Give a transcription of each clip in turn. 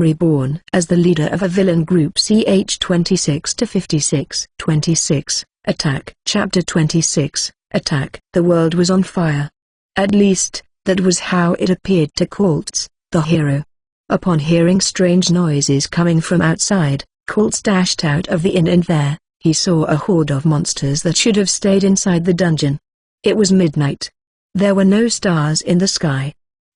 Reborn as the leader of a villain group. Ch 26 to 56. 26. Attack. Chapter 26. Attack. The world was on fire. At least, that was how it appeared to Colts, the hero. Upon hearing strange noises coming from outside, Colts dashed out of the inn, and there, he saw a horde of monsters that should have stayed inside the dungeon. It was midnight. There were no stars in the sky.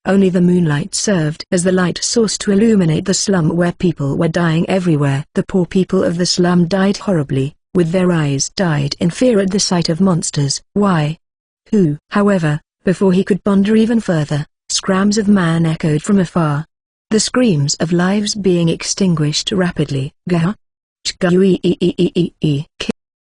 Only the moonlight served as the light source to illuminate the slum where people were dying everywhere. The poor people of the slum died horribly, with their eyes dyed in fear at the sight of monsters. Why? Who? However, before he could ponder even further, screams of man echoed from afar. The screams of lives being extinguished rapidly. Gah!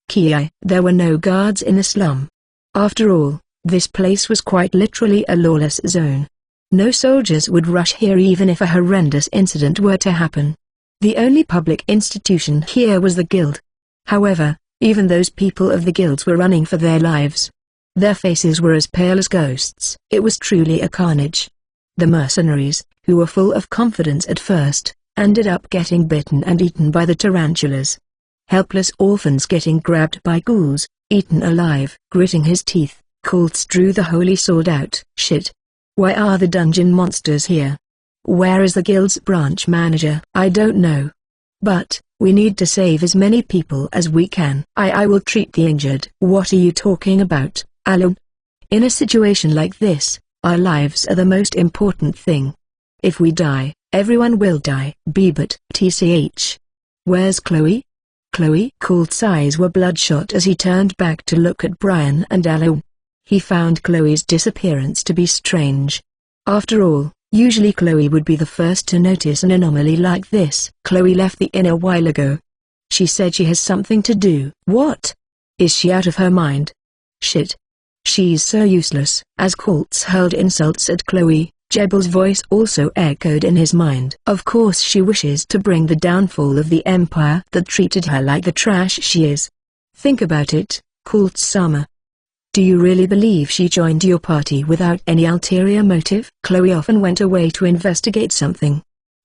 Ki. There were no guards in the slum. After all, this place was quite literally a lawless zone. No soldiers would rush here even if a horrendous incident were to happen. The only public institution here was the guild. However, even those people of the guilds were running for their lives. Their faces were as pale as ghosts. It was truly a carnage. The mercenaries, who were full of confidence at first, ended up getting bitten and eaten by the tarantulas. Helpless orphans getting grabbed by ghouls, eaten alive. Gritting his teeth, Colts drew the holy sword out. Shit. Why are the dungeon monsters here? Where is the guild's branch manager? I don't know. But, we need to save as many people as we can. I will treat the injured. What are you talking about, Alun? In a situation like this, our lives are the most important thing. If we die, everyone will die. But, tch. Where's Chloe? Chloe? Colt's eyes were bloodshot as he turned back to look at Brian and Alun. He found Chloe's disappearance to be strange. After all, usually Chloe would be the first to notice an anomaly like this. Chloe left the inn a while ago. She said she has something to do. What? Is she out of her mind? Shit. She's so useless. As Colts hurled insults at Chloe, Jebel's voice also echoed in his mind. Of course she wishes to bring the downfall of the empire that treated her like the trash she is. Think about it, Colts-sama. Do you really believe she joined your party without any ulterior motive? Chloe often went away to investigate something.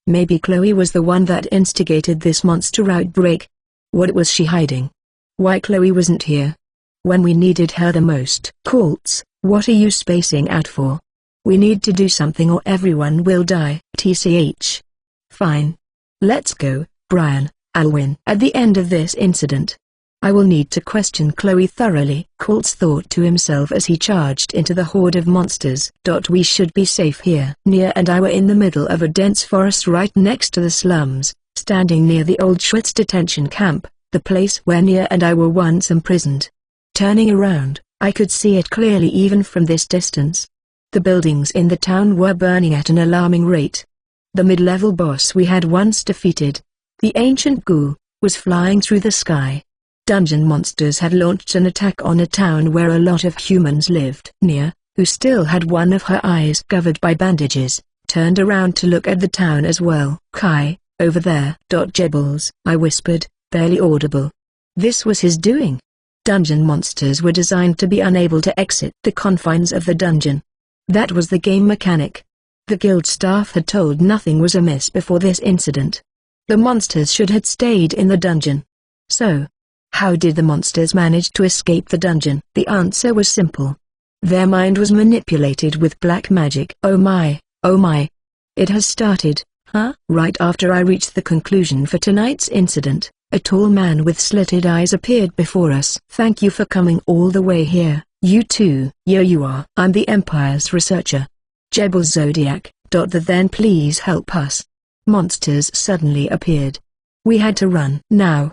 Maybe Chloe was the one that instigated this monster outbreak. What was she hiding? Why Chloe wasn't here when we needed her the most? Colts, what are you spacing out for? We need to do something or everyone will die. Tch. Fine. Let's go, Brian, Alwyn. At the end of this incident, I will need to question Chloe thoroughly, Colts thought to himself as he charged into the horde of monsters. We should be safe here. Nia and I were in the middle of a dense forest right next to the slums, standing near the old Schwitz detention camp, the place where Nia and I were once imprisoned. Turning around, I could see it clearly even from this distance. The buildings in the town were burning at an alarming rate. The mid-level boss we had once defeated, the ancient ghoul, was flying through the sky. Dungeon monsters had launched an attack on a town where a lot of humans lived. Nia, who still had one of her eyes covered by bandages, turned around to look at the town as well. Kai, over there. Jebels, I whispered, barely audible. This was his doing. Dungeon monsters were designed to be unable to exit the confines of the dungeon. That was the game mechanic. The guild staff had told nothing was amiss before this incident. The monsters should have stayed in the dungeon. So, how did the monsters manage to escape the dungeon? The answer was simple. Their mind was manipulated with black magic. Oh my, oh my. It has started, huh? Right after I reached the conclusion for tonight's incident, a tall man with slitted eyes appeared before us. Thank you for coming all the way here, you two. Here you are. I'm the Empire's researcher. Jebel Zodiac. Then please help us. Monsters suddenly appeared. We had to run. Now,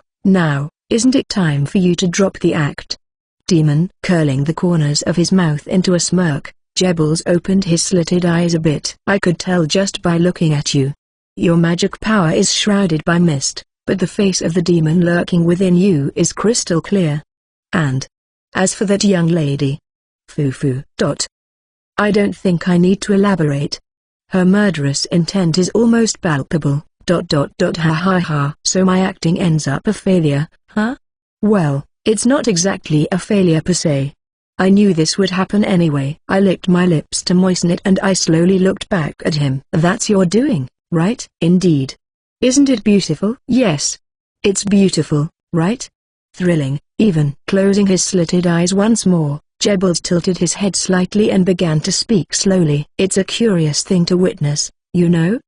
isn't it time for you to drop the act? Demon. Curling the corners of his mouth into a smirk, Jebels opened his slitted eyes a bit. I could tell just by looking at you. Your magic power is shrouded by mist, but the face of the demon lurking within you is crystal clear. And as for that young lady, Fufu. I don't think I need to elaborate. Her murderous intent is almost palpable. Ha. So my acting ends up a failure, huh? Well, it's not exactly a failure per se. I knew this would happen anyway. I licked my lips to moisten it and I slowly looked back at him. That's your doing, right? Indeed. Isn't it beautiful? Yes. It's beautiful, right? Thrilling, even. Closing his slitted eyes once more, Jebbles tilted his head slightly and began to speak slowly. It's a curious thing to witness, you know?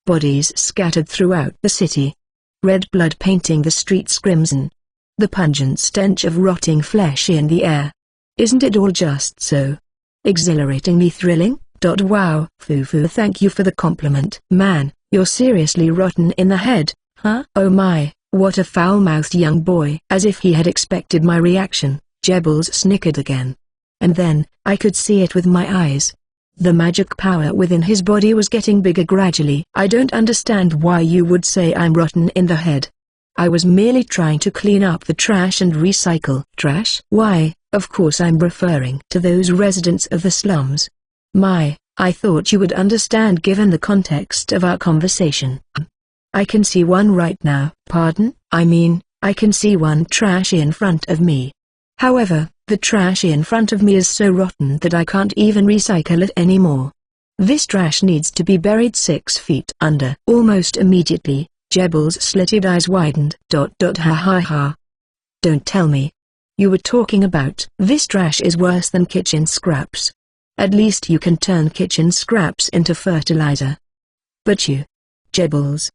Bodies scattered throughout the city. Red blood painting the streets crimson. The pungent stench of rotting flesh in the air. Isn't it all just so exhilaratingly thrilling? Wow. Fufu, thank you for the compliment. Man, you're seriously rotten in the head, huh? Oh my, what a foul-mouthed young boy. As if he had expected my reaction, Jebbles snickered again. And then, I could see it with my eyes. The magic power within his body was getting bigger gradually. I don't understand why you would say I'm rotten in the head. I was merely trying to clean up the trash and recycle. Trash? Why, of course I'm referring to those residents of the slums. My, I thought you would understand given the context of our conversation. I can see one right now. Pardon? I mean, I can see one trash in front of me. However, the trash in front of me is so rotten that I can't even recycle it anymore. This trash needs to be buried 6 feet under. Almost immediately, Jebbles' slitted eyes widened. Ha ha ha. Don't tell me. You were talking about this trash is worse than kitchen scraps. At least you can turn kitchen scraps into fertilizer. But you, Jebbles.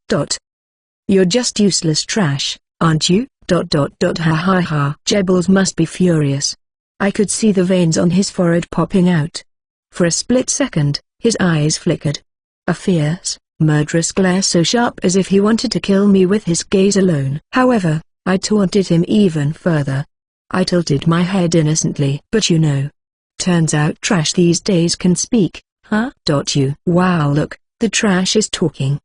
You're just useless trash, aren't you? Ha ha ha. Jebbles must be furious. I could see the veins on his forehead popping out. For a split second, his eyes flickered. A fierce, murderous glare so sharp as if he wanted to kill me with his gaze alone. However, I taunted him even further. I tilted my head innocently. But you know. Turns out trash these days can speak, huh? You. Wow, look, the trash is talking.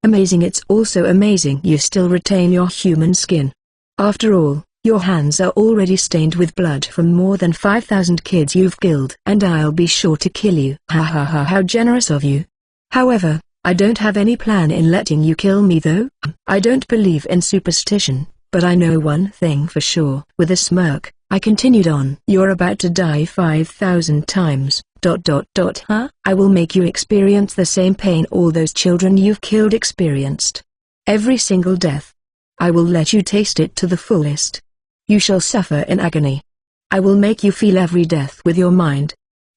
Amazing. It's also amazing you still retain your human skin. After all, your hands are already stained with blood from more than 5,000 kids you've killed. And I'll be sure to kill you. Ha ha ha, how generous of you. However, I don't have any plan in letting you kill me though. I don't believe in superstition, but I know one thing for sure. With a smirk, I continued on. You're about to die 5,000 times. Huh? I will make you experience the same pain all those children you've killed experienced. Every single death. I will let you taste it to the fullest. You shall suffer in agony. I will make you feel every death with your mind.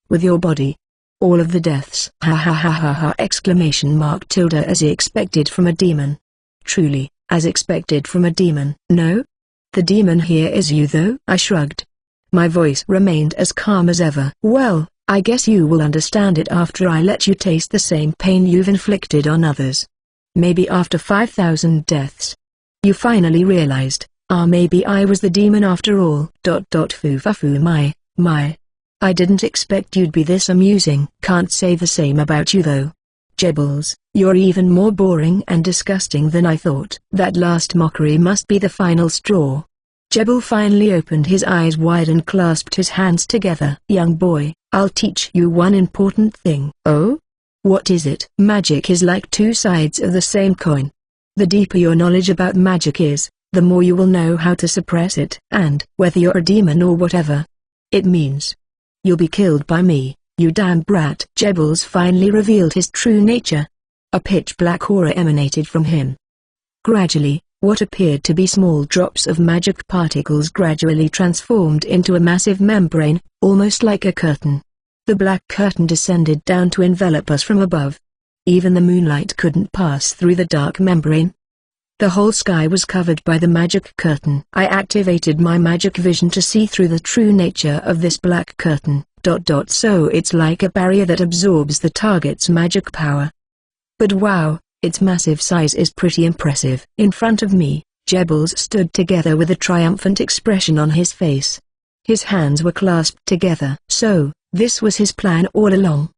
With your body. All of the deaths. Ha ha ha ha ha! Exclamation mark tilde as expected from a demon. Truly, as expected from a demon. No? The demon here is you though? I shrugged. My voice remained as calm as ever. Well, I guess you will understand it after I let you taste the same pain you've inflicted on others. Maybe after 5,000 deaths. You finally realized, maybe I was the demon after all. Fufafu my. I didn't expect you'd be this amusing. Can't say the same about you though. Jebbles, you're even more boring and disgusting than I thought. That last mockery must be the final straw. Jebble finally opened his eyes wide and clasped his hands together. Young boy, I'll teach you one important thing. Oh? What is it? Magic is like two sides of the same coin. The deeper your knowledge about magic is, the more you will know how to suppress it. And, whether you're a demon or whatever it means, you'll be killed by me, you damn brat. Jebbles finally revealed his true nature. A pitch-black aura emanated from him. Gradually, what appeared to be small drops of magic particles gradually transformed into a massive membrane, almost like a curtain. The black curtain descended down to envelop us from above. Even the moonlight couldn't pass through the dark membrane. The whole sky was covered by the magic curtain. I activated my magic vision to see through the true nature of this black curtain. So it's like a barrier that absorbs the target's magic power. But wow, its massive size is pretty impressive. In front of me, Jebbles stood together with a triumphant expression on his face. His hands were clasped together. So, this was his plan all along.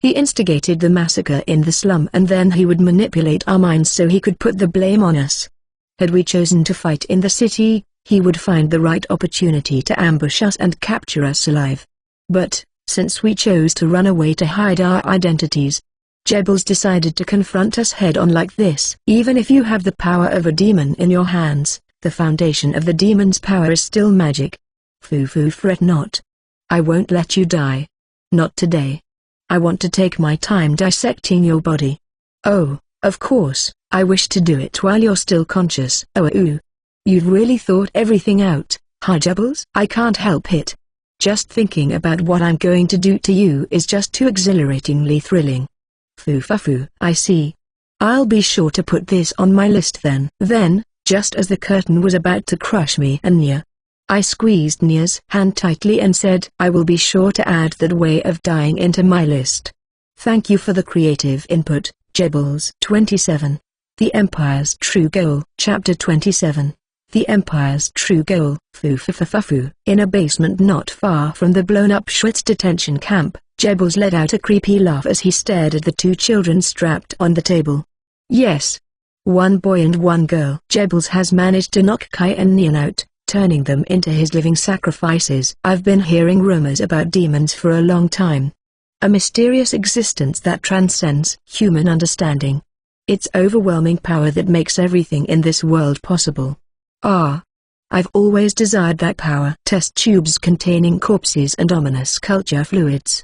He instigated the massacre in the slum and then he would manipulate our minds so he could put the blame on us. Had we chosen to fight in the city, he would find the right opportunity to ambush us and capture us alive. But, since we chose to run away to hide our identities, Jebbles decided to confront us head-on like this. Even if you have the power of a demon in your hands, the foundation of the demon's power is still magic. Fufu, fret not. I won't let you die. Not today. I want to take my time dissecting your body. Oh, of course, I wish to do it while you're still conscious. Oh, ooh. You've really thought everything out, huh, Jebbles? I can't help it. Just thinking about what I'm going to do to you is just too exhilaratingly thrilling. Foo. I see. I'll be sure to put this on my list then. Then, just as the curtain was about to crush me and Nia, I squeezed Nia's hand tightly and said, I will be sure to add that way of dying into my list. Thank you for the creative input, Jebbles. 27. The Empire's True Goal. Chapter 27. The Empire's True Goal. Foo. In a basement not far from the blown-up Schwitz detention camp, Jebbles let out a creepy laugh as he stared at the two children strapped on the table. Yes. One boy and one girl. Jebbles has managed to knock Kai and Nian out, turning them into his living sacrifices. I've been hearing rumors about demons for a long time. A mysterious existence that transcends human understanding. It's overwhelming power that makes everything in this world possible. I've always desired that power. Test tubes containing corpses and ominous culture fluids.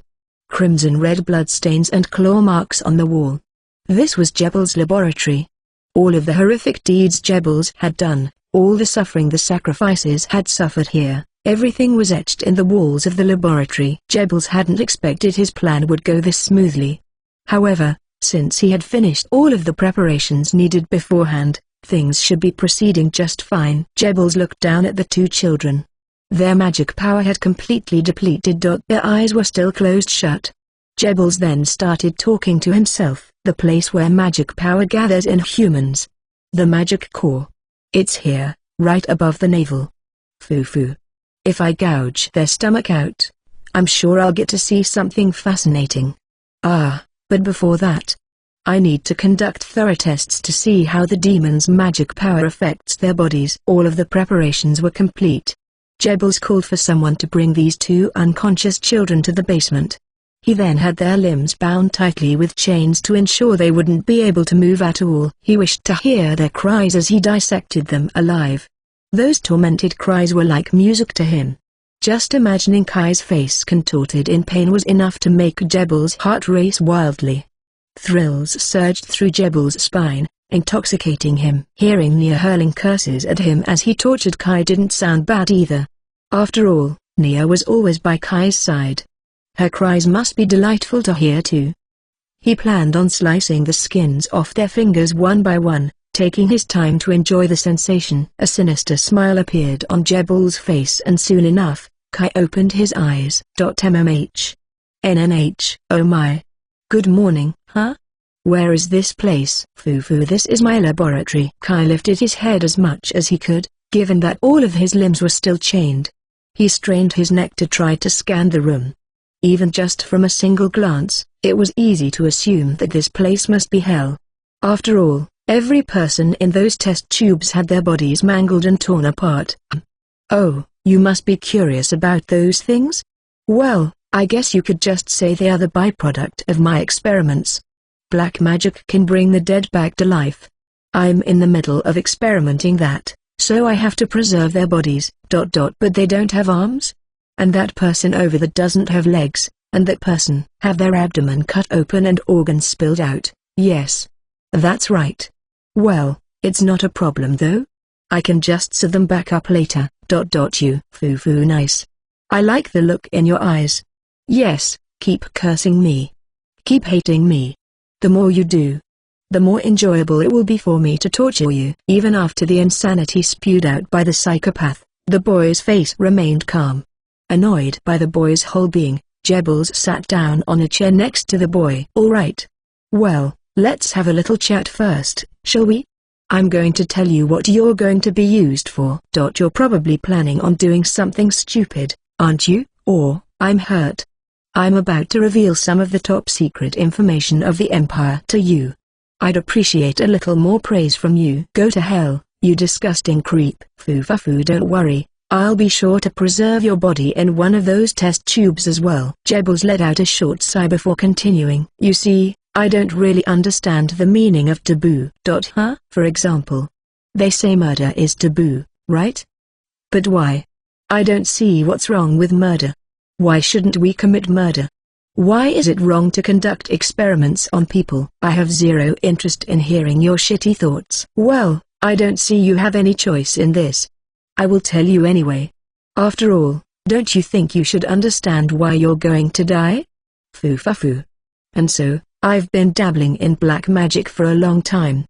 Crimson red bloodstains and claw marks on the wall. This was Jebbles' laboratory. All of the horrific deeds Jebbles had done, all the suffering the sacrifices had suffered here, everything was etched in the walls of the laboratory. Jebbles hadn't expected his plan would go this smoothly. However, since he had finished all of the preparations needed beforehand, things should be proceeding just fine. Jebbles looked down at the two children. Their magic power had completely depleted. Their eyes were still closed shut. Jebbles then started talking to himself. The place where magic power gathers in humans. The magic core. It's here, right above the navel. Foo. If I gouge their stomach out, I'm sure I'll get to see something fascinating. But before that, I need to conduct thorough tests to see how the demon's magic power affects their bodies. All of the preparations were complete. Jebbles called for someone to bring these two unconscious children to the basement. He then had their limbs bound tightly with chains to ensure they wouldn't be able to move at all. He wished to hear their cries as he dissected them alive. Those tormented cries were like music to him. Just imagining Kai's face contorted in pain was enough to make Jebbles' heart race wildly. Thrills surged through Jebbles' spine, intoxicating him. Hearing Nia hurling curses at him as he tortured Kai didn't sound bad either. After all, Nia was always by Kai's side. Her cries must be delightful to hear too. He planned on slicing the skins off their fingers one by one, taking his time to enjoy the sensation. A sinister smile appeared on Jebbles' face and soon enough, Kai opened his eyes. MMH. NNH. Oh my. Good morning, huh? Where is this place? Foo, this is my laboratory. Kai lifted his head as much as he could, given that all of his limbs were still chained. He strained his neck to try to scan the room. Even just from a single glance, it was easy to assume that this place must be hell. After all, every person in those test tubes had their bodies mangled and torn apart. Oh, you must be curious about those things? Well, I guess you could just say they are the byproduct of my experiments. Black magic can bring the dead back to life. I'm in the middle of experimenting that, so I have to preserve their bodies. But they don't have arms? And that person over there doesn't have legs, and that person have their abdomen cut open and organs spilled out. Yes. That's right. Well, it's not a problem though. I can just sew them back up later. You. Foo nice. I like the look in your eyes. Yes, keep cursing me. Keep hating me. The more you do, the more enjoyable it will be for me to torture you. Even after the insanity spewed out by the psychopath, the boy's face remained calm. Annoyed by the boy's whole being, Jebbles sat down on a chair next to the boy. Alright. Well, let's have a little chat first, shall we? I'm going to tell you what you're going to be used for. You're probably planning on doing something stupid, aren't you? Or, I'm hurt. I'm about to reveal some of the top secret information of the Empire to you. I'd appreciate a little more praise from you. Go to hell, you disgusting creep. Foo, don't worry. I'll be sure to preserve your body in one of those test tubes as well. Jebbles let out a short sigh before continuing. You see, I don't really understand the meaning of taboo. Huh? For example, they say murder is taboo, right? But why? I don't see what's wrong with murder. Why shouldn't we commit murder? Why is it wrong to conduct experiments on people? I have zero interest in hearing your shitty thoughts. Well, I don't see you have any choice in this. I will tell you anyway. After all, don't you think you should understand why you're going to die? Foo. And so, I've been dabbling in black magic for a long time.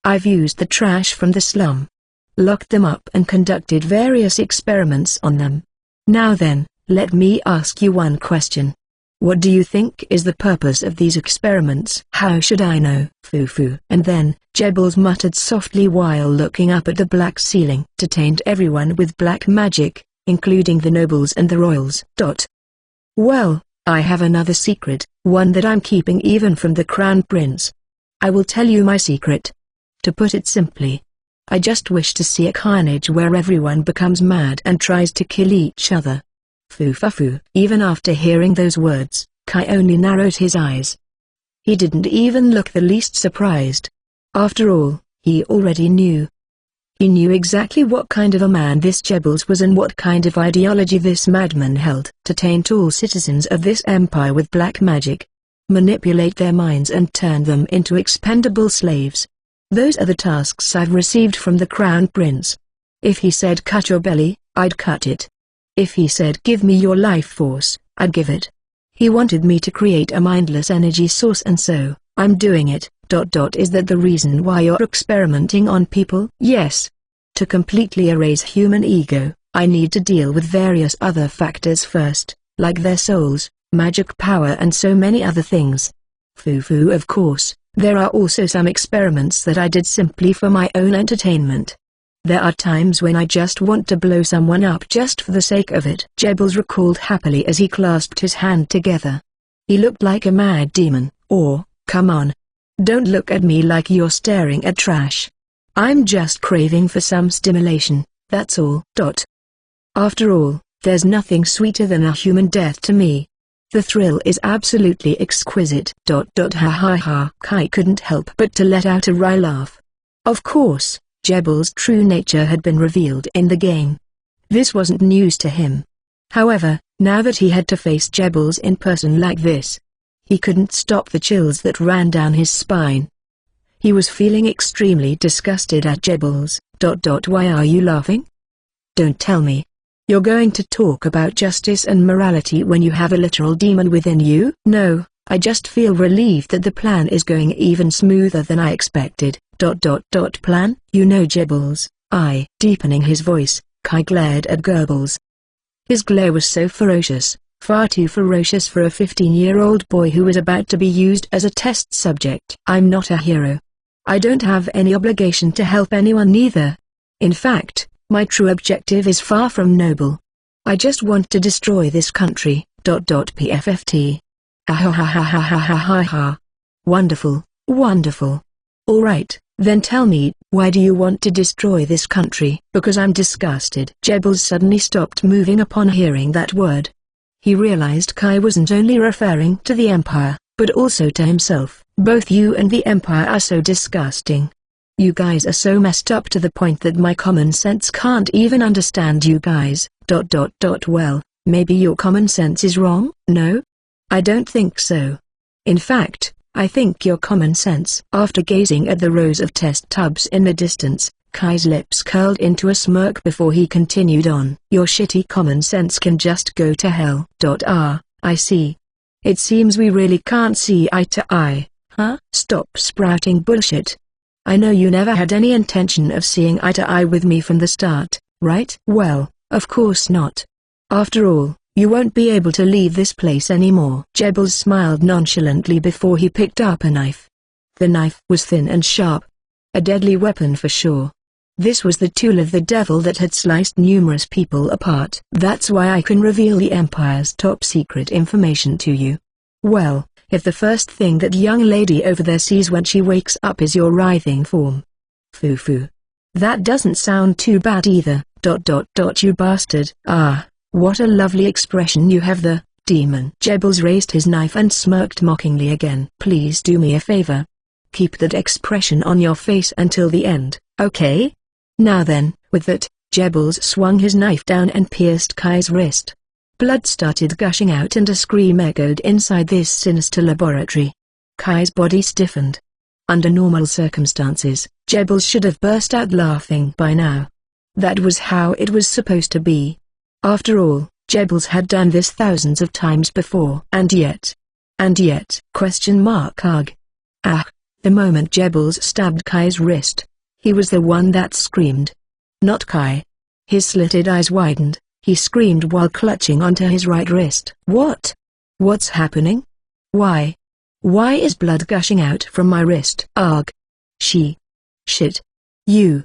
I've used the trash from the slum, locked them up and conducted various experiments on them. Now then, let me ask you one question. What do you think is the purpose of these experiments? How should I know? Foo. And then, Jebbles muttered softly while looking up at the black ceiling. Detained everyone with black magic, including the nobles and the royals. Well, I have another secret, one that I'm keeping even from the crown prince. I will tell you my secret. To put it simply, I just wish to see a carnage where everyone becomes mad and tries to kill each other. Foo. Even after hearing those words, Kai only narrowed his eyes. He didn't even look the least surprised. After all, he already knew. He knew exactly what kind of a man this Jebbles was and what kind of ideology this madman held. To taint all citizens of this empire with black magic, manipulate their minds and turn them into expendable slaves. Those are the tasks I've received from the crown prince. If he said cut your belly, I'd cut it. If he said give me your life force, I'd give it. He wanted me to create a mindless energy source and so, I'm doing it. Is that the reason why you're experimenting on people? Yes. To completely erase human ego, I need to deal with various other factors first, like their souls, magic power and so many other things. Foo. Of course, there are also some experiments that I did simply for my own entertainment. There are times when I just want to blow someone up just for the sake of it. Jebbles recalled happily as he clasped his hand together. He looked like a mad demon. Come on. Don't look at me like you're staring at trash. I'm just craving for some stimulation, that's all. After all, there's nothing sweeter than a human death to me. The thrill is absolutely exquisite. Ha. Kai couldn't help but to let out a wry laugh. Of course, Jebbles' true nature had been revealed in the game. This wasn't news to him. However, now that he had to face Jebbles in person like this, he couldn't stop the chills that ran down his spine. He was feeling extremely disgusted at Jebbles. Why are you laughing? Don't tell me. You're going to talk about justice and morality when you have a literal demon within you? No, I just feel relieved that the plan is going even smoother than I expected. Plan? You know Jebbles, deepening his voice, Kai glared at Goebbels. His glare was so ferocious, far too ferocious for a 15-year-old boy who was about to be used as a test subject. I'm not a hero. I don't have any obligation to help anyone either. In fact, my true objective is far from noble. I just want to destroy this country. PFFT. Ha. Wonderful. Alright, then tell me, why do you want to destroy this country? Because I'm disgusted. Jebbles suddenly stopped moving upon hearing that word. He realized Kai wasn't only referring to the Empire, but also to himself. Both you and the Empire are so disgusting. You guys are so messed up to the point that my common sense can't even understand you guys. Well, maybe your common sense is wrong? No? I don't think so. In fact, I think your common sense. After gazing at the rows of test tubs in the distance, Kai's lips curled into a smirk before he continued on. Your shitty common sense can just go to hell. I see. It seems we really can't see eye to eye, huh? Stop sprouting bullshit. I know you never had any intention of seeing eye to eye with me from the start, right? Well, of course not. After all, you won't be able to leave this place anymore. Jebbles smiled nonchalantly before he picked up a knife. The knife was thin and sharp. A deadly weapon for sure. This was the tool of the devil that had sliced numerous people apart. That's why I can reveal the Empire's top secret information to you. Well, if the first thing that young lady over there sees when she wakes up is your writhing form. Foo. That doesn't sound too bad either. You bastard. What a lovely expression you have, the demon. Jebbles raised his knife and smirked mockingly again. Please do me a favor. Keep that expression on your face until the end, okay? Now then, with that, Jebbles swung his knife down and pierced Kai's wrist. Blood started gushing out and a scream echoed inside this sinister laboratory. Kai's body stiffened. Under normal circumstances, Jebels should have burst out laughing by now. That was how it was supposed to be. After all, Jebels had done this thousands of times before. And yet, ugh. The moment Jebels stabbed Kai's wrist, he was the one that screamed. Not Kai. His slitted eyes widened, he screamed while clutching onto his right wrist. What? What's happening? Why? Why is blood gushing out from my wrist? Ugh. Shit. You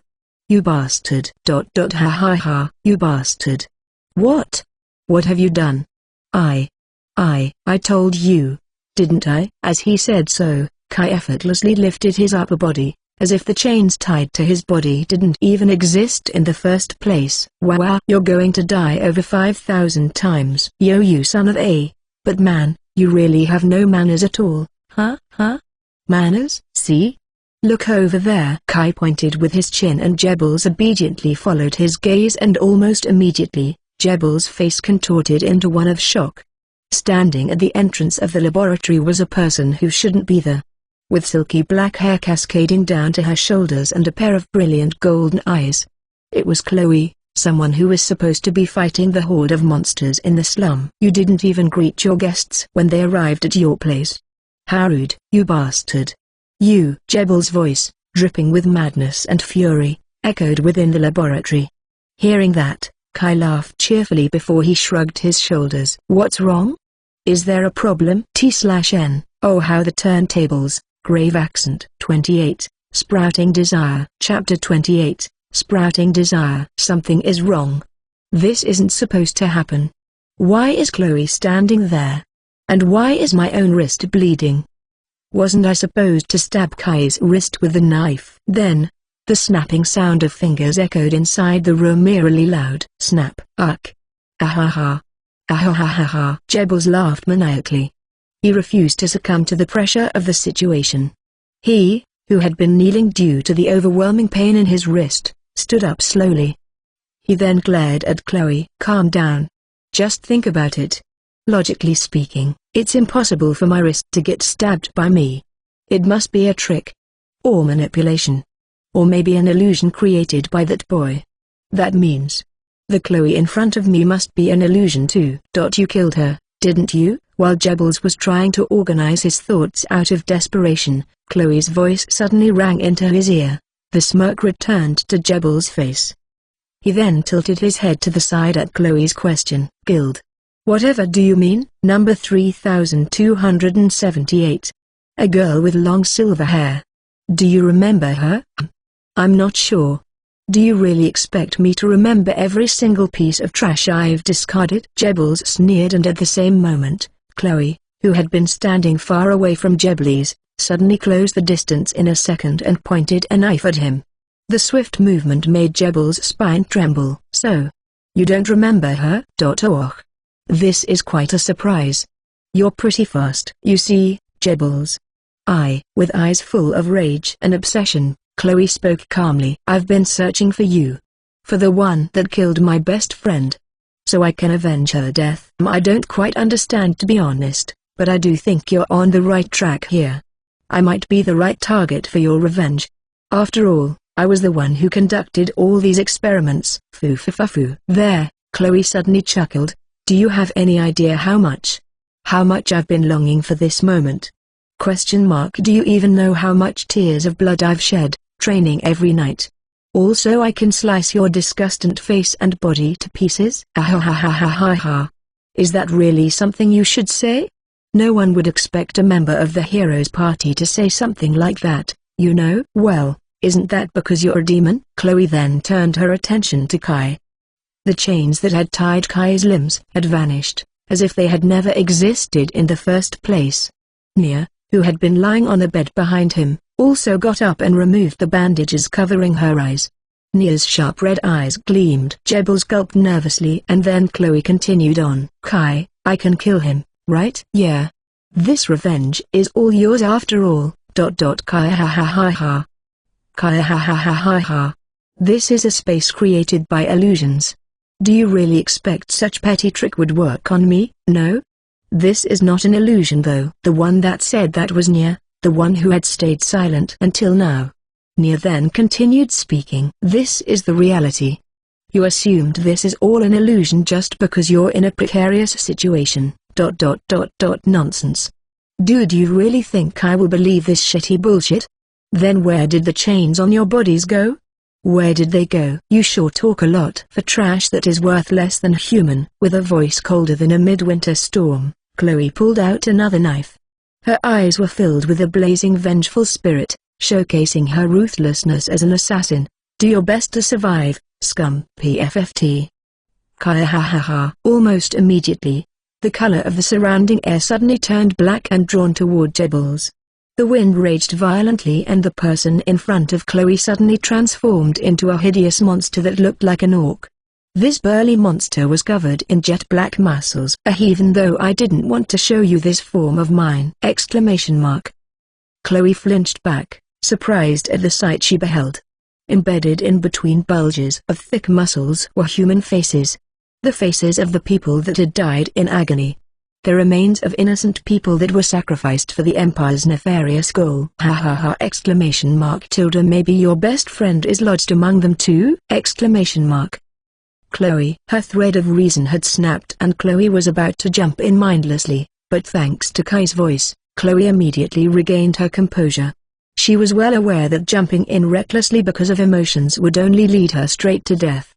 bastard. Ha, you bastard. What? What have you done? I told you. Didn't I? As he said so, Kai effortlessly lifted his upper body, as if the chains tied to his body didn't even exist in the first place. Wow, you're going to die over 5,000 times. Yo, you son of a. But man, you really have no manners at all, huh? Manners? See? Look over there. Kai pointed with his chin and Jebels obediently followed his gaze, and almost immediately, Jebels' face contorted into one of shock. Standing at the entrance of the laboratory was a person who shouldn't be there. With silky black hair cascading down to her shoulders and a pair of brilliant golden eyes. It was Chloe, someone who was supposed to be fighting the horde of monsters in the slum. You didn't even greet your guests when they arrived at your place. How rude, you bastard. You. Jebels' voice, dripping with madness and fury, echoed within the laboratory. Hearing that, Kai laughed cheerfully before he shrugged his shoulders. What's wrong? Is there a problem? T/N. Oh, how the turntables. Grave accent. 28. Sprouting Desire. Chapter 28. Sprouting Desire. Something is wrong. This isn't supposed to happen. Why is Chloe standing there? And why is my own wrist bleeding? Wasn't I supposed to stab Kai's wrist with the knife? Then, the snapping sound of fingers echoed inside the room eerily loud. Snap. Ahaha. Ahahaha. Jebels laughed maniacally. He refused to succumb to the pressure of the situation. He, who had been kneeling due to the overwhelming pain in his wrist, stood up slowly. He then glared at Chloe. Calm down. Just think about it. Logically speaking, it's impossible for my wrist to get stabbed by me. It must be a trick. Or manipulation. Or maybe an illusion created by that boy. That means the Chloe in front of me must be an illusion too. You killed her, didn't you? While Jebels was trying to organize his thoughts out of desperation, Chloe's voice suddenly rang into his ear. The smirk returned to Jebels' face. He then tilted his head to the side at Chloe's question. Killed? Whatever do you mean? Number 3278. A girl with long silver hair. Do you remember her? I'm not sure. Do you really expect me to remember every single piece of trash I've discarded? Jebels sneered, and at the same moment, Chloe, who had been standing far away from Jebels, suddenly closed the distance in a second and pointed a knife at him. The swift movement made Jebels' spine tremble. So, you don't remember her? This is quite a surprise. You're pretty fast. You see, Jebels. With eyes full of rage and obsession, Chloe spoke calmly. I've been searching for you. For the one that killed my best friend. So I can avenge her death. I don't quite understand, to be honest, but I do think you're on the right track here. I might be the right target for your revenge. After all, I was the one who conducted all these experiments. Foo. There, Chloe suddenly chuckled. Do you have any idea how much I've been longing for this moment? Do you even know how much tears of blood I've shed, training every night? Also, I can slice your disgustant face and body to pieces. Is that really something you should say? No one would expect a member of the hero's party to say something like that, you know. Well, isn't that because you're a demon? Chloe then turned her attention to Kai. The chains that had tied Kai's limbs had vanished, as if they had never existed in the first place. Nia, who had been lying on the bed behind him, also got up and removed the bandages covering her eyes. Nia's sharp red eyes gleamed. Jebels gulped nervously, and then Chloe continued on. Kai, I can kill him, right? Yeah. This revenge is all yours after all. Kai ha. Kai ha. This is a space created by illusions. Do you really expect such petty trick would work on me? No? This is not an illusion though. The one that said that was Nia, the one who had stayed silent until now. Nia then continued speaking. This is the reality. You assumed this is all an illusion just because you're in a precarious situation. ... Nonsense. Dude, you really think I will believe this shitty bullshit? Then where did the chains on your bodies go? Where did they go? You sure talk a lot for trash that is worth less than human. With a voice colder than a midwinter storm, Chloe pulled out another knife. Her eyes were filled with a blazing vengeful spirit, showcasing her ruthlessness as an assassin. Do your best to survive, scum. PFFT. Kai ha ha ha. Almost immediately, the color of the surrounding air suddenly turned black and drawn toward Jebbles. The wind raged violently and the person in front of Chloe suddenly transformed into a hideous monster that looked like an orc. This burly monster was covered in jet black muscles. Even though I didn't want to show you this form of mine! Chloe flinched back, surprised at the sight she beheld. Embedded in between bulges of thick muscles were human faces. The faces of the people that had died in agony. The remains of innocent people that were sacrificed for the Empire's nefarious goal. Ha ha ha! Maybe your best friend is lodged among them too? Chloe. Her thread of reason had snapped and Chloe was about to jump in mindlessly, but thanks to Kai's voice, Chloe immediately regained her composure. She was well aware that jumping in recklessly because of emotions would only lead her straight to death.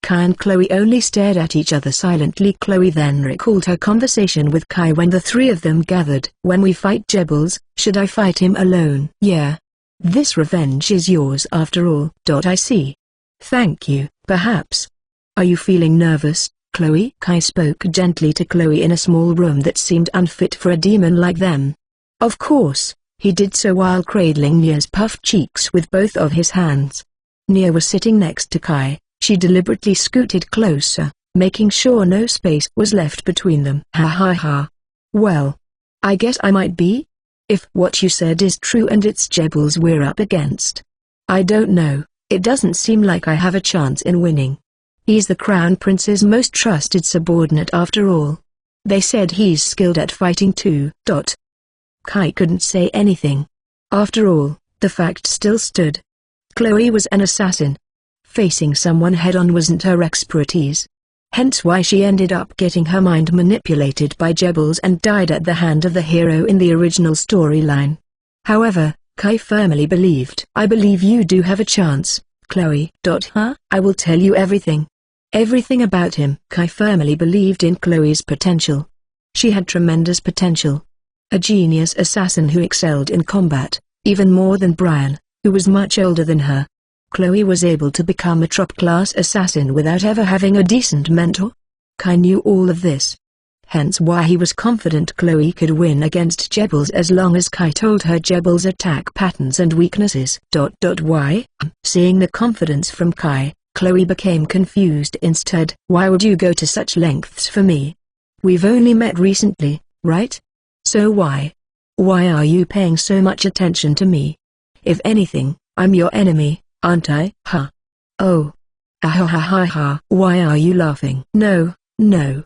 Kai and Chloe only stared at each other silently. Chloe then recalled her conversation with Kai when the three of them gathered. When we fight Jebbles, should I fight him alone? Yeah. This revenge is yours after all. I see. Thank you. Perhaps. Are you feeling nervous, Chloe? Kai spoke gently to Chloe in a small room that seemed unfit for a demon like them. Of course, he did so while cradling Nia's puffed cheeks with both of his hands. Nia was sitting next to Kai. She deliberately scooted closer, making sure no space was left between them. Ha ha ha. Well, I guess I might be? If what you said is true and it's Jebbles we're up against. I don't know, it doesn't seem like I have a chance in winning. He's the Crown Prince's most trusted subordinate after all. They said he's skilled at fighting too. Kai couldn't say anything. After all, the fact still stood. Chloe was an assassin. Facing someone head-on wasn't her expertise. Hence why she ended up getting her mind manipulated by Jebbles and died at the hand of the hero in the original storyline. However, Kai firmly believed. I believe you do have a chance, Chloe. Huh? I will tell you everything. Everything about him. Kai firmly believed in Chloe's potential. She had tremendous potential. A genius assassin who excelled in combat, even more than Brian, who was much older than her. Chloe was able to become a top-class assassin without ever having a decent mentor. Kai knew all of this. Hence why he was confident Chloe could win against Jebbles as long as Kai told her Jebbles' attack patterns and weaknesses. Why? Seeing the confidence from Kai, Chloe became confused instead. Why would you go to such lengths for me? We've only met recently, right? So why? Why are you paying so much attention to me? If anything, I'm your enemy. Aren't I? Ha. Oh. Ah ha ha ha ha. Why are you laughing? No, no.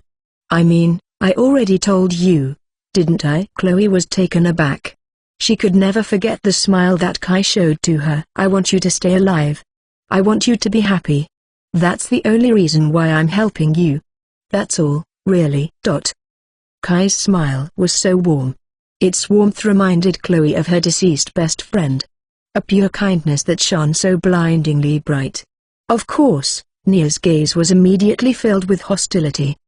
I mean, I already told you, didn't I? Chloe was taken aback. She could never forget the smile that Kai showed to her. I want you to stay alive. I want you to be happy. That's the only reason why I'm helping you. That's all, really. Kai's smile was so warm. Its warmth reminded Chloe of her deceased best friend. A pure kindness that shone so blindingly bright. Of course, Nia's gaze was immediately filled with hostility.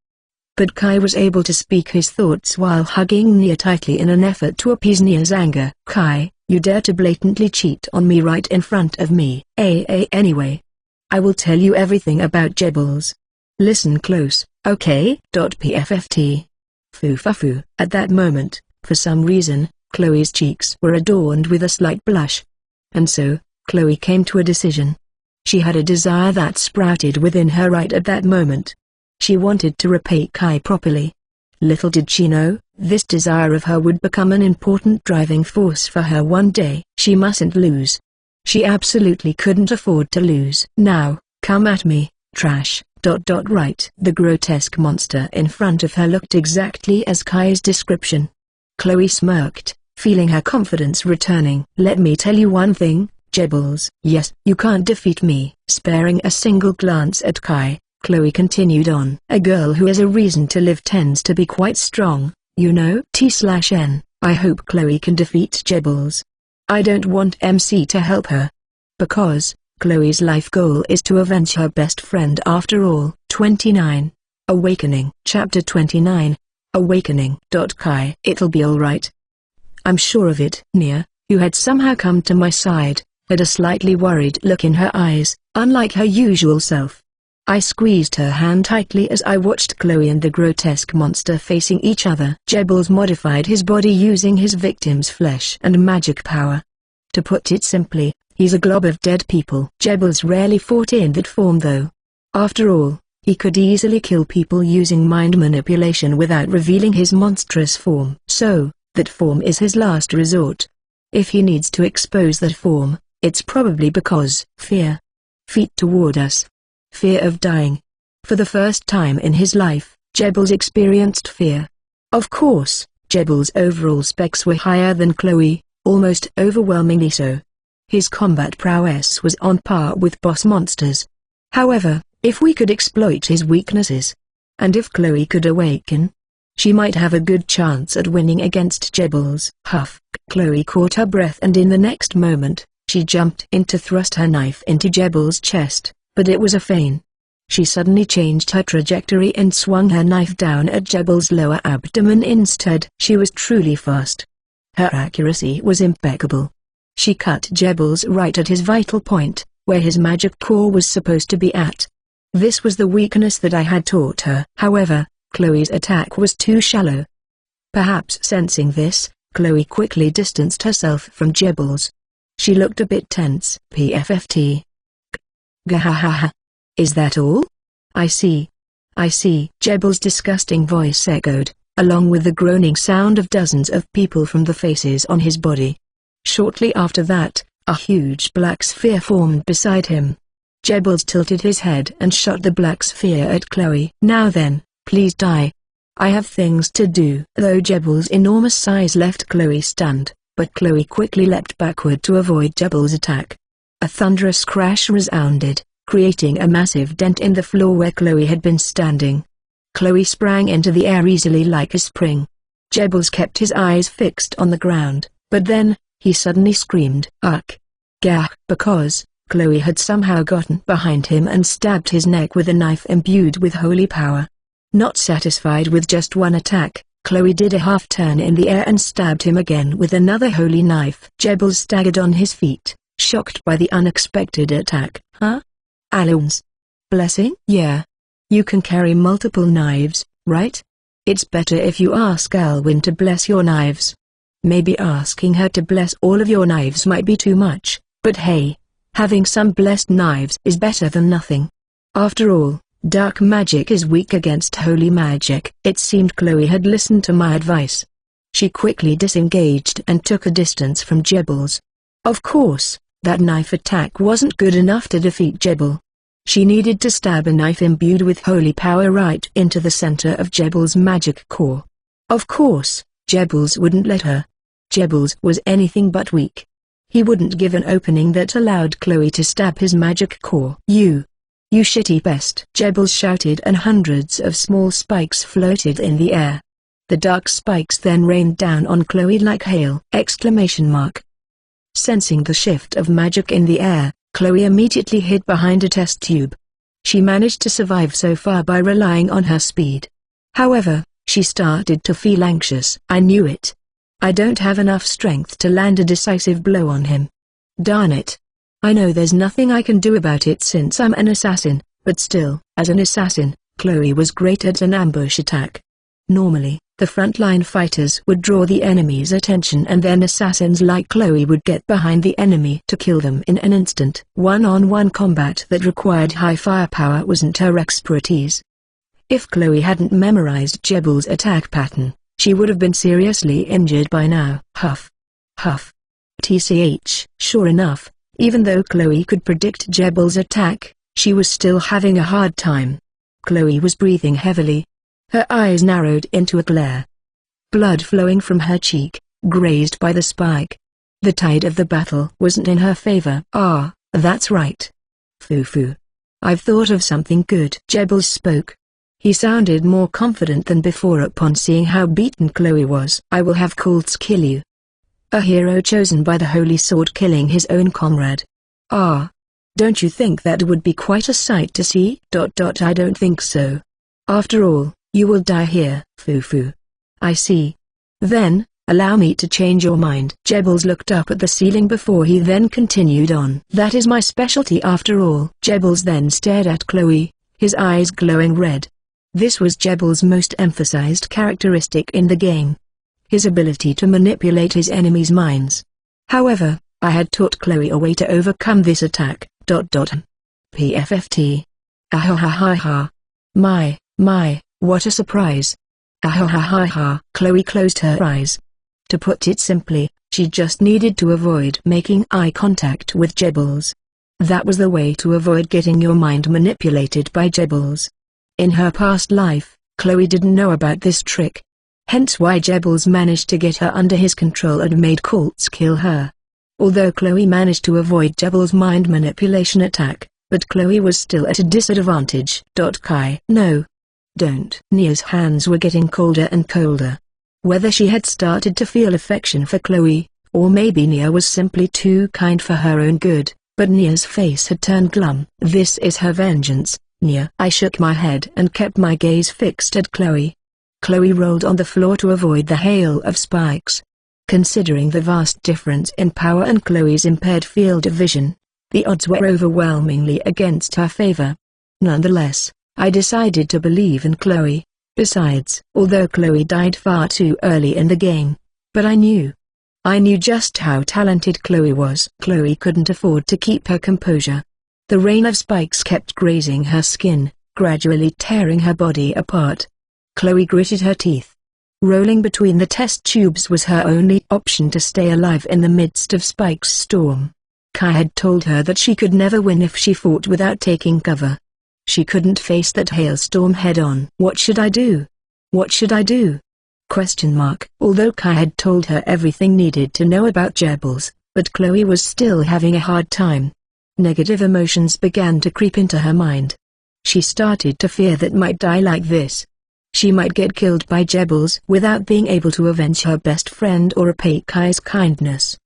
But Kai was able to speak his thoughts while hugging Nia tightly in an effort to appease Nia's anger. Kai, you dare to blatantly cheat on me right in front of me. Anyway. I will tell you everything about Jebbles. Listen close, okay? PFFT. Foo. At that moment, for some reason, Chloe's cheeks were adorned with a slight blush. And so, Chloe came to a decision. She had a desire that sprouted within her right at that moment. She wanted to repay Kai properly. Little did she know, this desire of her would become an important driving force for her one day. She mustn't lose. She absolutely couldn't afford to lose. Now, Come at me, trash. Right. The grotesque monster in front of her looked exactly as Kai's description. Chloe smirked, feeling her confidence returning. Let me tell you one thing, Jebbles. Yes, you can't defeat me. Sparing a single glance at Kai, Chloe continued on. A girl who has a reason to live tends to be quite strong, you know. T/N. I hope Chloe can defeat Jebbles. I don't want MC to help her. Because Chloe's life goal is to avenge her best friend after all. 29. Awakening. Chapter 29. Awakening. Kai. It'll be alright. I'm sure of it. Nia, who had somehow come to my side, had a slightly worried look in her eyes, unlike her usual self. I squeezed her hand tightly as I watched Chloe and the grotesque monster facing each other. Jebbles modified his body using his victim's flesh and magic power. To put it simply, he's a glob of dead people. Jebbles rarely fought in that form though. After all, he could easily kill people using mind manipulation without revealing his monstrous form. So, that form is his last resort. If he needs to expose that form, it's probably because fear. Feet toward us. Fear of dying. For the first time in his life, Jebbles experienced fear. Of course, Jebbles' overall specs were higher than Chloe, almost overwhelmingly so. His combat prowess was on par with boss monsters. However, if we could exploit his weaknesses, and if Chloe could awaken, she might have a good chance at winning against Jebbles. Huff. Chloe caught her breath and in the next moment, she jumped in to thrust her knife into Jebbles' chest, but it was a feint. She suddenly changed her trajectory and swung her knife down at Jebbles' lower abdomen instead. She was truly fast. Her accuracy was impeccable. She cut Jebbles right at his vital point, where his magic core was supposed to be at. This was the weakness that I had taught her. However, Chloe's attack was too shallow. Perhaps sensing this, Chloe quickly distanced herself from Jebbles. She looked a bit tense. PFFT. Gahahaha. Is that all? I see. I see. Jebbles' disgusting voice echoed, along with the groaning sound of dozens of people from the faces on his body. Shortly after that, a huge black sphere formed beside him. Jebbles tilted his head and shot the black sphere at Chloe. Now then, please die. I have things to do. Though Jebbles' enormous size left Chloe stunned, but Chloe quickly leapt backward to avoid Jebbles' attack. A thunderous crash resounded, creating a massive dent in the floor where Chloe had been standing. Chloe sprang into the air easily like a spring. Jebbles kept his eyes fixed on the ground, but then, he suddenly screamed, "Ugh!" Gah! Because Chloe had somehow gotten behind him and stabbed his neck with a knife imbued with holy power. Not satisfied with just one attack, Chloe did a half-turn in the air and stabbed him again with another holy knife. Jebbles staggered on his feet, shocked by the unexpected attack. Huh? Alun's blessing? Yeah. You can carry multiple knives, right? It's better if you ask Alwyn to bless your knives. Maybe asking her to bless all of your knives might be too much, but hey, having some blessed knives is better than nothing. After all, dark magic is weak against holy magic. It seemed Chloe had listened to my advice. She quickly disengaged and took a distance from Jebbles. Of course, that knife attack wasn't good enough to defeat Jebbles. She needed to stab a knife imbued with holy power right into the center of Jebbles' magic core. Of course, Jebbles wouldn't let her. Jebbles was anything but weak. He wouldn't give an opening that allowed Chloe to stab his magic core. You shitty pest! Jebbles shouted and hundreds of small spikes floated in the air. The dark spikes then rained down on Chloe like hail! Sensing the shift of magic in the air, Chloe immediately hid behind a test tube. She managed to survive so far by relying on her speed. However, she started to feel anxious. I knew it. I don't have enough strength to land a decisive blow on him. Darn it. I know there's nothing I can do about it since I'm an assassin, but still, as an assassin, Chloe was great at an ambush attack. Normally, the frontline fighters would draw the enemy's attention and then assassins like Chloe would get behind the enemy to kill them in an instant. One-on-one combat that required high firepower wasn't her expertise. If Chloe hadn't memorized Jebbles' attack pattern, she would have been seriously injured by now. Huff. Huff. TCH. Sure enough, even though Chloe could predict Jebbles' attack, She was still having a hard time. Chloe was breathing heavily. Her eyes narrowed into a glare. Blood flowing from her cheek, grazed by the spike. The tide of the battle wasn't in her favor. Ah, that's right. Foo-foo. I've thought of something good. Jebbles spoke. He sounded more confident than before upon seeing how beaten Chloe was. I will have Kultz kill you. A hero chosen by the Holy Sword killing his own comrade. Ah. Don't you think that would be quite a sight to see? I don't think so. After all, you will die here. Foo-foo. I see. Then, allow me to change your mind. Jebbles looked up at the ceiling before he then continued on. That is my specialty after all. Jebbles then stared at Chloe, his eyes glowing red. This was Jebbles' most emphasized characteristic in the game. His ability to manipulate his enemies' minds. However, I had taught Chloe a way to overcome this attack. PFFT. Ahahaha. My, what a surprise. Ahahaha. Chloe closed her eyes. To put it simply, she just needed to avoid making eye contact with Jebbles. That was the way to avoid getting your mind manipulated by Jebbles. In her past life, Chloe didn't know about this trick. Hence why Jebbles managed to get her under his control and made Kultz kill her. Although Chloe managed to avoid Jebbles' mind manipulation attack, but Chloe was still at a disadvantage. Kai. No. Don't. Nia's hands were getting colder and colder. Whether she had started to feel affection for Chloe, or maybe Nia was simply too kind for her own good, but Nia's face had turned glum. This is her vengeance, Nia. I shook my head and kept my gaze fixed at Chloe. Chloe rolled on the floor to avoid the hail of spikes. Considering the vast difference in power and Chloe's impaired field of vision, the odds were overwhelmingly against her favor. Nonetheless, I decided to believe in Chloe. Besides, although Chloe died far too early in the game, but I knew just how talented Chloe was. Chloe couldn't afford to keep her composure. The rain of spikes kept grazing her skin, gradually tearing her body apart. Chloe gritted her teeth. Rolling between the test tubes was her only option to stay alive in the midst of Spike's storm. Kai had told her that she could never win if she fought without taking cover. She couldn't face that hailstorm head-on. What should I do? What should I do? ? Although Kai had told her everything needed to know about Jebbles, but Chloe was still having a hard time. Negative emotions began to creep into her mind. She started to fear that might die like this. She might get killed by Jebbles without being able to avenge her best friend or repay Kai's kindness.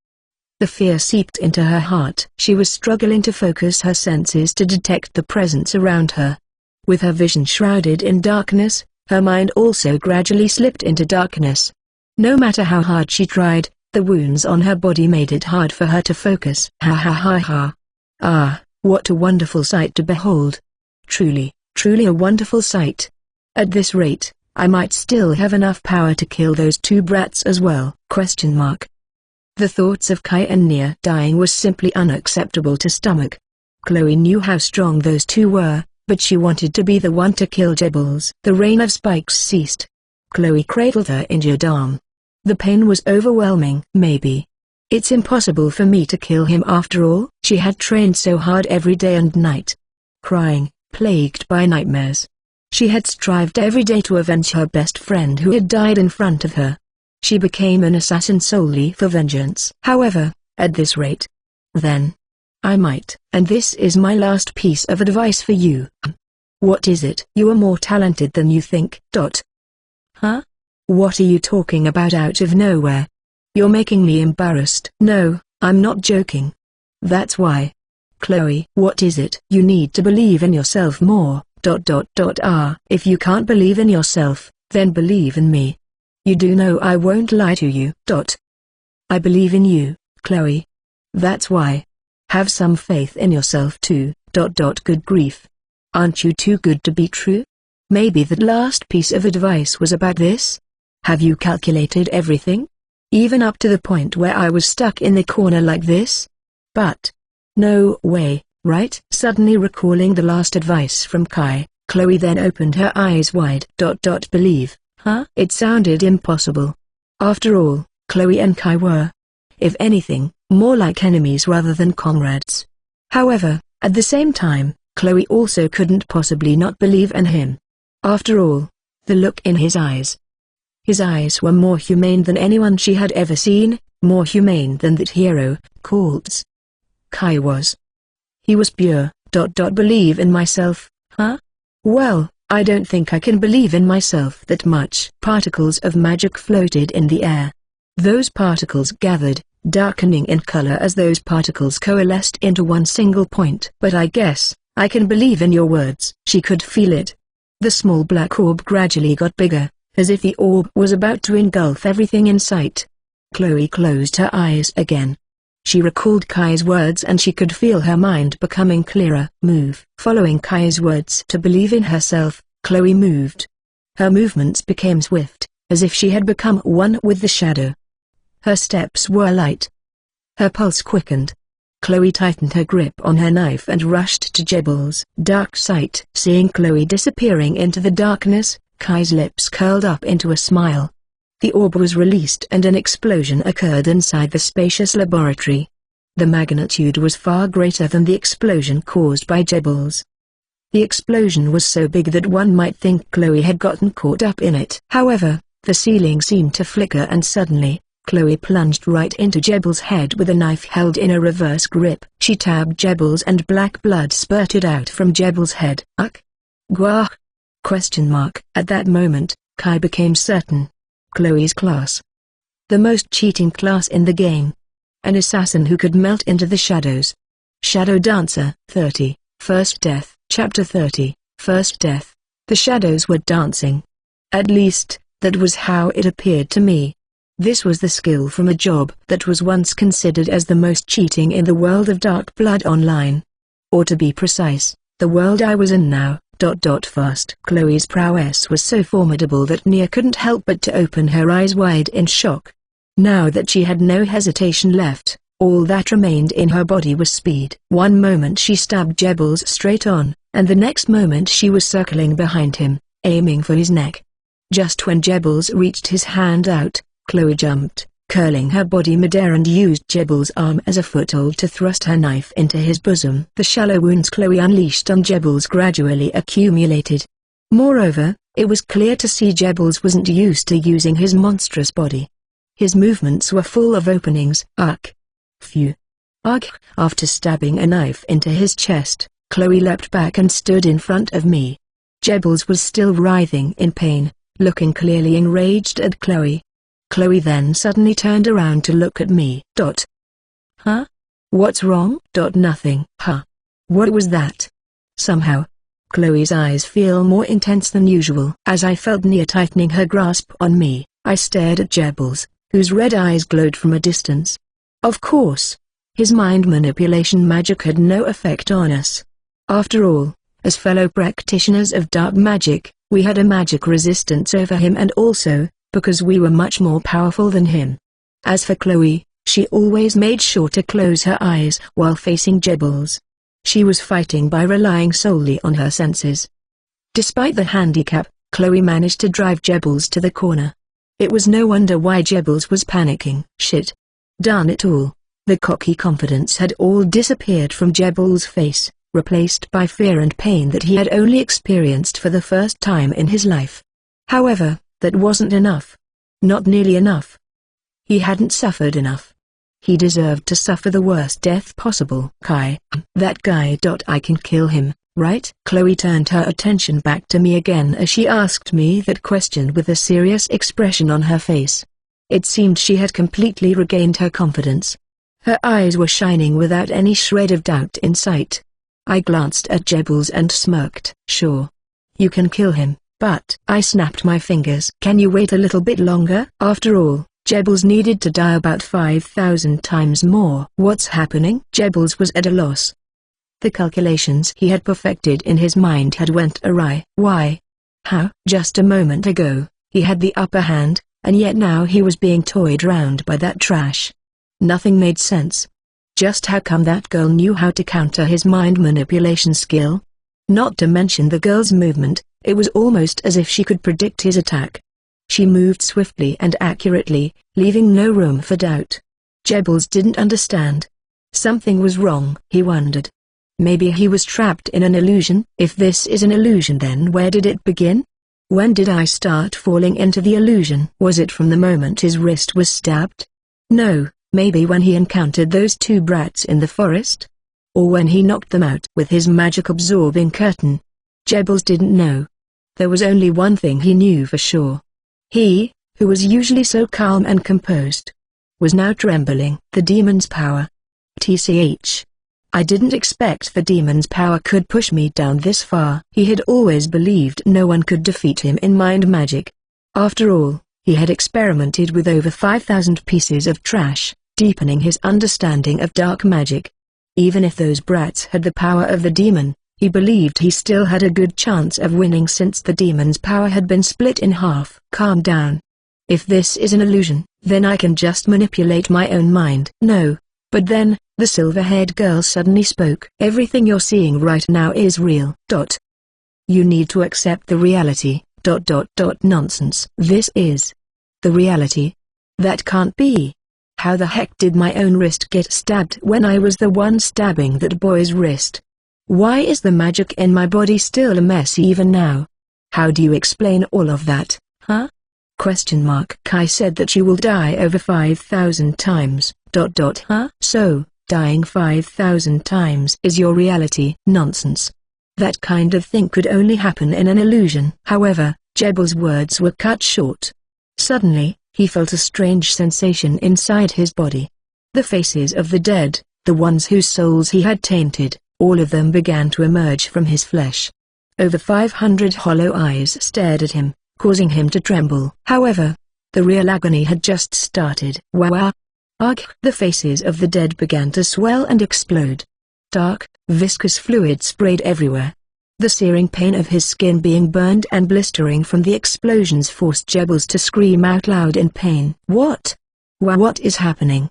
The fear seeped into her heart. She was struggling to focus her senses to detect the presence around her. With her vision shrouded in darkness, her mind also gradually slipped into darkness. No matter how hard she tried, the wounds on her body made it hard for her to focus. Ha ha ha ha. Ah, what a wonderful sight to behold. Truly a wonderful sight. At this rate, I might still have enough power to kill those two brats as well. The thoughts of Kai and Nia dying was simply unacceptable to stomach. Chloe knew how strong those two were, but she wanted to be the one to kill Jebbles. The rain of spikes ceased. Chloe cradled her injured arm. The pain was overwhelming. Maybe it's impossible for me to kill him after all. She had trained so hard every day and night. Crying, plagued by nightmares. She had strived every day to avenge her best friend who had died in front of her. She became an assassin solely for vengeance. However, at this rate, then I might. And this is my last piece of advice for you. What is it? You are more talented than you think. Huh? What are you talking about out of nowhere? You're making me embarrassed. No, I'm not joking. That's why. Chloe, what is it? You need to believe in yourself more. If you can't believe in yourself, then believe in me. You do know I won't lie to you. I believe in you, Chloe. That's why. Have some faith in yourself too. Good grief. Aren't you too good to be true? Maybe that last piece of advice was about this? Have you calculated everything? Even up to the point where I was stuck in the corner like this? But no way, right? Suddenly recalling the last advice from Kai, Chloe then opened her eyes wide. Believe, huh? It sounded impossible. After all, Chloe and Kai were, if anything, more like enemies rather than comrades. However, at the same time, Chloe also couldn't possibly not believe in him. After all, the look in his eyes. His eyes were more humane than anyone she had ever seen, more humane than that hero, Quartz. Kai was. He was pure. Believe in myself, huh? Well, I don't think I can believe in myself that much. Particles of magic floated in the air. Those particles gathered, darkening in color as those particles coalesced into one single point. But I guess, I can believe in your words. She could feel it. The small black orb gradually got bigger, as if the orb was about to engulf everything in sight. Chloe closed her eyes again. She recalled Kai's words and she could feel her mind becoming clearer. Move. Following Kai's words to believe in herself, Chloe moved. Her movements became swift, as if she had become one with the shadow. Her steps were light. Her pulse quickened. Chloe tightened her grip on her knife and rushed to Jebel's dark sight. Seeing Chloe disappearing into the darkness, Kai's lips curled up into a smile. The orb was released and an explosion occurred inside the spacious laboratory. The magnitude was far greater than the explosion caused by Jebel's. The explosion was so big that one might think Chloe had gotten caught up in it. However, the ceiling seemed to flicker and suddenly, Chloe plunged right into Jebel's head with a knife held in a reverse grip. She tabbed Jebel's and black blood spurted out from Jebel's head. Gwah? Question mark. At that moment, Kai became certain. Chloe's class. The most cheating class in the game. An assassin who could melt into the shadows. Shadow Dancer. 30. First Death. Chapter 30. First Death. The shadows were dancing. At least, that was how it appeared to me. This was the skill from a job that was once considered as the most cheating in the world of Dark Blood Online. Or to be precise, the world I was in now. Fast. Chloe's prowess was so formidable that Nia couldn't help but to open her eyes wide in shock. Now that she had no hesitation left, all that remained in her body was speed. One moment she stabbed Jebels straight on, and the next moment she was circling behind him, aiming for his neck. Just when Jebels reached his hand out, Chloe jumped, curling her body midair and used Jebel's arm as a foothold to thrust her knife into his bosom. The shallow wounds Chloe unleashed on Jebels gradually accumulated. Moreover, it was clear to see Jebels wasn't used to using his monstrous body. His movements were full of openings. Phew. After stabbing a knife into his chest, Chloe leapt back and stood in front of me. Jebels was still writhing in pain, looking clearly enraged at Chloe. Chloe then suddenly turned around to look at me. Huh? What's wrong? Nothing. Huh? What was that? Somehow, Chloe's eyes feel more intense than usual. As I felt Nia tightening her grasp on me, I stared at Jebels, whose red eyes glowed from a distance. Of course, his mind manipulation magic had no effect on us. After all, as fellow practitioners of dark magic, we had a magic resistance over him and also, because we were much more powerful than him. As for Chloe, she always made sure to close her eyes while facing Jebels. She was fighting by relying solely on her senses. Despite the handicap, Chloe managed to drive Jebels to the corner. It was no wonder why Jebels was panicking. Shit. Darn it all. The cocky confidence had all disappeared from Jebels' face, replaced by fear and pain that he had only experienced for the first time in his life. However, that wasn't enough. Not nearly enough. He hadn't suffered enough. He deserved to suffer the worst death possible. Kai, that guy. I can kill him, right? Chloe turned her attention back to me again as she asked me that question with a serious expression on her face. It seemed she had completely regained her confidence. Her eyes were shining without any shred of doubt in sight. I glanced at Jebels and smirked. Sure. You can kill him. But I snapped my fingers. Can you wait a little bit longer? After all, Jebels needed to die about 5,000 times more. What's happening? Jebels was at a loss. The calculations he had perfected in his mind had went awry. Why? How? Just a moment ago, he had the upper hand, and yet now he was being toyed round by that trash. Nothing made sense. Just how come that girl knew how to counter his mind manipulation skill? Not to mention the girl's movement. It was almost as if she could predict his attack. She moved swiftly and accurately, leaving no room for doubt. Jebels didn't understand. Something was wrong. He wondered. Maybe he was trapped in an illusion. If this is an illusion, then where did it begin? When did I start falling into the illusion? Was it from the moment his wrist was stabbed? No, maybe when he encountered those two brats in the forest? Or when he knocked them out with his magic-absorbing curtain? Jebbles didn't know. There was only one thing he knew for sure. He, who was usually so calm and composed, was now trembling. The demon's power. TCH. I didn't expect the demon's power could push me down this far. He had always believed no one could defeat him in mind magic. After all, he had experimented with over 5,000 pieces of trash, deepening his understanding of dark magic. Even if those brats had the power of the demon, he believed he still had a good chance of winning since the demon's power had been split in half. Calm down. If this is an illusion, then I can just manipulate my own mind. No. But then, the silver-haired girl suddenly spoke. Everything you're seeing right now is real. You need to accept the reality. Nonsense. This is the reality. That can't be. How the heck did my own wrist get stabbed when I was the one stabbing that boy's wrist? Why is the magic in my body still a mess even now? How do you explain all of that, huh? Kai said that you will die over 5,000 times. Huh? So, dying 5,000 times is your reality? Nonsense. That kind of thing could only happen in an illusion. However, Jebel's words were cut short. Suddenly, he felt a strange sensation inside his body. The faces of the dead, the ones whose souls he had tainted, all of them began to emerge from his flesh. Over 500 hollow eyes stared at him, causing him to tremble. However, the real agony had just started. Wow! The faces of the dead began to swell and explode. Dark, viscous fluid sprayed everywhere. The searing pain of his skin being burned and blistering from the explosions forced Jebbles to scream out loud in pain. What? What is happening?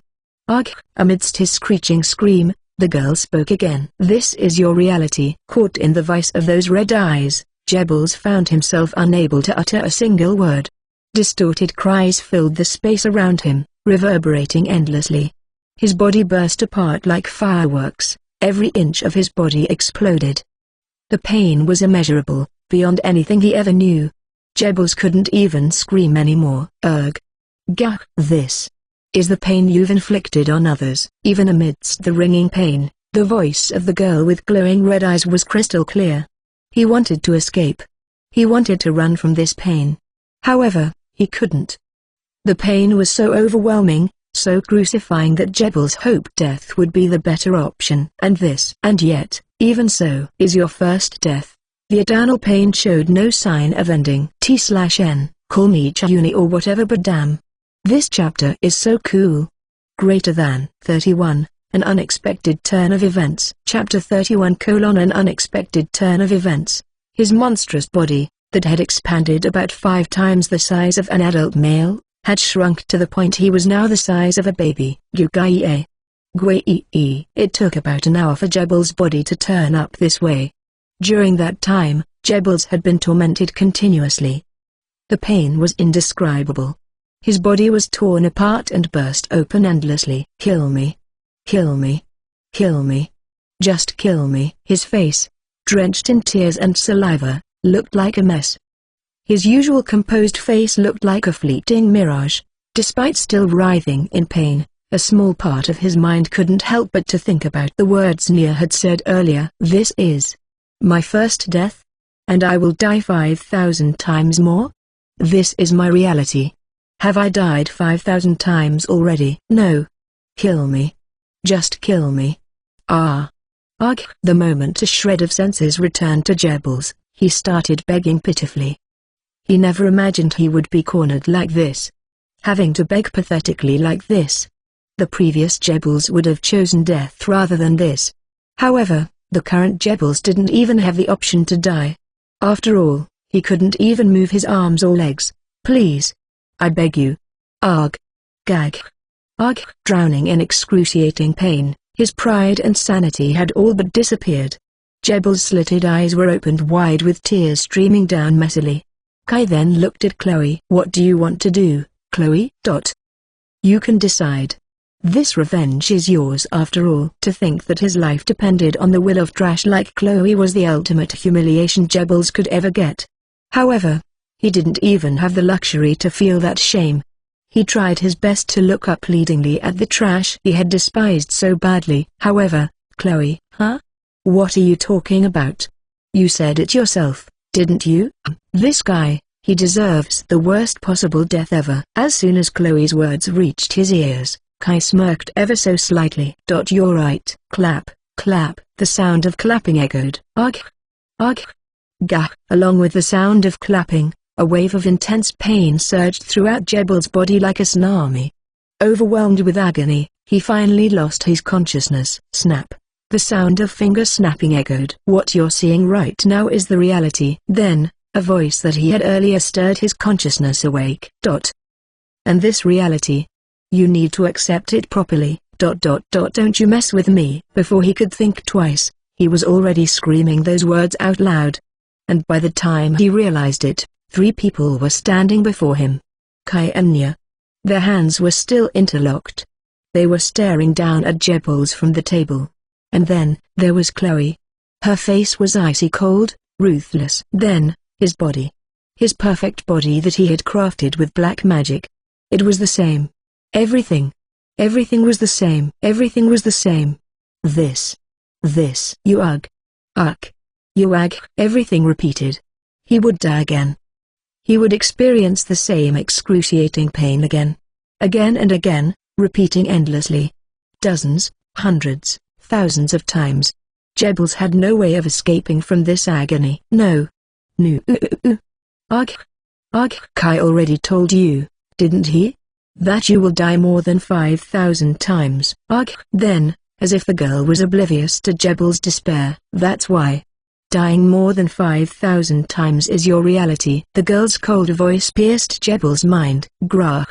Amidst his screeching scream, the girl spoke again. This is your reality. Caught in the vice of those red eyes, Jebbles found himself unable to utter a single word. Distorted cries filled the space around him, reverberating endlessly. His body burst apart like fireworks, every inch of his body exploded. The pain was immeasurable, beyond anything he ever knew. Jebbles couldn't even scream anymore. Gah! This is the pain you've inflicted on others. Even amidst the ringing pain, the voice of the girl with glowing red eyes was crystal clear. He wanted to escape. He wanted to run from this pain. However, he couldn't. The pain was so overwhelming, so crucifying that Jebbles hoped death would be the better option. And yet, even so, is your first death. The eternal pain showed no sign of ending. T/N, call me Chayuni or whatever, but damn. This chapter is so cool. Greater than 31, an unexpected turn of events. Chapter 31: An unexpected turn of events. His monstrous body, that had expanded about 5 times the size of an adult male, had shrunk to the point he was now the size of a baby. It took about an hour for Jebbles' body to turn up this way. During that time, Jebbles had been tormented continuously. The pain was indescribable. His body was torn apart and burst open endlessly. Kill me. Kill me. Kill me. Just kill me. His face, drenched in tears and saliva, looked like a mess. His usual composed face looked like a fleeting mirage. Despite still writhing in pain, a small part of his mind couldn't help but to think about the words Nia had said earlier. This is my first death? And I will die 5,000 times more? This is my reality. Have I died 5,000 times already? No. Kill me. Just kill me. The moment a shred of senses returned to Jebbles, he started begging pitifully. He never imagined he would be cornered like this. Having to beg pathetically like this. The previous Jebbles would have chosen death rather than this. However, the current Jebbles didn't even have the option to die. After all, he couldn't even move his arms or legs. Please. I beg you. Gag. Drowning in excruciating pain, his pride and sanity had all but disappeared. Jebbles' slitted eyes were opened wide with tears streaming down messily. Kai then looked at Chloe. What do you want to do, Chloe? You can decide. This revenge is yours after all. To think that his life depended on the will of trash like Chloe was the ultimate humiliation Jebbles could ever get. However, he didn't even have the luxury to feel that shame. He tried his best to look up pleadingly at the trash he had despised so badly. However, Chloe, huh? What are you talking about? You said it yourself, didn't you? This guy, he deserves the worst possible death ever. As soon as Chloe's words reached his ears, Kai smirked ever so slightly. You're right. Clap, clap. The sound of clapping echoed. Ugh. Ugh. Gah. Along with the sound of clapping, a wave of intense pain surged throughout Jebel's body like a tsunami. Overwhelmed with agony, he finally lost his consciousness. Snap. The sound of fingers snapping echoed. What you're seeing right now is the reality. Then, a voice that he had earlier stirred his consciousness awake. And this reality, you need to accept it properly. Don't you mess with me. Before he could think twice, he was already screaming those words out loud. And by the time he realized it, 3 people were standing before him. Kai and Nya. Their hands were still interlocked. They were staring down at Jebels from the table. And then, there was Chloe. Her face was icy cold, ruthless. Then, his body. His perfect body that he had crafted with black magic. It was the same. Everything. Everything was the same. Everything was the same. This. You ugh. Ugh. You ugh. Everything repeated. He would die again. He would experience the same excruciating pain again. Again and again, repeating endlessly. Dozens, hundreds, thousands of times. Jebels had no way of escaping from this agony. No. Ugh. Ugh. Kai already told you, didn't he? That you will die more than 5,000 times. Ugh. Then, as if the girl was oblivious to Jebel's despair. That's why. Dying more than 5,000 times is your reality. The girl's cold voice pierced Jebel's mind. Grah.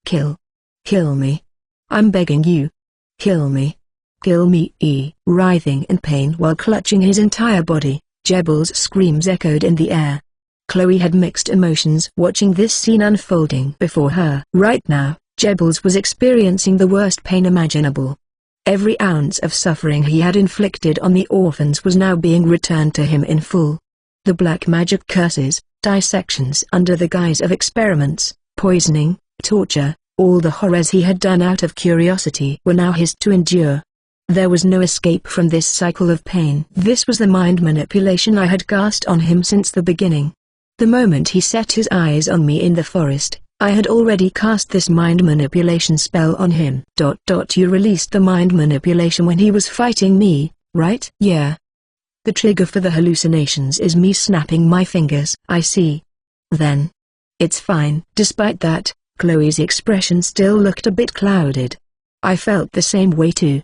Kill. Kill me. I'm begging you. Kill me. Kill me. Writhing in pain while clutching his entire body, Jebel's screams echoed in the air. Chloe had mixed emotions watching this scene unfolding before her. Right now, Jebels was experiencing the worst pain imaginable. Every ounce of suffering he had inflicted on the orphans was now being returned to him in full. The black magic curses, dissections under the guise of experiments, poisoning, torture, all the horrors he had done out of curiosity were now his to endure. There was no escape from this cycle of pain. This was the mind manipulation I had cast on him since the beginning. The moment he set his eyes on me in the forest, I had already cast this mind manipulation spell on him. You released the mind manipulation when he was fighting me, right? Yeah. The trigger for the hallucinations is me snapping my fingers. I see. Then. It's fine. Despite that, Chloe's expression still looked a bit clouded. I felt the same way too.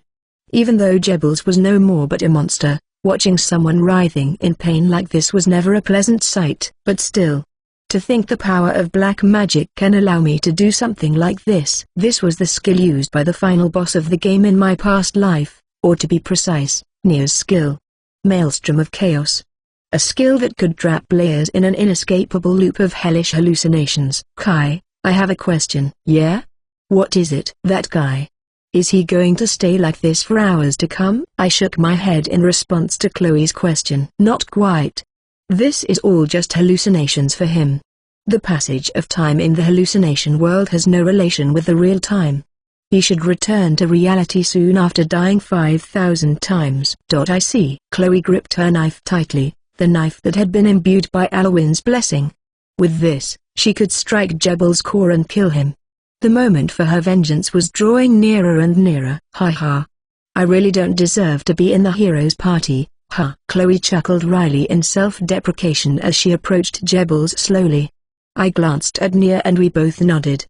Even though Jebels was no more but a monster, watching someone writhing in pain like this was never a pleasant sight. But still. To think the power of black magic can allow me to do something like this. This was the skill used by the final boss of the game in my past life, or to be precise, Nia's skill. Maelstrom of Chaos. A skill that could trap players in an inescapable loop of hellish hallucinations. Kai, I have a question. Yeah? What is it? That guy. Is he going to stay like this for hours to come? I shook my head in response to Chloe's question. Not quite. This is all just hallucinations for him. The passage of time in the hallucination world has no relation with the real time. He should return to reality soon after dying 5,000 times. I see. Chloe gripped her knife tightly, the knife that had been imbued by Alwyn's blessing. With this, she could strike Jebel's core and kill him. The moment for her vengeance was drawing nearer and nearer. Ha ha. I really don't deserve to be in the hero's party, ha. Chloe chuckled wryly in self-deprecation as she approached Jebels slowly. I glanced at Nia and we both nodded.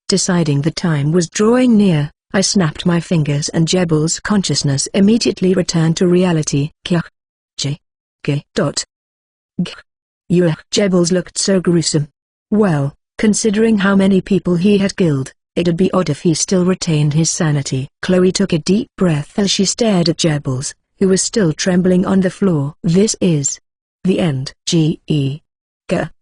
Deciding the time was drawing near, I snapped my fingers and Jebel's consciousness immediately returned to reality. Kya. J. G. G. Jebels looked so gruesome. Well, considering how many people he had killed, it'd be odd if he still retained his sanity. Chloe took a deep breath as she stared at Jebels, who was still trembling on the floor. This is the end. G.E.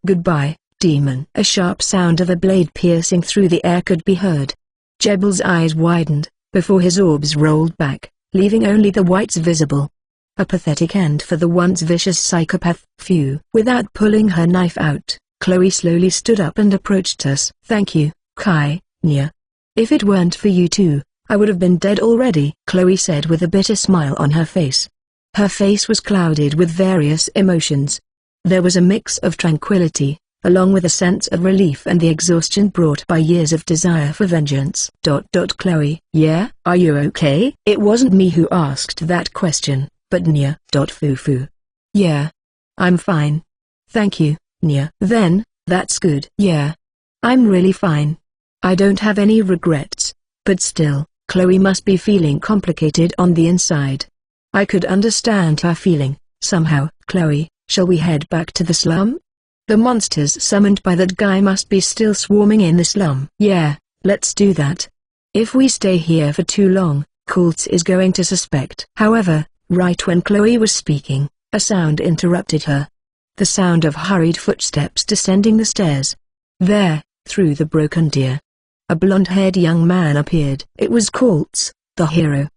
Goodbye, demon. A sharp sound of a blade piercing through the air could be heard. Jebel's eyes widened, before his orbs rolled back, leaving only the whites visible. A pathetic end for the once vicious psychopath. Phew. Without pulling her knife out, Chloe slowly stood up and approached us. Thank you, Kai, Nya. If it weren't for you two, I would have been dead already, Chloe said with a bitter smile on her face. Her face was clouded with various emotions. There was a mix of tranquility, along with a sense of relief and the exhaustion brought by years of desire for vengeance. Chloe, yeah? Are you okay? It wasn't me who asked that question, but Nya. Fufu. Yeah. I'm fine. Thank you, Nya. Then, that's good. Yeah. I'm really fine. I don't have any regrets. But still, Chloe must be feeling complicated on the inside. I could understand her feeling, somehow. Chloe, shall we head back to the slum? The monsters summoned by that guy must be still swarming in the slum. Yeah, let's do that. If we stay here for too long, Kultz is going to suspect. However, right when Chloe was speaking, a sound interrupted her. The sound of hurried footsteps descending the stairs. There, through the broken door, a blonde-haired young man appeared. It was Kultz, the hero.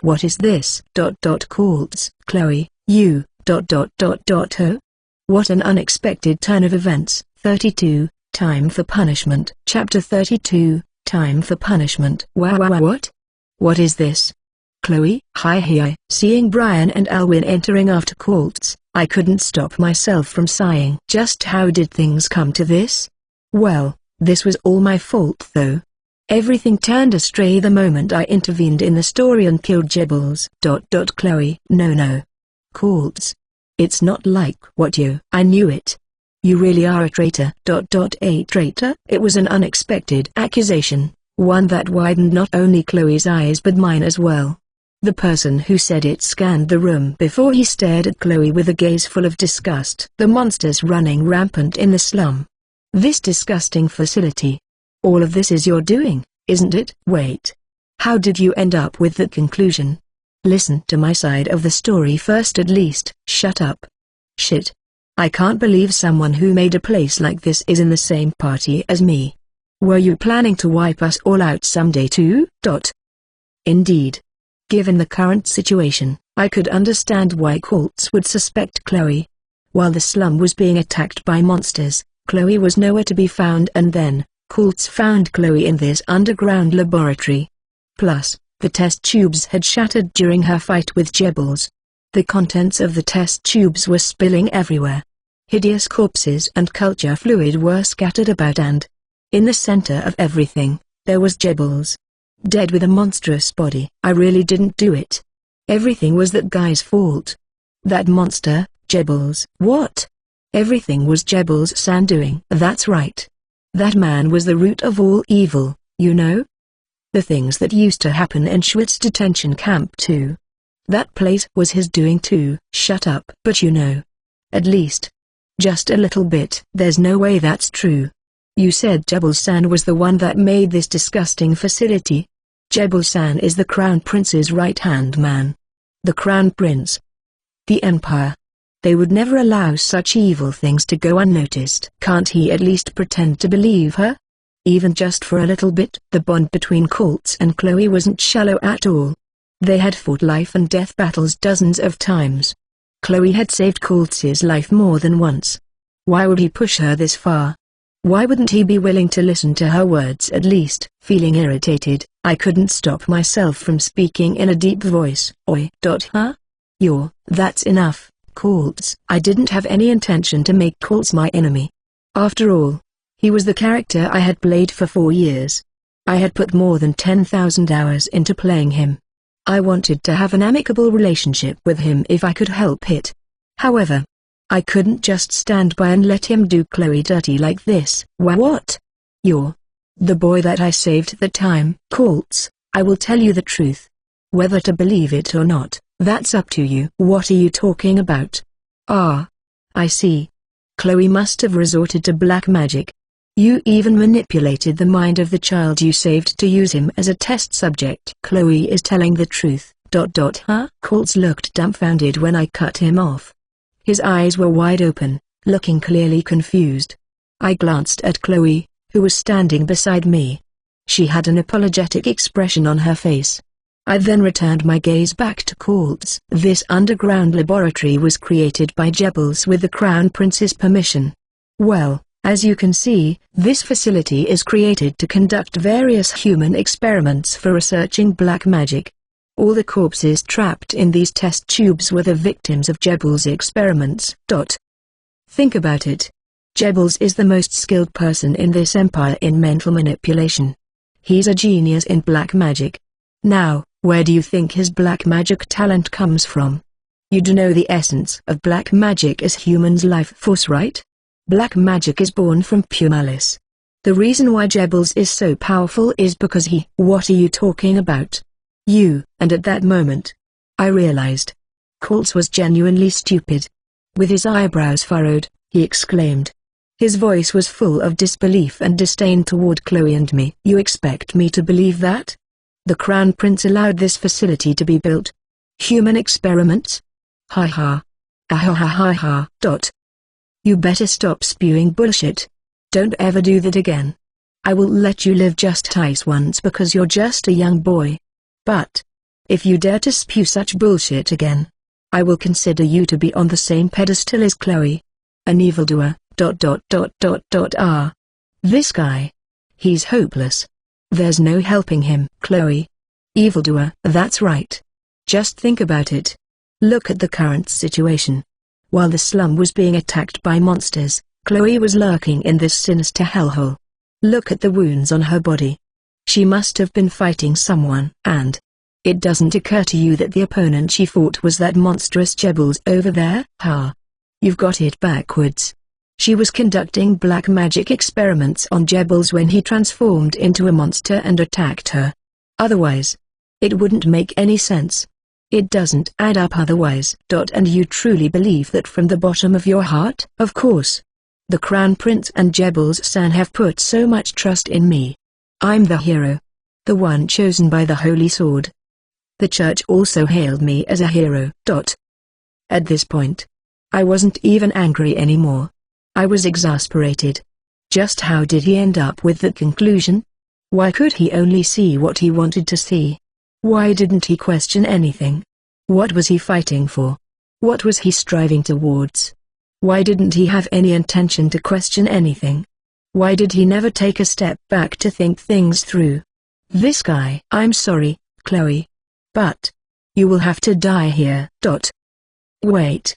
What is this? Kultz, Chloe, you. Oh? What an unexpected turn of events. 32, Time for Punishment. Chapter 32, Time for Punishment. What? What is this? Chloe? Hi. Seeing Brian and Alwyn entering after Kultz, I couldn't stop myself from sighing. Just how did things come to this? Well, this was all my fault though. Everything turned astray the moment I intervened in the story and killed Jibbles. Chloe. No. Kultz. It's not like what you. I knew it. You really are a traitor. A traitor? It was an unexpected accusation, one that widened not only Chloe's eyes but mine as well. The person who said it scanned the room before he stared at Chloe with a gaze full of disgust. The monsters running rampant in the slum. This disgusting facility. All of this is your doing, isn't it? Wait. How did you end up with that conclusion? Listen to my side of the story first at least. Shut up. Shit. I can't believe someone who made a place like this is in the same party as me. Were you planning to wipe us all out someday too? Indeed. Given the current situation, I could understand why Kultz would suspect Chloe. While the slum was being attacked by monsters, Chloe was nowhere to be found, and then Kultz found Chloe in this underground laboratory. Plus, the test tubes had shattered during her fight with Jibbles. The contents of the test tubes were spilling everywhere. Hideous corpses and culture fluid were scattered about, and in the center of everything, there was Jibbles. Dead with a monstrous body. I really didn't do it. Everything was that guy's fault. That monster, Jibbles. What? Everything was Jibbles' doing. That's right. That man was the root of all evil, you know? The things that used to happen in Schwitt's detention camp too. That place was his doing too. Shut up. But you know. At least. Just a little bit. There's no way that's true. You said Jebel-san was the one that made this disgusting facility. Jebel-san is the Crown Prince's right-hand man. The Crown Prince. The Empire. They would never allow such evil things to go unnoticed. Can't he at least pretend to believe her? Even just for a little bit. The bond between Kultz and Chloe wasn't shallow at all. They had fought life and death battles dozens of times. Chloe had saved Kultz's life more than once. Why would he push her this far? Why wouldn't he be willing to listen to her words at least? Feeling irritated, I couldn't stop myself from speaking in a deep voice. Oi. Huh? That's enough, Kultz. I didn't have any intention to make Kultz my enemy. After all, he was the character I had played for 4 years. I had put more than 10,000 hours into playing him. I wanted to have an amicable relationship with him if I could help it. However, I couldn't just stand by and let him do Chloe dirty like this. What? You're the boy that I saved that time. Kultz, I will tell you the truth. Whether to believe it or not, that's up to you. What are you talking about? Ah. I see. Chloe must have resorted to black magic. You even manipulated the mind of the child you saved to use him as a test subject. Chloe is telling the truth. Huh? Kultz looked dumbfounded when I cut him off. His eyes were wide open, looking clearly confused. I glanced at Chloe, who was standing beside me. She had an apologetic expression on her face. I then returned my gaze back to Kultz. This underground laboratory was created by Jebels with the Crown Prince's permission. Well, as you can see, this facility is created to conduct various human experiments for researching black magic. All the corpses trapped in these test tubes were the victims of Jebels' experiments. Think about it. Jebels is the most skilled person in this empire in mental manipulation. He's a genius in black magic. Now, where do you think his black magic talent comes from? You do know the essence of black magic is human's life force, right? Black magic is born from pure malice. The reason why Jebels is so powerful is because he— What are you talking about? You— And at that moment, I realized. Kultz was genuinely stupid. With his eyebrows furrowed, he exclaimed. His voice was full of disbelief and disdain toward Chloe and me. You expect me to believe that? The Crown Prince allowed this facility to be built. Human experiments? Ha ha. Ha. You better stop spewing bullshit. Don't ever do that again. I will let you live just twice once because you're just a young boy. But if you dare to spew such bullshit again, I will consider you to be on the same pedestal as Chloe. An evildoer. This guy. He's hopeless. There's no helping him. Chloe. Evildoer. That's right. Just think about it. Look at the current situation. While the slum was being attacked by monsters, Chloe was lurking in this sinister hellhole. Look at the wounds on her body. She must have been fighting someone. And it doesn't occur to you that the opponent she fought was that monstrous Jebels over there? Ha. You've got it backwards. She was conducting black magic experiments on Jebels when he transformed into a monster and attacked her. Otherwise, it wouldn't make any sense. It doesn't add up otherwise. And you truly believe that from the bottom of your heart? Of course. The Crown Prince and Jebels-san have put so much trust in me. I'm the hero. The one chosen by the Holy Sword. The church also hailed me as a hero. At this point, I wasn't even angry anymore. I was exasperated. Just how did he end up with that conclusion? Why could he only see what he wanted to see? Why didn't he question anything? What was he fighting for? What was he striving towards? Why didn't he have any intention to question anything? Why did he never take a step back to think things through? This guy. I'm sorry, Chloe. But you will have to die here. Wait.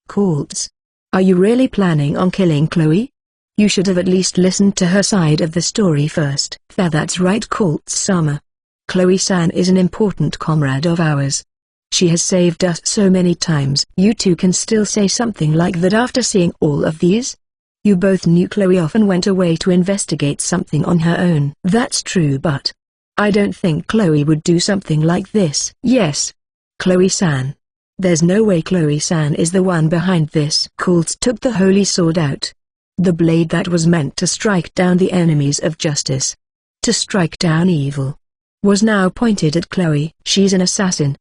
Kultz. Are you really planning on killing Chloe? You should have at least listened to her side of the story first. That's right, Kultz-sama. Chloe-san is an important comrade of ours. She has saved us so many times. You two can still say something like that after seeing all of these? You both knew Chloe often went away to investigate something on her own. That's true, but I don't think Chloe would do something like this. Yes. Chloe-san. There's no way Chloe-san is the one behind this. Kultz took the holy sword out. The blade that was meant to strike down the enemies of justice, to strike down evil, was now pointed at Chloe. She's an assassin.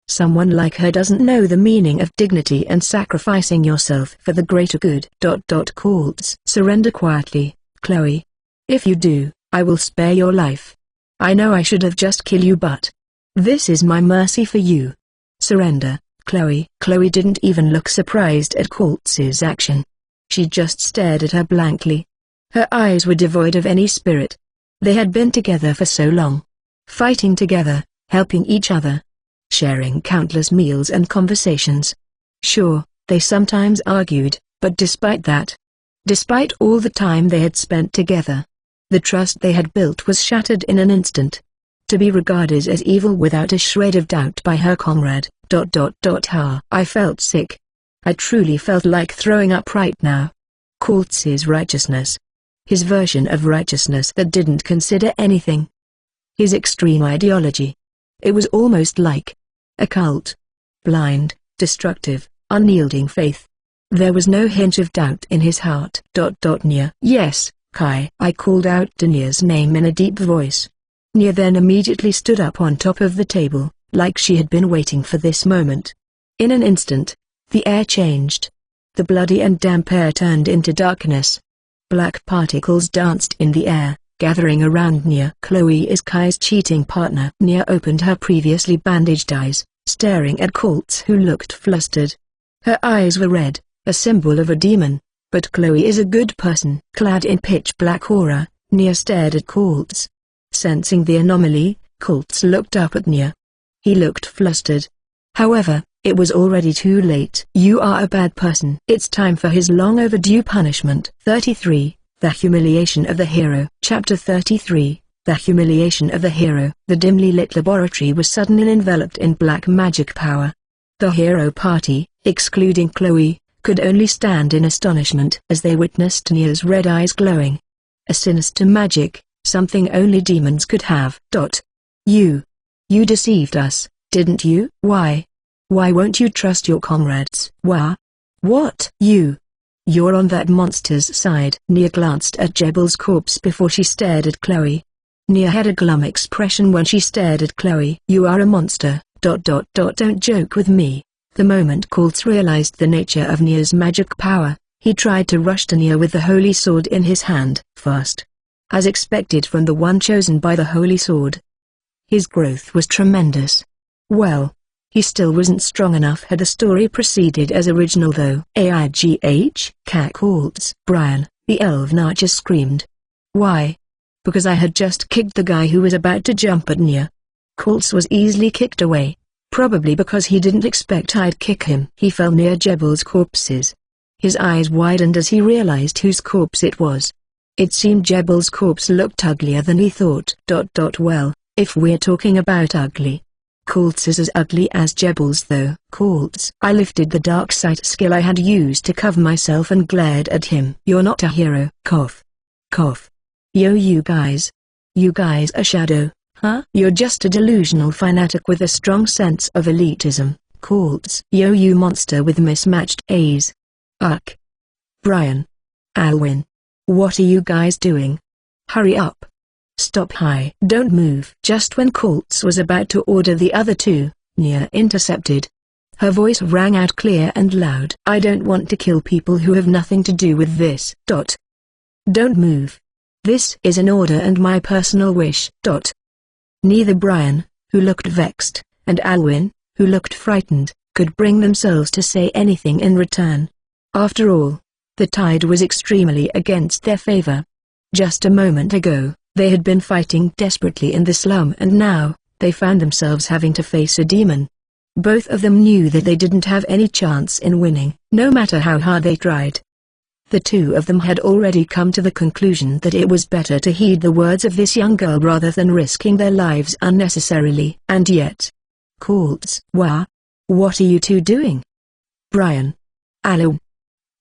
Someone like her doesn't know the meaning of dignity and sacrificing yourself for the greater good. Kultz. Surrender quietly, Chloe. If you do, I will spare your life. I know I should have just killed you, but this is my mercy for you. Surrender, Chloe. Chloe didn't even look surprised at Kultz's action. She just stared at her blankly. Her eyes were devoid of any spirit. They had been together for so long. Fighting together, helping each other, sharing countless meals and conversations. Sure, they sometimes argued, but despite that, despite all the time they had spent together, the trust they had built was shattered in an instant. To be regarded as evil without a shred of doubt by her comrade. I felt sick. I truly felt like throwing up right now. Kultz's righteousness. His version of righteousness that didn't consider anything. His extreme ideology. It was almost like a cult. Blind, destructive, unyielding faith. There was no hint of doubt in his heart. Nya. Yes, Kai. I called out Nya's name in a deep voice. Nya then immediately stood up on top of the table, like she had been waiting for this moment. In an instant, the air changed. The bloody and damp air turned into darkness. Black particles danced in the air, gathering around Nia. Chloe is Kai's cheating partner. Nia opened her previously bandaged eyes, staring at Colts, who looked flustered. Her eyes were red, a symbol of a demon, but Chloe is a good person. Clad in pitch black aura, Nia stared at Colts. Sensing the anomaly, Colts looked up at Nia. He looked flustered. However, it was already too late. You are a bad person. It's time for his long overdue punishment. 33. The Humiliation of the Hero. Chapter 33. The Humiliation of the Hero. The dimly lit laboratory was suddenly enveloped in black magic power. The hero party, excluding Chloe, could only stand in astonishment as they witnessed Nia's red eyes glowing. A sinister magic, something only demons could have. You deceived us, didn't you? Why won't you trust your comrades? What? You're on that monster's side. Nia glanced at Jebel's corpse before she stared at Chloe. Nia had a glum expression when she stared at Chloe. You are a monster. Don't joke with me. The moment Colts realized the nature of Nia's magic power, he tried to rush to Nia with the holy sword in his hand, fast, as expected from the one chosen by the holy sword. His growth was tremendous. Well, he still wasn't strong enough had the story proceeded as original though. AIGH, Colts. Brian, the elven archer screamed. Why? Because I had just kicked the guy who was about to jump at Nia. Colts was easily kicked away. Probably because he didn't expect I'd kick him. He fell near Jebel's corpses. His eyes widened as he realized whose corpse it was. It seemed Jebel's corpse looked uglier than he thought. Well, if we're talking about ugly, Colts is as ugly as Jebel's though. Colts. I lifted the dark sight skill I had used to cover myself and glared at him. You're not a hero. Cough. Cough. Yo, you guys a shadow, huh? You're just a delusional fanatic with a strong sense of elitism. Colts. Yo, you monster with mismatched A's. Uck. Brian. Alwyn. What are you guys doing? Hurry up. Stop. Hi. Don't move. Just when Colts was about to order the other two, Nia intercepted. Her voice rang out clear and loud. I don't want to kill people who have nothing to do with this. Don't move. This is an order and my personal wish. Neither Brian, who looked vexed, and Alwyn, who looked frightened, could bring themselves to say anything in return. After all, the tide was extremely against their favor. Just a moment ago, they had been fighting desperately in the slum and now, they found themselves having to face a demon. Both of them knew that they didn't have any chance in winning, no matter how hard they tried. The two of them had already come to the conclusion that it was better to heed the words of this young girl rather than risking their lives unnecessarily. And yet, Colts. What are you two doing? Brian. Allo.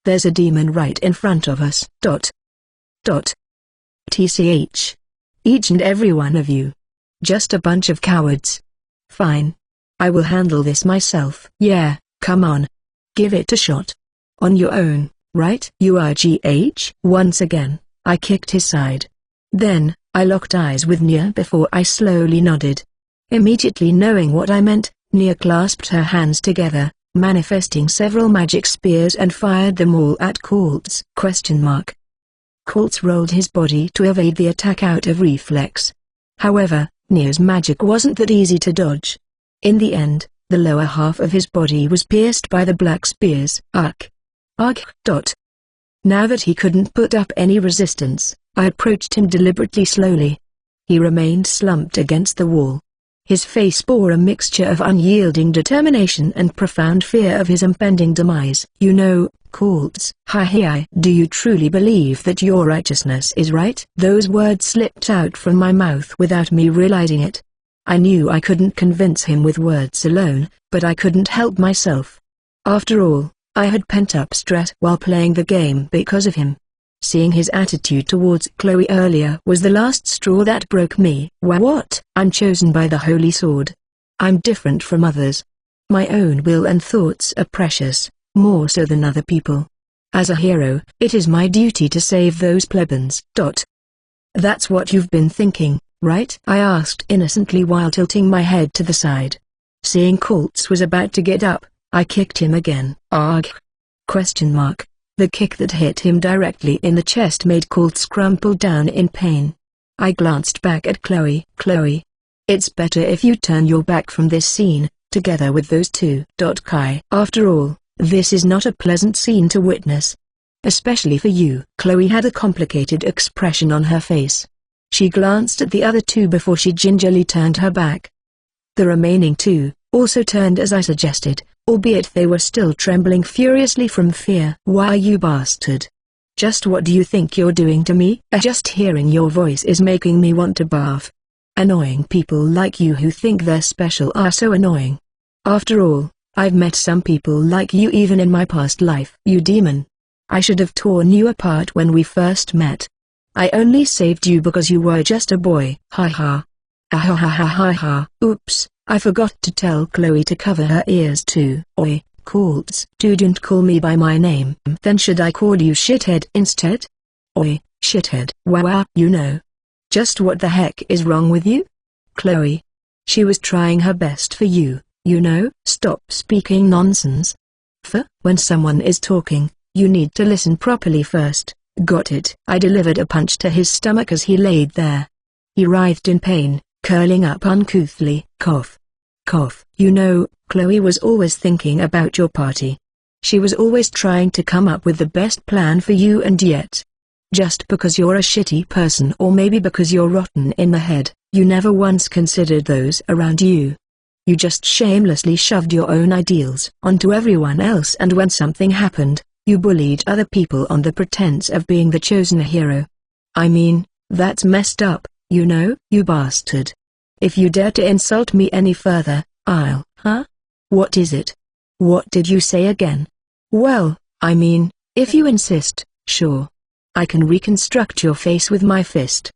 There's a demon right in front of us. TCH. Each and every one of you. Just a bunch of cowards. Fine. I will handle this myself. Yeah, come on. Give it a shot. On your own, right? URGH. Once again, I kicked his side. Then, I locked eyes with Nia before I slowly nodded. Immediately knowing what I meant, Nia clasped her hands together, manifesting several magic spears and fired them all at Colts. Colts rolled his body to evade the attack out of reflex. However, Nia's magic wasn't that easy to dodge. In the end, the lower half of his body was pierced by the black spears. Now that he couldn't put up any resistance, I approached him deliberately slowly. He remained slumped against the wall. His face bore a mixture of unyielding determination and profound fear of his impending demise. You know, Colts. Hi. Do you truly believe that your righteousness is right? Those words slipped out from my mouth without me realizing it. I knew I couldn't convince him with words alone, but I couldn't help myself. After all, I had pent-up stress while playing the game because of him. Seeing his attitude towards Chloe earlier was the last straw that broke me. What? I'm chosen by the Holy Sword. I'm different from others. My own will and thoughts are precious, more so than other people. As a hero, it is my duty to save those plebeians. That's what you've been thinking, right? I asked innocently while tilting my head to the side. Seeing Colts was about to get up, I kicked him again. The kick that hit him directly in the chest made Colts crumple down in pain. I glanced back at Chloe. Chloe. It's better if you turn your back from this scene, together with those two. Kai. After all, this is not a pleasant scene to witness. Especially for you. Chloe had a complicated expression on her face. She glanced at the other two before she gingerly turned her back. The remaining two also turned as I suggested, albeit they were still trembling furiously from fear. Why, you bastard? Just what do you think you're doing to me? Just hearing your voice is making me want to barf. Annoying people like you who think they're special are so annoying. After all, I've met some people like you even in my past life. You demon. I should have torn you apart when we first met. I only saved you because you were just a boy. Ha ha. Ah ha ha ha ha ha. Oops, I forgot to tell Chloe to cover her ears too. Oi, Colts. Don't call me by my name. Then should I call you shithead instead? Oi, shithead. Wow, you know. Just what the heck is wrong with you? Chloe. She was trying her best for you, you know. Stop speaking nonsense. When someone is talking, you need to listen properly first. Got it? I delivered a punch to his stomach as he laid there. He writhed in pain, curling up uncouthly. Cough. Cough. You know, Chloe was always thinking about your party. She was always trying to come up with the best plan for you, and yet, just because you're a shitty person or maybe because you're rotten in the head, you never once considered those around you. You just shamelessly shoved your own ideals onto everyone else, and when something happened, you bullied other people on the pretense of being the chosen hero. I mean, that's messed up, you know. You bastard. If you dare to insult me any further, I'll. Huh? What is it? What did you say again? Well, I mean, if you insist, sure. I can reconstruct your face with my fist.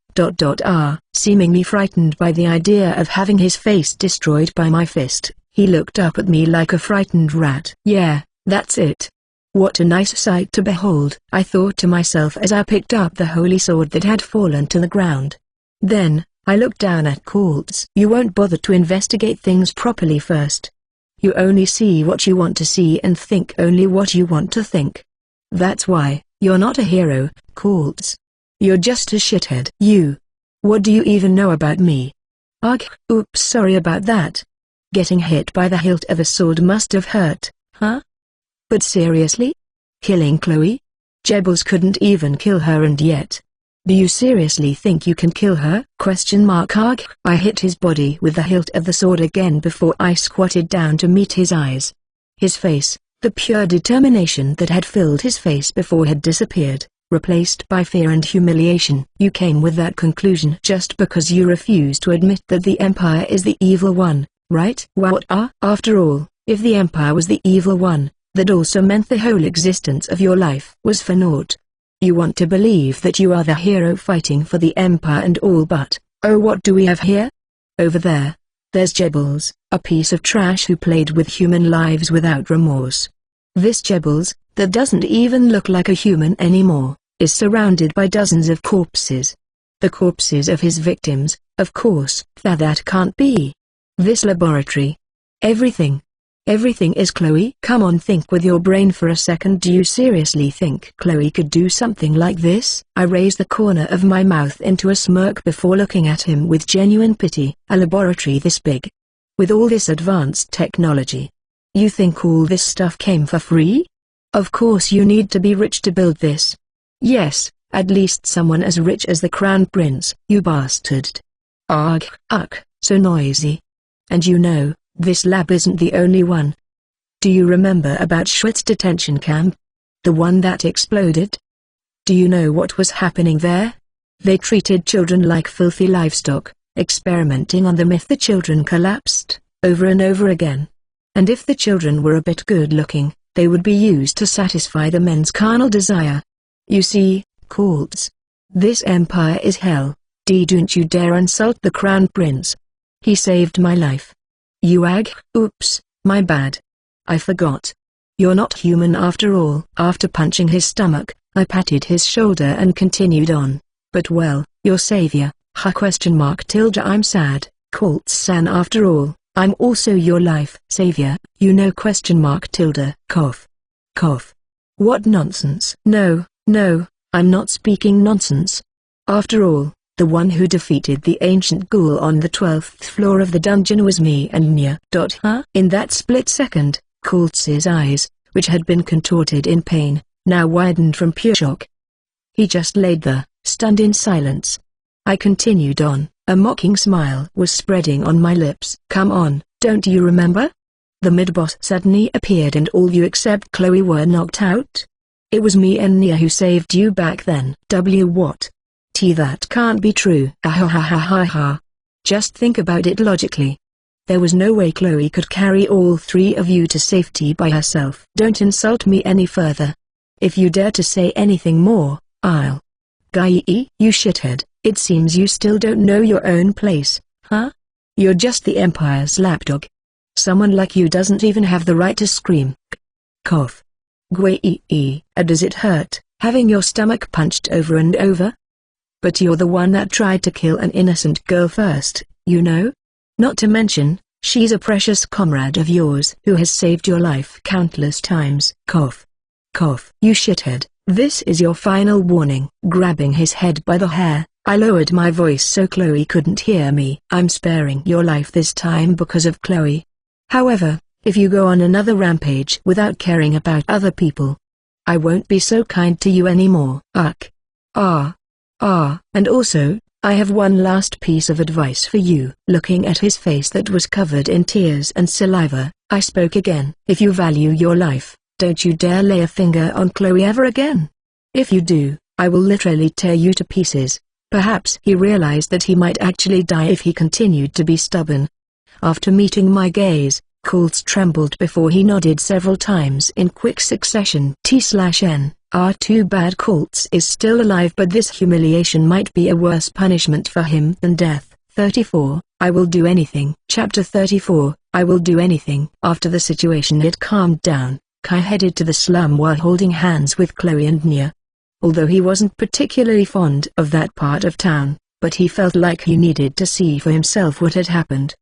Seemingly frightened by the idea of having his face destroyed by my fist, he looked up at me like a frightened rat. Yeah, that's it. What a nice sight to behold, I thought to myself as I picked up the holy sword that had fallen to the ground. Then, I looked down at Colts. You won't bother to investigate things properly first. You only see what you want to see and think only what you want to think. That's why, you're not a hero, Colts. You're just a shithead. You. What do you even know about me? Ugh, oops, sorry about that. Getting hit by the hilt of a sword must have hurt, huh? But seriously? Killing Chloe? Jebbles couldn't even kill her, and yet. Do you seriously think you can kill her? Ugh. I hit his body with the hilt of the sword again before I squatted down to meet his eyes. His face, the pure determination that had filled his face before, had disappeared, replaced by fear and humiliation. You came with that conclusion just because you refuse to admit that the Empire is the evil one, right? What? After all, if the Empire was the evil one, that also meant the whole existence of your life was for naught. You want to believe that you are the hero fighting for the Empire and all, but, oh, what do we have here? Over there, there's Jebbles, a piece of trash who played with human lives without remorse. This Jebbles, that doesn't even look like a human anymore, is surrounded by dozens of corpses. The corpses of his victims, of course. That can't be. This laboratory. Everything is Chloe. Come on, think with your brain for a second. Do you seriously think Chloe could do something like this? I raised the corner of my mouth into a smirk before looking at him with genuine pity. A laboratory this big, with all this advanced technology. You think all this stuff came for free? Of course you need to be rich to build this. Yes, at least someone as rich as the Crown Prince. You bastard. Ugh, so noisy. And you know, this lab isn't the only one. Do you remember about Schwitt's detention camp? The one that exploded? Do you know what was happening there? They treated children like filthy livestock, experimenting on the myth the children collapsed, over and over again. And if the children were a bit good-looking, they would be used to satisfy the men's carnal desire. You see, Colts. This Empire is hell. Don't you dare insult the Crown Prince. He saved my life. Oops, my bad. I forgot. You're not human after all. After punching his stomach, I patted his shoulder and continued on. But well, your savior, I'm sad, Colts-san, after all, I'm also your life savior, you know. Cough. Cough. What nonsense. No, I'm not speaking nonsense. After all, The one who defeated the ancient ghoul on the 12th floor of the dungeon was me and Nya. Huh? In that split second, Coltz's eyes, which had been contorted in pain, now widened from pure shock. He just laid there, stunned in silence. I continued on, a mocking smile was spreading on my lips. Come on, don't you remember? The mid-boss suddenly appeared and all you except Chloe were knocked out? It was me and Nya who saved you back then. What? That can't be true. Ah ha ha ha ha ha. Just think about it logically. There was no way Chloe could carry all three of you to safety by herself. Don't insult me any further. If you dare to say anything more, I'll... Guy, you shithead, it seems you still don't know your own place, huh? You're just the Empire's lapdog. Someone like you doesn't even have the right to scream. Cough. Does it hurt, having your stomach punched over and over? But you're the one that tried to kill an innocent girl first, you know? Not to mention, she's a precious comrade of yours who has saved your life countless times. Cough. Cough. You shithead, this is your final warning. Grabbing his head by the hair, I lowered my voice so Chloe couldn't hear me. I'm sparing your life this time because of Chloe. However, if you go on another rampage without caring about other people, I won't be so kind to you anymore. And also, I have one last piece of advice for you. Looking at his face that was covered in tears and saliva, I spoke again. If you value your life, don't you dare lay a finger on Chloe ever again. If you do, I will literally tear you to pieces. Perhaps he realized that he might actually die if he continued to be stubborn. After meeting my gaze, Coltz trembled before he nodded several times in quick succession. T/N. Too bad Coltz is still alive, but this humiliation might be a worse punishment for him than death. 34. I will do anything. Chapter 34. I will do anything. After the situation had calmed down, Kai headed to the slum while holding hands with Chloe and Nya. Although he wasn't particularly fond of that part of town, but he felt like he needed to see for himself what had happened.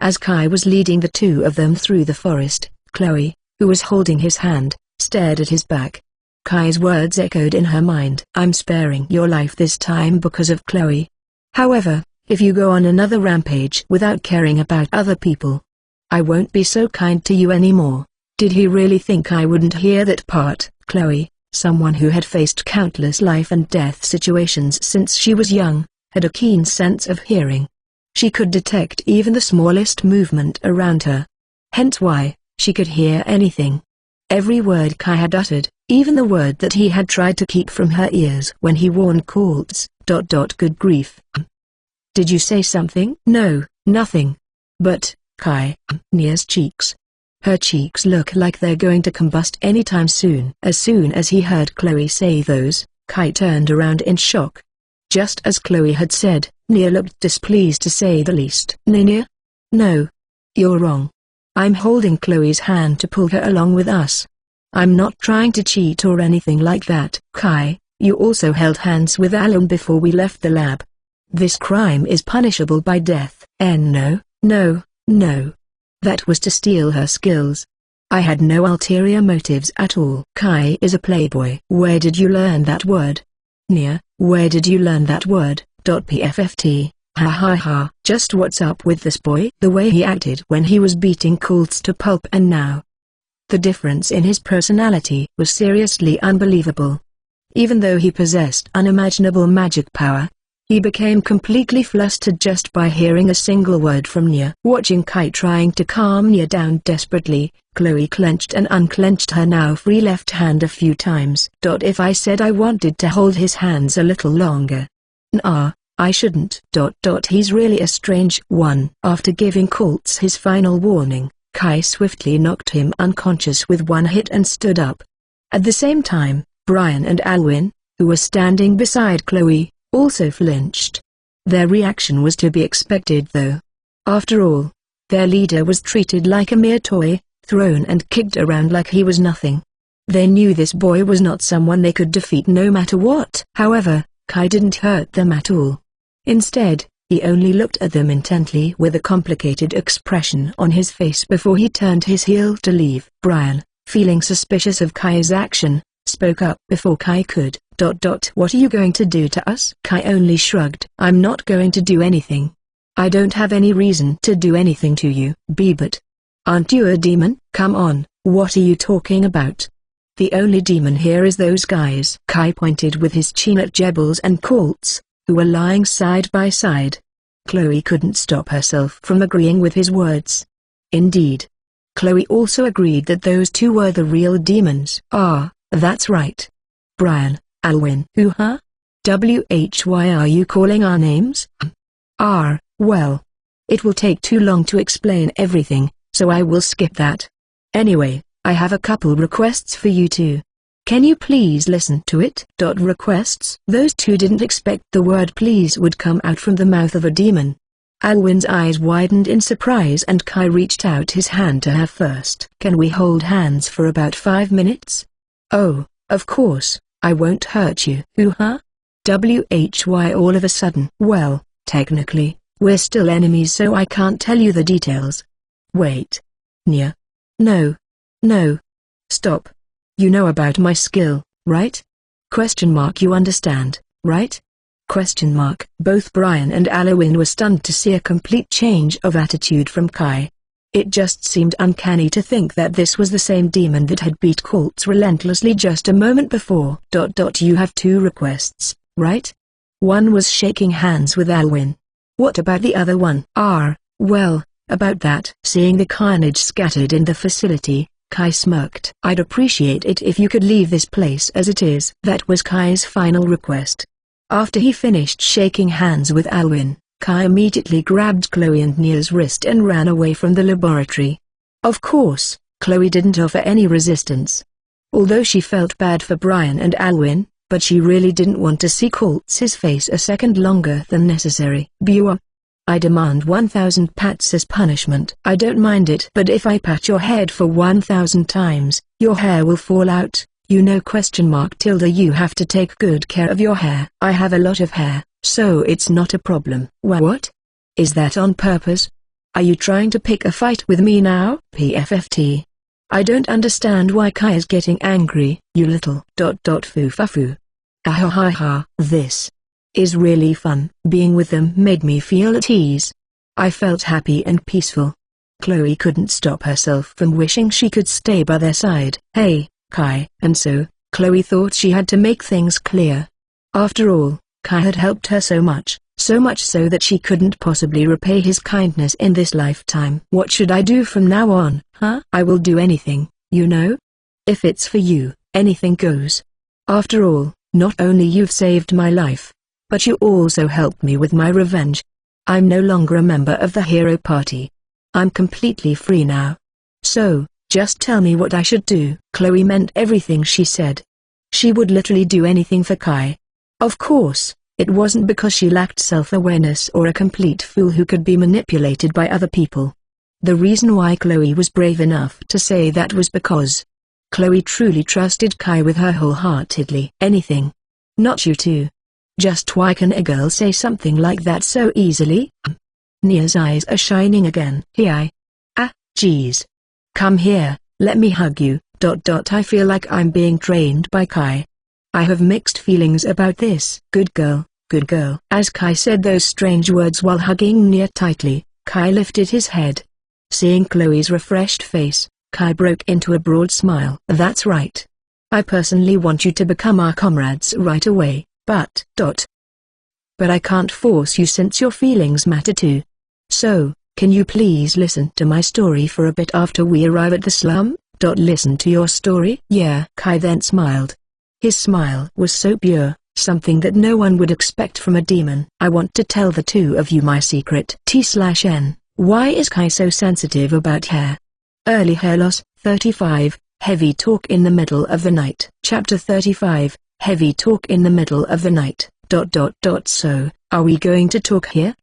As Kai was leading the two of them through the forest, Chloe, who was holding his hand, stared at his back. Kai's words echoed in her mind. I'm sparing your life this time because of Chloe. However, if you go on another rampage without caring about other people, I won't be so kind to you anymore. Did he really think I wouldn't hear that part? Chloe, someone who had faced countless life and death situations since she was young, had a keen sense of hearing. She could detect even the smallest movement around her. Hence why, she could hear anything. Every word Kai had uttered, even the word that he had tried to keep from her ears when he warned Coltz. Good grief. Did you say something? No, nothing. But, Kai, Nya's cheeks. Her cheeks look like they're going to combust anytime soon. As soon as he heard Chloe say those, Kai turned around in shock. Just as Chloe had said, Nya looked displeased to say the least. Nya? No. You're wrong. I'm holding Chloe's hand to pull her along with us. I'm not trying to cheat or anything like that. Kai, you also held hands with Alan before we left the lab. This crime is punishable by death. No. That was to steal her skills. I had no ulterior motives at all. Kai is a playboy. Where did you learn that word? Nya, where did you learn that word? PFFT. Ha ha ha. Just what's up with this boy? The way he acted when he was beating Coltz to pulp and now. The difference in his personality was seriously unbelievable. Even though he possessed unimaginable magic power, he became completely flustered just by hearing a single word from Nya. Watching Kai trying to calm Nya down desperately, Chloe clenched and unclenched her now free left hand a few times. If I said I wanted to hold his hands a little longer. Nah, I shouldn't. He's really a strange one. After giving Coltz his final warning, Kai swiftly knocked him unconscious with one hit and stood up. At the same time, Brian and Alwyn, who were standing beside Chloe, also flinched. Their reaction was to be expected though. After all, their leader was treated like a mere toy, thrown and kicked around like he was nothing. They knew this boy was not someone they could defeat no matter what. However, Kai didn't hurt them at all. Instead, he only looked at them intently with a complicated expression on his face before he turned his heel to leave. Brian, feeling suspicious of Kai's action, spoke up before Kai could. What are you going to do to us? Kai only shrugged. I'm not going to do anything. I don't have any reason to do anything to you, But aren't you a demon? Come on, what are you talking about? The only demon here is those guys. Kai pointed with his chin at Jebbles and Colts, who were lying side by side. Chloe couldn't stop herself from agreeing with his words. Indeed. Chloe also agreed that those two were the real demons. Ah, that's right. Brian, Alwyn. Who huh? Why are you calling our names? Well. It will take too long to explain everything, so I will skip that. Anyway, I have a couple requests for you two. Can you please listen to it? Requests? Those two didn't expect the word please would come out from the mouth of a demon. Alwyn's eyes widened in surprise and Kai reached out his hand to her first. Can we hold hands for about 5 minutes? Oh, of course, I won't hurt you. Who huh? Why all of a sudden? Well, technically, we're still enemies so I can't tell you the details. Wait. Nya. No. Stop. You know about my skill, right? You understand, right? Both Brian and Alwyn were stunned to see a complete change of attitude from Kai. It just seemed uncanny to think that this was the same demon that had beat Colts relentlessly just a moment before. You have two requests, right? One was shaking hands with Alwyn. What about the other one? Well, about that. Seeing the carnage scattered in the facility, Kai smirked. I'd appreciate it if you could leave this place as it is. That was Kai's final request. After he finished shaking hands with Alwyn, Kai immediately grabbed Chloe and Nia's wrist and ran away from the laboratory. Of course, Chloe didn't offer any resistance. Although she felt bad for Brian and Alwyn, but she really didn't want to see Colts' face a second longer than necessary. I demand 1,000 pats as punishment. I don't mind it. But if I pat your head for 1,000 times, your hair will fall out, you know. You have to take good care of your hair. I have a lot of hair, so it's not a problem. What? Is that on purpose? Are you trying to pick a fight with me now? PFFT. I don't understand why Kai is getting angry. You little ... foo-fa-foo. Ahahaha. This is really fun. Being with them made me feel at ease. I felt happy and peaceful. Chloe couldn't stop herself from wishing she could stay by their side. Hey, Kai. And so, Chloe thought she had to make things clear. After all, Kai had helped her so much so that she couldn't possibly repay his kindness in this lifetime. What should I do from now on, huh? I will do anything, you know? If it's for you, anything goes. After all, not only you've saved my life, but you also helped me with my revenge. I'm no longer a member of the hero party. I'm completely free now. So, just tell me what I should do. Chloe meant everything she said. She would literally do anything for Kai. Of course, it wasn't because she lacked self-awareness or a complete fool who could be manipulated by other people. The reason why Chloe was brave enough to say that was because Chloe truly trusted Kai with her wholeheartedly. Anything. Not you too. Just why can a girl say something like that so easily? Nia's eyes are shining again. Geez. Come here, let me hug you. I feel like I'm being trained by Kai. I have mixed feelings about this. Good girl, good girl. As Kai said those strange words while hugging Nia tightly, Kai lifted his head. Seeing Chloe's refreshed face, Kai broke into a broad smile. That's right. I personally want you to become our comrades right away, but I can't force you since your feelings matter too. So, can you please listen to my story for a bit after we arrive at the slum? Listen to your story? Yeah. Kai then smiled. His smile was so pure, something that no one would expect from a demon. I want to tell the two of you my secret. T/N. Why is Kai so sensitive about hair? Early hair loss. 35. Heavy talk in the middle of the night. Chapter 35. Heavy talk in the middle of the night. So, are we going to talk here?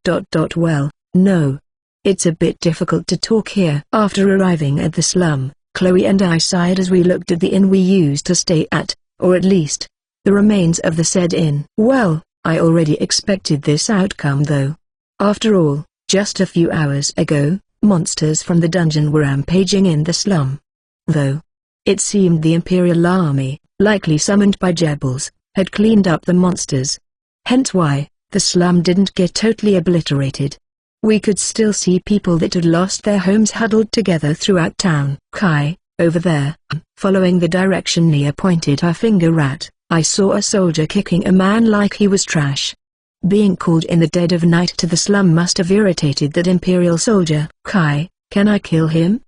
Well, no. It's a bit difficult to talk here. After arriving at the slum, Chloe and I sighed as we looked at the inn we used to stay at, or at least, the remains of the said inn. Well, I already expected this outcome though. After all, just a few hours ago, monsters from the dungeon were rampaging in the slum. Though it seemed the Imperial Army, likely summoned by Jebbles, had cleaned up the monsters. Hence why the slum didn't get totally obliterated. We could still see people that had lost their homes huddled together throughout town. Kai, over there. Following the direction Nia pointed her finger at, I saw a soldier kicking a man like he was trash. Being called in the dead of night to the slum must have irritated that Imperial soldier. Kai, can I kill him?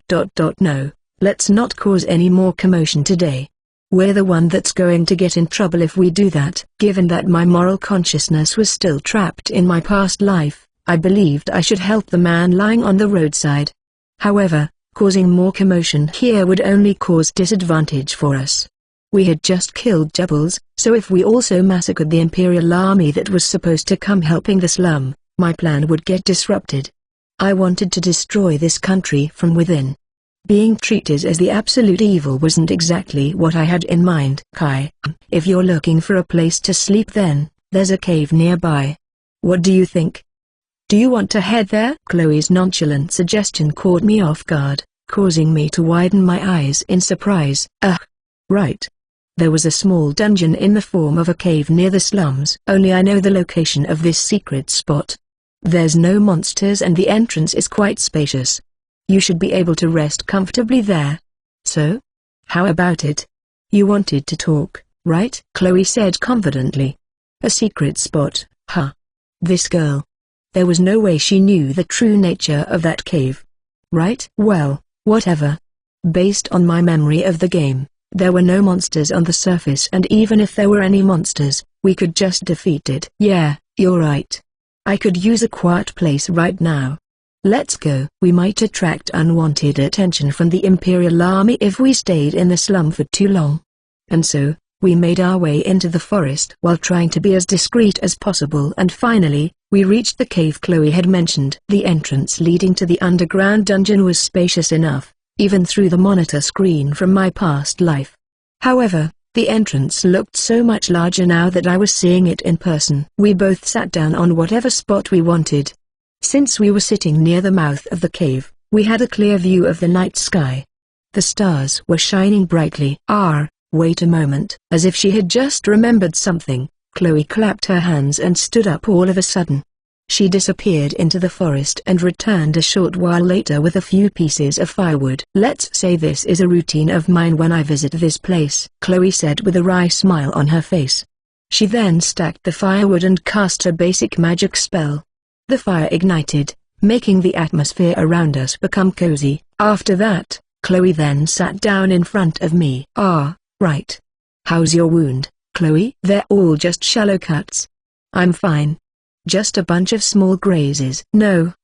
No, let's not cause any more commotion today. We're the one that's going to get in trouble if we do that. Given that my moral consciousness was still trapped in my past life, I believed I should help the man lying on the roadside. However, causing more commotion here would only cause disadvantage for us. We had just killed Jubbles, so if we also massacred the Imperial army that was supposed to come helping the slum, my plan would get disrupted. I wanted to destroy this country from within. Being treated as the absolute evil wasn't exactly what I had in mind. Kai, if you're looking for a place to sleep then, there's a cave nearby. What do you think? Do you want to head there? Chloe's nonchalant suggestion caught me off guard, causing me to widen my eyes in surprise. Right. There was a small dungeon in the form of a cave near the slums. Only I know the location of this secret spot. There's no monsters and the entrance is quite spacious. You should be able to rest comfortably there. So? How about it? You wanted to talk, right? Chloe said confidently. A secret spot, huh? This girl. There was no way she knew the true nature of that cave. Right? Well, whatever. Based on my memory of the game, there were no monsters on the surface, and even if there were any monsters, we could just defeat it. Yeah, you're right. I could use a quiet place right now. Let's go. We might attract unwanted attention from the Imperial army if we stayed in the slum for too long. And so, we made our way into the forest while trying to be as discreet as possible, and finally, we reached the cave Chloe had mentioned. The entrance leading to the underground dungeon was spacious enough, even through the monitor screen from my past life. However, the entrance looked so much larger now that I was seeing it in person. We both sat down on whatever spot we wanted. Since we were sitting near the mouth of the cave, we had a clear view of the night sky. The stars were shining brightly. Wait a moment. As if she had just remembered something, Chloe clapped her hands and stood up all of a sudden. She disappeared into the forest and returned a short while later with a few pieces of firewood. Let's say this is a routine of mine when I visit this place, Chloe said with a wry smile on her face. She then stacked the firewood and cast a basic magic spell. The fire ignited, making the atmosphere around us become cozy. After that, Chloe then sat down in front of me. Right. How's your wound, Chloe? They're all just shallow cuts. I'm fine. Just a bunch of small grazes. No,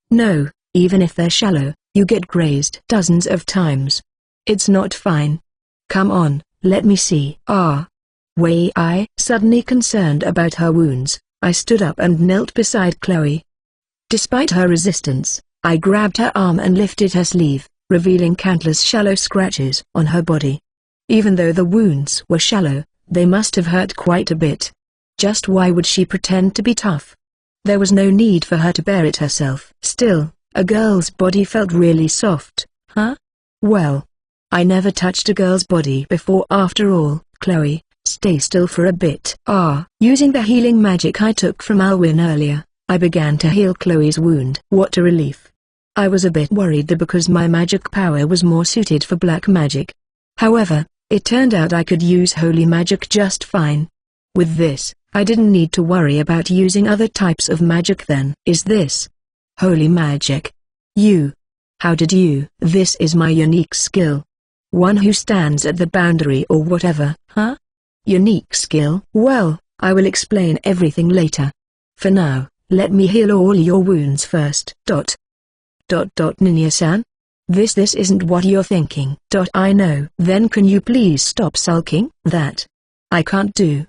even if they're shallow, you get grazed dozens of times. It's not fine. Come on, let me see. I suddenly concerned about her wounds, I stood up and knelt beside Chloe. Despite her resistance, I grabbed her arm and lifted her sleeve, revealing countless shallow scratches on her body. Even though the wounds were shallow, they must have hurt quite a bit. Just why would she pretend to be tough? There was no need for her to bear it herself. Still, a girl's body felt really soft, huh? Well, I never touched a girl's body before after all. Chloe, stay still for a bit. Using the healing magic I took from Alwyn earlier, I began to heal Chloe's wound. What a relief. I was a bit worried that because my magic power was more suited for black magic. However, it turned out I could use holy magic just fine. With this, I didn't need to worry about using other types of magic then. Is this holy magic? How did you? This is my unique skill. One who stands at the boundary or whatever, huh? Unique skill? Well, I will explain everything later. For now, let me heal all your wounds first. Ninya-san? This isn't what you're thinking. I know. Then can you please stop sulking? That I can't do.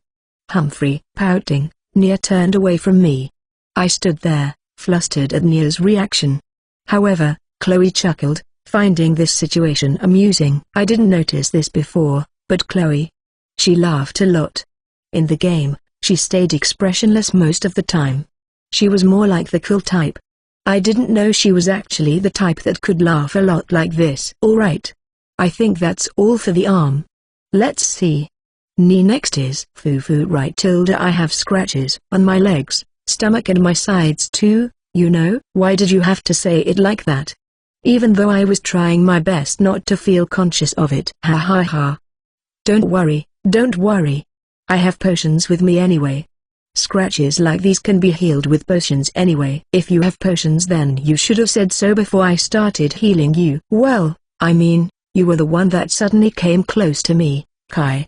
Humphrey. Pouting, Nia turned away from me. I stood there, flustered at Nia's reaction. However, Chloe chuckled, finding this situation amusing. I didn't notice this before, but Chloe. She laughed a lot. In the game, she stayed expressionless most of the time. She was more like the cool type. I didn't know she was actually the type that could laugh a lot like this. Alright. I think that's all for the arm. Let's see. Knee next is Fufu right tilde. I have scratches on my legs, stomach and my sides too, you know. Why did you have to say it like that? Even though I was trying my best not to feel conscious of it. Ha ha ha. Don't worry, don't worry. I have potions with me anyway. Scratches like these can be healed with potions anyway. If you have potions then you should have said so before I started healing you. Well, I mean, you were the one that suddenly came close to me, Kai.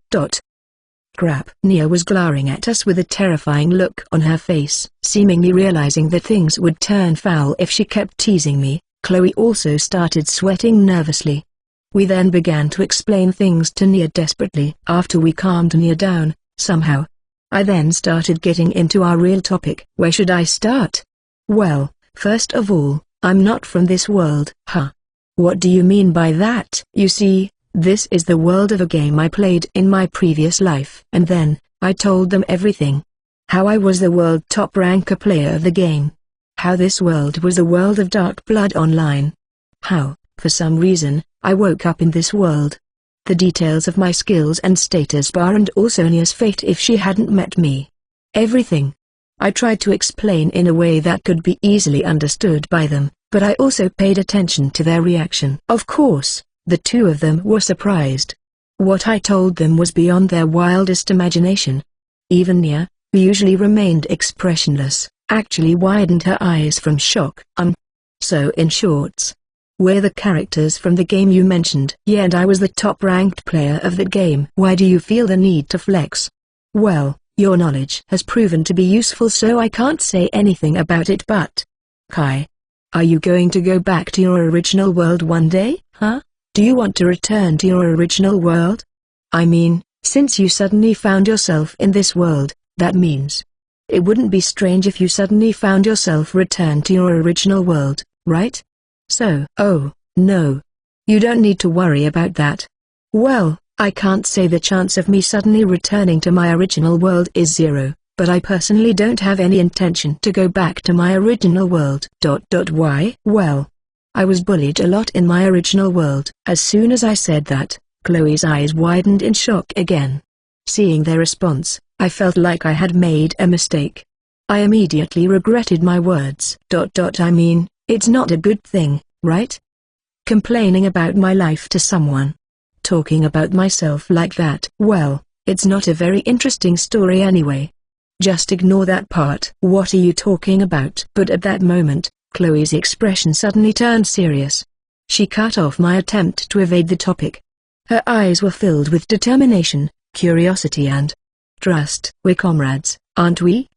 Crap. Nia was glaring at us with a terrifying look on her face. Seemingly realizing that things would turn foul if she kept teasing me, Chloe also started sweating nervously. We then began to explain things to Nia desperately. After we calmed Nia down, somehow, I then started getting into our real topic. Where should I start? Well, first of all, I'm not from this world. Huh? What do you mean by that? You see, this is the world of a game I played in my previous life. And then, I told them everything. How I was the world top ranker player of the game. How this world was the world of Dark Blood Online. How, for some reason, I woke up in this world. The details of my skills and status bar and also Nia's fate if she hadn't met me. Everything. I tried to explain in a way that could be easily understood by them, but I also paid attention to their reaction. Of course, the two of them were surprised. What I told them was beyond their wildest imagination. Even Nia, who usually remained expressionless, actually widened her eyes from shock. So in shorts, we're the characters from the game you mentioned. Yeah, and I was the top-ranked player of that game. Why do you feel the need to flex? Well, your knowledge has proven to be useful so I can't say anything about it but... Kai. Are you going to go back to your original world one day, huh? Do you want to return to your original world? I mean, since you suddenly found yourself in this world, that means... It wouldn't be strange if you suddenly found yourself returned to your original world, right? So, oh, no. You don't need to worry about that. Well, I can't say the chance of me suddenly returning to my original world is zero, but I personally don't have any intention to go back to my original world. Why? Well, I was bullied a lot in my original world. As soon as I said that, Chloe's eyes widened in shock again. Seeing their response, I felt like I had made a mistake. I immediately regretted my words. I mean, it's not a good thing, right? Complaining about my life to someone. Talking about myself like that. Well, it's not a very interesting story anyway. Just ignore that part. What are you talking about? But at that moment, Chloe's expression suddenly turned serious. She cut off my attempt to evade the topic. Her eyes were filled with determination, curiosity and trust. We're comrades, aren't we?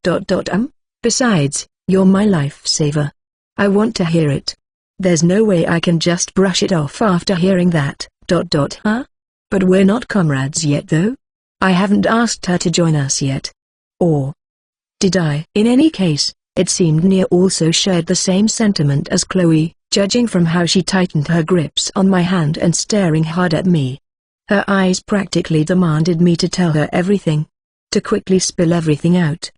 Besides, you're my lifesaver. I want to hear it. There's no way I can just brush it off after hearing that. Huh? But we're not comrades yet though? I haven't asked her to join us yet. Or did I? In any case, it seemed Nia also shared the same sentiment as Chloe, judging from how she tightened her grips on my hand and staring hard at me. Her eyes practically demanded me to tell her everything. To quickly spill everything out.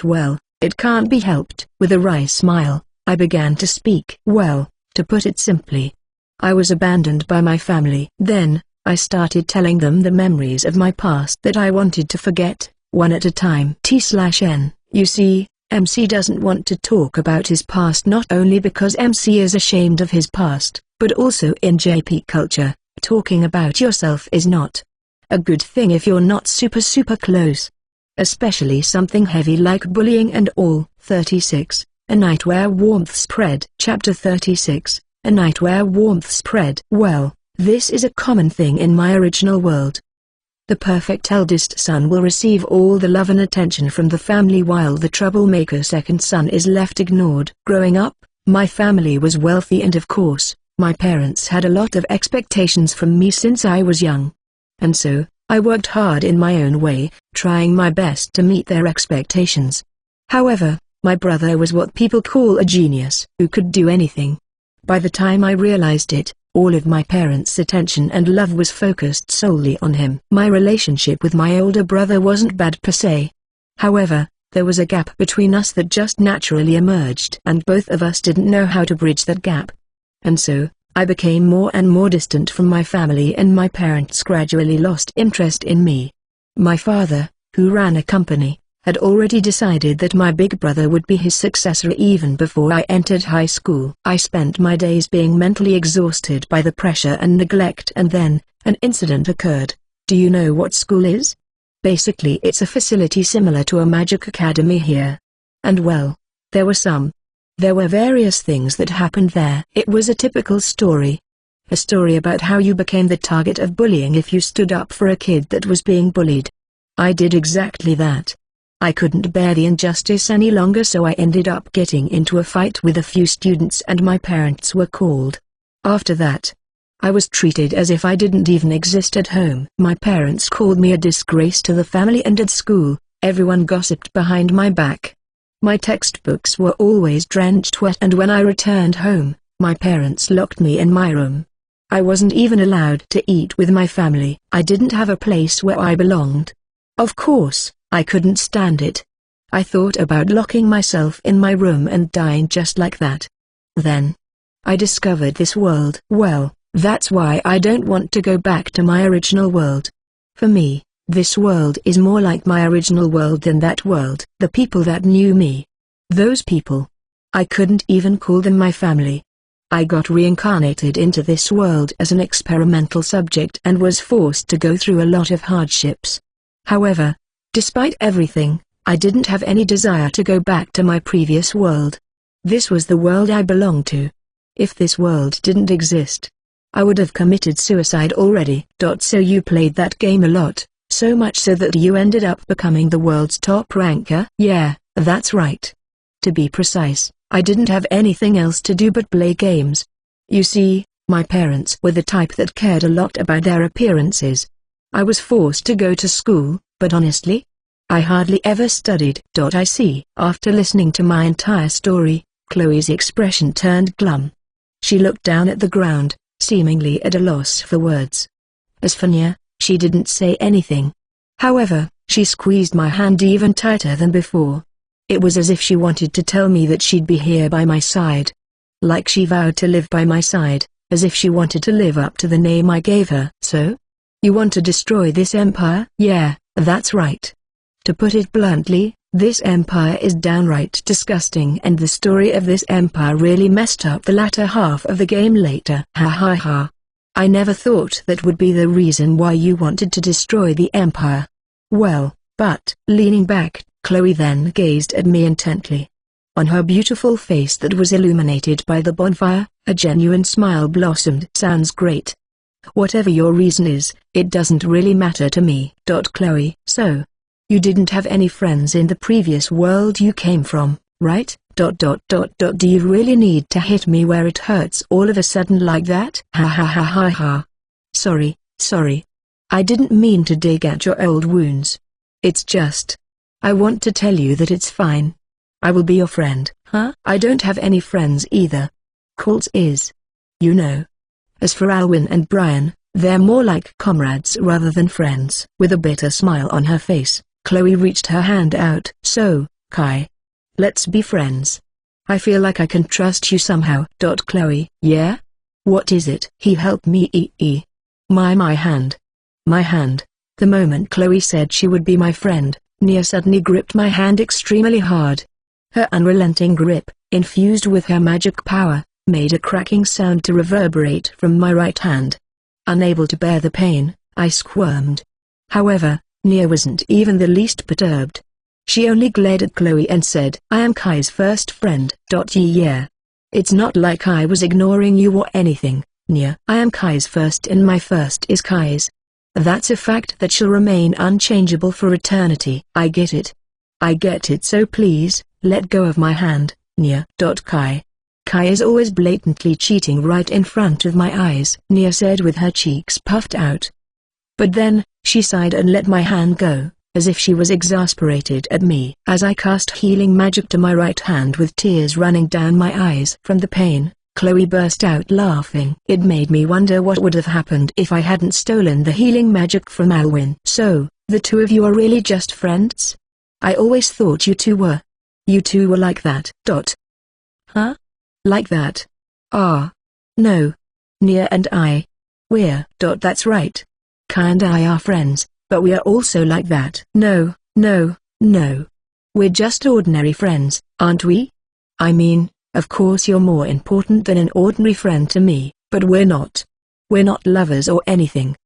Well, it can't be helped. With a wry smile, I began to speak. Well, to put it simply, I was abandoned by my family. Then, I started telling them the memories of my past that I wanted to forget, one at a time. T/N. You see, MC doesn't want to talk about his past not only because MC is ashamed of his past, but also in JP culture, talking about yourself is not a good thing if you're not super close. Especially something heavy like bullying and all. 36. A night where warmth spread. Chapter 36. A night where warmth spread. Well, this is a common thing in my original world. The perfect eldest son will receive all the love and attention from the family while the troublemaker second son is left ignored. Growing up, my family was wealthy and of course, my parents had a lot of expectations from me since I was young. And so, I worked hard in my own way, trying my best to meet their expectations. However, my brother was what people call a genius who could do anything. By the time I realized it, all of my parents' attention and love was focused solely on him. My relationship with my older brother wasn't bad per se. However, there was a gap between us that just naturally emerged and both of us didn't know how to bridge that gap. And so, I became more and more distant from my family and my parents gradually lost interest in me. My father, who ran a company, had already decided that my big brother would be his successor even before I entered high school. I spent my days being mentally exhausted by the pressure and neglect, and then, an incident occurred. Do you know what school is? Basically it's a facility similar to a magic academy here. And well, there were various things that happened there. It was a typical story. A story about how you became the target of bullying if you stood up for a kid that was being bullied. I did exactly that. I couldn't bear the injustice any longer, so I ended up getting into a fight with a few students and my parents were called. After that, I was treated as if I didn't even exist at home. My parents called me a disgrace to the family and at school. Everyone gossiped behind my back. My textbooks were always drenched wet, and when I returned home, my parents locked me in my room. I wasn't even allowed to eat with my family. I didn't have a place where I belonged. Of course, I couldn't stand it. I thought about locking myself in my room and dying just like that. Then, I discovered this world. Well, that's why I don't want to go back to my original world. For me, this world is more like my original world than that world. The people that knew me. Those people. I couldn't even call them my family. I got reincarnated into this world as an experimental subject and was forced to go through a lot of hardships. However, despite everything, I didn't have any desire to go back to my previous world. This was the world I belonged to. If this world didn't exist, I would have committed suicide already. So you played that game a lot, so much so that you ended up becoming the world's top ranker? Yeah, that's right. To be precise, I didn't have anything else to do but play games. You see, my parents were the type that cared a lot about their appearances. I was forced to go to school, but honestly, I hardly ever studied. I see. After listening to my entire story, Chloe's expression turned glum. She looked down at the ground, seemingly at a loss for words. As for Nya, she didn't say anything. However, she squeezed my hand even tighter than before. It was as if she wanted to tell me that she'd be here by my side. Like she vowed to live by my side, as if she wanted to live up to the name I gave her. So? You want to destroy this empire? Yeah, that's right. To put it bluntly, this empire is downright disgusting, and the story of this empire really messed up the latter half of the game later. Ha ha ha. I never thought that would be the reason why you wanted to destroy the empire. Well, but, leaning back, Chloe then gazed at me intently. On her beautiful face that was illuminated by the bonfire, a genuine smile blossomed. Sounds great. Whatever your reason is, it doesn't really matter to me. Chloe, so, you didn't have any friends in the previous world you came from, right? Do you really need to hit me where it hurts all of a sudden like that? Ha ha ha ha ha. Sorry. I didn't mean to dig at your old wounds. It's just, I want to tell you that it's fine. I will be your friend. Huh? I don't have any friends either. Colts is. You know. As for Alwyn and Brian, they're more like comrades rather than friends. With a bitter smile on her face, Chloe reached her hand out. So, Kai. Let's be friends. I feel like I can trust you somehow. Chloe, yeah? What is it? He helped me My hand. My hand. The moment Chloe said she would be my friend, Nya suddenly gripped my hand extremely hard. Her unrelenting grip, infused with her magic power, made a cracking sound to reverberate from my right hand. Unable to bear the pain, I squirmed. However, Nya wasn't even the least perturbed. She only glared at Chloe and said, I am Kai's first friend. Yeah. It's not like I was ignoring you or anything, Nya. I am Kai's first and my first is Kai's. That's a fact that shall remain unchangeable for eternity. I get it. So please, let go of my hand, Nya. Kai is always blatantly cheating right in front of my eyes, Nya said with her cheeks puffed out. But then, she sighed and let my hand go, as if she was exasperated at me. As I cast healing magic to my right hand with tears running down my eyes from the pain, Chloe burst out laughing. It made me wonder what would have happened if I hadn't stolen the healing magic from Alwyn. So, the two of you are really just friends? I always thought you two were. You two were like that. Huh? Like that? Ah. No. Nya and I. We're. That's right. Kai and I are friends, But we are also like that. No, no, no. We're just ordinary friends, aren't we? I mean, of course you're more important than an ordinary friend to me, but we're not. We're not lovers or anything.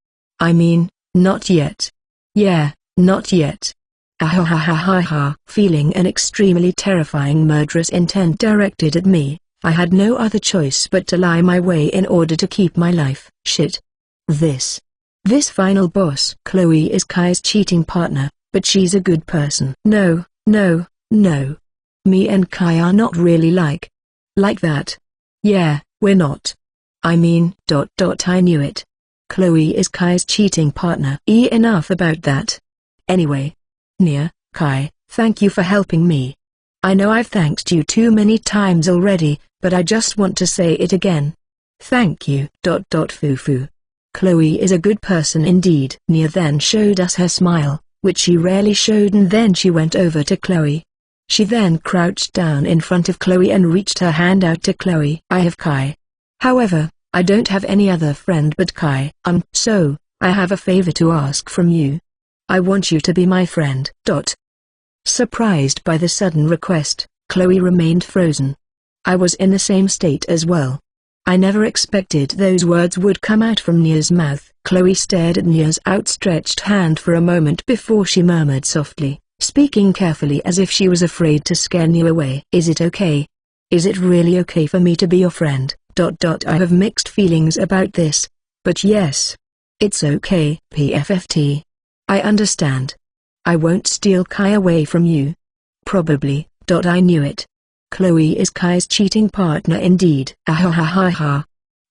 I mean, not yet. Yeah, not yet. Ah. Feeling an extremely terrifying murderous intent directed at me, I had no other choice but to lie my way in order to keep my life. Shit. This final boss. Chloe is Kai's cheating partner, but she's a good person. No, no, no. Me and Kai are not really like that. Yeah, we're not. I mean, I knew it. Chloe is Kai's cheating partner. Enough about that. Anyway. Nia, Kai, thank you for helping me. I know I've thanked you too many times already, but I just want to say it again. Thank you. Fufu. Chloe is a good person indeed. Nia then showed us her smile, which she rarely showed, and then she went over to Chloe. She then crouched down in front of Chloe and reached her hand out to Chloe. I have Kai. However, I don't have any other friend but Kai. So, I have a favor to ask from you. I want you to be my friend. Surprised by the sudden request, Chloe remained frozen. I was in the same state as well. I never expected those words would come out from Nia's mouth. Chloe stared at Nia's outstretched hand for a moment before she murmured softly, speaking carefully as if she was afraid to scare Nia away. Is it okay? Is it really okay for me to be your friend? I have mixed feelings about this, but yes. It's okay. PFFT. I understand. I won't steal Kai away from you. Probably. I knew it. Chloe is Kai's cheating partner indeed. Ah.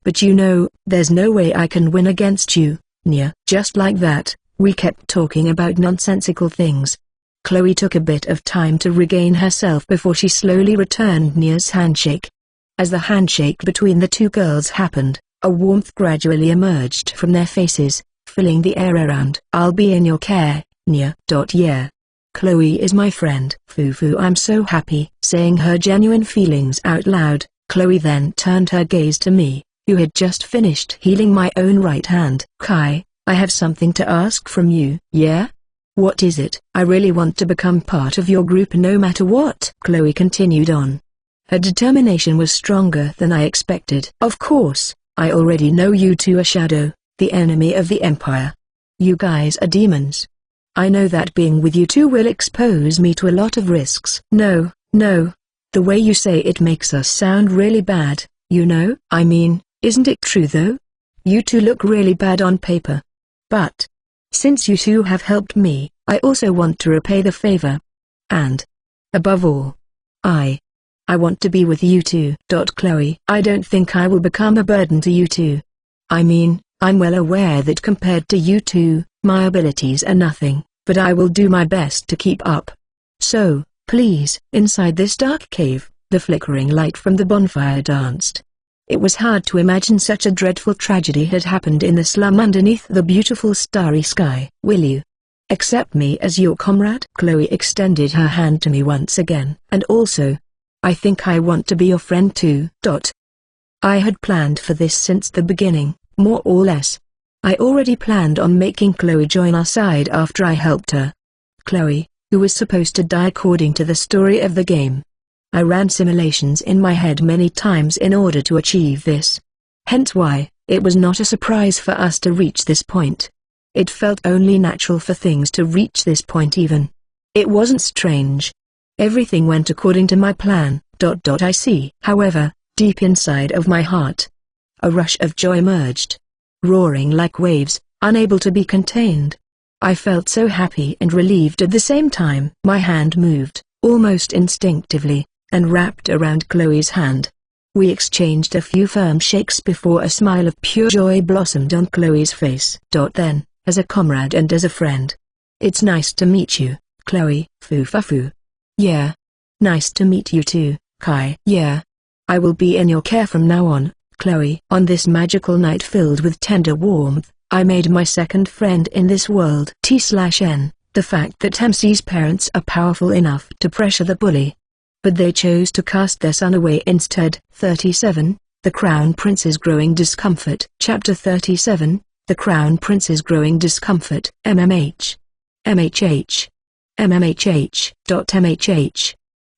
But you know, there's no way I can win against you, Nia. Just like that, we kept talking about nonsensical things. Chloe took a bit of time to regain herself before she slowly returned Nia's handshake. As the handshake between the two girls happened, a warmth gradually emerged from their faces, filling the air around. I'll be in your care, Nia. Yeah. Chloe is my friend. Fufu. I'm so happy. Saying her genuine feelings out loud, Chloe then turned her gaze to me, who had just finished healing my own right hand. Kai, I have something to ask from you. Yeah? What is it? I really want to become part of your group no matter what. Chloe continued on. Her determination was stronger than I expected. Of course, I already know you two are Shadow, the enemy of the Empire. You guys are demons. I know that being with you two will expose me to a lot of risks. No, the way you say it makes us sound really bad, you know? I mean, isn't it true though? You two look really bad on paper. But, since you two have helped me, I also want to repay the favor. And, above all, I want to be with you two. Chloe, I don't think I will become a burden to you two. I mean, I'm well aware that compared to you two, my abilities are nothing, but I will do my best to keep up. So, please. Inside this dark cave, the flickering light from the bonfire danced. It was hard to imagine such a dreadful tragedy had happened in the slum underneath the beautiful starry sky. Will you accept me as your comrade? Chloe extended her hand to me once again. And also, I think I want to be your friend too. I had planned for this since the beginning, more or less. I already planned on making Chloe join our side after I helped her. Chloe, who was supposed to die according to the story of the game. I ran simulations in my head many times in order to achieve this. Hence why, it was not a surprise for us to reach this point. It felt only natural for things to reach this point even. It wasn't strange. Everything went according to my plan. I see. However, deep inside of my heart, a rush of joy emerged. Roaring like waves, unable to be contained. I felt so happy and relieved at the same time. My hand moved, almost instinctively, and wrapped around Chloe's hand. We exchanged a few firm shakes before a smile of pure joy blossomed on Chloe's face. Then, as a comrade and as a friend. It's nice to meet you, Chloe. Fufu. Yeah. Nice to meet you too, Kai. Yeah. I will be in your care from now on, Chloe. On this magical night filled with tender warmth, I made my second friend in this world. T/N, the fact that MC's parents are powerful enough to pressure the bully. But they chose to cast their son away instead. 37, The Crown Prince's Growing Discomfort. Chapter 37, The Crown Prince's growing discomfort. MMH. MHH. MMHH. MHH.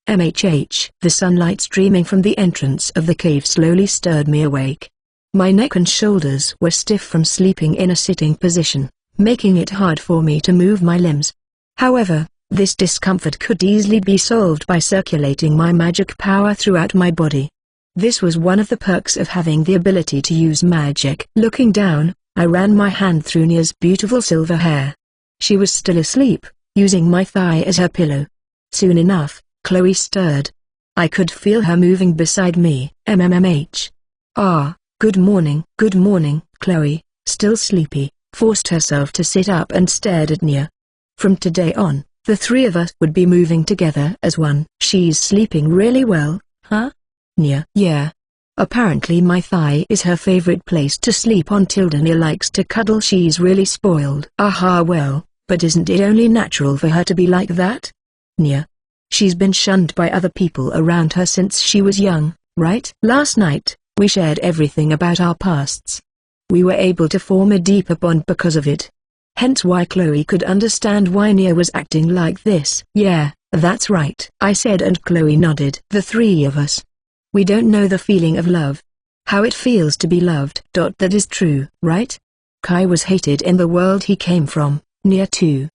MHH. The sunlight streaming from the entrance of the cave slowly stirred me awake. My neck and shoulders were stiff from sleeping in a sitting position, making it hard for me to move my limbs. However, this discomfort could easily be solved by circulating my magic power throughout my body. This was one of the perks of having the ability to use magic. Looking down, I ran my hand through Nia's beautiful silver hair. She was still asleep, using my thigh as her pillow. Soon enough, Chloe stirred. I could feel her moving beside me. MMMH. Ah, good morning. Good morning. Chloe, still sleepy, forced herself to sit up and stared at Nia. From today on, the three of us would be moving together as one. She's sleeping really well, huh? Nia. Yeah. Apparently my thigh is her favorite place to sleep on. Nia likes to cuddle. She's really spoiled. Aha, well, but isn't it only natural for her to be like that? Nia. She's been shunned by other people around her since she was young, right? Last night, we shared everything about our pasts. We were able to form a deeper bond because of it. Hence why Chloe could understand why Nia was acting like this. Yeah, that's right, I said, and Chloe nodded. The three of us. We don't know the feeling of love. How it feels to be loved. That is true, right? Kai was hated in the world he came from, Nia too.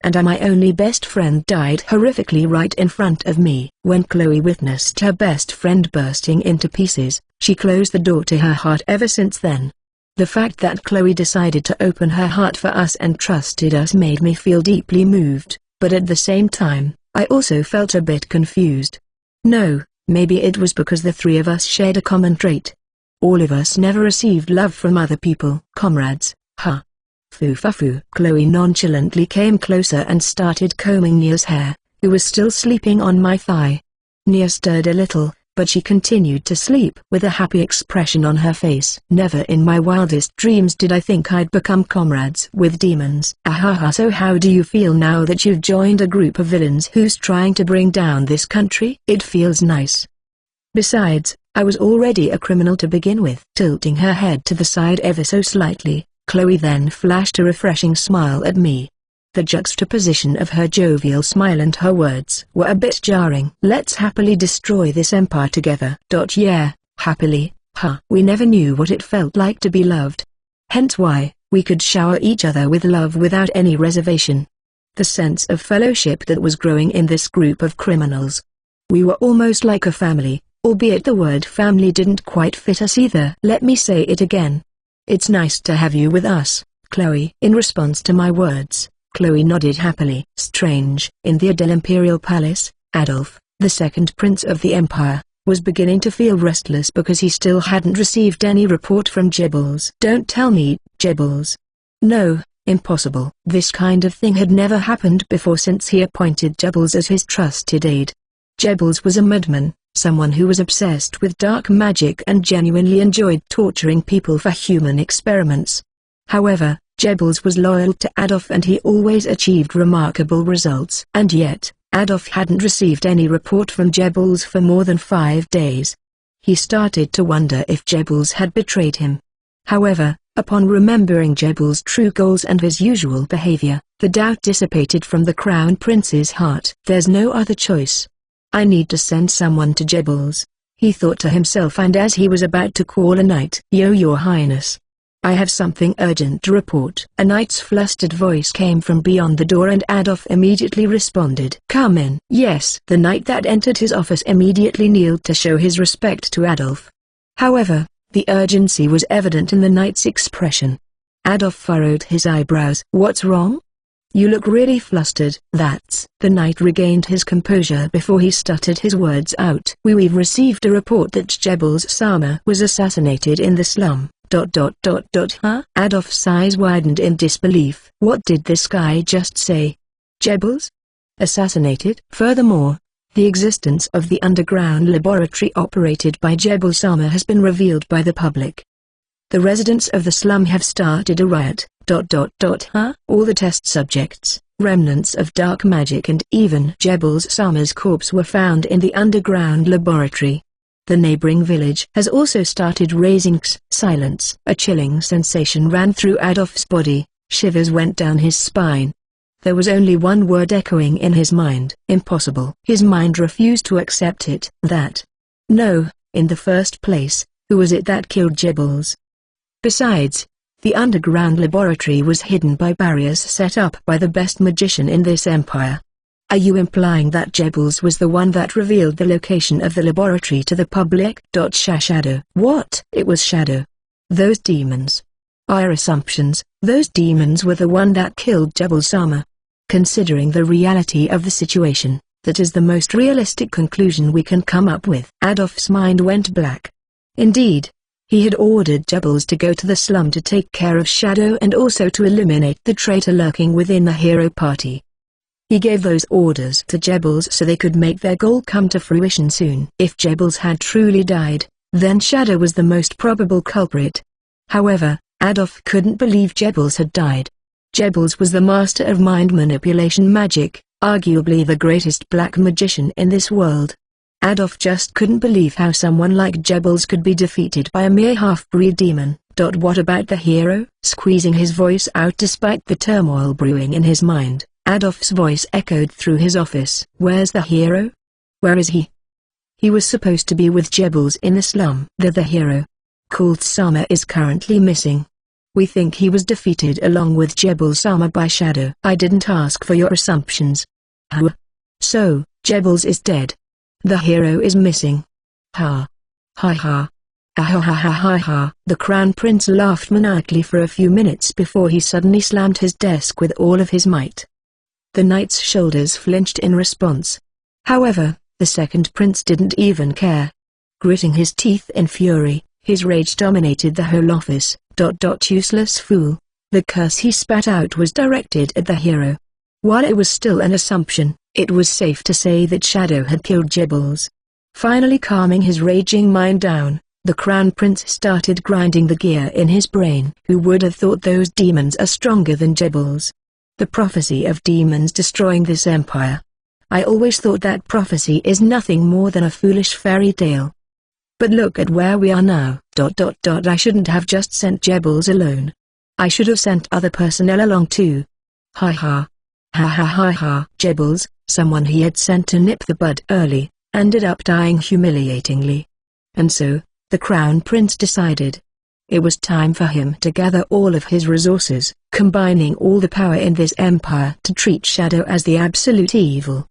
And my only best friend died horrifically right in front of me. When Chloe witnessed her best friend bursting into pieces, she closed the door to her heart. Ever since then, the fact that Chloe decided to open her heart for us and trusted us made me feel deeply moved, but at the same time, I also felt a bit confused. No, maybe it was because the three of us shared a common trait. All of us never received love from other people. Comrades, huh? Foo-fa-foo. Chloe nonchalantly came closer and started combing Nia's hair, who was still sleeping on my thigh. Nia stirred a little, but she continued to sleep with a happy expression on her face. Never in my wildest dreams did I think I'd become comrades with demons. Ahaha. So how do you feel now that you've joined a group of villains who's trying to bring down this country? It feels nice. Besides, I was already a criminal to begin with. Tilting her head to the side ever so slightly, Chloe then flashed a refreshing smile at me. The juxtaposition of her jovial smile and her words were a bit jarring. Let's happily destroy this empire together. Yeah, happily, huh? We never knew what it felt like to be loved. Hence why, we could shower each other with love without any reservation. The sense of fellowship that was growing in this group of criminals. We were almost like a family, albeit the word family didn't quite fit us either. Let me say it again. It's nice to have you with us, Chloe. In response to my words, Chloe nodded happily. Strange. In the Adele Imperial Palace, Adolf, the second prince of the empire, was beginning to feel restless because he still hadn't received any report from Jebbles. Don't tell me, Jebbles. No, impossible. This kind of thing had never happened before since he appointed Jebbles as his trusted aide. Jebbles was a madman, someone who was obsessed with dark magic and genuinely enjoyed torturing people for human experiments. However, Jebbles was loyal to Adolf and he always achieved remarkable results. And yet, Adolf hadn't received any report from Jebbles for more than 5 days. He started to wonder if Jebbles had betrayed him. However, upon remembering Jebbles' true goals and his usual behavior, the doubt dissipated from the Crown Prince's heart. There's no other choice. I need to send someone to Jebbles, he thought to himself, and as he was about to call a knight. Your Highness. I have something urgent to report. A knight's flustered voice came from beyond the door and Adolf immediately responded. Come in. Yes. The knight that entered his office immediately kneeled to show his respect to Adolf. However, the urgency was evident in the knight's expression. Adolf furrowed his eyebrows. What's wrong? You look really flustered. That's. The knight regained his composure before he stuttered his words out. We've received a report that Jebbles Sama was assassinated in the slum. Huh? Adolf's eyes widened in disbelief. What did this guy just say? Jebbles? Assassinated? Furthermore, the existence of the underground laboratory operated by Jebbles Sama has been revealed by the public. The residents of the slum have started a riot. Huh? All the test subjects, remnants of dark magic and even Jebbles Sama's corpse were found in the underground laboratory. The neighboring village has also started raising silence. A chilling sensation ran through Adolf's body, shivers went down his spine. There was only one word echoing in his mind: impossible. His mind refused to accept it. No, in the first place, who was it that killed Jebbles? Besides, the underground laboratory was hidden by barriers set up by the best magician in this empire. Are you implying that Jebbles was the one that revealed the location of the laboratory to the public? Shadow. What? It was Shadow. Those demons. Our assumptions, those demons were the one that killed Jebbles-sama. Considering the reality of the situation, that is the most realistic conclusion we can come up with. Adolf's mind went black. Indeed, he had ordered Jebbles to go to the slum to take care of Shadow and also to eliminate the traitor lurking within the hero party. He gave those orders to Jebbles so they could make their goal come to fruition soon. If Jebbles had truly died, then Shadow was the most probable culprit. However, Adolf couldn't believe Jebbles had died. Jebbles was the master of mind manipulation magic, arguably the greatest black magician in this world. Adolf just couldn't believe how someone like Jebbles could be defeated by a mere half-breed demon. What about the hero? Squeezing his voice out despite the turmoil brewing in his mind, Adolf's voice echoed through his office. Where's the hero? Where is he? He was supposed to be with Jebbles in the slum. The hero, called Sama, is currently missing. We think he was defeated along with Jebbles-sama by Shadow. I didn't ask for your assumptions. How? So, Jebbles is dead. The hero is missing. Ha. Ha ha. Ha ha ha ha ha. The Crown Prince laughed maniacally for a few minutes before he suddenly slammed his desk with all of his might. The knight's shoulders flinched in response. However, the second prince didn't even care. Gritting his teeth in fury, his rage dominated the whole office. Useless fool. The curse he spat out was directed at the hero. While it was still an assumption, it was safe to say that Shadow had killed Jebbles. Finally calming his raging mind down, the Crown Prince started grinding the gear in his brain. Who would have thought those demons are stronger than Jebbles? The prophecy of demons destroying this empire. I always thought that prophecy is nothing more than a foolish fairy tale. But look at where we are now. I shouldn't have just sent Jebbles alone. I should have sent other personnel along too. Ha ha. Ha ha ha ha. Jebbles, someone he had sent to nip the bud early, ended up dying humiliatingly. And so, the Crown Prince decided. It was time for him to gather all of his resources, combining all the power in this empire to treat Shadow as the absolute evil.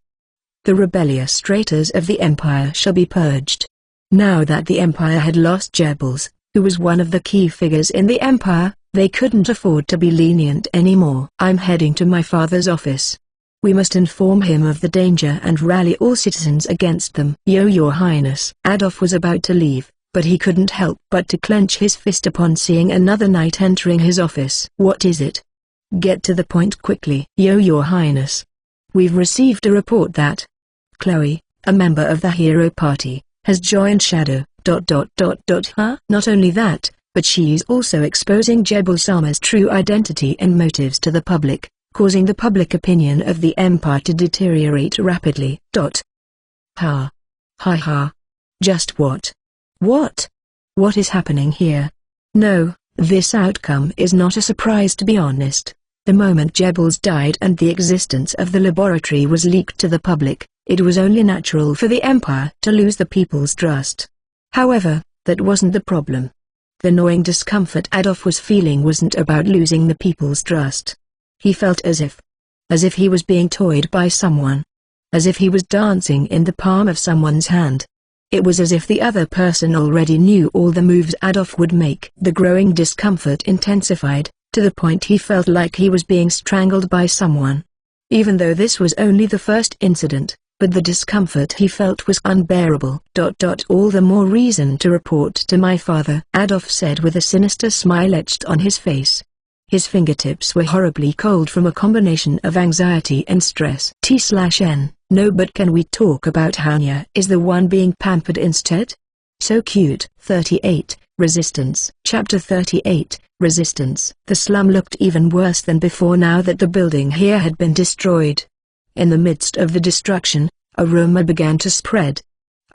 The rebellious traitors of the empire shall be purged. Now that the empire had lost Jebbles, who was one of the key figures in the empire, they couldn't afford to be lenient anymore. I'm heading to my father's office. We must inform him of the danger and rally all citizens against them. Your Highness. Adolf was about to leave, but he couldn't help but to clench his fist upon seeing another knight entering his office. What is it? Get to the point quickly. Your Highness. We've received a report that Chloe, a member of the hero party, has joined Shadow. Huh? Not only that, but she's also exposing Jebbles-sama's true identity and motives to the public, causing the public opinion of the empire to deteriorate rapidly. Ha. Ha ha. Just what? What? What is happening here? No, this outcome is not a surprise, to be honest. The moment Jebbles died and the existence of the laboratory was leaked to the public, it was only natural for the empire to lose the people's trust. However, that wasn't the problem. The gnawing discomfort Adolf was feeling wasn't about losing the people's trust. He felt as if he was being toyed by someone. As if he was dancing in the palm of someone's hand. It was as if the other person already knew all the moves Adolf would make. The growing discomfort intensified, to the point he felt like he was being strangled by someone. Even though this was only the first incident, but the discomfort he felt was unbearable. All the more reason to report to my father, Adolf said with a sinister smile etched on his face. His fingertips were horribly cold from a combination of anxiety and stress. T/N, no, but can we talk about Hanya is the one being pampered instead? So cute. 38, Resistance. Chapter 38, Resistance. The slum looked even worse than before now that the building here had been destroyed. In the midst of the destruction, a rumor began to spread.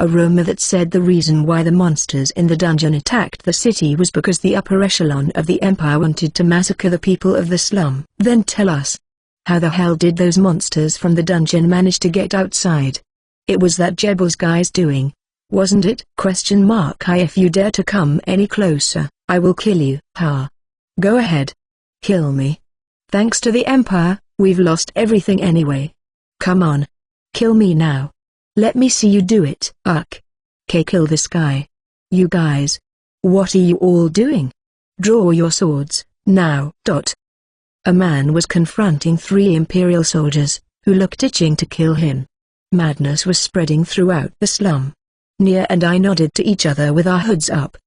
A rumor that said the reason why the monsters in the dungeon attacked the city was because the upper echelon of the Empire wanted to massacre the people of the slum. Then tell us, how the hell did those monsters from the dungeon manage to get outside? It was that Jebel's guy's doing, wasn't it? If you dare to come any closer, I will kill you. Ha. Go ahead. Kill me. Thanks to the Empire, we've lost everything anyway. Come on. Kill me now. Let me see you do it. Kill this guy. You guys. What are you all doing? Draw your swords, now. A man was confronting 3 Imperial soldiers, who looked itching to kill him. Madness was spreading throughout the slum. Nia and I nodded to each other with our hoods up.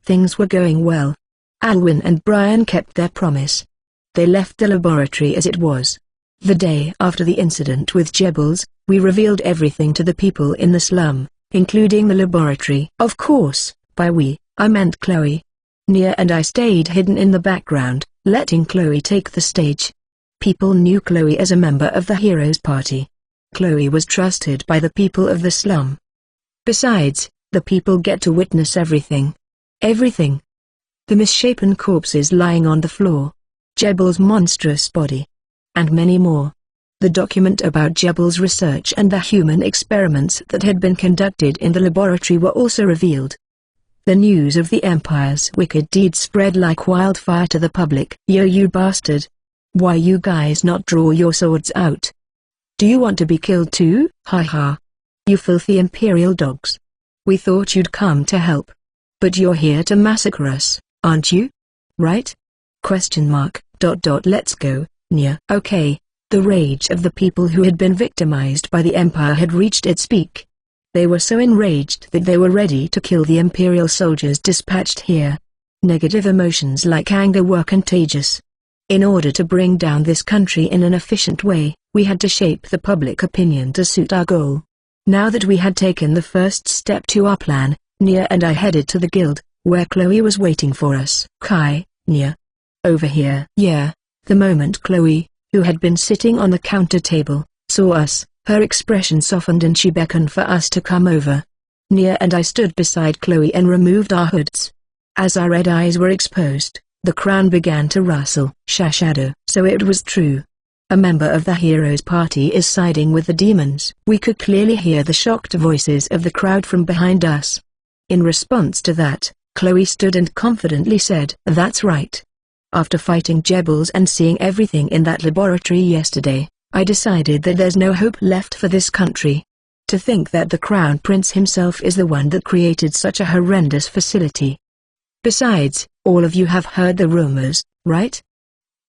Things were going well. Alwyn and Brian kept their promise. They left the laboratory as it was. The day after the incident with Jebels, we revealed everything to the people in the slum, including the laboratory. Of course, by we, I meant Chloe. Nia and I stayed hidden in the background, letting Chloe take the stage. People knew Chloe as a member of the Heroes Party. Chloe was trusted by the people of the slum. Besides, the people get to witness everything. Everything. The misshapen corpses lying on the floor. Jebel's monstrous body. And many more. The document about Jebel's research and the human experiments that had been conducted in the laboratory were also revealed. The news of the Empire's wicked deeds spread like wildfire to the public. Yo, you bastard. Why you guys not draw your swords out? Do you want to be killed too? Ha ha. You filthy Imperial dogs. We thought you'd come to help. But you're here to massacre us, aren't you? Right? Let's go, Nia. Okay. The rage of the people who had been victimized by the Empire had reached its peak. They were so enraged that they were ready to kill the Imperial soldiers dispatched here. Negative emotions like anger were contagious. In order to bring down this country in an efficient way, we had to shape the public opinion to suit our goal. Now that we had taken the first step to our plan, Nia and I headed to the guild, where Chloe was waiting for us. Nia. Over here. Yeah. The moment Chloe, who had been sitting on the counter table, saw us, her expression softened and she beckoned for us to come over. Nia and I stood beside Chloe and removed our hoods. As our red eyes were exposed, the crown began to rustle. Shadow. So it was true. A member of the Heroes Party is siding with the demons. We could clearly hear the shocked voices of the crowd from behind us. In response to that, Chloe stood and confidently said, "That's right. After fighting Jebels and seeing everything in that laboratory yesterday, I decided that there's no hope left for this country. To think that the Crown Prince himself is the one that created such a horrendous facility. Besides, all of you have heard the rumors, right?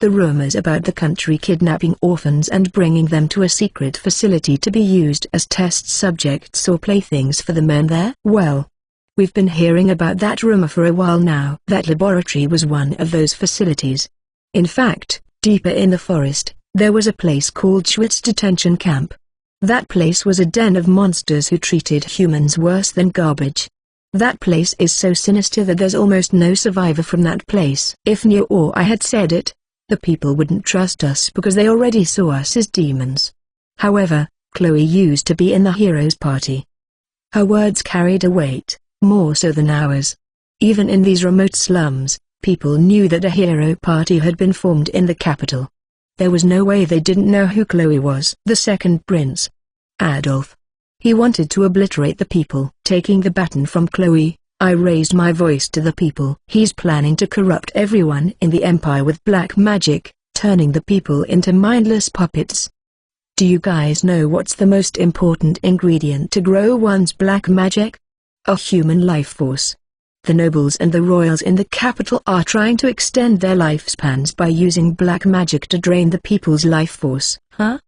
The rumors about the country kidnapping orphans and bringing them to a secret facility to be used as test subjects or playthings for the men there? Well, we've been hearing about that rumor for a while now. That laboratory was one of those facilities. In fact, deeper in the forest, there was a place called Schwitz Detention Camp. That place was a den of monsters who treated humans worse than garbage. That place is so sinister that there's almost no survivor from that place. If Nia or I had said it, the people wouldn't trust us because they already saw us as demons. However, Chloe used to be in the Heroes Party. Her words carried a weight, more so than ours. Even in these remote slums, people knew that a hero party had been formed in the capital. There was no way they didn't know who Chloe was. The second prince, Adolf. He wanted to obliterate the people. Taking the baton from Chloe, I raised my voice to the people. He's planning to corrupt everyone in the Empire with black magic, turning the people into mindless puppets. Do you guys know what's the most important ingredient to grow one's black magic? A human life force. The nobles and the royals in the capital are trying to extend their lifespans by using black magic to drain the people's life force. Huh?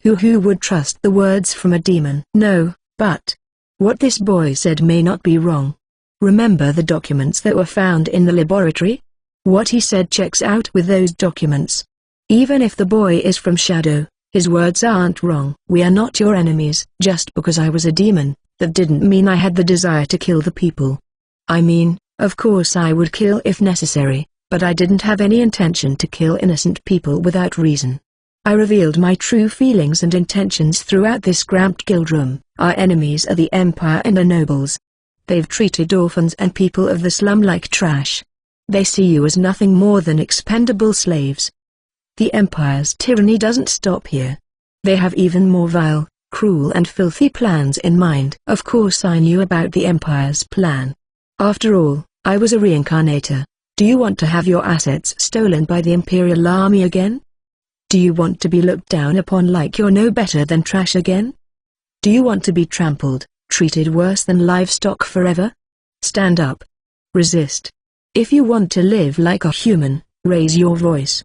Who would trust the words from a demon? No, but what this boy said may not be wrong. Remember the documents that were found in the laboratory? What he said checks out with those documents. Even if the boy is from Shadow, his words aren't wrong. We are not your enemies. Just because I was a demon, that didn't mean I had the desire to kill the people. I mean, of course I would kill if necessary, but I didn't have any intention to kill innocent people without reason. I revealed my true feelings and intentions throughout this cramped guild room. Our enemies are the Empire and the nobles. They've treated orphans and people of the slum like trash. They see you as nothing more than expendable slaves. The Empire's tyranny doesn't stop here. They have even more vile, cruel and filthy plans in mind. Of course I knew about the Empire's plan. After all, I was a reincarnator. Do you want to have your assets stolen by the Imperial Army again? Do you want to be looked down upon like you're no better than trash again? Do you want to be trampled, treated worse than livestock forever? Stand up. Resist. If you want to live like a human, raise your voice.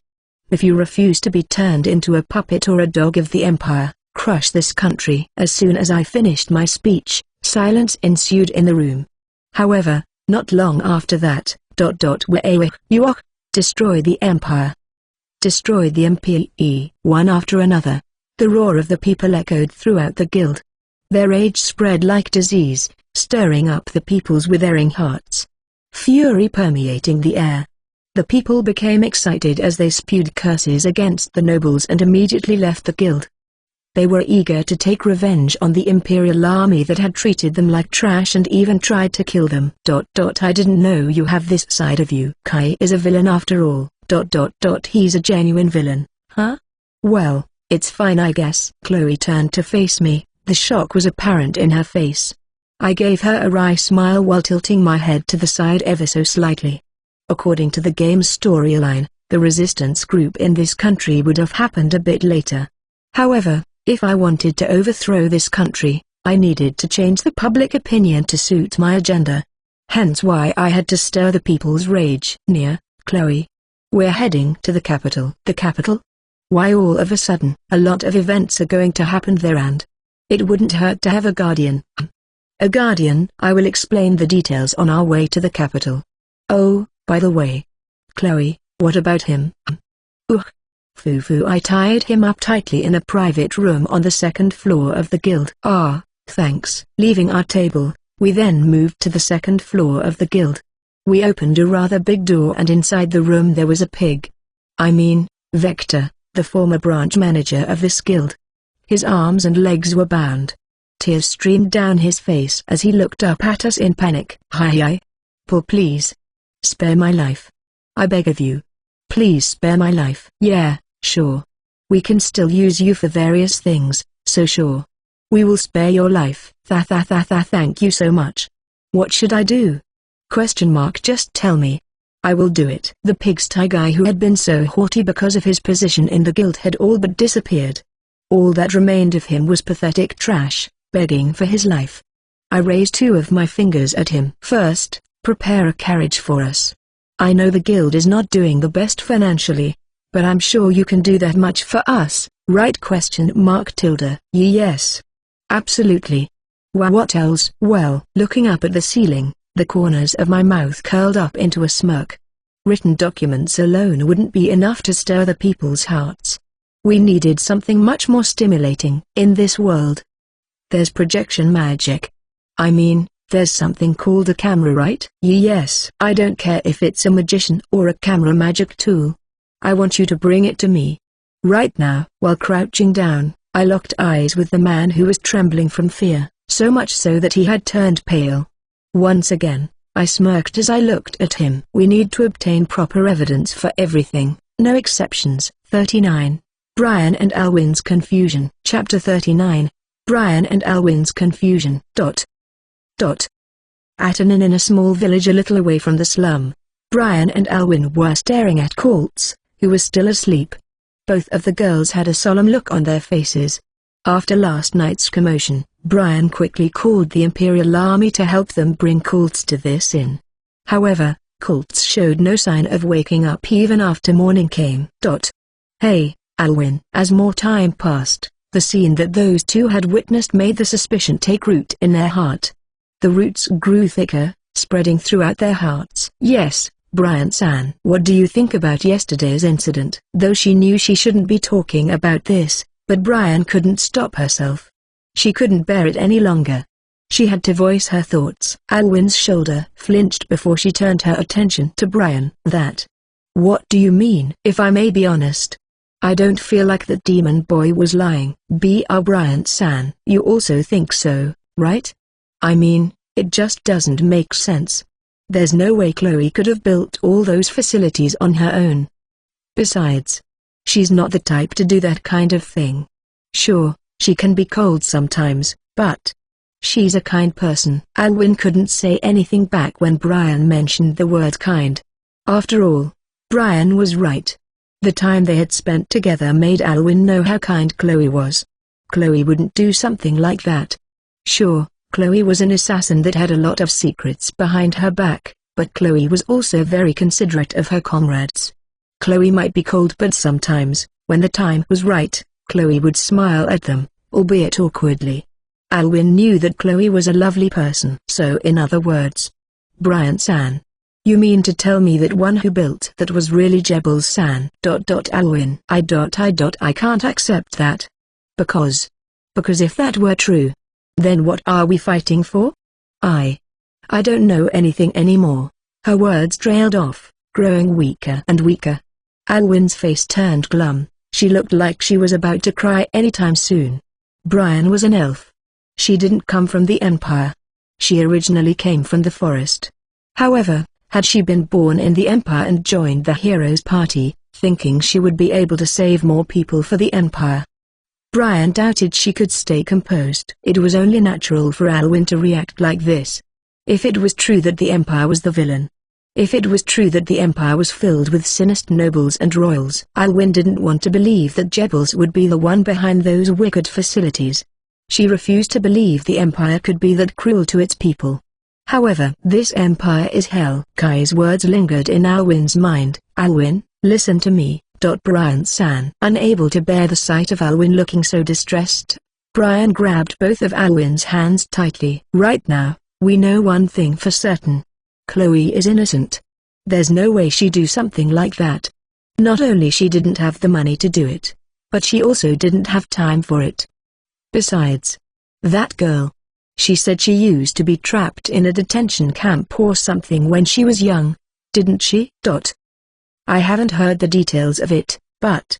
If you refuse to be turned into a puppet or a dog of the Empire, crush this country. As soon as I finished my speech, silence ensued in the room. However, not long after that, destroy the Empire. Destroy the MPE. One after another, the roar of the people echoed throughout the guild. Their rage spread like disease, stirring up the people's withering hearts. Fury permeating the air. The people became excited as they spewed curses against the nobles and immediately left the guild. They were eager to take revenge on the Imperial Army that had treated them like trash and even tried to kill them. I didn't know you have this side of you. Kai is a villain after all. He's a genuine villain, huh? Well, it's fine I guess. Chloe turned to face me, the shock was apparent in her face. I gave her a wry smile while tilting my head to the side ever so slightly. According to the game's storyline, the resistance group in this country would have happened a bit later. However, if I wanted to overthrow this country, I needed to change the public opinion to suit my agenda. Hence why I had to stir the people's rage. Near, Chloe. We're heading to the capital. The capital? Why all of a sudden? A lot of events are going to happen there and it wouldn't hurt to have a guardian. A guardian? I will explain the details on our way to the capital. Oh, by the way. Chloe, what about him? Fufu. I tied him up tightly in a private room on the second floor of the guild. Ah, thanks. Leaving our table, we then moved to the second floor of the guild. We opened a rather big door and inside the room there was a pig. I mean, Vector, the former branch manager of this guild. His arms and legs were bound. Tears streamed down his face as he looked up at us in panic. Hi. Paul, please. Spare my life. I beg of you. Please spare my life. Yeah, sure. We can still use you for various things, so sure. We will spare your life. Thank you so much. What should I do? ? Just tell me. I will do it. The pigsty guy who had been so haughty because of his position in the guild had all but disappeared. All that remained of him was pathetic trash, begging for his life. I raised two of my fingers at him. First, prepare a carriage for us. I know the guild is not doing the best financially, but I'm sure you can do that much for us, right? ? Yes. Absolutely. What else? Well, looking up at the ceiling, the corners of my mouth curled up into a smirk. Written documents alone wouldn't be enough to stir the people's hearts. We needed something much more stimulating. In this world, there's projection magic. I mean, there's something called a camera, right? Yes. I don't care if it's a magician or a camera magic tool. I want you to bring it to me. Right now. While crouching down, I locked eyes with the man who was trembling from fear, so much so that he had turned pale. Once again, I smirked as I looked at him. We need to obtain proper evidence for everything, no exceptions. 39. Brian and Alwyn's confusion. Chapter 39. Brian and Alwyn's confusion. At an inn in a small village a little away from the slum, Brian and Alwyn were staring at Colts, who was still asleep. Both of the girls had a solemn look on their faces. After last night's commotion, Brian quickly called the Imperial Army to help them bring Colts to this inn. However, Colts showed no sign of waking up even after morning came. Hey, Alwyn. As more time passed, the scene that those two had witnessed made the suspicion take root in their heart. The roots grew thicker, spreading throughout their hearts. Yes, Brian-san. What do you think about yesterday's incident? Though she knew she shouldn't be talking about this, but Brian couldn't stop herself. She couldn't bear it any longer. She had to voice her thoughts. Alwyn's shoulder flinched before she turned her attention to Brian. What do you mean? If I may be honest, I don't feel like that demon boy was lying. Br Bryant-san. You also think so, right? I mean, it just doesn't make sense. There's no way Chloe could have built all those facilities on her own. Besides, she's not the type to do that kind of thing. Sure, she can be cold sometimes, but she's a kind person. Alwyn couldn't say anything back when Brian mentioned the word kind. After all, Brian was right. The time they had spent together made Alwyn know how kind Chloe was. Chloe wouldn't do something like that. Sure, Chloe was an assassin that had a lot of secrets behind her back, but Chloe was also very considerate of her comrades. Chloe might be cold, but sometimes, when the time was right, Chloe would smile at them, albeit awkwardly. Alwyn knew that Chloe was a lovely person. So in other words, Bryant-san, you mean to tell me that one who built that was really Jebels-san? Alwyn. I can't accept that. Because if that were true, then what are we fighting for? I don't know anything anymore. Her words trailed off, growing weaker and weaker. Alwyn's face turned glum. She looked like she was about to cry anytime soon. Brian was an elf. She didn't come from the Empire. She originally came from the forest. However, had she been born in the Empire and joined the Heroes Party, thinking she would be able to save more people for the Empire? Brian doubted she could stay composed. It was only natural for Alwyn to react like this. If it was true that the Empire was the villain. If it was true that the Empire was filled with sinister nobles and royals. Alwyn didn't want to believe that Jebels would be the one behind those wicked facilities. She refused to believe the Empire could be that cruel to its people. However, this Empire is hell. Kai's words lingered in Alwyn's mind. Alwyn, listen to me. Bryant-san. Unable to bear the sight of Alwyn looking so distressed, Brian grabbed both of Alwyn's hands tightly. Right now, we know one thing for certain. Chloe is innocent. There's no way she'd do something like that. Not only she didn't have the money to do it, but she also didn't have time for it. Besides, that girl. She said she used to be trapped in a detention camp or something when she was young, didn't she? I haven't heard the details of it, but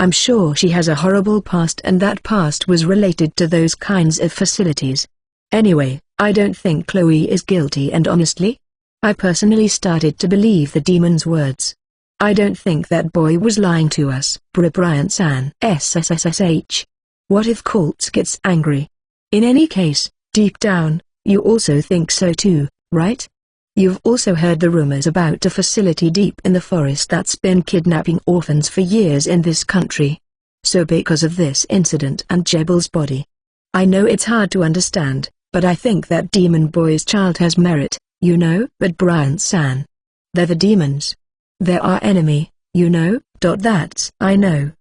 I'm sure she has a horrible past, and that past was related to those kinds of facilities. Anyway, I don't think Chloe is guilty, and honestly, I personally started to believe the demon's words. I don't think that boy was lying to us. Bryant-san. SSSH. What if Colt gets angry? In any case, deep down, you also think so too, right? You've also heard the rumors about a facility deep in the forest that's been kidnapping orphans for years in this country. So because of this incident and Jebel's body. I know it's hard to understand, but I think that demon boy's child has merit, you know? But Bryant-san, they're the demons. They're our enemy, you know? That's I know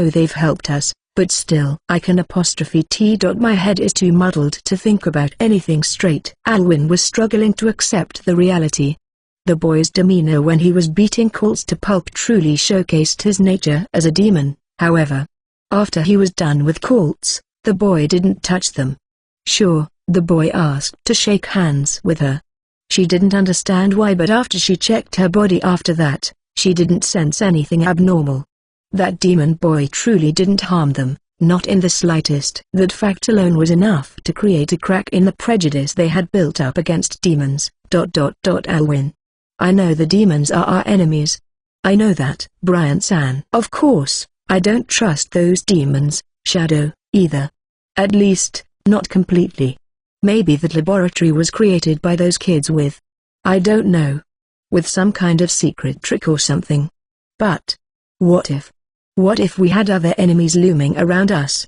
they've helped us, but still I can T. My head is too muddled to think about anything straight. Alwyn was struggling to accept the reality. The boy's demeanor when he was beating Colts to pulp truly showcased his nature as a demon. However, after he was done with Colts, the boy didn't touch them. Sure, the boy asked to shake hands with her. She didn't understand why, but after she checked her body after that, she didn't sense anything abnormal. That demon boy truly didn't harm them, not in the slightest. That fact alone was enough to create a crack in the prejudice they had built up against demons. Alwyn. I know the demons are our enemies. I know that. Bryant-san. Of course, I don't trust those demons, Shadow, either. At least, not completely. Maybe that laboratory was created by those kids with, I don't know, with some kind of secret trick or something. But what if we had other enemies looming around us?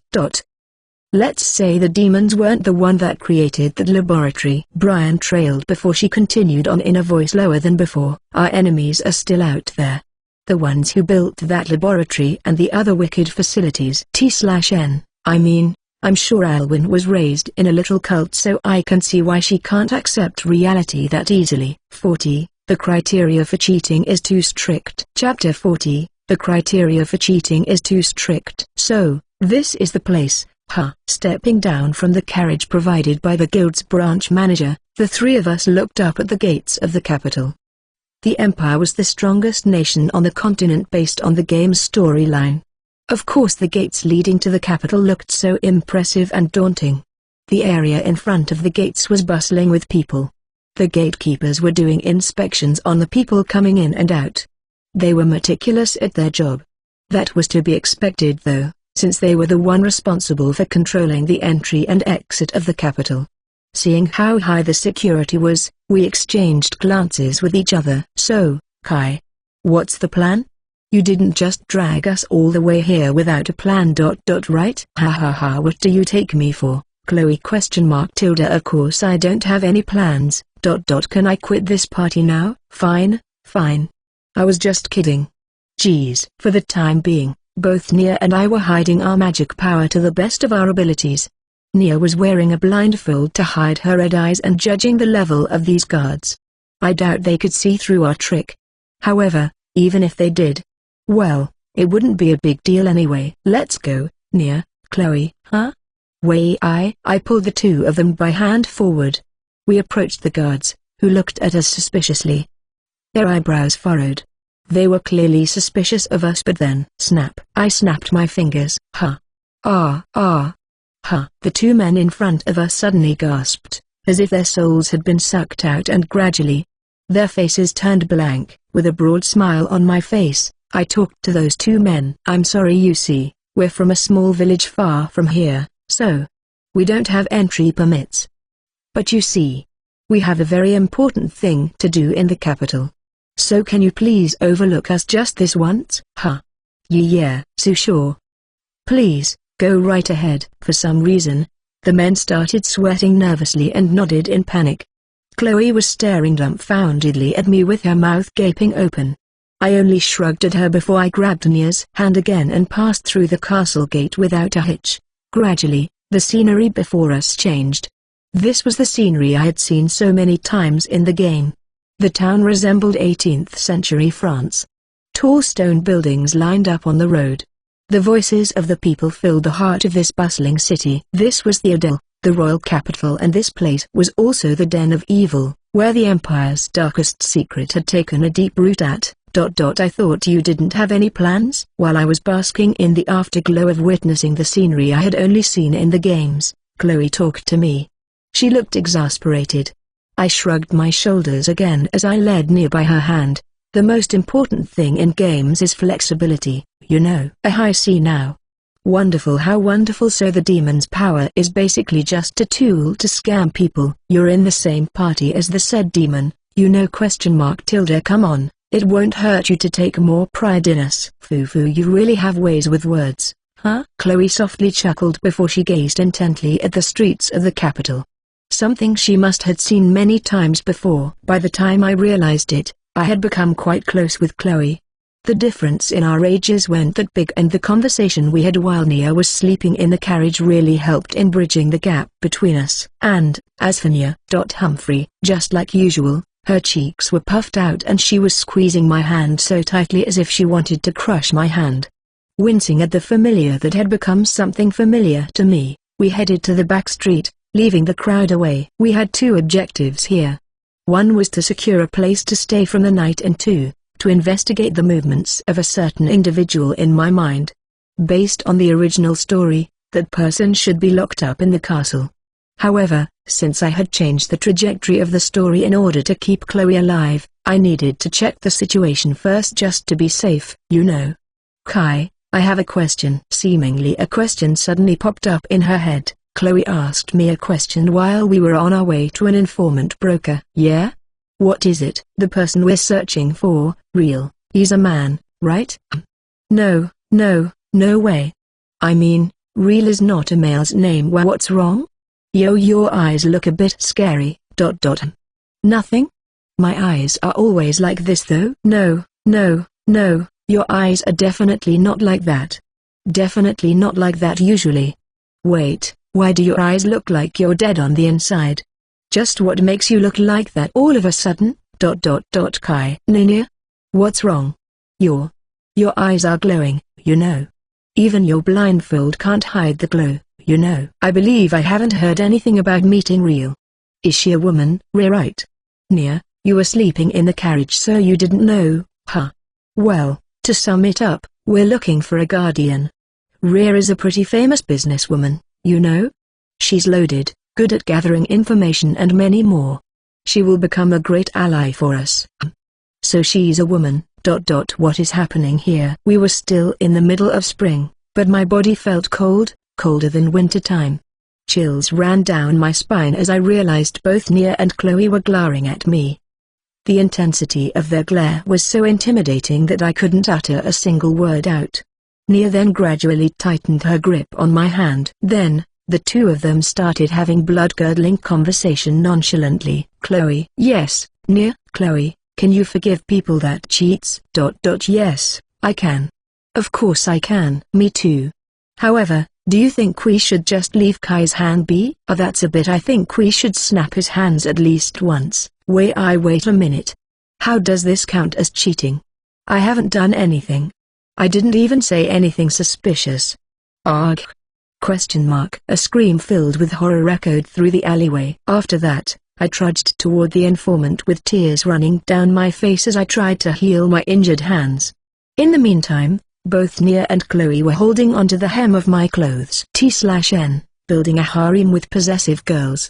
Let's say the demons weren't the one that created that laboratory. Brian trailed before she continued on in a voice lower than before. Our enemies are still out there. The ones who built that laboratory and the other wicked facilities. T/N. I mean, I'm sure Alwyn was raised in a little cult, so I can see why she can't accept reality that easily. 40. The criteria for cheating is too strict. Chapter 40. The criteria for cheating is too strict. So, this is the place, huh? Stepping down from the carriage provided by the guild's branch manager, the three of us looked up at the gates of the capital. The Empire was the strongest nation on the continent based on the game's storyline. Of course the gates leading to the capital looked so impressive and daunting. The area in front of the gates was bustling with people. The gatekeepers were doing inspections on the people coming in and out. They were meticulous at their job. That was to be expected though, since they were the one responsible for controlling the entry and exit of the capital. Seeing how high the security was, we exchanged glances with each other. So, Kai, what's the plan? You didn't just drag us all the way here without a plan. Right? Ha ha ha, what do you take me for, Chloe? Of course I don't have any plans. Can I quit this party now? Fine, fine. I was just kidding. Geez. For the time being, both Nia and I were hiding our magic power to the best of our abilities. Nia was wearing a blindfold to hide her red eyes, and judging the level of these guards, I doubt they could see through our trick. However, even if they did, well, it wouldn't be a big deal anyway. Let's go, Nia, Chloe, huh? I pulled the two of them by hand forward. We approached the guards, who looked at us suspiciously. Their eyebrows furrowed. They were clearly suspicious of us, but then, snap! I snapped my fingers. Huh. Huh. The two men in front of us suddenly gasped, as if their souls had been sucked out, and gradually, their faces turned blank. With a broad smile on my face, I talked to those two men. I'm sorry, you see, we're from a small village far from here, so we don't have entry permits. But you see, we have a very important thing to do in the capital. So can you please overlook us just this once? Huh. Yeah, so sure. Please, go right ahead. For some reason, the men started sweating nervously and nodded in panic. Chloe was staring dumbfoundedly at me with her mouth gaping open. I only shrugged at her before I grabbed Nia's hand again and passed through the castle gate without a hitch. Gradually, the scenery before us changed. This was the scenery I had seen so many times in the game. The town resembled 18th century France. Tall stone buildings lined up on the road. The voices of the people filled the heart of this bustling city. This was the Adel, the royal capital, and this place was also the den of evil, where the Empire's darkest secret had taken a deep root at. I thought you didn't have any plans? While I was basking in the afterglow of witnessing the scenery I had only seen in the games, Chloe talked to me. She looked exasperated. I shrugged my shoulders again as I led Nia by her hand. The most important thing in games is flexibility, you know. I see now. Wonderful, how wonderful. So the demon's power is basically just a tool to scam people. You're in the same party as the said demon, you know? Come on, it won't hurt you to take more pride in us. Foo, you really have ways with words, huh? Chloe softly chuckled before she gazed intently at the streets of the capital. Something she must have seen many times before. By the time I realized it, I had become quite close with Chloe. The difference in our ages wasn't that big, and the conversation we had while Nia was sleeping in the carriage really helped in bridging the gap between us. And, as for Nia, Humphrey, just like usual, her cheeks were puffed out and she was squeezing my hand so tightly as if she wanted to crush my hand. Wincing at the familiar that had become something familiar to me, we headed to the back street, leaving the crowd away. We had two objectives here. One was to secure a place to stay from the night, and two, to investigate the movements of a certain individual in my mind. Based on the original story, that person should be locked up in the castle. However, since I had changed the trajectory of the story in order to keep Chloe alive, I needed to check the situation first just to be safe. You know, Kai, I have a question. Seemingly a question suddenly popped up in her head. Chloe asked me a question while we were on our way to an informant broker. Yeah? What is it? The person we're searching for, real, he's a man, right? No way. I mean, real is not a male's name. What's wrong? Yo, your eyes look a bit scary. Nothing? My eyes are always like this though. No, your eyes are definitely not like that. Definitely not like that usually. Wait. Why do your eyes look like you're dead on the inside? Just what makes you look like that all of a sudden? Kai. Nia? What's wrong? Your eyes are glowing, you know. Even your blindfold can't hide the glow, you know. I believe I haven't heard anything about meeting real. Is she a woman? Right. Nia, You were sleeping in the carriage so you didn't know, huh? Well, to sum it up, we're looking for a guardian. Rhea is a pretty famous businesswoman, you know? She's loaded, good at gathering information and many more. She will become a great ally for us. So she's a woman, ... What is happening here? We were still in the middle of spring, but my body felt cold, colder than winter time. Chills ran down my spine as I realized both Nia and Chloe were glaring at me. The intensity of their glare was so intimidating that I couldn't utter a single word out. Nia then gradually tightened her grip on my hand. Then, the two of them started having blood-curdling conversation nonchalantly. Chloe. Yes, Nia. Chloe, can you forgive people that cheats? ... Yes, I can. Of course I can. Me too. However, do you think we should just leave Kai's hand be? That's a bit. I think we should snap his hands at least once. Wait a minute. How does this count as cheating? I haven't done anything. I didn't even say anything suspicious. Argh. ? A scream filled with horror echoed through the alleyway. After that, I trudged toward the informant with tears running down my face as I tried to heal my injured hands. In the meantime, both Nia and Chloe were holding onto the hem of my clothes. T/N, building a harem with possessive girls.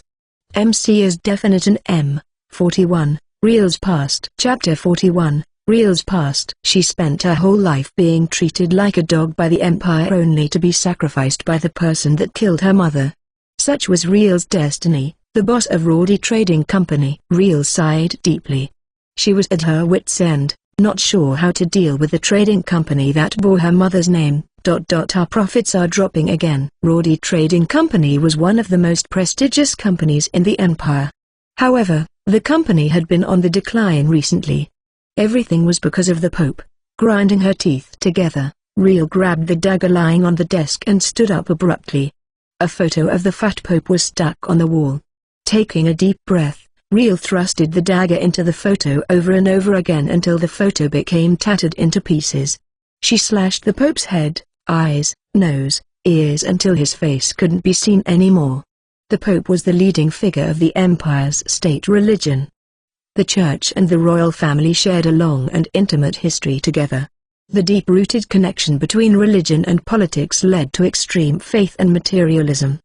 MC is definite and M. 41, Reels Past. Chapter 41, Reels Past. She spent her whole life being treated like a dog by the Empire only to be sacrificed by the person that killed her mother. Such was Reel's destiny, the boss of Roddy Trading Company. Reel sighed deeply. She was at her wit's end, not sure how to deal with the trading company that bore her mother's name. ... Our profits are dropping again. Roddy Trading Company was one of the most prestigious companies in the Empire. However, the company had been on the decline recently. Everything was because of the Pope. Grinding her teeth together, Reel grabbed the dagger lying on the desk and stood up abruptly. A photo of the fat Pope was stuck on the wall. Taking a deep breath, Reel thrusted the dagger into the photo over and over again until the photo became tattered into pieces. She slashed the Pope's head, eyes, nose, ears until his face couldn't be seen anymore. The Pope was the leading figure of the Empire's state religion. The church and the royal family shared a long and intimate history together. The deep-rooted connection between religion and politics led to extreme faith and materialism.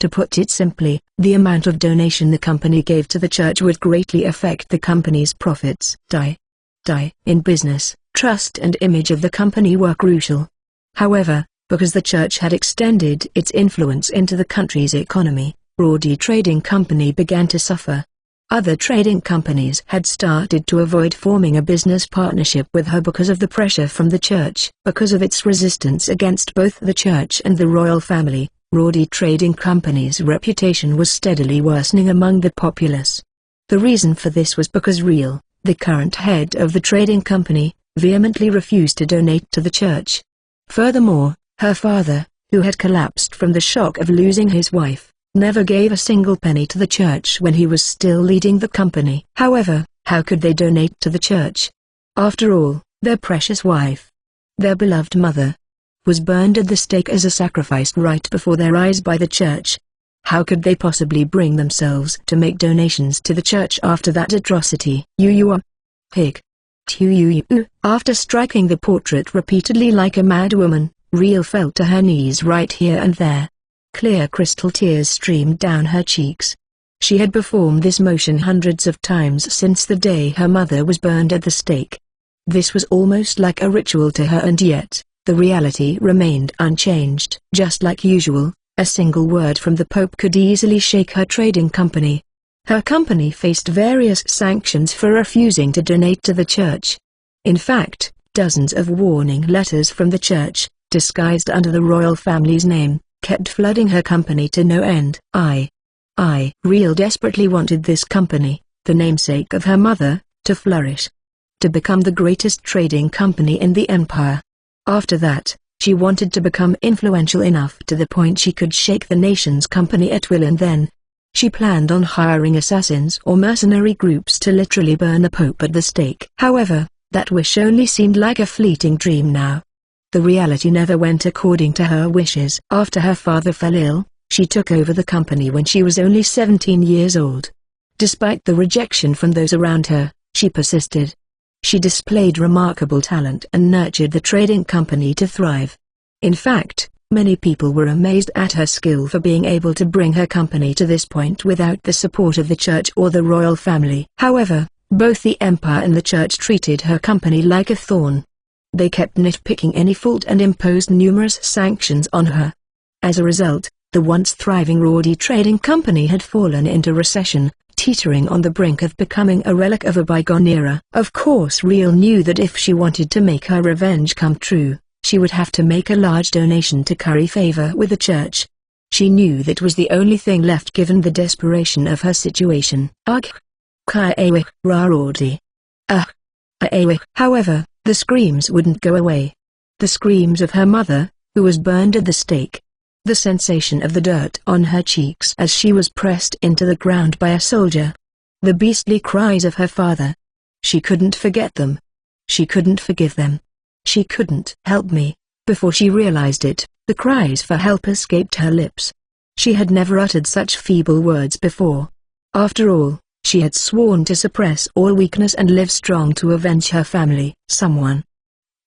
To put it simply, the amount of donation the company gave to the church would greatly affect the company's profits. In business, trust and image of the company were crucial. However, because the church had extended its influence into the country's economy, Roddy Trading Company began to suffer. Other trading companies had started to avoid forming a business partnership with her because of the pressure from the church. Because of its resistance against both the church and the royal family, Roddy Trading Company's reputation was steadily worsening among the populace. The reason for this was because Reel, the current head of the trading company, vehemently refused to donate to the church. Furthermore, her father, who had collapsed from the shock of losing his wife, never gave a single penny to the church when he was still leading the company. However, how could they donate to the church? After all, their precious wife, their beloved mother, was burned at the stake as a sacrifice right before their eyes by the church. How could they possibly bring themselves to make donations to the church after that atrocity? You are pig. After striking the portrait repeatedly like a mad woman, Reel fell to her knees right here and there. Clear crystal tears streamed down her cheeks. She had performed this motion hundreds of times since the day her mother was burned at the stake. This was almost like a ritual to her, and yet, the reality remained unchanged. Just like usual, a single word from the Pope could easily shake her trading company. Her company faced various sanctions for refusing to donate to the church. In fact, dozens of warning letters from the church, disguised under the royal family's name, kept flooding her company to no end. Reel desperately wanted this company, the namesake of her mother, to flourish. To become the greatest trading company in the empire. After that, she wanted to become influential enough to the point she could shake the nation's company at will, and then she planned on hiring assassins or mercenary groups to literally burn the Pope at the stake. However, that wish only seemed like a fleeting dream now. The reality never went according to her wishes. After her father fell ill, she took over the company when she was only 17 years old. Despite the rejection from those around her, She persisted. She displayed remarkable talent and nurtured the trading company to thrive. In fact, many people were amazed at her skill for being able to bring her company to this point without the support of the church or the royal family. However, both the empire and the church treated her company like a thorn. They kept nitpicking any fault and imposed numerous sanctions on her. As a result, the once thriving Rorty trading company had fallen into recession, teetering on the brink of becoming a relic of a bygone era. Of course, Riel knew that if she wanted to make her revenge come true, she would have to make a large donation to curry favor with the church. She knew that was the only thing left given the desperation of her situation. Ugh. Kaiwe, Rarorty. Ugh. However, the screams wouldn't go away. The screams of her mother, who was burned at the stake. The sensation of the dirt on her cheeks as she was pressed into the ground by a soldier. The beastly cries of her father. She couldn't forget them. She couldn't forgive them. She couldn't help me. Before she realized it, the cries for help escaped her lips. She had never uttered such feeble words before. After all, she had sworn to suppress all weakness and live strong to avenge her family. Someone.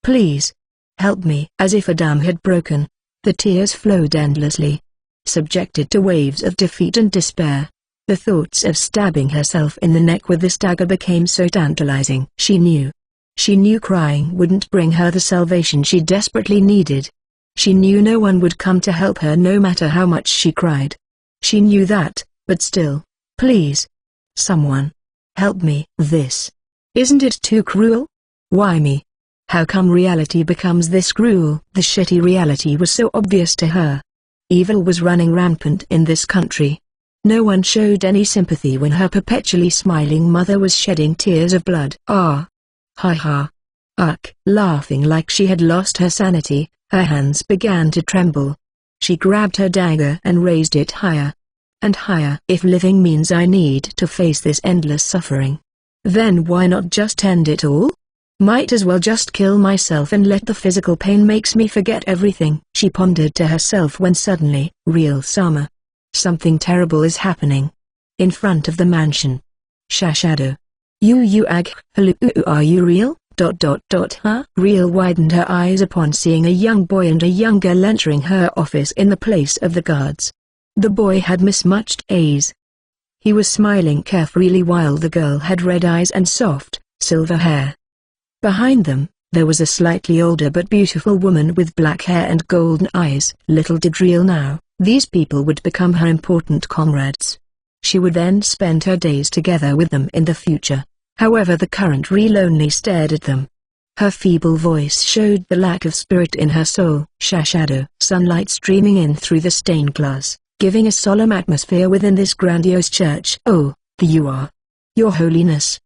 Please. Help me. As if a dam had broken, the tears flowed endlessly. Subjected to waves of defeat and despair, the thoughts of stabbing herself in the neck with this dagger became so tantalizing. She knew crying wouldn't bring her the salvation she desperately needed. She knew no one would come to help her no matter how much she cried. She knew that, but still, please. Someone. Help me. Isn't it too cruel? Why me? How come reality becomes this cruel? The shitty reality was so obvious to her. Evil was running rampant in this country. No one showed any sympathy when her perpetually smiling mother was shedding tears of blood. Ah. Ha ha. Ugh. Laughing like she had lost her sanity, her hands began to tremble. She grabbed her dagger and raised it higher. And higher. If living means I need to face this endless suffering, then why not just end it all? Might as well just kill myself and let the physical pain makes me forget everything. She pondered to herself when suddenly, Real Sama. Something terrible is happening. In front of the mansion. Shashado. You hello, are you real? Huh? Real widened her eyes upon seeing a young boy and a young girl entering her office in the place of the guards. The boy had mismatched A's. He was smiling carefreely while the girl had red eyes and soft, silver hair. Behind them, there was a slightly older but beautiful woman with black hair and golden eyes. Little did Real know, these people would become her important comrades. She would then spend her days together with them in the future. However, the current Real only stared at them. Her feeble voice showed the lack of spirit in her soul. Shashado. Sunlight streaming in through the stained glass, giving a solemn atmosphere within this grandiose church. Oh, there you are. Your Holiness.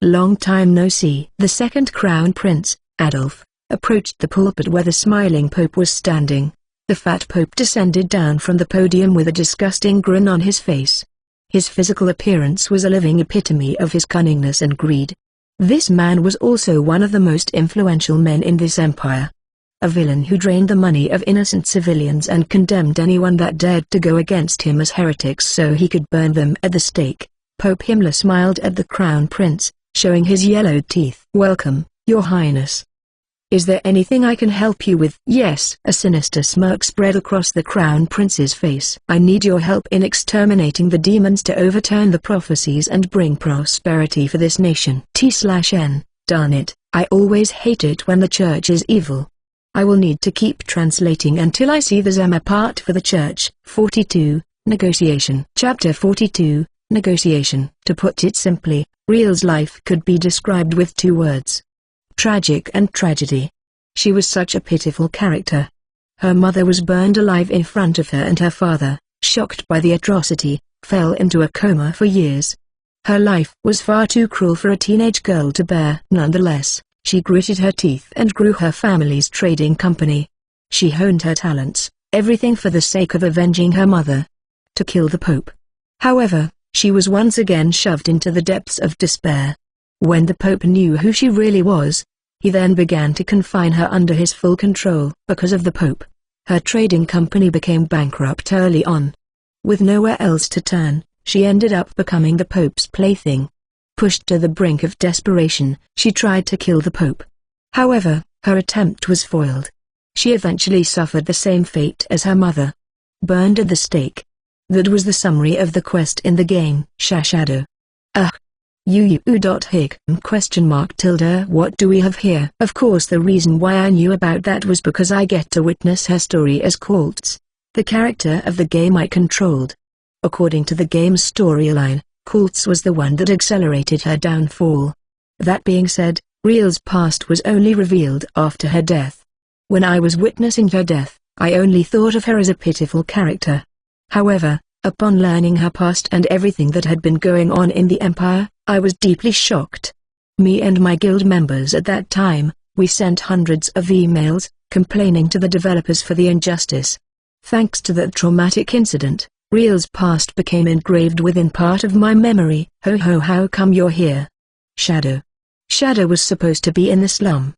Long time no see. The second crown prince, Adolf, approached the pulpit where the smiling pope was standing. The fat pope descended down from the podium with a disgusting grin on his face. His physical appearance was a living epitome of his cunningness and greed. This man was also one of the most influential men in this empire. A villain who drained the money of innocent civilians and condemned anyone that dared to go against him as heretics so he could burn them at the stake. Pope Himmler smiled at the crown prince, showing his yellowed teeth. Welcome, Your Highness. Is there anything I can help you with? Yes. A sinister smirk spread across the crown prince's face. I need your help in exterminating the demons to overturn the prophecies and bring prosperity for this nation. T/N, darn it, I always hate it when the church is evil. I will need to keep translating until I see the Zema part for the church. 42, Negotiation. Chapter 42, Negotiation. To put it simply, Real's life could be described with two words. Tragic and tragedy. She was such a pitiful character. Her mother was burned alive in front of her and her father, shocked by the atrocity, fell into a coma for years. Her life was far too cruel for a teenage girl to bear. Nonetheless, she gritted her teeth and grew her family's trading company. She honed her talents, everything for the sake of avenging her mother. To kill the Pope. However, she was once again shoved into the depths of despair. When the Pope knew who she really was, he then began to confine her under his full control. Because of the Pope, her trading company became bankrupt early on. With nowhere else to turn, she ended up becoming the Pope's plaything. Pushed to the brink of desperation, she tried to kill the Pope. However, her attempt was foiled. She eventually suffered the same fate as her mother. Burned at the stake. That was the summary of the quest in the game. Shadow. Hig? What do we have here? Of course, the reason why I knew about that was because I get to witness her story as Kultz, the character of the game I controlled. According to the game's storyline, Kultz was the one that accelerated her downfall. That being said, Riel's past was only revealed after her death. When I was witnessing her death, I only thought of her as a pitiful character. However, upon learning her past and everything that had been going on in the Empire, I was deeply shocked. Me and my guild members at that time, we sent hundreds of emails, complaining to the developers for the injustice. Thanks to that traumatic incident, Riel's past became engraved within part of my memory. How come you're here? Shadow. Shadow was supposed to be in the slum.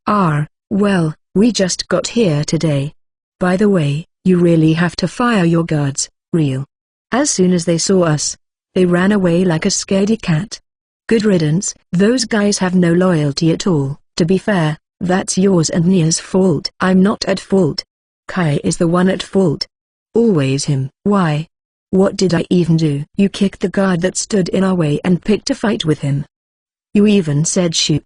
Well, we just got here today. By the way, you really have to fire your guards, Riel. As soon as they saw us, they ran away like a scaredy cat. Good riddance, those guys have no loyalty at all. To be fair, that's yours and Nia's fault. I'm not at fault. Kai is the one at fault. Always him. Why? What did I even do? You kicked the guard that stood in our way and picked a fight with him. You even said shoot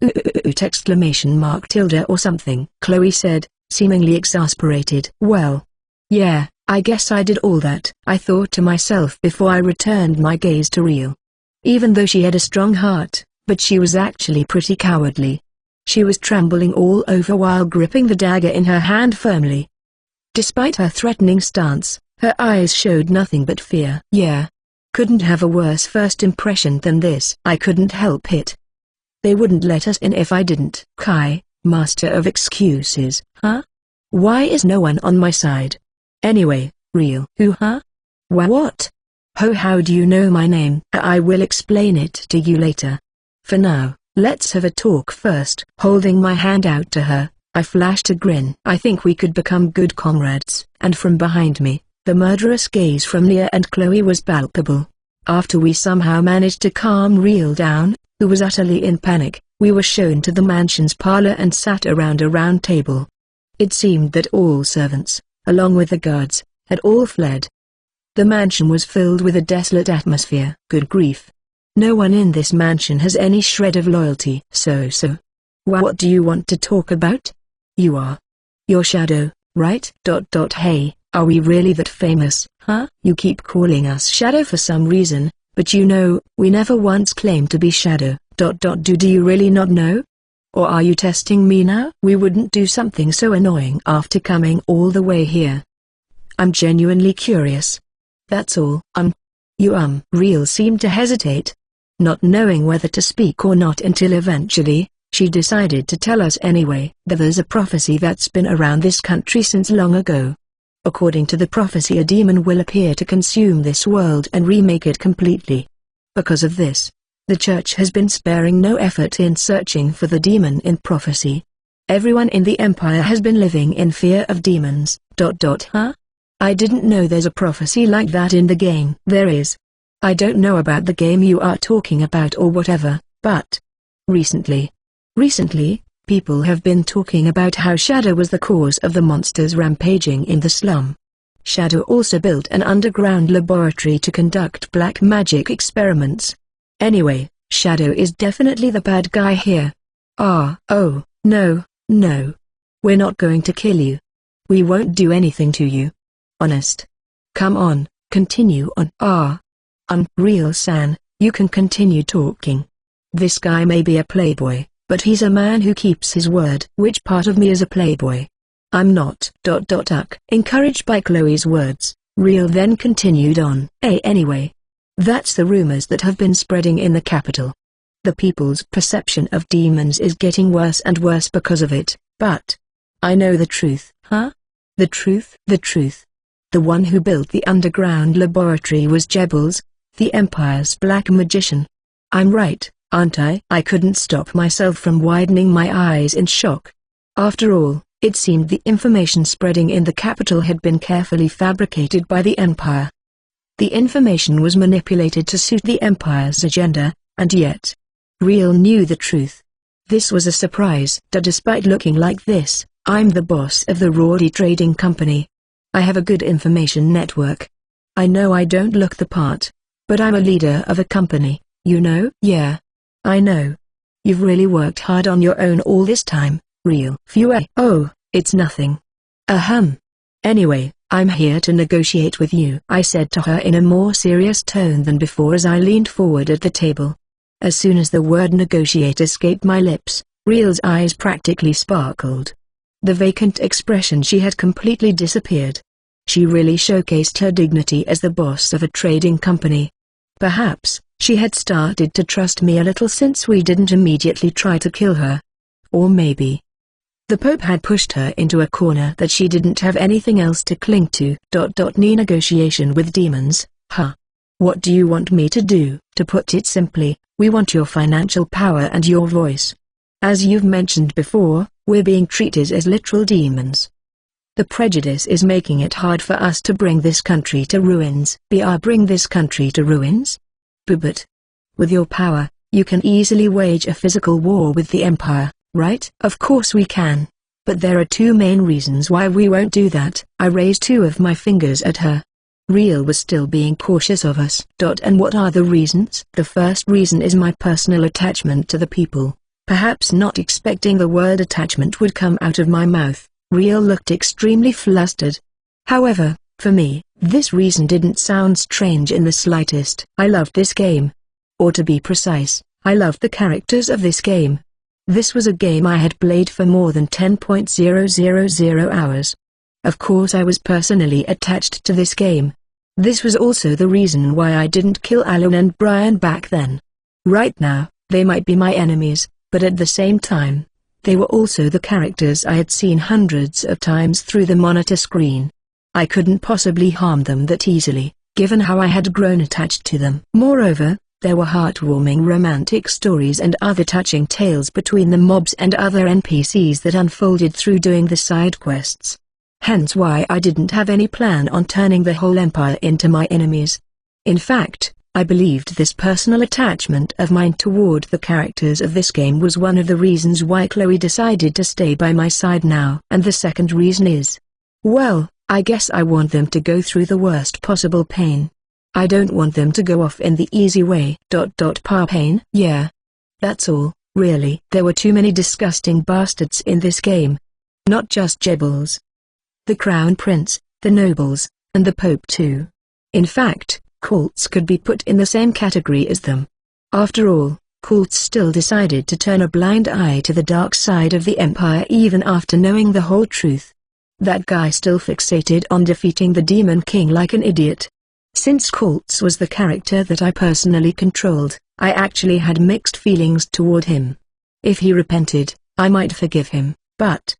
or something, Chloe said, seemingly exasperated. Well, yeah, I guess I did all that, I thought to myself before I returned my gaze to Riel. Even though she had a strong heart, but she was actually pretty cowardly. She was trembling all over while gripping the dagger in her hand firmly. Despite her threatening stance, her eyes showed nothing but fear. Yeah. Couldn't have a worse first impression than this. I couldn't help it. They wouldn't let us in if I didn't. Kai, master of excuses, huh? Why is no one on my side? Anyway, Riel. Who, huh? What? How do you know my name? I will explain it to you later. For now, let's have a talk first. Holding my hand out to her, I flashed a grin. I think we could become good comrades. And from behind me, the murderous gaze from Nia and Chloe was palpable. After we somehow managed to calm Riel down, who was utterly in panic, we were shown to the mansion's parlor and sat around a round table. It seemed that all servants, along with the guards, had all fled. The mansion was filled with a desolate atmosphere. Good grief. No one in this mansion has any shred of loyalty. So. What do you want to talk about? You're Shadow, right? Hey, are we really that famous, huh? You keep calling us Shadow for some reason, but you know, we never once claimed to be Shadow. Do you really not know? Or are you testing me now? We wouldn't do something so annoying after coming all the way here. I'm genuinely curious. That's all. Riel seemed to hesitate, not knowing whether to speak or not until eventually, she decided to tell us anyway. There's a prophecy that's been around this country since long ago. According to the prophecy, a demon will appear to consume this world and remake it completely. Because of this, the church has been sparing no effort in searching for the demon in prophecy. Everyone in the Empire has been living in fear of demons. Huh? I didn't know there's a prophecy like that in the game. There is. I don't know about the game you are talking about or whatever, but recently, people have been talking about how Shadow was the cause of the monsters rampaging in the slum. Shadow also built an underground laboratory to conduct black magic experiments. Anyway, Shadow is definitely the bad guy here. Oh, no. We're not going to kill you. We won't do anything to you. Honest. Come on, continue on. Riel-san, you can continue talking. This guy may be a playboy, but he's a man who keeps his word. Which part of me is a playboy? I'm not. Encouraged by Chloe's words, Riel then continued on. Anyway. That's the rumors that have been spreading in the capital. The people's perception of demons is getting worse and worse because of it, but I know the truth. Huh? The truth? The one who built the underground laboratory was Jebels, the Empire's black magician. I'm right, aren't I? I couldn't stop myself from widening my eyes in shock. After all, it seemed the information spreading in the capital had been carefully fabricated by the Empire. The information was manipulated to suit the Empire's agenda, and yet, Real knew the truth. This was a surprise. Despite looking like this, I'm the boss of the Rorty Trading Company. I have a good information network. I know I don't look the part, but I'm a leader of a company, you know? Yeah. I know. You've really worked hard on your own all this time, Real. Phew. Oh, it's nothing. Ahem. Anyway, I'm here to negotiate with you, I said to her in a more serious tone than before as I leaned forward at the table. As soon as the word negotiate escaped my lips, Real's eyes practically sparkled. The vacant expression she had completely disappeared. She really showcased her dignity as the boss of a trading company. Perhaps, she had started to trust me a little since we didn't immediately try to kill her. Or maybe the Pope had pushed her into a corner that she didn't have anything else to cling to. Negotiation with demons, huh? What do you want me to do? To put it simply, we want your financial power and your voice. As you've mentioned before, we're being treated as literal demons. The prejudice is making it hard for us to bring this country to ruins. Bring this country to ruins? But with your power, you can easily wage a physical war with the Empire, right? Of course we can. But there are two main reasons why we won't do that. I raised two of my fingers at her. Real was still being cautious of us. And what are the reasons? The first reason is my personal attachment to the people. Perhaps not expecting the word attachment would come out of my mouth, Real looked extremely flustered. However, for me, this reason didn't sound strange in the slightest. I loved this game. Or to be precise, I loved the characters of this game. This was a game I had played for more than 10,000 hours. Of course I was personally attached to this game. This was also the reason why I didn't kill Alan and Brian back then. Right now, they might be my enemies, but at the same time, they were also the characters I had seen hundreds of times through the monitor screen. I couldn't possibly harm them that easily, given how I had grown attached to them. Moreover, there were heartwarming romantic stories and other touching tales between the mobs and other NPCs that unfolded through doing the side quests. Hence why I didn't have any plan on turning the whole empire into my enemies. In fact, I believed this personal attachment of mine toward the characters of this game was one of the reasons why Chloe decided to stay by my side now. And the second reason is, well, I guess I want them to go through the worst possible pain. I don't want them to go off in the easy way. Pain? Yeah. That's all, really. There were too many disgusting bastards in this game. Not just Jebbles. The Crown Prince, the nobles, and the Pope too. In fact, cults could be put in the same category as them. After all, cults still decided to turn a blind eye to the dark side of the Empire even after knowing the whole truth. That guy still fixated on defeating the Demon King like an idiot. Since Cults was the character that I personally controlled, I actually had mixed feelings toward him. If he repented, I might forgive him, but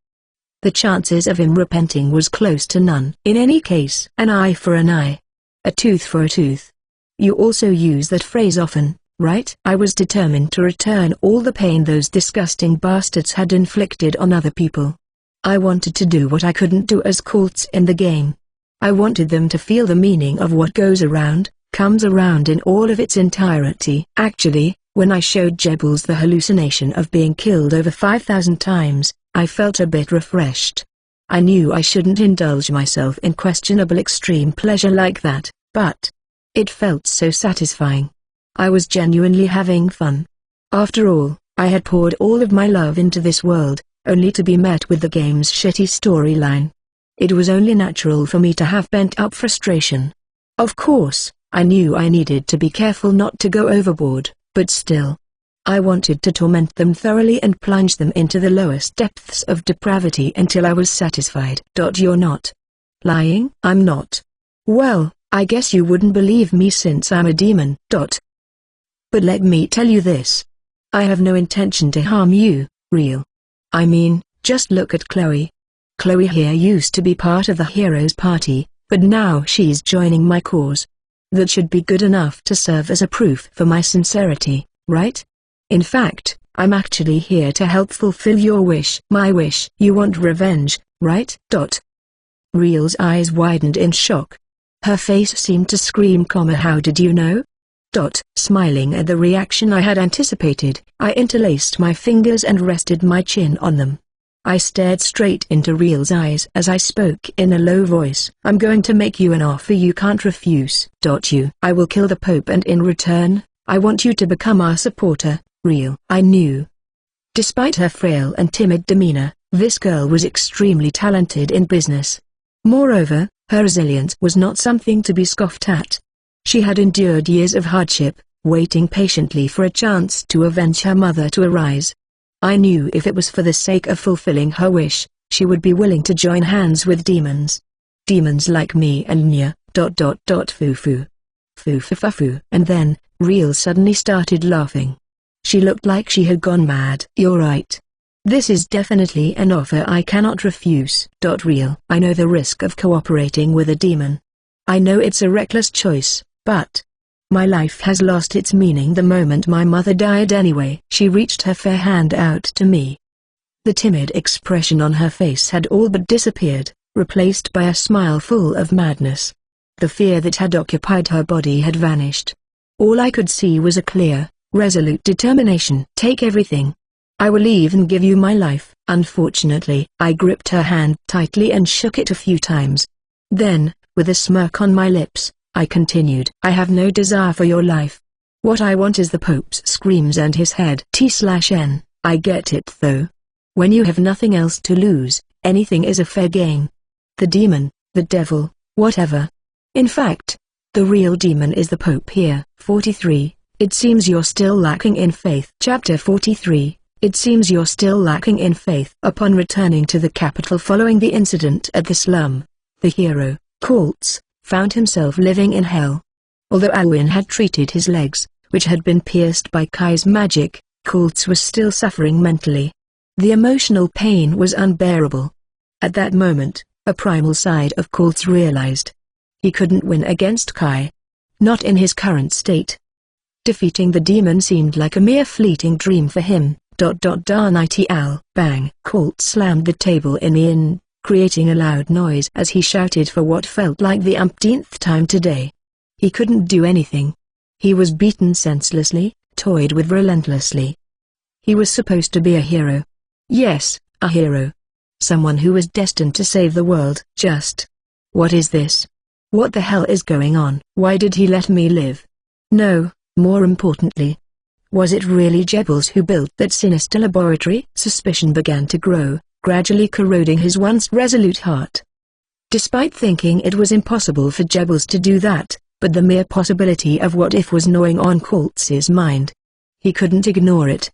the chances of him repenting was close to none. In any case, an eye for an eye. A tooth for a tooth. You also use that phrase often, right? I was determined to return all the pain those disgusting bastards had inflicted on other people. I wanted to do what I couldn't do as cults in the game. I wanted them to feel the meaning of what goes around, comes around in all of its entirety. Actually, when I showed Jebbles the hallucination of being killed over 5,000 times, I felt a bit refreshed. I knew I shouldn't indulge myself in questionable extreme pleasure like that, but it felt so satisfying. I was genuinely having fun. After all, I had poured all of my love into this world, only to be met with the game's shitty storyline. It was only natural for me to have pent-up frustration. Of course, I knew I needed to be careful not to go overboard, but still, I wanted to torment them thoroughly and plunge them into the lowest depths of depravity until I was satisfied. You're not lying? I'm not. Well, I guess you wouldn't believe me since I'm a demon. But let me tell you this. I have no intention to harm you, Real. I mean, just look at Chloe. Chloe here used to be part of the Heroes Party, but now she's joining my cause. That should be good enough to serve as a proof for my sincerity, right? In fact, I'm actually here to help fulfill your wish. My wish. You want revenge, right? Real's eyes widened in shock. Her face seemed to scream, how did you know? Smiling at the reaction I had anticipated, I interlaced my fingers and rested my chin on them. I stared straight into Real's eyes as I spoke in a low voice. I'm going to make you an offer you can't refuse. I will kill the Pope, and in return, I want you to become our supporter, Real. I knew. Despite her frail and timid demeanor, this girl was extremely talented in business. Moreover, her resilience was not something to be scoffed at. She had endured years of hardship, waiting patiently for a chance to avenge her mother to arise. I knew if it was for the sake of fulfilling her wish, she would be willing to join hands with demons. Demons like me and Nya, foo-foo. Foo-foo-foo. And then, Real suddenly started laughing. She looked like she had gone mad. You're right. This is definitely an offer I cannot refuse. Real. I know the risk of cooperating with a demon. I know it's a reckless choice, but my life has lost its meaning the moment my mother died anyway. She reached her fair hand out to me. The timid expression on her face had all but disappeared, replaced by a smile full of madness. The fear that had occupied her body had vanished. All I could see was a clear, resolute determination. Take everything. I will even give you my life. Unfortunately, I gripped her hand tightly and shook it a few times. Then, with a smirk on my lips, I continued. I have no desire for your life. What I want is the Pope's screams and his head. T/N. I get it though. When you have nothing else to lose, anything is a fair game. The demon, the devil, whatever. In fact, the real demon is the Pope here. 43. It seems you're still lacking in faith. Chapter 43. It seems you're still lacking in faith. Upon returning to the capital following the incident at the slum, the hero, Kultz, found himself living in hell. Although Alwyn had treated his legs, which had been pierced by Kai's magic, Kultz was still suffering mentally. The emotional pain was unbearable. At that moment, a primal side of Kultz realized. He couldn't win against Kai. Not in his current state. Defeating the demon seemed like a mere fleeting dream for him. Bang! Kultz slammed the table in the inn, creating a loud noise as he shouted for what felt like the umpteenth time today. He couldn't do anything. He was beaten senselessly, toyed with relentlessly. He was supposed to be a hero. Yes, a hero. Someone who was destined to save the world. Just. What is this? What the hell is going on? Why did he let me live? No, more importantly. Was it really Jebels who built that sinister laboratory? Suspicion began to grow, gradually corroding his once resolute heart. Despite thinking it was impossible for Jebels to do that, but the mere possibility of what if was gnawing on Kultz's mind. He couldn't ignore it.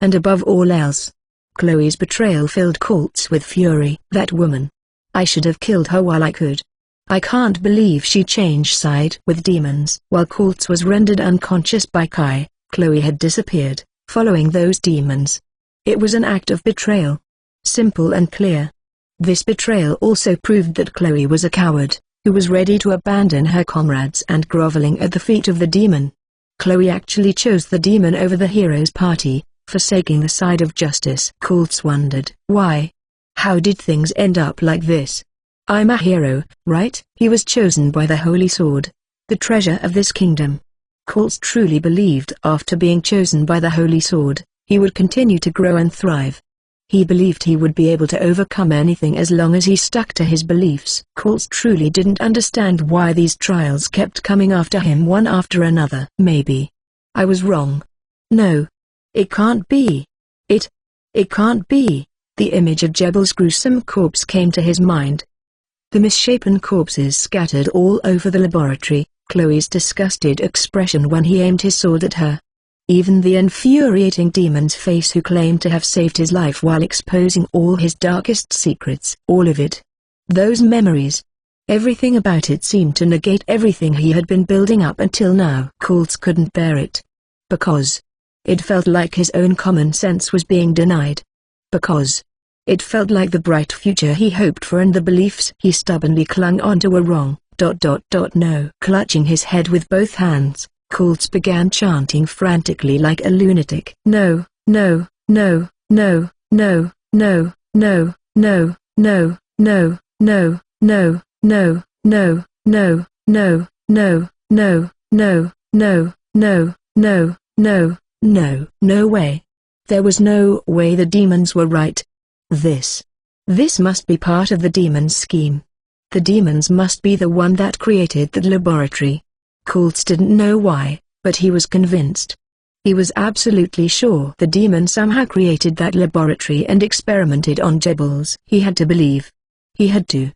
And above all else, Chloe's betrayal filled Kultz with fury. That woman. I should have killed her while I could. I can't believe she changed side with demons. While Kultz was rendered unconscious by Kai, Chloe had disappeared, following those demons. It was an act of betrayal. Simple and clear. This betrayal also proved that Chloe was a coward, who was ready to abandon her comrades and groveling at the feet of the demon. Chloe actually chose the demon over the hero's party, forsaking the side of justice. Kultz wondered. Why? How did things end up like this? I'm a hero, right? He was chosen by the Holy Sword, the treasure of this kingdom. Kultz truly believed after being chosen by the Holy Sword, he would continue to grow and thrive. He believed he would be able to overcome anything as long as he stuck to his beliefs. Kultz truly didn't understand why these trials kept coming after him one after another. Maybe I was wrong. No. It can't be. It can't be. The image of Jebel's gruesome corpse came to his mind. The misshapen corpses scattered all over the laboratory, Chloe's disgusted expression when he aimed his sword at her. Even the infuriating demon's face who claimed to have saved his life while exposing all his darkest secrets. All of it. Those memories. Everything about it seemed to negate everything he had been building up until now. Kultz couldn't bear it. Because it felt like his own common sense was being denied. Because it felt like the bright future he hoped for and the beliefs he stubbornly clung onto were wrong. No. Clutching his head with both hands, Kultz began chanting frantically like a lunatic. No, no, no, no, no, no, no, no, no, no, no, no, no, no, no, no, no, no, no, no, No, no, no, no, no way. There was no way the demons were right. This must be part of the demons' scheme. The demons must be the one that created the laboratory. Kultz didn't know why, but he was convinced. He was absolutely sure the demon somehow created that laboratory and experimented on Jebels. He had to believe. He had to.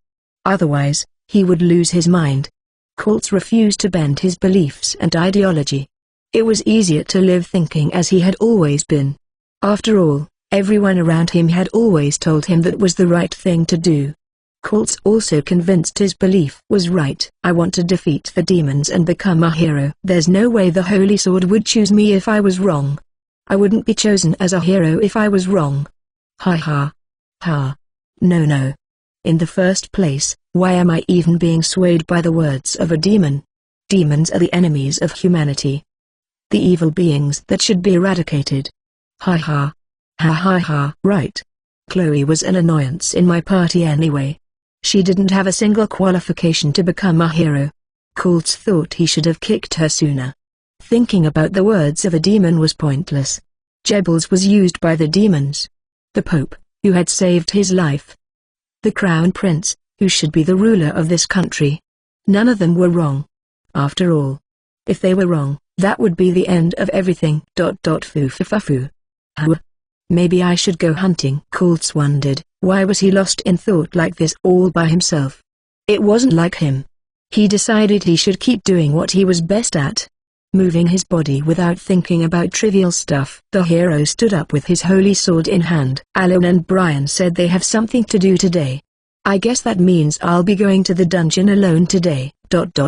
Otherwise, he would lose his mind. Kultz refused to bend his beliefs and ideology. It was easier to live thinking as he had always been. After all, everyone around him had always told him that was the right thing to do. Kultz also convinced his belief was right. I want to defeat the demons and become a hero. There's no way the Holy Sword would choose me if I was wrong. I wouldn't be chosen as a hero if I was wrong. Ha ha. Ha. No no. In the first place, why am I even being swayed by the words of a demon? Demons are the enemies of humanity. The evil beings that should be eradicated. Ha ha. Ha ha ha. Right. Chloe was an annoyance in my party anyway. She didn't have a single qualification to become a hero. Kultz thought he should have kicked her sooner. Thinking about the words of a demon was pointless. Jebels was used by the demons. The Pope, who had saved his life. The Crown Prince, who should be the ruler of this country. None of them were wrong. After all, if they were wrong, that would be the end of everything. Foo. Maybe I should go hunting. Kultz wondered, why was he lost in thought like this all by himself? It wasn't like him. He decided he should keep doing what he was best at. Moving his body without thinking about trivial stuff. The hero stood up with his holy sword in hand. Alan and Brian said they have something to do today. I guess that means I'll be going to the dungeon alone today.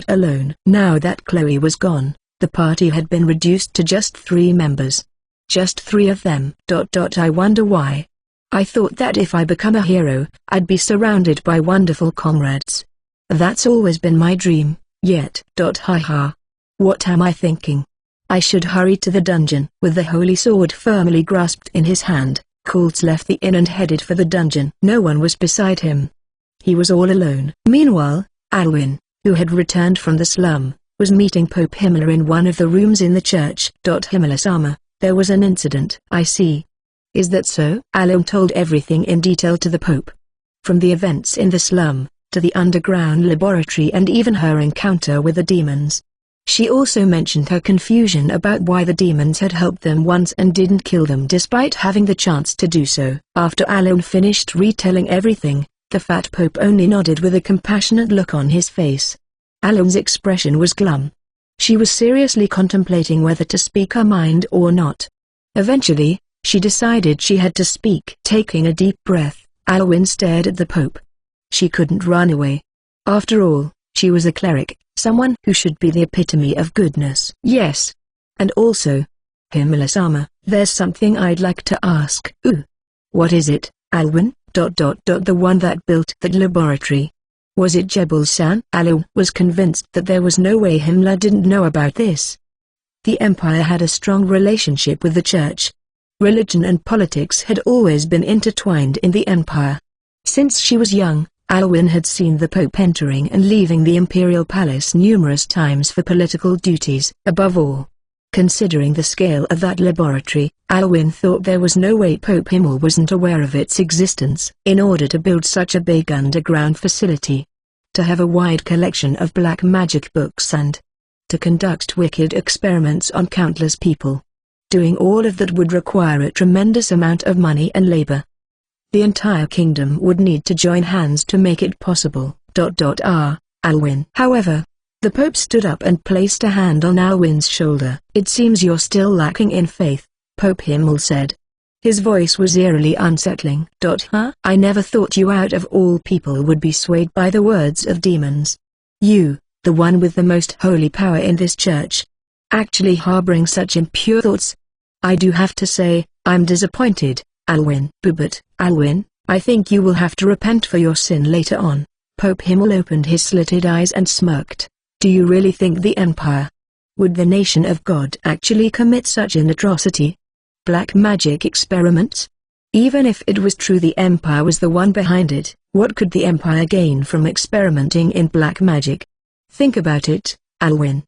Alone. Now that Chloe was gone, the party had been reduced to just 3 members. Just 3 of them. I wonder why. I thought that if I become a hero, I'd be surrounded by wonderful comrades. That's always been my dream, yet. Ha. What am I thinking? I should hurry to the dungeon. With the holy sword firmly grasped in his hand, Kultz left the inn and headed for the dungeon. No one was beside him. He was all alone. Meanwhile, Alwyn, who had returned from the slum, was meeting Pope Himmler in one of the rooms in the church. Himmler-sama, there was an incident. I see. Is that so? Alwyn told everything in detail to the Pope. From the events in the slum, to the underground laboratory and even her encounter with the demons. She also mentioned her confusion about why the demons had helped them once and didn't kill them despite having the chance to do so. After Alwyn finished retelling everything, the fat Pope only nodded with a compassionate look on his face. Alwyn's expression was glum. She was seriously contemplating whether to speak her mind or not. Eventually, she decided she had to speak. Taking a deep breath, Alwyn stared at the Pope. She couldn't run away. After all, she was a cleric, someone who should be the epitome of goodness. Yes. And also, Himmler-sama, there's something I'd like to ask. Ooh. What is it, Alwyn? The one that built that laboratory. Was it Jebels-san? Alwyn was convinced that there was no way Himmler didn't know about this. The Empire had a strong relationship with the Church. Religion and politics had always been intertwined in the Empire. Since she was young, Alwyn had seen the Pope entering and leaving the Imperial Palace numerous times for political duties. Above all, considering the scale of that laboratory, Alwyn thought there was no way Pope Himmel wasn't aware of its existence. In order to build such a big underground facility, to have a wide collection of black magic books and to conduct wicked experiments on countless people, doing all of that would require a tremendous amount of money and labor. The entire kingdom would need to join hands to make it possible. Alwyn. However, the Pope stood up and placed a hand on Alwyn's shoulder. It seems you're still lacking in faith, Pope Himmel said. His voice was eerily unsettling. Huh? I never thought you out of all people would be swayed by the words of demons. You, the one with the most holy power in this church, actually harboring such impure thoughts. I do have to say, I'm disappointed, Alwyn. But, Alwyn, I think you will have to repent for your sin later on. Pope Himmel opened his slitted eyes and smirked. Do you really think the Empire, would the nation of God actually commit such an atrocity? Black magic experiments? Even if it was true the Empire was the one behind it, what could the Empire gain from experimenting in black magic? Think about it, Alwyn.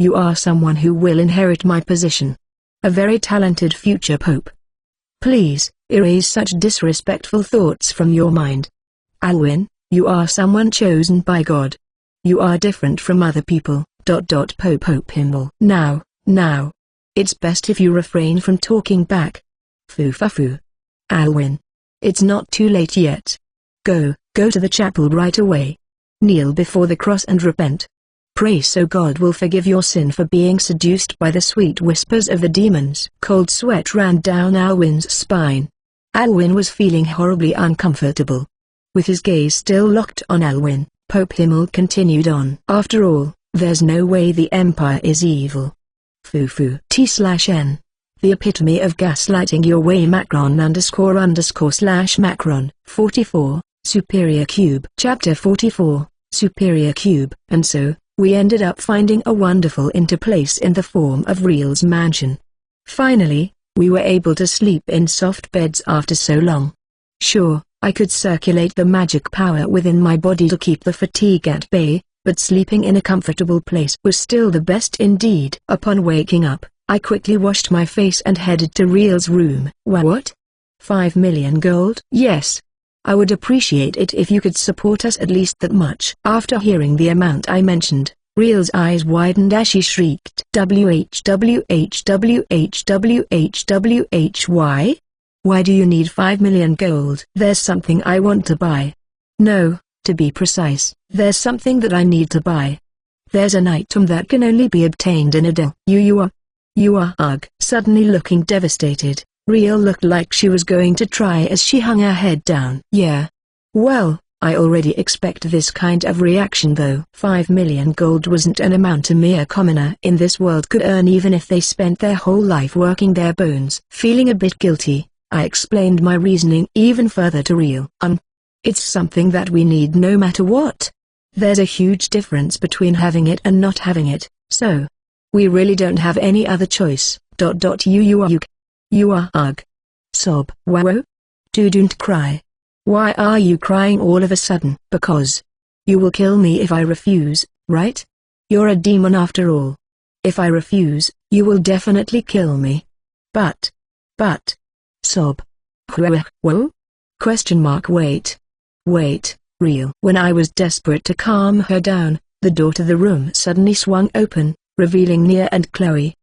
You are someone who will inherit my position. A very talented future pope. Please, erase such disrespectful thoughts from your mind. Alwyn, you are someone chosen by God. You are different from other people. Pope Himmel. Now. It's best if you refrain from talking back. Foo. Alwyn. It's not too late yet. Go to the chapel right away. Kneel before the cross and repent. Pray so God will forgive your sin for being seduced by the sweet whispers of the demons. Cold sweat ran down Alwyn's spine. Alwyn was feeling horribly uncomfortable. With his gaze still locked on Alwyn, Pope Himmel continued on. After all, there's no way the Empire is evil. Foo. T/N. The epitome of gaslighting your way. Macron _ Macron. 44, Superior Cube. Chapter 44, Superior Cube. And so, we ended up finding a wonderful interplace in the form of Real's mansion. Finally, we were able to sleep in soft beds after so long. Sure, I could circulate the magic power within my body to keep the fatigue at bay, but sleeping in a comfortable place was still the best indeed. Upon waking up, I quickly washed my face and headed to Real's room. What? 5 million gold? Yes. I would appreciate it if you could support us at least that much. After hearing the amount I mentioned, Real's eyes widened as she shrieked. Why? Why do you need 5 million gold? There's something I want to buy. No, to be precise, there's something that I need to buy. There's an item that can only be obtained in a deal. You are ugh. Suddenly looking devastated, Real looked like she was going to try as she hung her head down. Yeah. Well, I already expect this kind of reaction though. 5 million gold wasn't an amount a mere commoner in this world could earn even if they spent their whole life working their bones. Feeling a bit guilty, I explained my reasoning even further to Real. It's something that we need no matter what. There's a huge difference between having it and not having it, so we really don't have any other choice. You are ugh. Sob. Wow. Don't cry. Why are you crying all of a sudden? Because you will kill me if I refuse, right? You're a demon after all. If I refuse, you will definitely kill me. But. Sob. Whoa? Wait, Real. When I was desperate to calm her down, the door to the room suddenly swung open, revealing Nia and Chloe.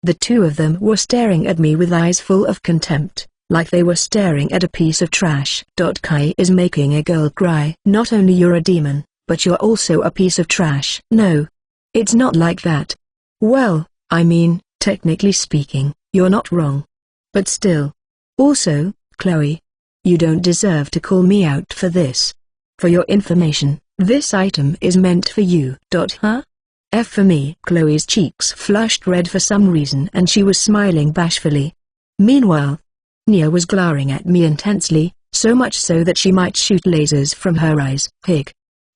The two of them were staring at me with eyes full of contempt, like they were staring at a piece of trash. Kai is making a girl cry. Not only you're a demon, but you're also a piece of trash. No. It's not like that. Well, I mean, technically speaking, you're not wrong. But still. Also, Chloe, you don't deserve to call me out for this. For your information, this item is meant for you. Huh? F for me. Chloe's cheeks flushed red for some reason and she was smiling bashfully. Meanwhile, Nia was glaring at me intensely, so much so that she might shoot lasers from her eyes. Pig.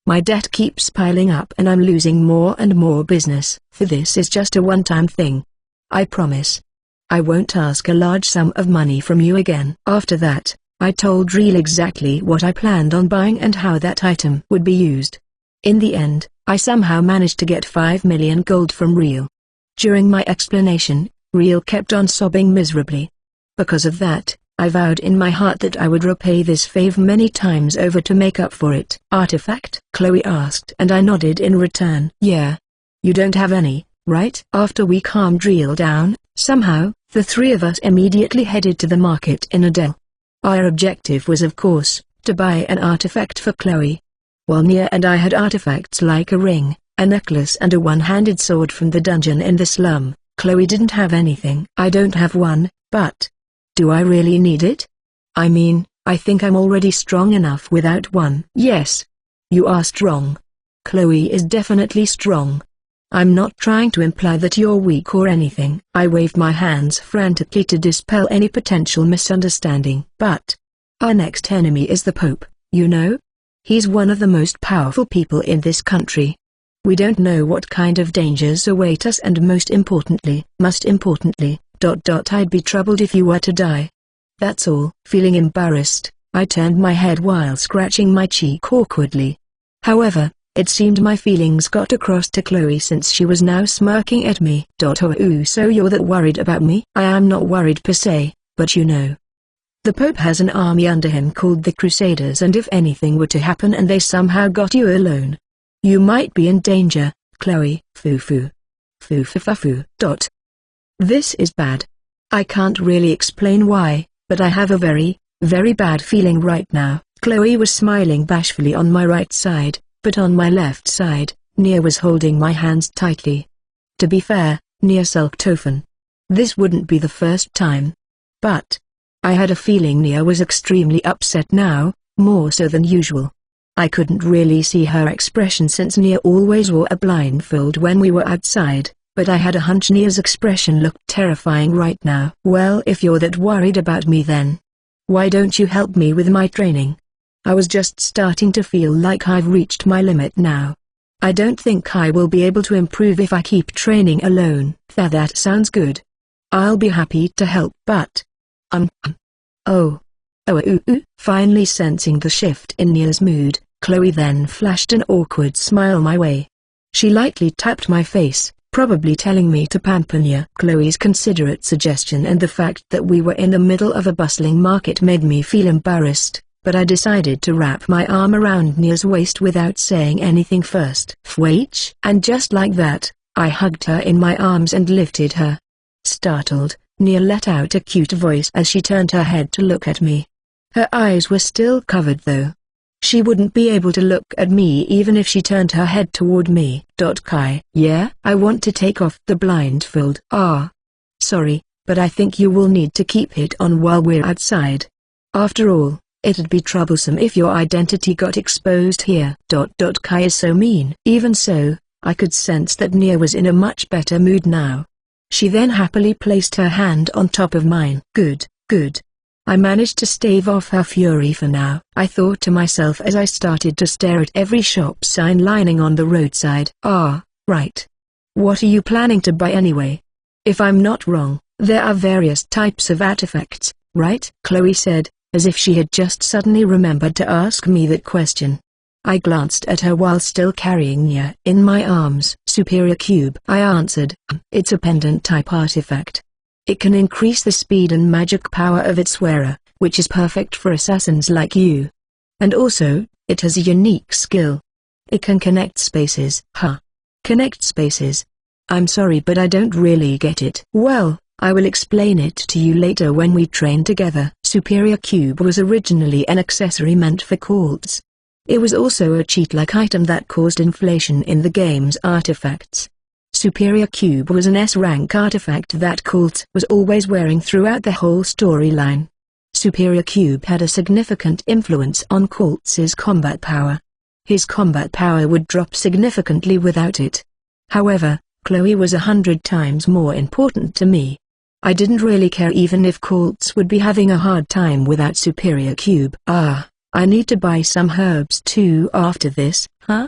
My debt keeps piling up and I'm losing more and more business. For this is just a one-time thing. I promise. I won't ask a large sum of money from you again. After that, I told Real exactly what I planned on buying and how that item would be used. In the end, I somehow managed to get 5 million gold from Real. During my explanation, Real kept on sobbing miserably. Because of that, I vowed in my heart that I would repay this favor many times over to make up for it. Artifact? Chloe asked and I nodded in return. Yeah. You don't have any, right? After we calmed Real down, somehow, the three of us immediately headed to the market in Adele. Our objective was of course, to buy an artifact for Chloe. While Nia and I had artifacts like a ring, a necklace and a one-handed sword from the dungeon in the slum, Chloe didn't have anything. I don't have one, but do I really need it? I mean, I think I'm already strong enough without one. Yes. You are strong. Chloe is definitely strong. I'm not trying to imply that you're weak or anything. I waved my hands frantically to dispel any potential misunderstanding. But our next enemy is the Pope, you know? He's one of the most powerful people in this country. We don't know what kind of dangers await us and most importantly, I'd be troubled if you were to die. That's all. Feeling embarrassed, I turned my head while scratching my cheek awkwardly. However, It seemed my feelings got across to Chloe since she was now smirking at me. Oh, so you're that worried about me? I am not worried per se, but you know. The Pope has an army under him called the Crusaders, and if anything were to happen and they somehow got you alone, you might be in danger, Chloe. Foo-foo. Foo-foo-foo. This is bad. I can't really explain why, but I have a very, very bad feeling right now. Chloe was smiling bashfully on my right side, but on my left side, Nia was holding my hands tightly. To be fair, Nia sulked often. This wouldn't be the first time. But I had a feeling Nia was extremely upset now, more so than usual. I couldn't really see her expression since Nia always wore a blindfold when we were outside, but I had a hunch Nia's expression looked terrifying right now. Well, if you're that worried about me, then why don't you help me with my training? I was just starting to feel like I've reached my limit now. I don't think I will be able to improve if I keep training alone. That sounds good. I'll be happy to help, but Finally sensing the shift in Nia's mood, Chloe then flashed an awkward smile my way. She lightly tapped my face, probably telling me to pamper Nia. Chloe's considerate suggestion and the fact that we were in the middle of a bustling market made me feel embarrassed, but I decided to wrap my arm around Nia's waist without saying anything first. Wait, and just like that, I hugged her in my arms and lifted her. Startled, Nia let out a cute voice as she turned her head to look at me. Her eyes were still covered though. She wouldn't be able to look at me even if she turned her head toward me. Kai, yeah? I want to take off the blindfold. Sorry, but I think you will need to keep it on while we're outside. After all, it'd be troublesome if your identity got exposed here. Kai is so mean. Even so, I could sense that Nia was in a much better mood now. She then happily placed her hand on top of mine. Good. I managed to stave off her fury for now, I thought to myself as I started to stare at every shop sign lining on the roadside. Right. What are you planning to buy anyway? If I'm not wrong, there are various types of artifacts, right? Chloe said, as if she had just suddenly remembered to ask me that question. I glanced at her while still carrying Nia in my arms. Superior Cube, I answered. It's a pendant-type artifact. It can increase the speed and magic power of its wearer, which is perfect for assassins like you. And also, it has a unique skill. It can connect spaces. Connect spaces? I'm sorry, but I don't really get it. Well, I will explain it to you later when we train together. Superior Cube was originally an accessory meant for cults. It was also a cheat-like item that caused inflation in the game's artifacts. Superior Cube was an S-rank artifact that cults was always wearing throughout the whole storyline. Superior Cube had a significant influence on cults' combat power. His combat power would drop significantly without it. However, Chloe was 100 times more important to me. I didn't really care even if cults would be having a hard time without Superior Cube. I need to buy some herbs too after this, huh?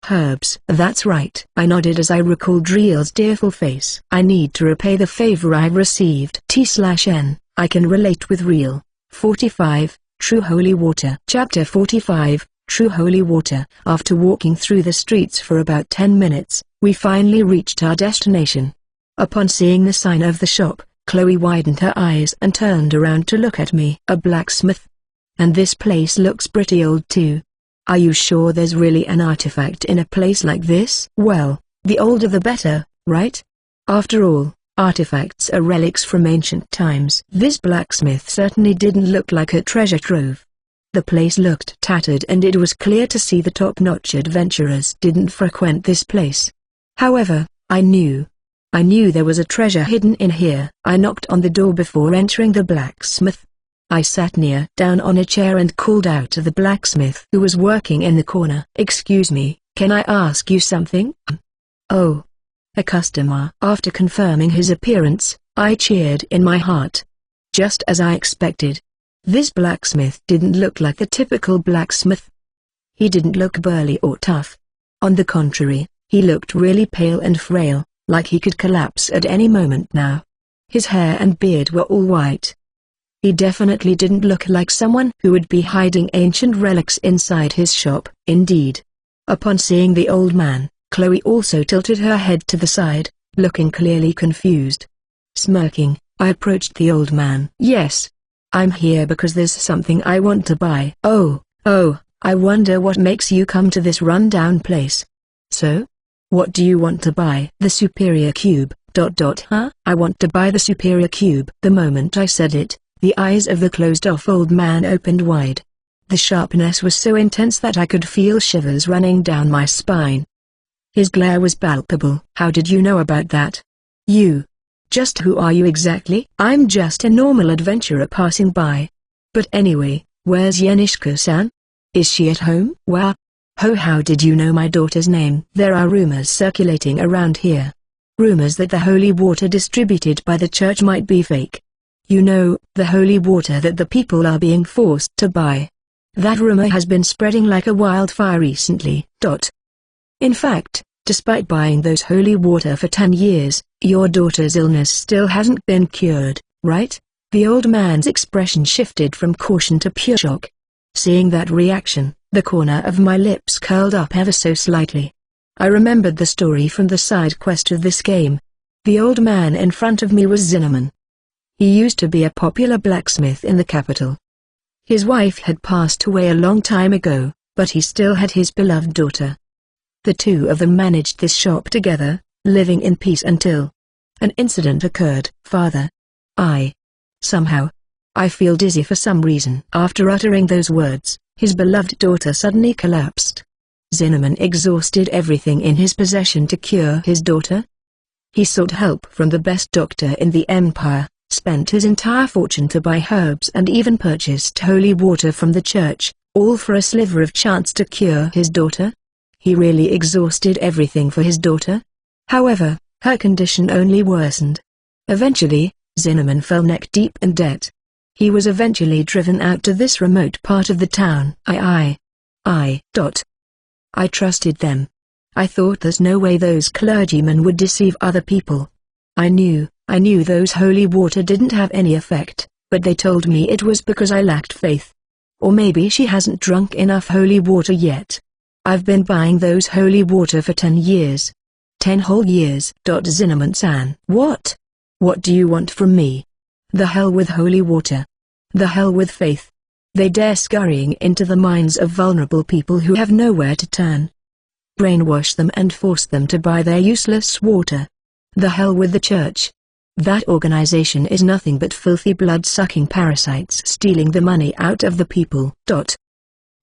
Herbs. That's right. I nodded as I recalled Riel's tearful face. I need to repay the favor I've received. T/N. I can relate with Riel. 45, True Holy Water. Chapter 45, True Holy Water. After walking through the streets for about 10 minutes, we finally reached our destination. Upon seeing the sign of the shop, Chloe widened her eyes and turned around to look at me. A blacksmith? And this place looks pretty old too. Are you sure there's really an artifact in a place like this? Well, the older the better, right? After all, artifacts are relics from ancient times. This blacksmith certainly didn't look like a treasure trove. The place looked tattered and it was clear to see the top-notch adventurers didn't frequent this place. However, I knew there was a treasure hidden in here. I knocked on the door before entering the blacksmith. I sat down on a chair and called out to the blacksmith who was working in the corner. Excuse me, can I ask you something? Oh. A customer. After confirming his appearance, I cheered in my heart. Just as I expected. This blacksmith didn't look like a typical blacksmith. He didn't look burly or tough. On the contrary, he looked really pale and frail, like he could collapse at any moment now. His hair and beard were all white. He definitely didn't look like someone who would be hiding ancient relics inside his shop. Indeed, Upon seeing the old man, Chloe also tilted her head to the side, looking clearly confused. Smirking, I approached the old man. Yes. I'm here because there's something I want to buy. Oh, I wonder what makes you come to this run-down place. So? What do you want to buy? The superior cube, ... Huh? I want to buy the superior cube. The moment I said it, the eyes of the closed-off old man opened wide. The sharpness was so intense that I could feel shivers running down my spine. His glare was palpable. How did you know about that? You. Just who are you exactly? I'm just a normal adventurer passing by. But anyway, where's Yanishka-san? Is she at home? Wow. How did you know my daughter's name? There are rumors circulating around here. Rumors that the holy water distributed by the church might be fake. You know, the holy water that the people are being forced to buy. That rumor has been spreading like a wildfire recently. In fact, despite buying those holy water for 10 years, your daughter's illness still hasn't been cured, right? The old man's expression shifted from caution to pure shock. Seeing that reaction, the corner of my lips curled up ever so slightly. I remembered the story from the side quest of this game. The old man in front of me was Zinneman. He used to be a popular blacksmith in the capital. His wife had passed away a long time ago, but he still had his beloved daughter. The two of them managed this shop together, living in peace until an incident occurred. Father. Somehow, I feel dizzy for some reason. After uttering those words, his beloved daughter suddenly collapsed. Zinneman exhausted everything in his possession to cure his daughter. He sought help from the best doctor in the empire, spent his entire fortune to buy herbs and even purchased holy water from the church, all for a sliver of chance to cure his daughter. He really exhausted everything for his daughter. However, her condition only worsened. Eventually, Zinneman fell neck-deep in debt. He was eventually driven out to this remote part of the town. I trusted them. I thought there's no way those clergymen would deceive other people. I knew those holy water didn't have any effect, but they told me it was because I lacked faith. Or maybe she hasn't drunk enough holy water yet. I've been buying those holy water for 10 years. 10 whole years. Zinneman-san. What? What do you want from me? The hell with holy water. The hell with faith. They dare scurrying into the minds of vulnerable people who have nowhere to turn. Brainwash them and force them to buy their useless water. The hell with the church. That organization is nothing but filthy blood-sucking parasites stealing the money out of the people.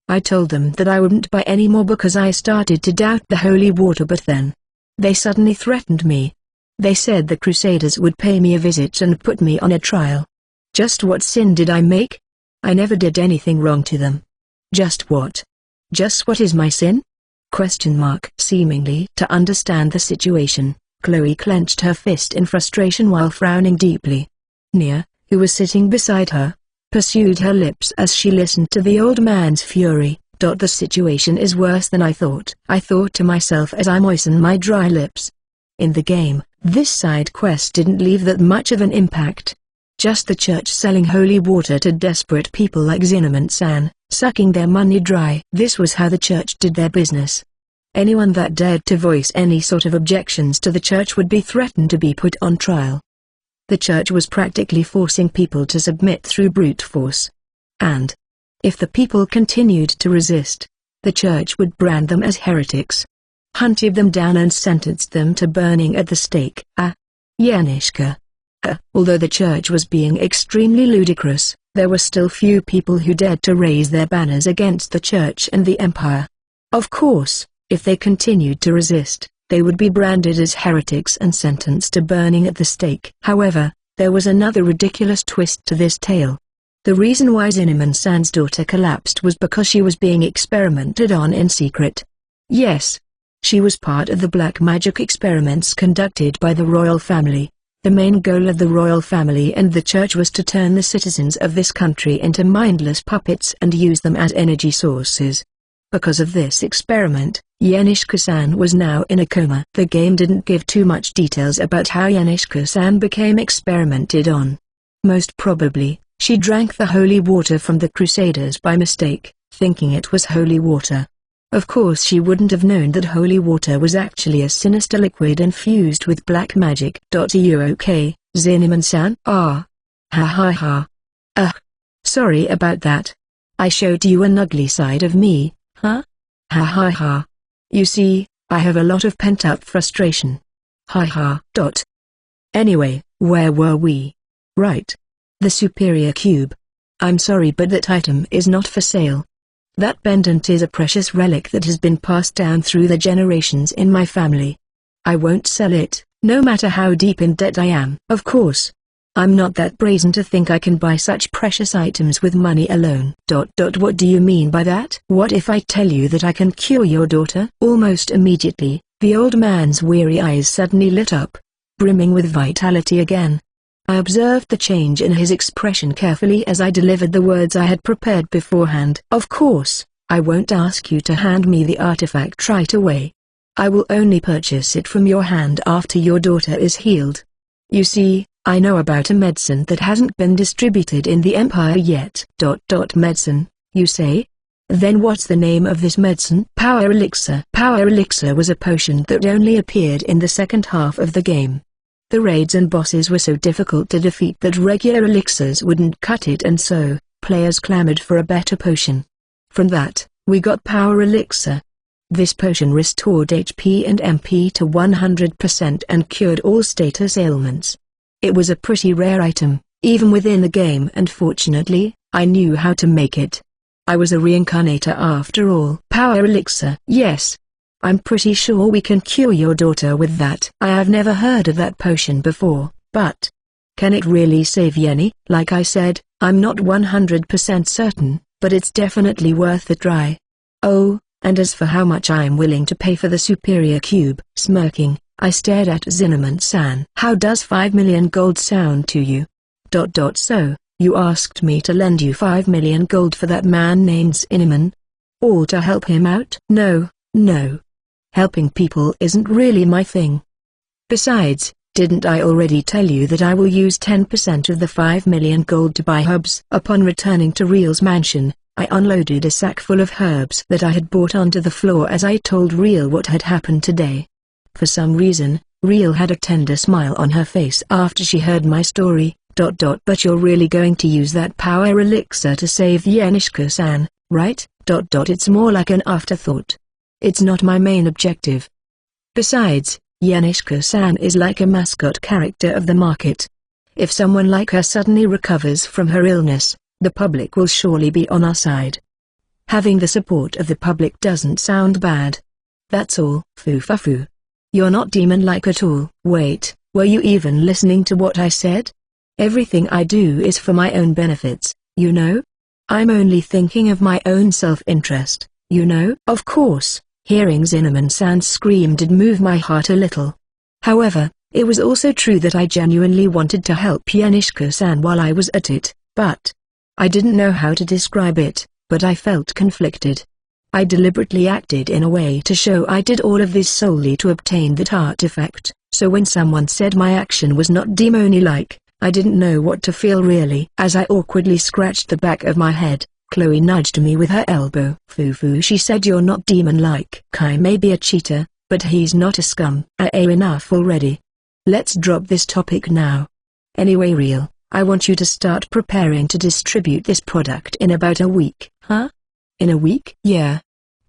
I told them that I wouldn't buy any more because I started to doubt the holy water, but then they suddenly threatened me. They said the Crusaders would pay me a visit and put me on a trial. Just what sin did I make? I never did anything wrong to them. Just what? Just what is my sin? ? Seemingly to understand the situation, Chloe clenched her fist in frustration while frowning deeply. Nia, who was sitting beside her, pursued her lips as she listened to the old man's fury. The situation is worse than I thought to myself as I moistened my dry lips. In the game, this side quest didn't leave that much of an impact. Just the church selling holy water to desperate people like Zinneman-san, sucking their money dry. This was how the church did their business. Anyone that dared to voice any sort of objections to the church would be threatened to be put on trial. The church was practically forcing people to submit through brute force. And if the people continued to resist, the church would brand them as heretics, hunted them down and sentenced them to burning at the stake. Yanishka. Although the church was being extremely ludicrous, there were still few people who dared to raise their banners against the church and the empire. Of course, if they continued to resist, they would be branded as heretics and sentenced to burning at the stake. However, there was another ridiculous twist to this tale. The reason why Zinneman-san's daughter collapsed was because she was being experimented on in secret. Yes. She was part of the black magic experiments conducted by the royal family. The main goal of the royal family and the church was to turn the citizens of this country into mindless puppets and use them as energy sources. Because of this experiment, Yanishka-san was now in a coma. The game didn't give too much details about how Yanishka-san became experimented on. Most probably, she drank the holy water from the Crusaders by mistake, thinking it was holy water. Of course she wouldn't have known that holy water was actually a sinister liquid infused with black magic. Are you okay, Zinneman-san? Ha ha ha. Sorry about that. I showed you an ugly side of me, huh? Ha ha ha. You see, I have a lot of pent-up frustration. Ha ha. Anyway, where were we? Right. The superior cube. I'm sorry, but that item is not for sale. That pendant is a precious relic that has been passed down through the generations in my family. I won't sell it, no matter how deep in debt I am. Of course. I'm not that brazen to think I can buy such precious items with money alone. What do you mean by that? What if I tell you that I can cure your daughter? Almost immediately, the old man's weary eyes suddenly lit up, brimming with vitality again. I observed the change in his expression carefully as I delivered the words I had prepared beforehand. Of course, I won't ask you to hand me the artifact right away. I will only purchase it from your hand after your daughter is healed. You see, I know about a medicine that hasn't been distributed in the Empire yet. Medicine, you say? Then what's the name of this medicine? Power Elixir. Power Elixir was a potion that only appeared in the second half of the game. The raids and bosses were so difficult to defeat that regular elixirs wouldn't cut it, and so, players clamored for a better potion. From that, we got Power Elixir. This potion restored HP and MP to 100% and cured all status ailments. It was a pretty rare item, even within the game, and fortunately, I knew how to make it. I was a reincarnator after all. Power Elixir. Yes. I'm pretty sure we can cure your daughter with that. I have never heard of that potion before, but can it really save Yenny? Like I said, I'm not 100% certain, but it's definitely worth a try. Oh, and as for how much I'm willing to pay for the superior cube, smirking, I stared at Zinneman-san. How does 5 million gold sound to you? So, you asked me to lend you 5 million gold for that man named Zinneman? All to help him out? No. Helping people isn't really my thing. Besides, didn't I already tell you that I will use 10% of the 5 million gold to buy herbs? Upon returning to Real's mansion, I unloaded a sack full of herbs that I had brought onto the floor as I told Real what had happened today. For some reason, Real had a tender smile on her face after she heard my story. But you're really going to use that power elixir to save Yanishko-san, right? It's more like an afterthought. It's not my main objective. Besides, Yanishko-san is like a mascot character of the market. If someone like her suddenly recovers from her illness, the public will surely be on our side. Having the support of the public doesn't sound bad. That's all. Foo-fa-foo. You're not demon-like at all. Wait, were you even listening to what I said? Everything I do is for my own benefits, you know? I'm only thinking of my own self-interest, you know? Of course, hearing Zinneman-san's scream did move my heart a little. However, it was also true that I genuinely wanted to help Yanishko-san while I was at it, but I didn't know how to describe it, but I felt conflicted. I deliberately acted in a way to show I did all of this solely to obtain that artifact, so when someone said my action was not demon-like, I didn't know what to feel really. As I awkwardly scratched the back of my head, Chloe nudged me with her elbow. Foo-foo, she said, you're not demon-like. Kai may be a cheater, but he's not a scum. Enough already. Let's drop this topic now. Anyway, Real, I want you to start preparing to distribute this product in about a week. Huh? In a week? Yeah.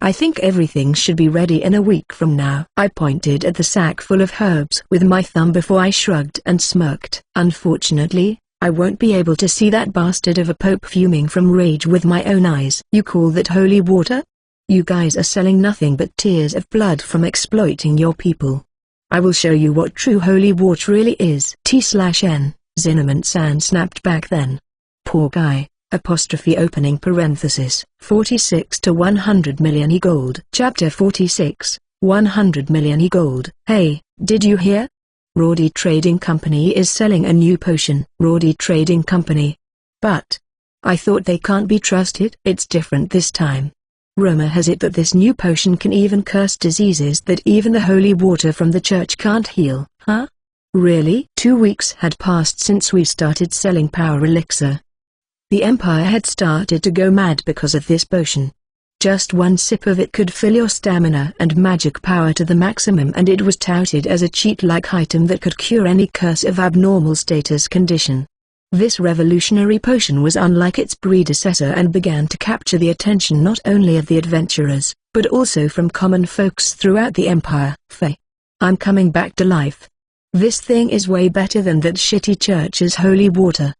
I think everything should be ready in a week from now. I pointed at the sack full of herbs with my thumb before I shrugged and smirked. Unfortunately, I won't be able to see that bastard of a pope fuming from rage with my own eyes. You call that holy water? You guys are selling nothing but tears of blood from exploiting your people. I will show you what true holy water really is. T/N, Zinneman-san snapped back then. Poor guy. Opening parenthesis, 46 to 100 million gold. Chapter 46, 100 million gold. Hey, did you hear? Roddy Trading Company is selling a new potion. Roddy Trading Company. But I thought they can't be trusted. It's different this time. Rumor has it that this new potion can even curse diseases that even the holy water from the church can't heal. Huh? Really? 2 weeks had passed since we started selling power elixir. The Empire had started to go mad because of this potion. Just one sip of it could fill your stamina and magic power to the maximum, and it was touted as a cheat-like item that could cure any curse of abnormal status condition. This revolutionary potion was unlike its predecessor and began to capture the attention not only of the adventurers, but also from common folks throughout the Empire. Faye. I'm coming back to life. This thing is way better than that shitty church's holy water.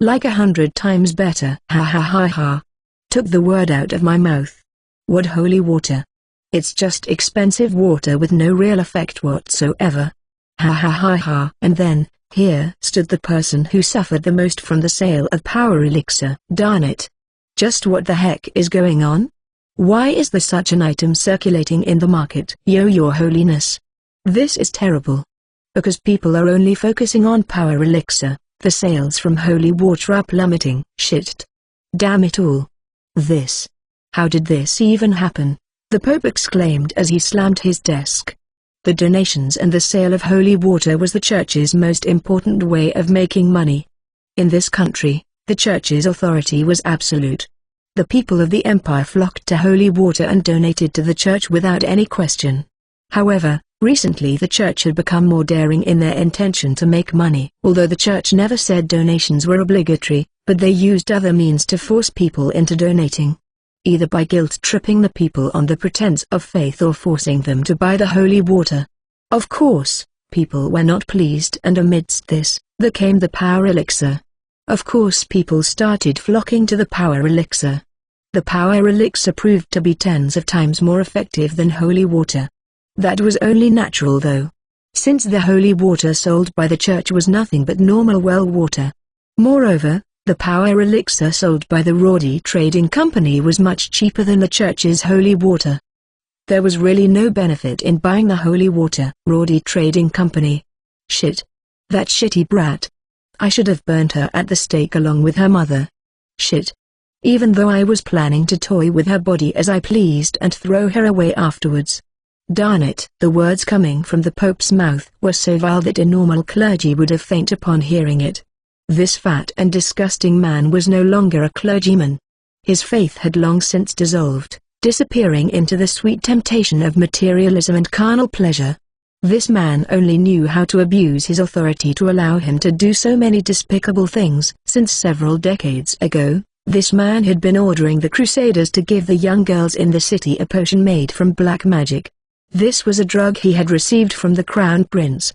Like 100 times better. Ha ha ha ha. Took the word out of my mouth. What holy water? It's just expensive water with no real effect whatsoever. Ha ha ha ha. And then, here stood the person who suffered the most from the sale of power elixir. Darn it. Just what the heck is going on? Why is there such an item circulating in the market? Your holiness. This is terrible. Because people are only focusing on power elixir, the sales from holy water are plummeting. Shit. Damn it all. This. How did this even happen? The Pope exclaimed as he slammed his desk. The donations and the sale of holy water was the church's most important way of making money. In this country, the church's authority was absolute. The people of the empire flocked to holy water and donated to the church without any question. However, recently the church had become more daring in their intention to make money. Although the church never said donations were obligatory, but they used other means to force people into donating. Either by guilt-tripping the people on the pretense of faith or forcing them to buy the holy water. Of course, people were not pleased, and amidst this, there came the power elixir. Of course people started flocking to the power elixir. The power elixir proved to be tens of times more effective than holy water. That was only natural though, since the holy water sold by the church was nothing but normal well water. Moreover, the power elixir sold by the Roddy Trading Company was much cheaper than the church's holy water. There was really no benefit in buying the holy water. Roddy Trading Company. Shit. That shitty brat. I should have burnt her at the stake along with her mother. Shit. Even though I was planning to toy with her body as I pleased and throw her away afterwards. Darn it. The words coming from the Pope's mouth were so vile that a normal clergy would have fainted upon hearing it. This fat and disgusting man was no longer a clergyman. His faith had long since dissolved, disappearing into the sweet temptation of materialism and carnal pleasure. This man only knew how to abuse his authority to allow him to do so many despicable things. Since several decades ago, this man had been ordering the Crusaders to give the young girls in the city a potion made from black magic. This was a drug he had received from the Crown Prince.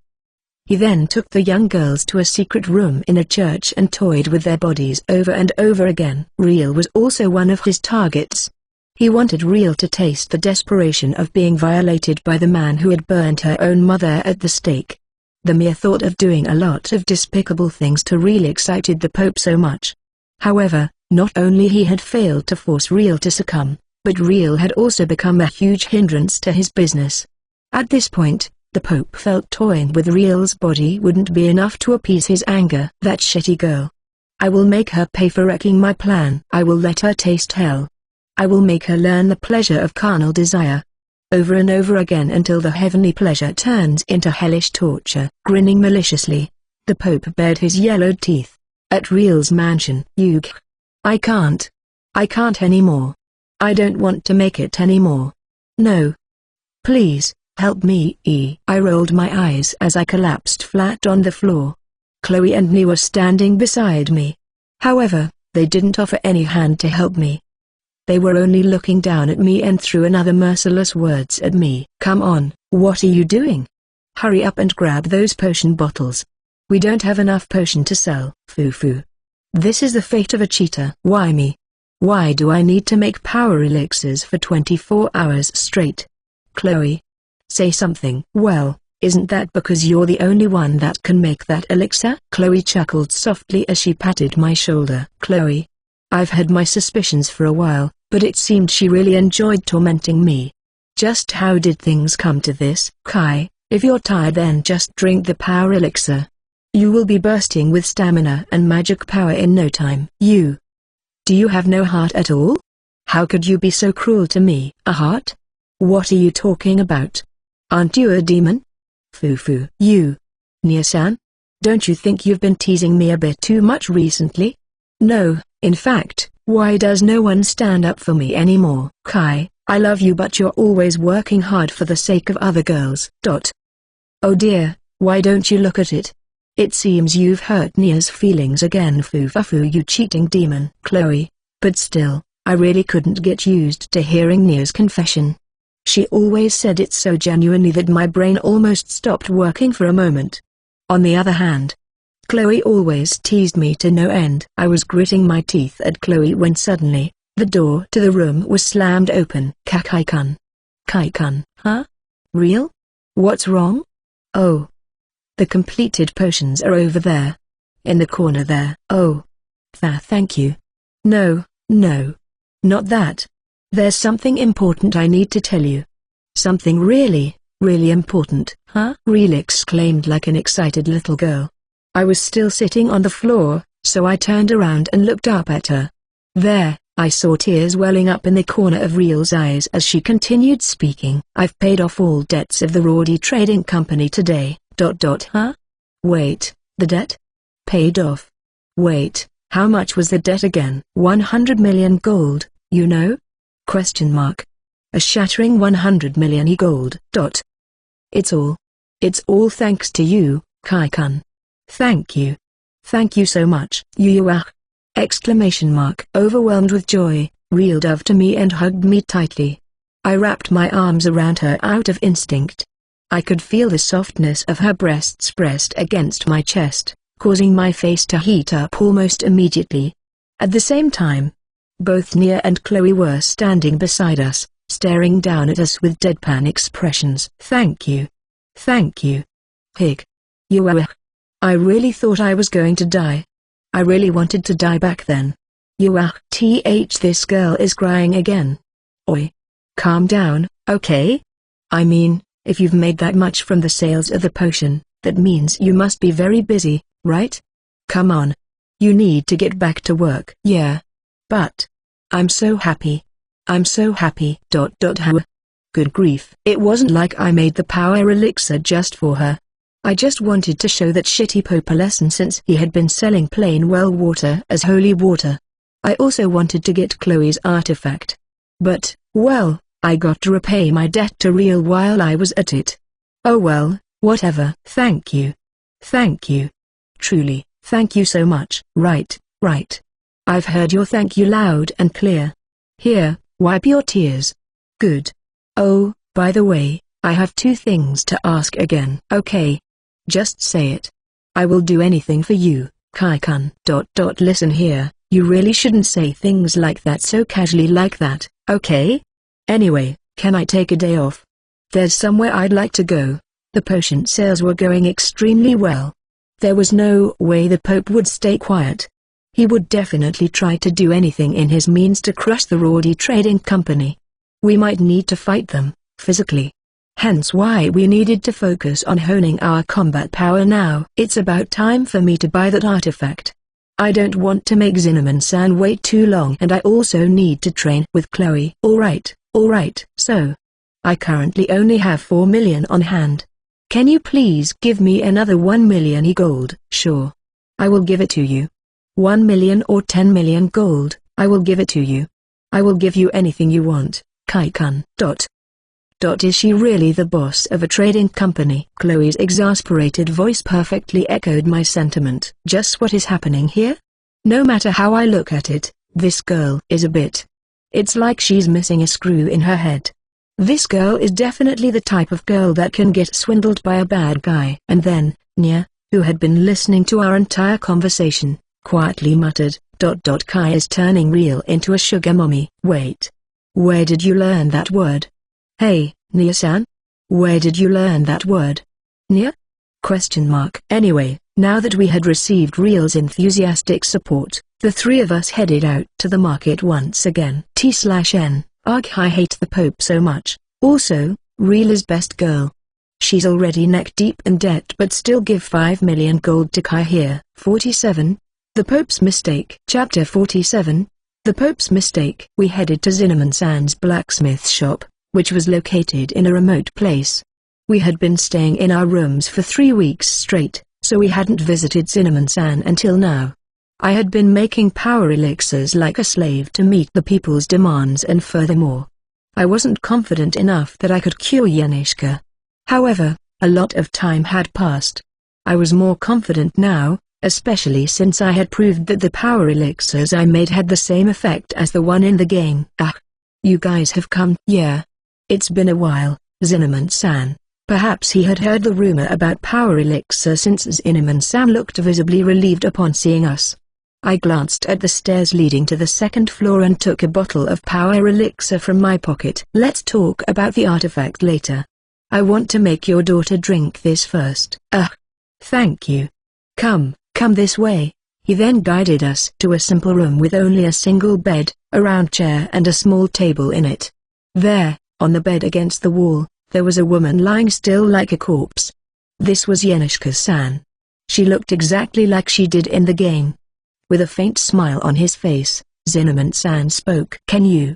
He then took the young girls to a secret room in a church and toyed with their bodies over and over again. Riel was also one of his targets. He wanted Riel to taste the desperation of being violated by the man who had burned her own mother at the stake. The mere thought of doing a lot of despicable things to Riel excited the Pope so much. However, not only he had failed to force Riel to succumb, but Riel had also become a huge hindrance to his business. At this point, the Pope felt toying with Riel's body wouldn't be enough to appease his anger. That shitty girl. I will make her pay for wrecking my plan. I will let her taste hell. I will make her learn the pleasure of carnal desire. Over and over again until the heavenly pleasure turns into hellish torture. Grinning maliciously, the Pope bared his yellowed teeth. At Riel's mansion. I can't anymore. I don't want to make it anymore. No. Please. Help me. I rolled my eyes as I collapsed flat on the floor. Chloe and Nee were standing beside me. However, they didn't offer any hand to help me. They were only looking down at me and threw another merciless words at me. Come on, what are you doing? Hurry up and grab those potion bottles. We don't have enough potion to sell. Foo-foo. This is the fate of a cheater. Why me? Why do I need to make power elixirs for 24 hours straight? Chloe. Say something. Well, isn't that because you're the only one that can make that elixir? Chloe chuckled softly as she patted my shoulder. Chloe. I've had my suspicions for a while, but it seemed she really enjoyed tormenting me. Just how did things come to this? Kai, if you're tired then just drink the power elixir. You will be bursting with stamina and magic power in no time. Do you have no heart at all? How could you be so cruel to me? A heart? What are you talking about? Aren't you a demon? Foo-foo. Nia-san? Don't you think you've been teasing me a bit too much recently? No, in fact, Why does no one stand up for me anymore? Kai, I love you but you're always working hard for the sake of other girls. Oh dear, why don't you look at it? It seems you've hurt Nia's feelings again. Foo you cheating demon. Chloe. But still, I really couldn't get used to hearing Nia's confession. She always said it so genuinely that my brain almost stopped working for a moment. On the other hand, Chloe always teased me to no end. I was gritting my teeth at Chloe when suddenly, the door to the room was slammed open. Kai-kun. Kai-kun, huh? Real? What's wrong? Oh. The completed potions are over there. In the corner there. Oh. Thank you. No, no. Not that. There's something important I need to tell you. Something really, really important. Huh? Really exclaimed like an excited little girl. I was still sitting on the floor, so I turned around and looked up at her. There, I saw tears welling up in the corner of Real's eyes as she continued speaking. I've paid off all debts of the Rawdy Trading Company today. Huh? Wait, the debt? Paid off. Wait, how much was the debt again? 100 million gold, you know? Question mark. A shattering 100 million gold. It's all thanks to you, Kai-kun. Thank you. Thank you so much. Yuah! Exclamation mark. Overwhelmed with joy, Real dove to me and hugged me tightly. I wrapped my arms around her out of instinct. I could feel the softness of her breasts pressed against my chest, causing my face to heat up almost immediately. At the same time, both Nia and Chloe were standing beside us, staring down at us with deadpan expressions. Thank you. Thank you. Pig. Yuah! I really thought I was going to die. I really wanted to die back then. Yuah! This girl is crying again. Oi. Calm down, okay? I mean, if you've made that much from the sales of the potion, that means you must be very busy, right? Come on. You need to get back to work. Yeah. But I'm so happy. I'm so happy. How? Good grief. It wasn't like I made the power elixir just for her. I just wanted to show that shitty Popolescent since he had been selling plain well water as holy water. I also wanted to get Chloe's artifact. But, well, I got to repay my debt to Real while I was at it. Oh well, whatever. Thank you. Thank you. Truly, thank you so much. Right. I've heard your thank you loud and clear. Here, wipe your tears. Good. Oh, by the way, I have 2 things to ask again. Okay. Just say it. I will do anything for you, Kai-kun. Listen here, you really shouldn't say things like that so casually like that, okay? Anyway, can I take a day off? There's somewhere I'd like to go. The potion sales were going extremely well. There was no way the Pope would stay quiet. He would definitely try to do anything in his means to crush the Rawdy Trading Company. We might need to fight them, physically. Hence why we needed to focus on honing our combat power now. It's about time for me to buy that artifact. I don't want to make Cinnamon-san wait too long and I also need to train with Chloe. Alright. So, I currently only have 4 million on hand. Can you please give me another 1 million gold? Sure. I will give it to you. 1 million or 10 million gold, I will give it to you. I will give you anything you want, Kai-kun. Is she really the boss of a trading company? Chloe's exasperated voice perfectly echoed my sentiment. Just what is happening here? No matter how I look at it, this girl is a bit. It's like she's missing a screw in her head. This girl is definitely the type of girl that can get swindled by a bad guy. And then, Nia, who had been listening to our entire conversation, quietly muttered, Kai is turning Real into a sugar mommy. Wait. Where did you learn that word? Hey, Nia-san? Where did you learn that word? Nia? Anyway, now that we had received Real's enthusiastic support, the 3 of us headed out to the market once again. T/N, I hate the Pope so much. Also, Real is best girl. She's already neck deep in debt but still give 5 million gold to Kai here. 47. The Pope's Mistake. Chapter 47. The Pope's Mistake. We headed to Cinnamon-san's blacksmith shop, which was located in a remote place. We had been staying in our rooms for 3 weeks straight, so we hadn't visited Cinnamon-san until now. I had been making power elixirs like a slave to meet the people's demands, and furthermore, I wasn't confident enough that I could cure Yanishka. However, a lot of time had passed. I was more confident now, especially since I had proved that the power elixirs I made had the same effect as the one in the game. Ah! You guys have come. Yeah. It's been a while, Zinneman-san. Perhaps he had heard the rumor about power elixir, since Zinneman-san looked visibly relieved upon seeing us. I glanced at the stairs leading to the second floor and took a bottle of power elixir from my pocket. Let's talk about the artifact later. I want to make your daughter drink this first. Thank you. Come this way. He then guided us to a simple room with only a single bed, a round chair and a small table in it. There, on the bed against the wall, there was a woman lying still like a corpse. This was Yanishka-san. She looked exactly like she did in the game. With a faint smile on his face, Zinneman-san spoke. Can you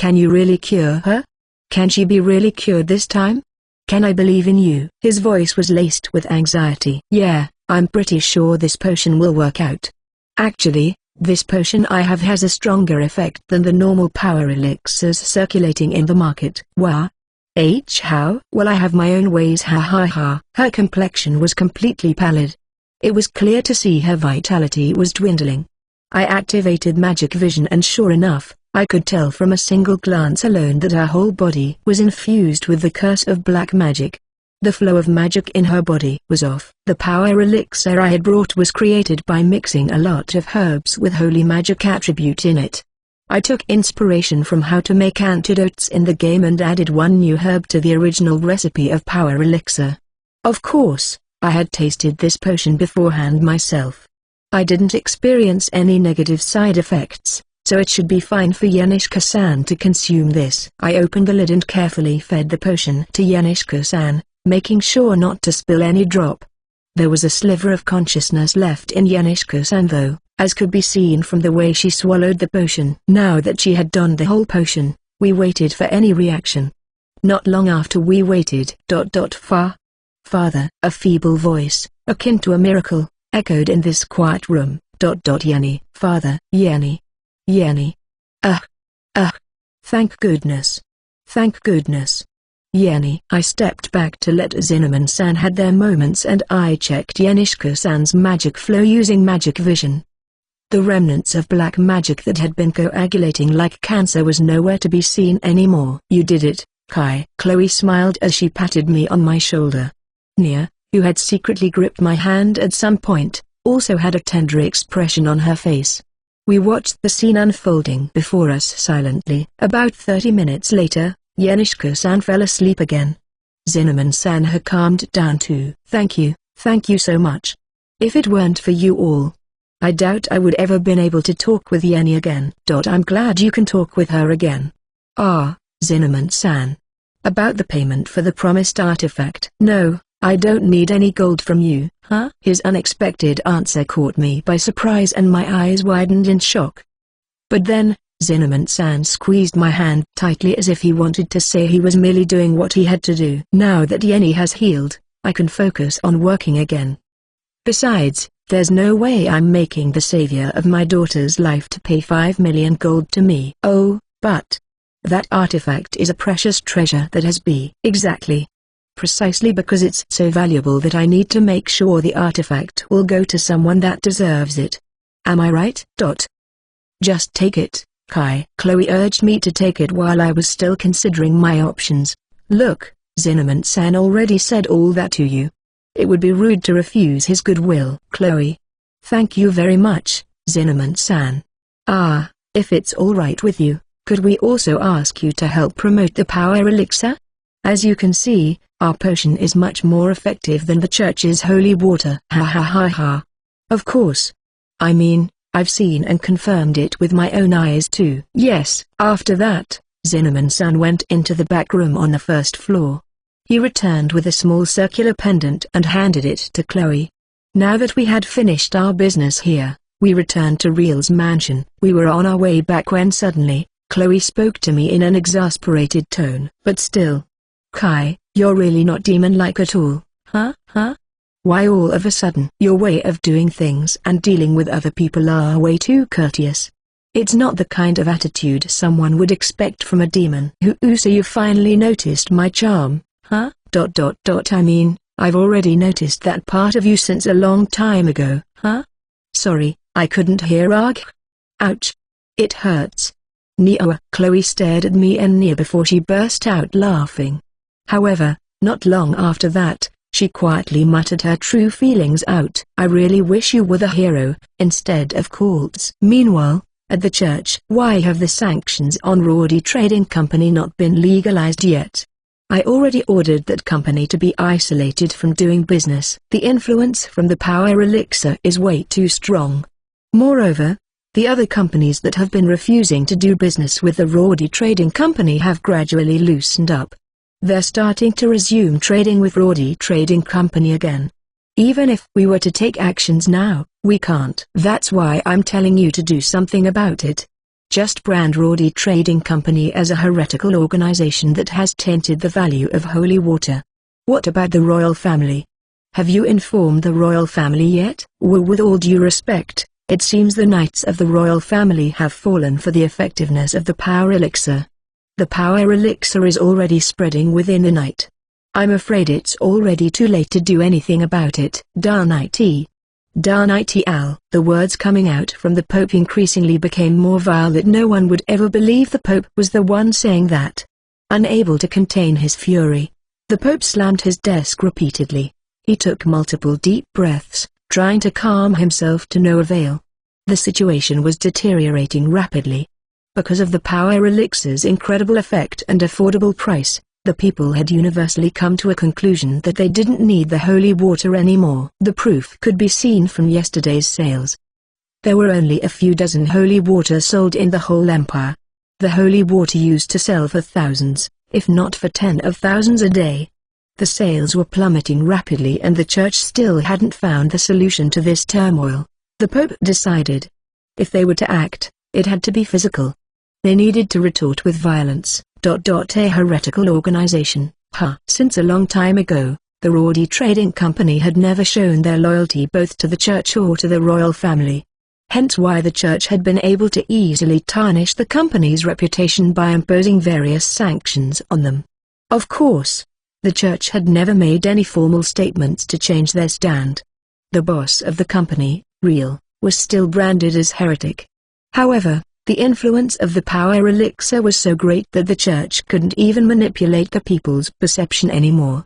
really cure her? Can she be really cured this time? Can I believe in you? His voice was laced with anxiety. Yeah, I'm pretty sure this potion will work out. Actually, this potion I have has a stronger effect than the normal power elixirs circulating in the market. Wah? How? Well, I have my own ways. Ha ha ha. Her complexion was completely pallid. It was clear to see her vitality was dwindling. I activated magic vision, and sure enough, I could tell from a single glance alone that her whole body was infused with the curse of black magic. The flow of magic in her body was off. The power elixir I had brought was created by mixing a lot of herbs with holy magic attribute in it. I took inspiration from how to make antidotes in the game and added one new herb to the original recipe of power elixir. Of course, I had tasted this potion beforehand myself. I didn't experience any negative side effects, so it should be fine for Yanishka-san to consume this. I opened the lid and carefully fed the potion to Yanishka-san, making sure not to spill any drop. There was a sliver of consciousness left in Yanishka-san though, as could be seen from the way she swallowed the potion. Now that she had donned the whole potion, we waited for any reaction. Not long after we waited. Father, a feeble voice, akin to a miracle, echoed in this quiet room. Yenny. Father. Yenny. Thank goodness. Thank goodness. Yenny. I stepped back to let Zinneman-san had their moments, and I checked Yanishka-san's magic flow using magic vision. The remnants of black magic that had been coagulating like cancer was nowhere to be seen anymore. You did it, Kai. Chloe smiled as she patted me on my shoulder. Nia, who had secretly gripped my hand at some point, also had a tender expression on her face. We watched the scene unfolding before us silently. About 30 minutes later, Yanishka-san fell asleep again. Zinneman-san had calmed down too. Thank you so much. If it weren't for you all, I doubt I would ever been able to talk with Yenny again. I'm glad you can talk with her again. Zinneman-san. About the payment for the promised artifact. No, I don't need any gold from you. Huh? His unexpected answer caught me by surprise and my eyes widened in shock. But then, Zinneman-san squeezed my hand tightly as if he wanted to say he was merely doing what he had to do. Now that Yenny has healed, I can focus on working again. Besides, there's no way I'm making the savior of my daughter's life to pay 5 million gold to me. Oh, but that artifact is a precious treasure that has been. Exactly. Precisely because it's so valuable that I need to make sure the artifact will go to someone that deserves it. Am I right? Just take it, Kai. Chloe urged me to take it while I was still considering my options. Look, Zinneman-san already said all that to you. It would be rude to refuse his goodwill. Chloe. Thank you very much, Zinneman-san. If it's all right with you, could we also ask you to help promote the power elixir? As you can see, our potion is much more effective than the church's holy water. Ha ha ha ha. Of course. I mean, I've seen and confirmed it with my own eyes too. Yes. After that, Zinneman-san went into the back room on the first floor. He returned with a small circular pendant and handed it to Chloe. Now that we had finished our business here, we returned to Real's mansion. We were on our way back when suddenly, Chloe spoke to me in an exasperated tone. But still. Kai, you're really not demon-like at all, huh? Why all of a sudden? Your way of doing things and dealing with other people are way too courteous. It's not the kind of attitude someone would expect from a demon. So you finally noticed my charm, huh? I mean, I've already noticed that part of you since a long time ago, huh? Sorry, I couldn't hear. Ouch. It hurts. Nia. Chloe stared at me and Nia before she burst out laughing. However, not long after that, she quietly muttered her true feelings out. I really wish you were the hero, instead of cults. Meanwhile, at the church, why have the sanctions on Roddy Trading Company not been legalized yet? I already ordered that company to be isolated from doing business. The influence from the power elixir is way too strong. Moreover, the other companies that have been refusing to do business with the Roddy Trading Company have gradually loosened up. They're starting to resume trading with Roddy Trading Company again. Even if we were to take actions now, we can't. That's why I'm telling you to do something about it. Just brand Roddy Trading Company as a heretical organization that has tainted the value of holy water. What about the royal family? Have you informed the royal family yet? Well, with all due respect, it seems the knights of the royal family have fallen for the effectiveness of the power elixir. The power elixir is already spreading within the knight. I'm afraid it's already too late to do anything about it. Darn it. Darn it al. The words coming out from the Pope increasingly became more vile that no one would ever believe the Pope was the one saying that. Unable to contain his fury, the Pope slammed his desk repeatedly. He took multiple deep breaths, trying to calm himself to no avail. The situation was deteriorating rapidly. Because of the power elixir's incredible effect and affordable price, the people had universally come to a conclusion that they didn't need the holy water anymore. The proof could be seen from yesterday's sales. There were only a few dozen holy water sold in the whole empire. The holy water used to sell for thousands, if not for 10 of thousands a day. The sales were plummeting rapidly and the church still hadn't found the solution to this turmoil. The Pope decided. If they were to act, it had to be physical. They needed to retort with violence. A heretical organization, Since a long time ago, the Roddy Trading Company had never shown their loyalty both to the church or to the royal family. Hence why the church had been able to easily tarnish the company's reputation by imposing various sanctions on them. Of course, the church had never made any formal statements to change their stand. The boss of the company, Real, was still branded as heretic. However, the influence of the power elixir was so great that the church couldn't even manipulate the people's perception anymore.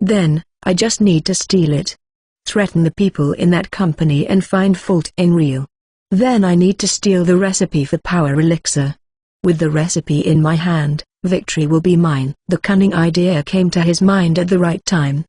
Then, I just need to steal it. Threaten the people in that company and find fault in Real. Then I need to steal the recipe for power elixir. With the recipe in my hand, victory will be mine. The cunning idea came to his mind at the right time.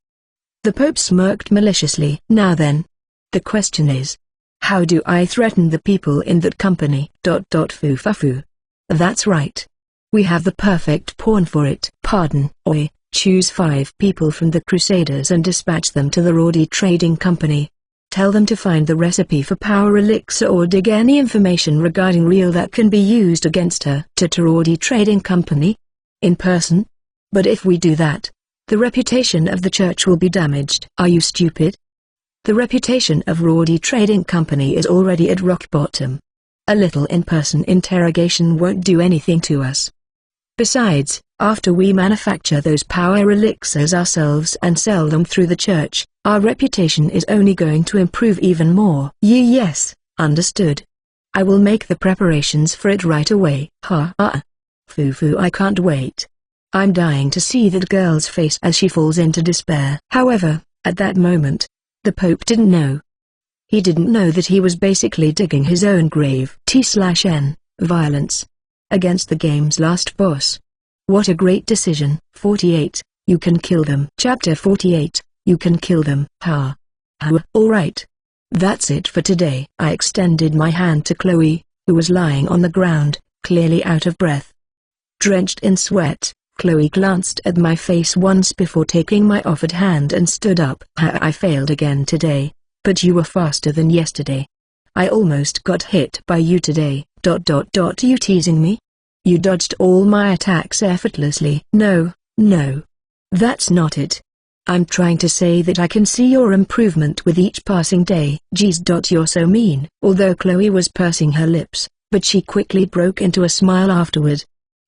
The Pope smirked maliciously. Now then. The question is, how do I threaten the people in that company? That's right. We have the perfect pawn for it. Pardon, oi, choose 5 people from the Crusaders and dispatch them to the Roddy Trading Company. Tell them to find the recipe for power elixir or dig any information regarding Real that can be used against her. To Roddy Trading Company? In person? But if we do that, the reputation of the church will be damaged. Are you stupid? The reputation of Roddy Trading Company is already at rock bottom. A little in-person interrogation won't do anything to us. Besides, after we manufacture those power elixirs ourselves and sell them through the church, our reputation is only going to improve even more. Yes, understood. I will make the preparations for it right away. I can't wait. I'm dying to see that girl's face as she falls into despair. However, at that moment, the Pope didn't know. He didn't know that he was basically digging his own grave. T/N, violence. Against the game's last boss. What a great decision. 48, you can kill them. Chapter 48, you can kill them. Alright. That's it for today. I extended my hand to Chloe, who was lying on the ground, clearly out of breath. Drenched in sweat, Chloe glanced at my face once before taking my offered hand and stood up. I failed again today, but you were faster than yesterday. I almost got hit by you today. You teasing me? You dodged all my attacks effortlessly. No, that's not it. I'm trying to say that I can see your improvement with each passing day. Geez. You're so mean. Although Chloe was pursing her lips, but she quickly broke into a smile afterward.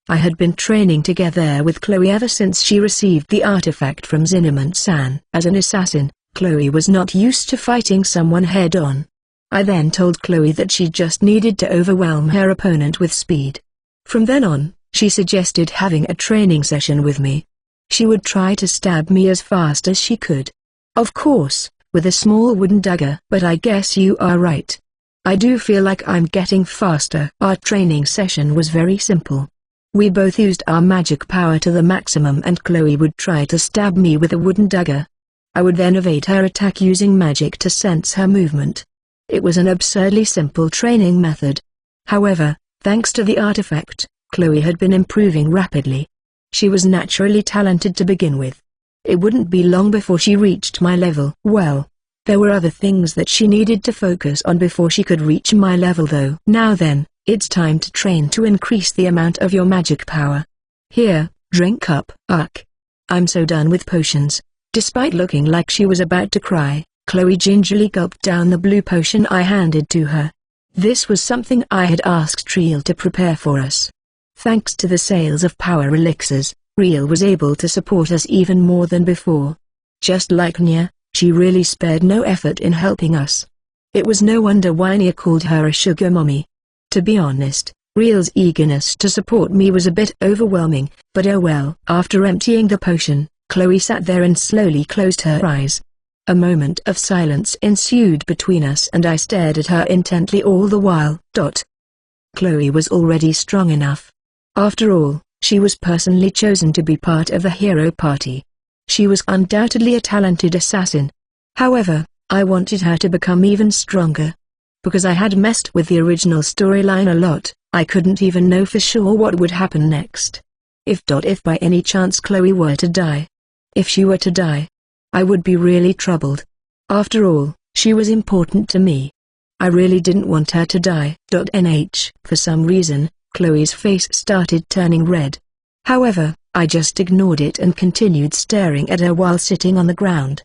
I had been training together with Chloe ever since she received the artifact from Zinneman-san. As an assassin, Chloe was not used to fighting someone head-on. I then told Chloe that she just needed to overwhelm her opponent with speed. From then on, she suggested having a training session with me. She would try to stab me as fast as she could. Of course, with a small wooden dagger. But I guess you are right. I do feel like I'm getting faster. Our training session was very simple. We both used our magic power to the maximum and Chloe would try to stab me with a wooden dagger. I would then evade her attack using magic to sense her movement. It was an absurdly simple training method. However, thanks to the artifact, Chloe had been improving rapidly. She was naturally talented to begin with. It wouldn't be long before she reached my level. Well, there were other things that she needed to focus on before she could reach my level though. Now then, it's time to train to increase the amount of your magic power. Here, drink up. Ugh. I'm so done with potions. Despite looking like she was about to cry, Chloe gingerly gulped down the blue potion I handed to her. This was something I had asked Triel to prepare for us. Thanks to the sales of power elixirs, Riel was able to support us even more than before. Just like Nya, she really spared no effort in helping us. It was no wonder why Nya called her a sugar mommy. To be honest, Riel's eagerness to support me was a bit overwhelming, but oh well. After emptying the potion, Chloe sat there and slowly closed her eyes. A moment of silence ensued between us and I stared at her intently all the while. Chloe was already strong enough. After all, she was personally chosen to be part of the hero party. She was undoubtedly a talented assassin. However, I wanted her to become even stronger. Because I had messed with the original storyline a lot, I couldn't even know for sure what would happen next. If by any chance Chloe were to die. If she were to die, I would be really troubled. After all, she was important to me. I really didn't want her to die. For some reason, Chloe's face started turning red. However, I just ignored it and continued staring at her while sitting on the ground.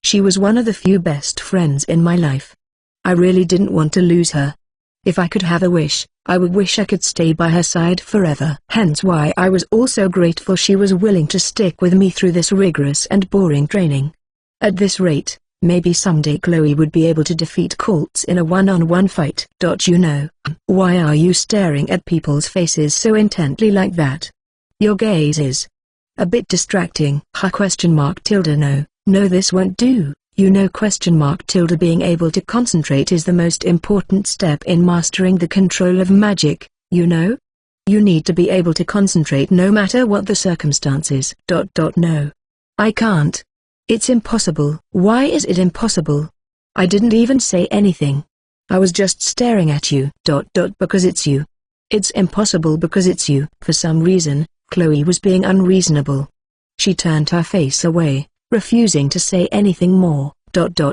She was one of the few best friends in my life. I really didn't want to lose her. If I could have a wish, I would wish I could stay by her side forever. Hence why I was also grateful she was willing to stick with me through this rigorous and boring training. At this rate, maybe someday Chloe would be able to defeat cults in a one-on-one fight. You know, why are you staring at people's faces so intently like that? Your gaze is a bit distracting. No, this won't do. You know being able to concentrate is the most important step in mastering the control of magic, you know? You need to be able to concentrate no matter what the circumstances. No. I can't. It's impossible. Why is it impossible? I didn't even say anything. I was just staring at you. Because it's you. It's impossible because it's you. For some reason, Chloe was being unreasonable. She turned her face away, refusing to say anything more.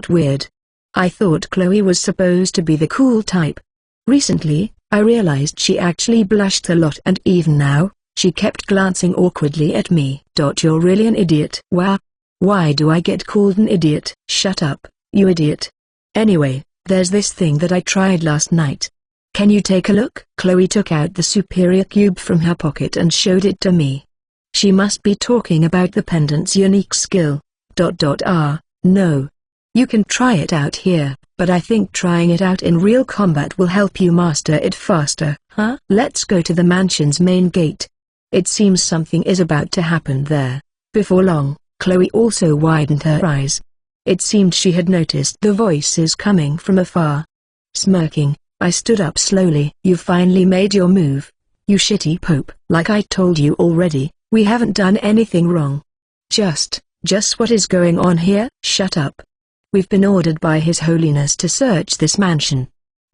Weird. I thought Chloe was supposed to be the cool type. Recently, I realized she actually blushed a lot and even now, she kept glancing awkwardly at me. You're really an idiot. Wow. Why do I get called an idiot? Shut up, you idiot. Anyway, there's this thing that I tried last night. Can you take a look? Chloe took out the superior cube from her pocket and showed it to me. She must be talking about the pendant's unique skill. No. You can try it out here, but I think trying it out in real combat will help you master it faster. Huh? Let's go to the mansion's main gate. It seems something is about to happen there. Before long, Chloe also widened her eyes. It seemed she had noticed the voices coming from afar. Smirking, I stood up slowly. You finally made your move. You shitty Pope. Like I told you already, we haven't done anything wrong. Just what is going on here? Shut up. We've been ordered by His Holiness to search this mansion.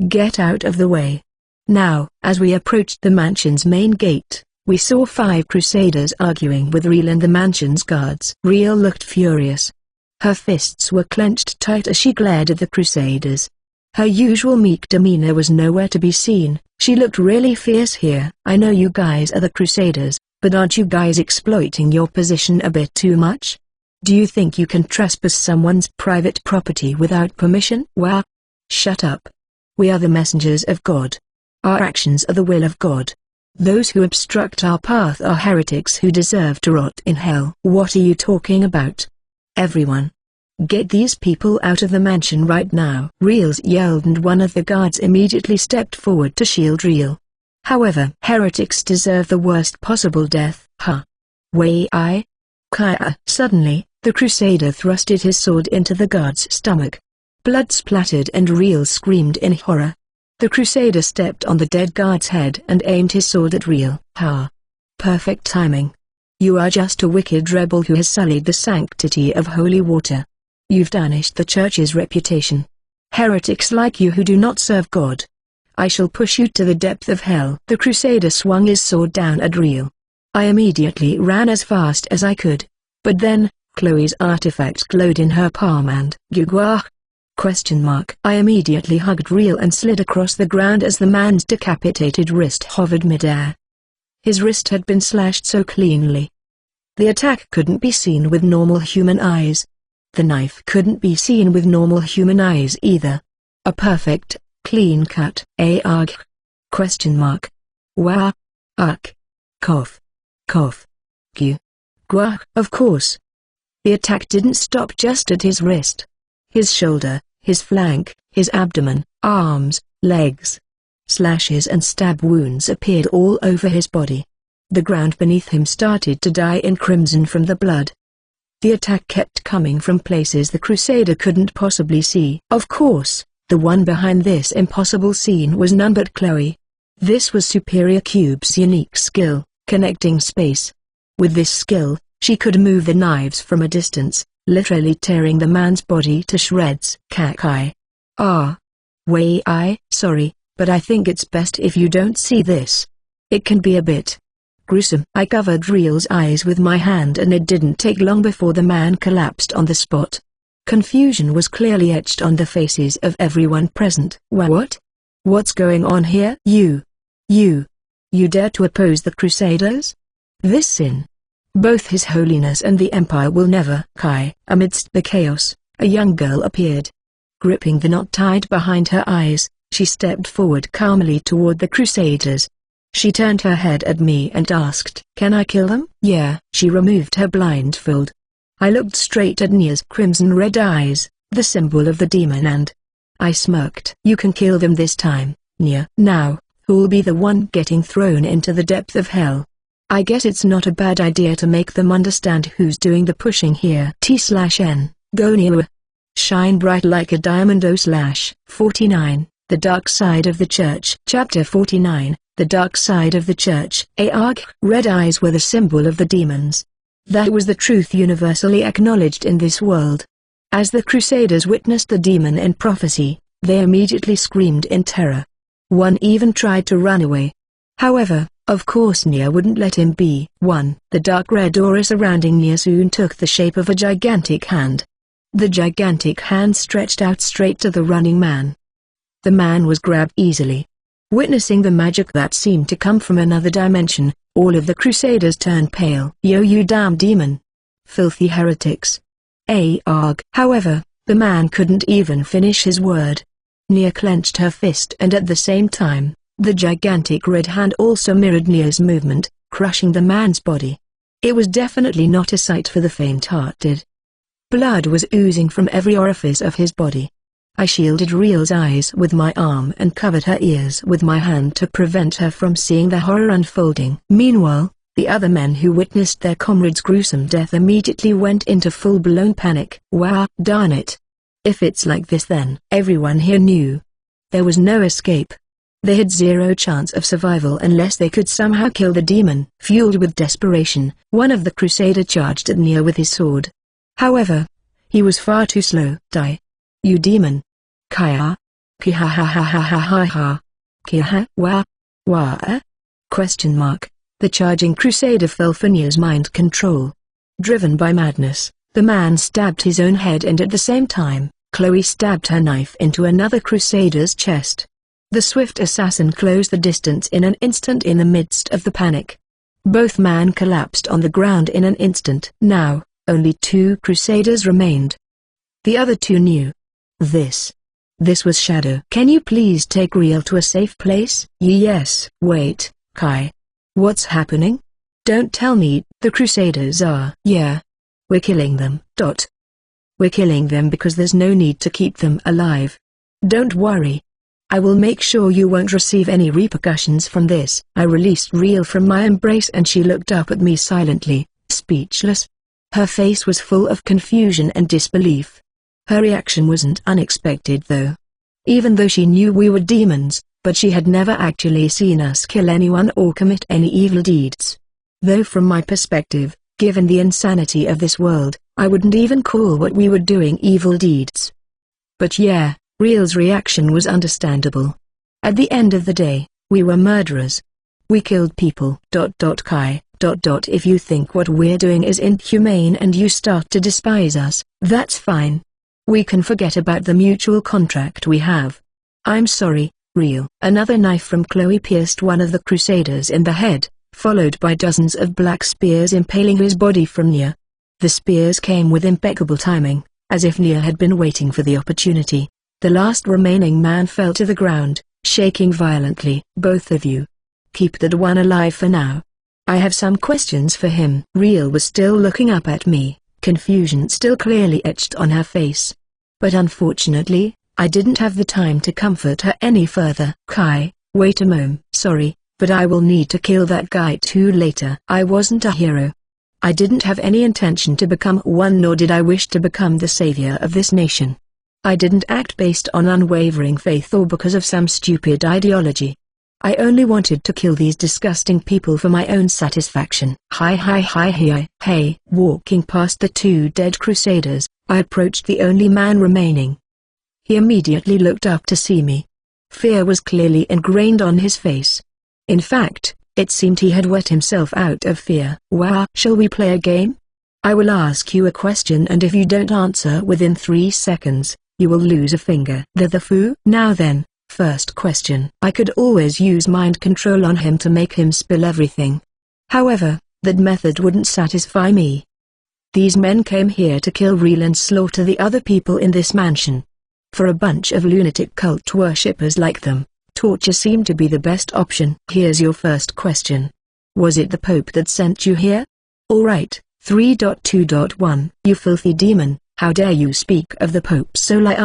Get out of the way. Now, as we approached the mansion's main gate, we saw 5 crusaders arguing with Riel and the mansion's guards. Riel looked furious. Her fists were clenched tight as she glared at the crusaders. Her usual meek demeanor was nowhere to be seen. She looked really fierce here. I know you guys are the crusaders, but aren't you guys exploiting your position a bit too much? Do you think you can trespass someone's private property without permission? Well, shut up. We are the messengers of God. Our actions are the will of God. Those who obstruct our path are heretics who deserve to rot in hell. What are you talking about? Everyone, get these people out of the mansion right now. Reels yelled and one of the guards immediately stepped forward to shield Reel. However, heretics deserve the worst possible death. Huh? Wei I? Kaya. Suddenly, the crusader thrusted his sword into the guard's stomach. Blood splattered and Reel screamed in horror. The crusader stepped on the dead guard's head and aimed his sword at Reel. Ha! Perfect timing. You are just a wicked rebel who has sullied the sanctity of holy water. You've tarnished the church's reputation. Heretics like you who do not serve God. I shall push you to the depth of hell. The crusader swung his sword down at Reel. I immediately ran as fast as I could. But then, Chloe's artifact glowed in her palm and Gugwah? ? I immediately hugged Reel and slid across the ground as the man's decapitated wrist hovered midair. His wrist had been slashed so cleanly. The attack couldn't be seen with normal human eyes. The knife couldn't be seen with normal human eyes either. A perfect, clean cut. Arg? ? Wah? Uk. Cough. Cough. Gu. Gwa. Of course. The attack didn't stop just at his wrist. His shoulder, his flank, his abdomen, arms, legs. Slashes and stab wounds appeared all over his body. The ground beneath him started to dye in crimson from the blood. The attack kept coming from places the crusader couldn't possibly see. Of course, the one behind this impossible scene was none but Chloe. This was Superior Cube's unique skill, connecting space. With this skill, she could move the knives from a distance, literally tearing the man's body to shreds. Kakai. Ah. Wei I? Sorry, but I think it's best if you don't see this. It can be a bit gruesome. I covered Reel's eyes with my hand and it didn't take long before the man collapsed on the spot. Confusion was clearly etched on the faces of everyone present. What? What's going on here? You dare to oppose the Crusaders? This sin. Both His Holiness and the Empire will never. Kai. Amidst the chaos, a young girl appeared. Gripping the knot tied behind her eyes, she stepped forward calmly toward the Crusaders. She turned her head at me and asked, "Can I kill them?" "Yeah." She removed her blindfold. I looked straight at Nia's crimson-red eyes, the symbol of the demon, and I smirked. "You can kill them this time, Nia." "Now, who'll be the one getting thrown into the depth of hell? I guess it's not a bad idea to make them understand who's doing the pushing here." T/N, go Nia. Shine bright like a diamond. 49, The Dark Side of the Church. Chapter 49, The Dark Side of the Church. Arg. Red eyes were the symbol of the demons. That was the truth universally acknowledged in this world. As the Crusaders witnessed the demon in prophecy, they immediately screamed in terror. One even tried to run away. However, of course Nia wouldn't let him be. The dark red aura surrounding Nia soon took the shape of a gigantic hand. The gigantic hand stretched out straight to the running man. The man was grabbed easily. Witnessing the magic that seemed to come from another dimension, all of the Crusaders turned pale. "Yo, you damn demon! Filthy heretics!" Arg. However, the man couldn't even finish his word. Nia clenched her fist and at the same time, the gigantic red hand also mirrored Nia's movement, crushing the man's body. It was definitely not a sight for the faint-hearted. Blood was oozing from every orifice of his body. I shielded Reel's eyes with my arm and covered her ears with my hand to prevent her from seeing the horror unfolding. Meanwhile, the other men who witnessed their comrade's gruesome death immediately went into full-blown panic. Wow, darn it. If it's like this, then everyone here knew there was no escape. They had zero chance of survival unless they could somehow kill the demon. Fueled with desperation, one of the Crusader charged at Nia with his sword. However, he was far too slow. "Die. You demon. Kaya? Kiha-ha-ha-ha-ha-ha-ha. Kiha-wa? Wa? ? The charging Crusader fell for Nia's mind control. Driven by madness, the man stabbed his own head and at the same time, Chloe stabbed her knife into another Crusader's chest. The swift assassin closed the distance in an instant in the midst of the panic. Both men collapsed on the ground in an instant. Now, Only 2 crusaders remained. The other 2 knew. This was Shadow. Can you please take Real to a safe place? Yes. Wait, Kai. What's happening? Don't tell me the crusaders are. Yeah. We're killing them. We're killing them because there's no need to keep them alive. Don't worry. I will make sure you won't receive any repercussions from this. I released Real from my embrace and she looked up at me silently, speechless. Her face was full of confusion and disbelief. Her reaction wasn't unexpected though. Even though she knew we were demons, but she had never actually seen us kill anyone or commit any evil deeds. Though from my perspective, given the insanity of this world, I wouldn't even call what we were doing evil deeds. But yeah, Real's reaction was understandable. At the end of the day, we were murderers. We killed people. Kai. If you think what we're doing is inhumane and you start to despise us, that's fine. We can forget about the mutual contract we have. I'm sorry, Real. Another knife from Chloe pierced one of the crusaders in the head, followed by dozens of black spears impaling his body from near. The spears came with impeccable timing, as if Nia had been waiting for the opportunity. The last remaining man fell to the ground, shaking violently. Both of you. Keep that one alive for now. I have some questions for him. Real was still looking up at me, confusion still clearly etched on her face. But unfortunately, I didn't have the time to comfort her any further. Kai, wait a moment. Sorry, but I will need to kill that guy too later. I wasn't a hero. I didn't have any intention to become one, nor did I wish to become the savior of this nation. I didn't act based on unwavering faith or because of some stupid ideology. I only wanted to kill these disgusting people for my own satisfaction. Hey. Walking past the 2 dead crusaders, I approached the only man remaining. He immediately looked up to see me. Fear was clearly ingrained on his face. In fact, it seemed he had wet himself out of fear. Wow. Shall we play a game? I will ask you a question and if you don't answer within 3 seconds, you will lose a finger. The foo? Now then, first question. I could always use mind control on him to make him spill everything. However, that method wouldn't satisfy me. These men came here to kill Real and slaughter the other people in this mansion. For a bunch of lunatic cult worshippers like them, torture seemed to be the best option. Here's your first question. Was it the Pope that sent you here? Alright, 3.2.1. You filthy demon. How dare you speak of the Pope so like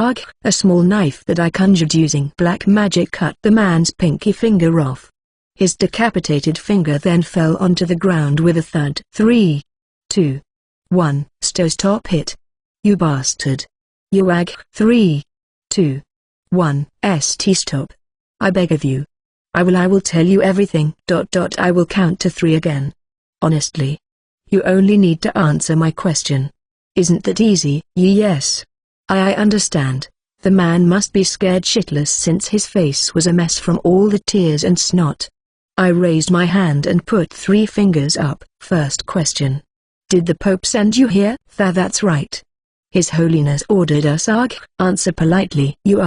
a small knife that I conjured using black magic cut the man's pinky finger off. His decapitated finger then fell onto the ground with a thud. 3, 2, 1. Stop it. You bastard. You ag. 3, 2, 1. Stop. I beg of you. I will tell you everything. I will count to 3 again. Honestly. You only need to answer my question. Isn't that easy? Yes. I understand. The man must be scared shitless since his face was a mess from all the tears and snot. I raised my hand and put 3 fingers up. First question. Did the Pope send you here? That's right. His Holiness ordered us. Answer politely. You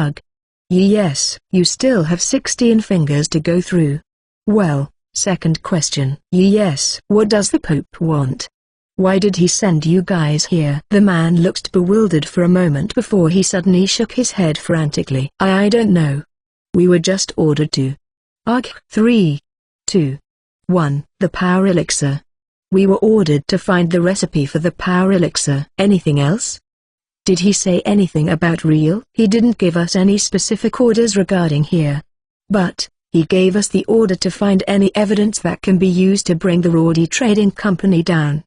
Yes. You still have 16 fingers to go through. Well, second question. Yes. What does the Pope want? Why did he send you guys here? The man looked bewildered for a moment before he suddenly shook his head frantically. I don't know. We were just ordered to. 3, 2, 1. The power elixir. We were ordered to find the recipe for the power elixir. Anything else? Did he say anything about Real? He didn't give us any specific orders regarding here. But he gave us the order to find any evidence that can be used to bring the Rorty Trading Company down.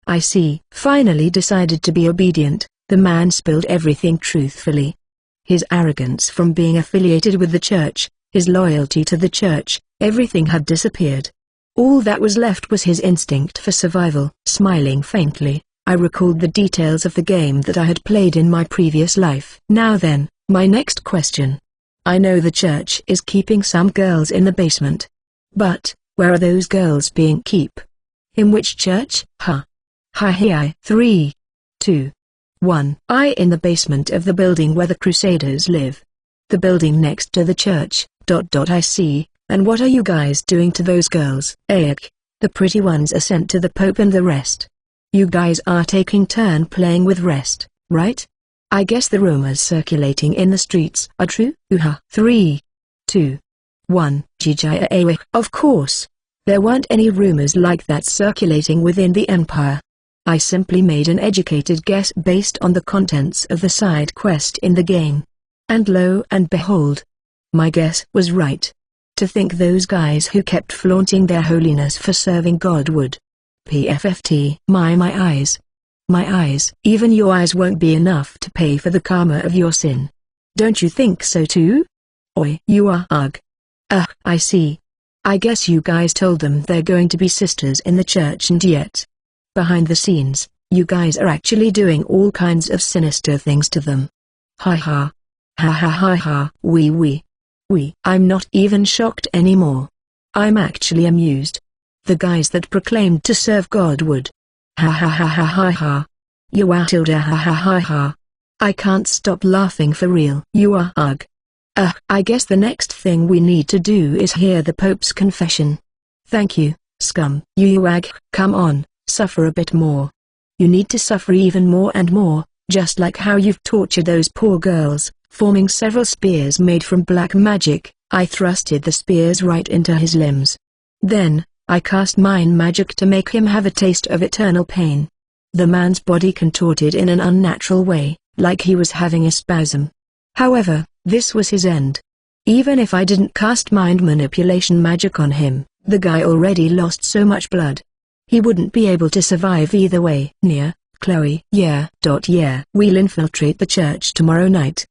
I see. Finally decided to be obedient, the man spilled everything truthfully. His arrogance from being affiliated with the church, his loyalty to the church, everything had disappeared. All that was left was his instinct for survival. Smiling faintly, I recalled the details of the game that I had played in my previous life. Now then, my next question. I know the church is keeping some girls in the basement. But, where are those girls being kept? In which church? Hi. 3, 2, 1. In the basement of the building where the Crusaders live. The building next to the church. I see. And what are you guys doing to those girls? The pretty ones are sent to the Pope and the rest. You guys are taking turn playing with rest, right? I guess the rumors circulating in the streets are true. 3, 2, 1. Of course. There weren't any rumors like that circulating within the Empire. I simply made an educated guess based on the contents of the side quest in the game. And lo and behold, my guess was right. To think those guys who kept flaunting their holiness for serving God would. PFFT. My eyes. My eyes. Even your eyes won't be enough to pay for the karma of your sin. Don't you think so too? Oi. You are ugh. I see. I guess you guys told them they're going to be sisters in the church, and yet, behind the scenes, you guys are actually doing all kinds of sinister things to them. Ha ha. Ha ha ha ha. I'm not even shocked anymore. I'm actually amused. The guys that proclaimed to serve God would. Ha ha ha ha ha ha. You are tilde ha ha ha ha. I can't stop laughing for real. You are ugh. I guess the next thing we need to do is hear the Pope's confession. Thank you, scum. You ag, come on, suffer a bit more. You need to suffer even more and more, just like how you've tortured those poor girls. Forming several spears made from black magic, I thrusted the spears right into his limbs. Then, I cast mind magic to make him have a taste of eternal pain. The man's body contorted in an unnatural way, like he was having a spasm. However, this was his end. Even if I didn't cast mind manipulation magic on him, the guy already lost so much blood. He wouldn't be able to survive either way. Nia, Chloe. Yeah. We'll infiltrate the church tomorrow night.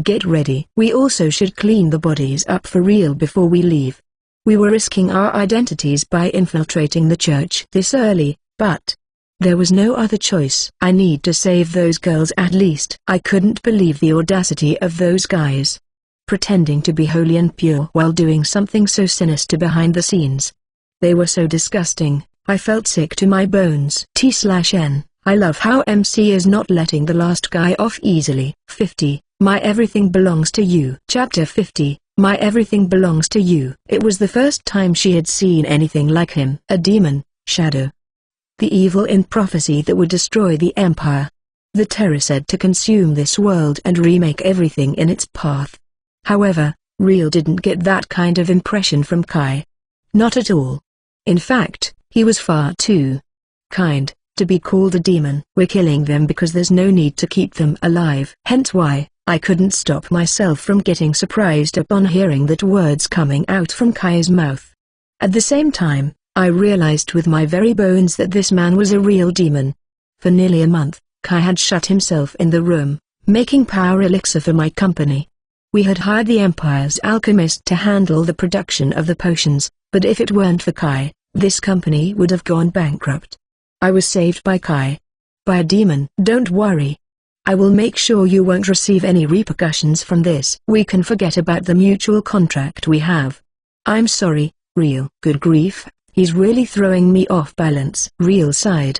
Get ready. We also should clean the bodies up for real before we leave. We were risking our identities by infiltrating the church this early, but there was no other choice. I need to save those girls at least. I couldn't believe the audacity of those guys. Pretending to be holy and pure while doing something so sinister behind the scenes. They were so disgusting, I felt sick to my bones. T/N. I love how MC is not letting the last guy off easily. 50. My everything belongs to you. Chapter 50. My everything belongs to you. It was the first time she had seen anything like him. A demon, Shadow. The evil in prophecy that would destroy the Empire. The terror said to consume this world and remake everything in its path. However, Real didn't get that kind of impression from Kai. Not at all. In fact, he was far too kind to be called a demon. We're killing them because there's no need to keep them alive. Hence why I couldn't stop myself from getting surprised upon hearing that words coming out from Kai's mouth. At the same time, I realized with my very bones that this man was a real demon. For nearly a month, Kai had shut himself in the room, making power elixir for my company. We had hired the Empire's alchemist to handle the production of the potions, but if it weren't for Kai, this company would have gone bankrupt. I was saved by Kai. By a demon. Don't worry. I will make sure you won't receive any repercussions from this. We can forget about the mutual contract we have. I'm sorry, Real. Good grief. He's really throwing me off balance. Real sighed.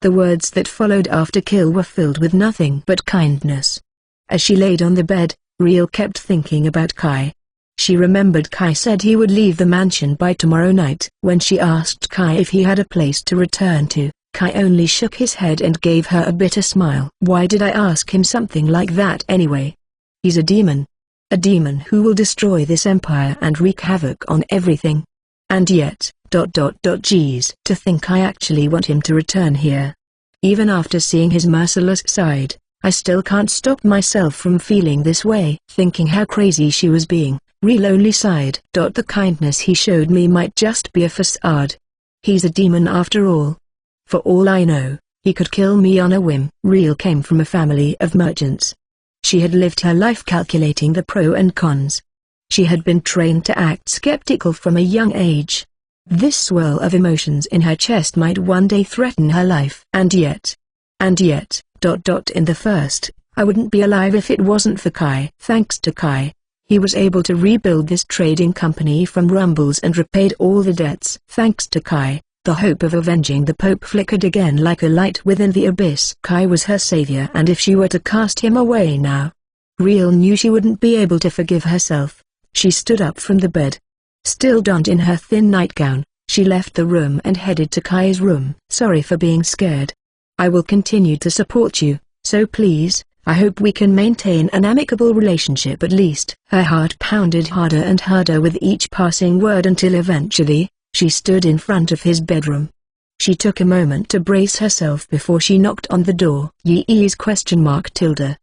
The words that followed after kill were filled with nothing but kindness. As she laid on the bed, Real kept thinking about Kai. She remembered Kai said he would leave the mansion by tomorrow night. When she asked Kai if he had a place to return to, Kai only shook his head and gave her a bitter smile. Why did I ask him something like that anyway? He's a demon. A demon who will destroy this empire and wreak havoc on everything. And yet, geez, to think I actually want him to return here. Even after seeing his merciless side, I still can't stop myself from feeling this way. Thinking how crazy she was being, Real only sighed. The kindness he showed me might just be a facade. He's a demon after all. For all I know, he could kill me on a whim. Real came from a family of merchants. She had lived her life calculating the pro and cons. She had been trained to act skeptical from a young age. This swirl of emotions in her chest might one day threaten her life. And yet, in the first, I wouldn't be alive if it wasn't for Kai. Thanks to Kai, he was able to rebuild this trading company from rumbles and repaid all the debts. Thanks to Kai, the hope of avenging the Pope flickered again like a light within the abyss. Kai was her savior, and if she were to cast him away now, Real knew she wouldn't be able to forgive herself. She stood up from the bed. Still donned in her thin nightgown, she left the room and headed to Kai's room. Sorry for being scared. I will continue to support you, so please, I hope we can maintain an amicable relationship at least. Her heart pounded harder and harder with each passing word until eventually, she stood in front of his bedroom. She took a moment to brace herself before she knocked on the door. Yee's ?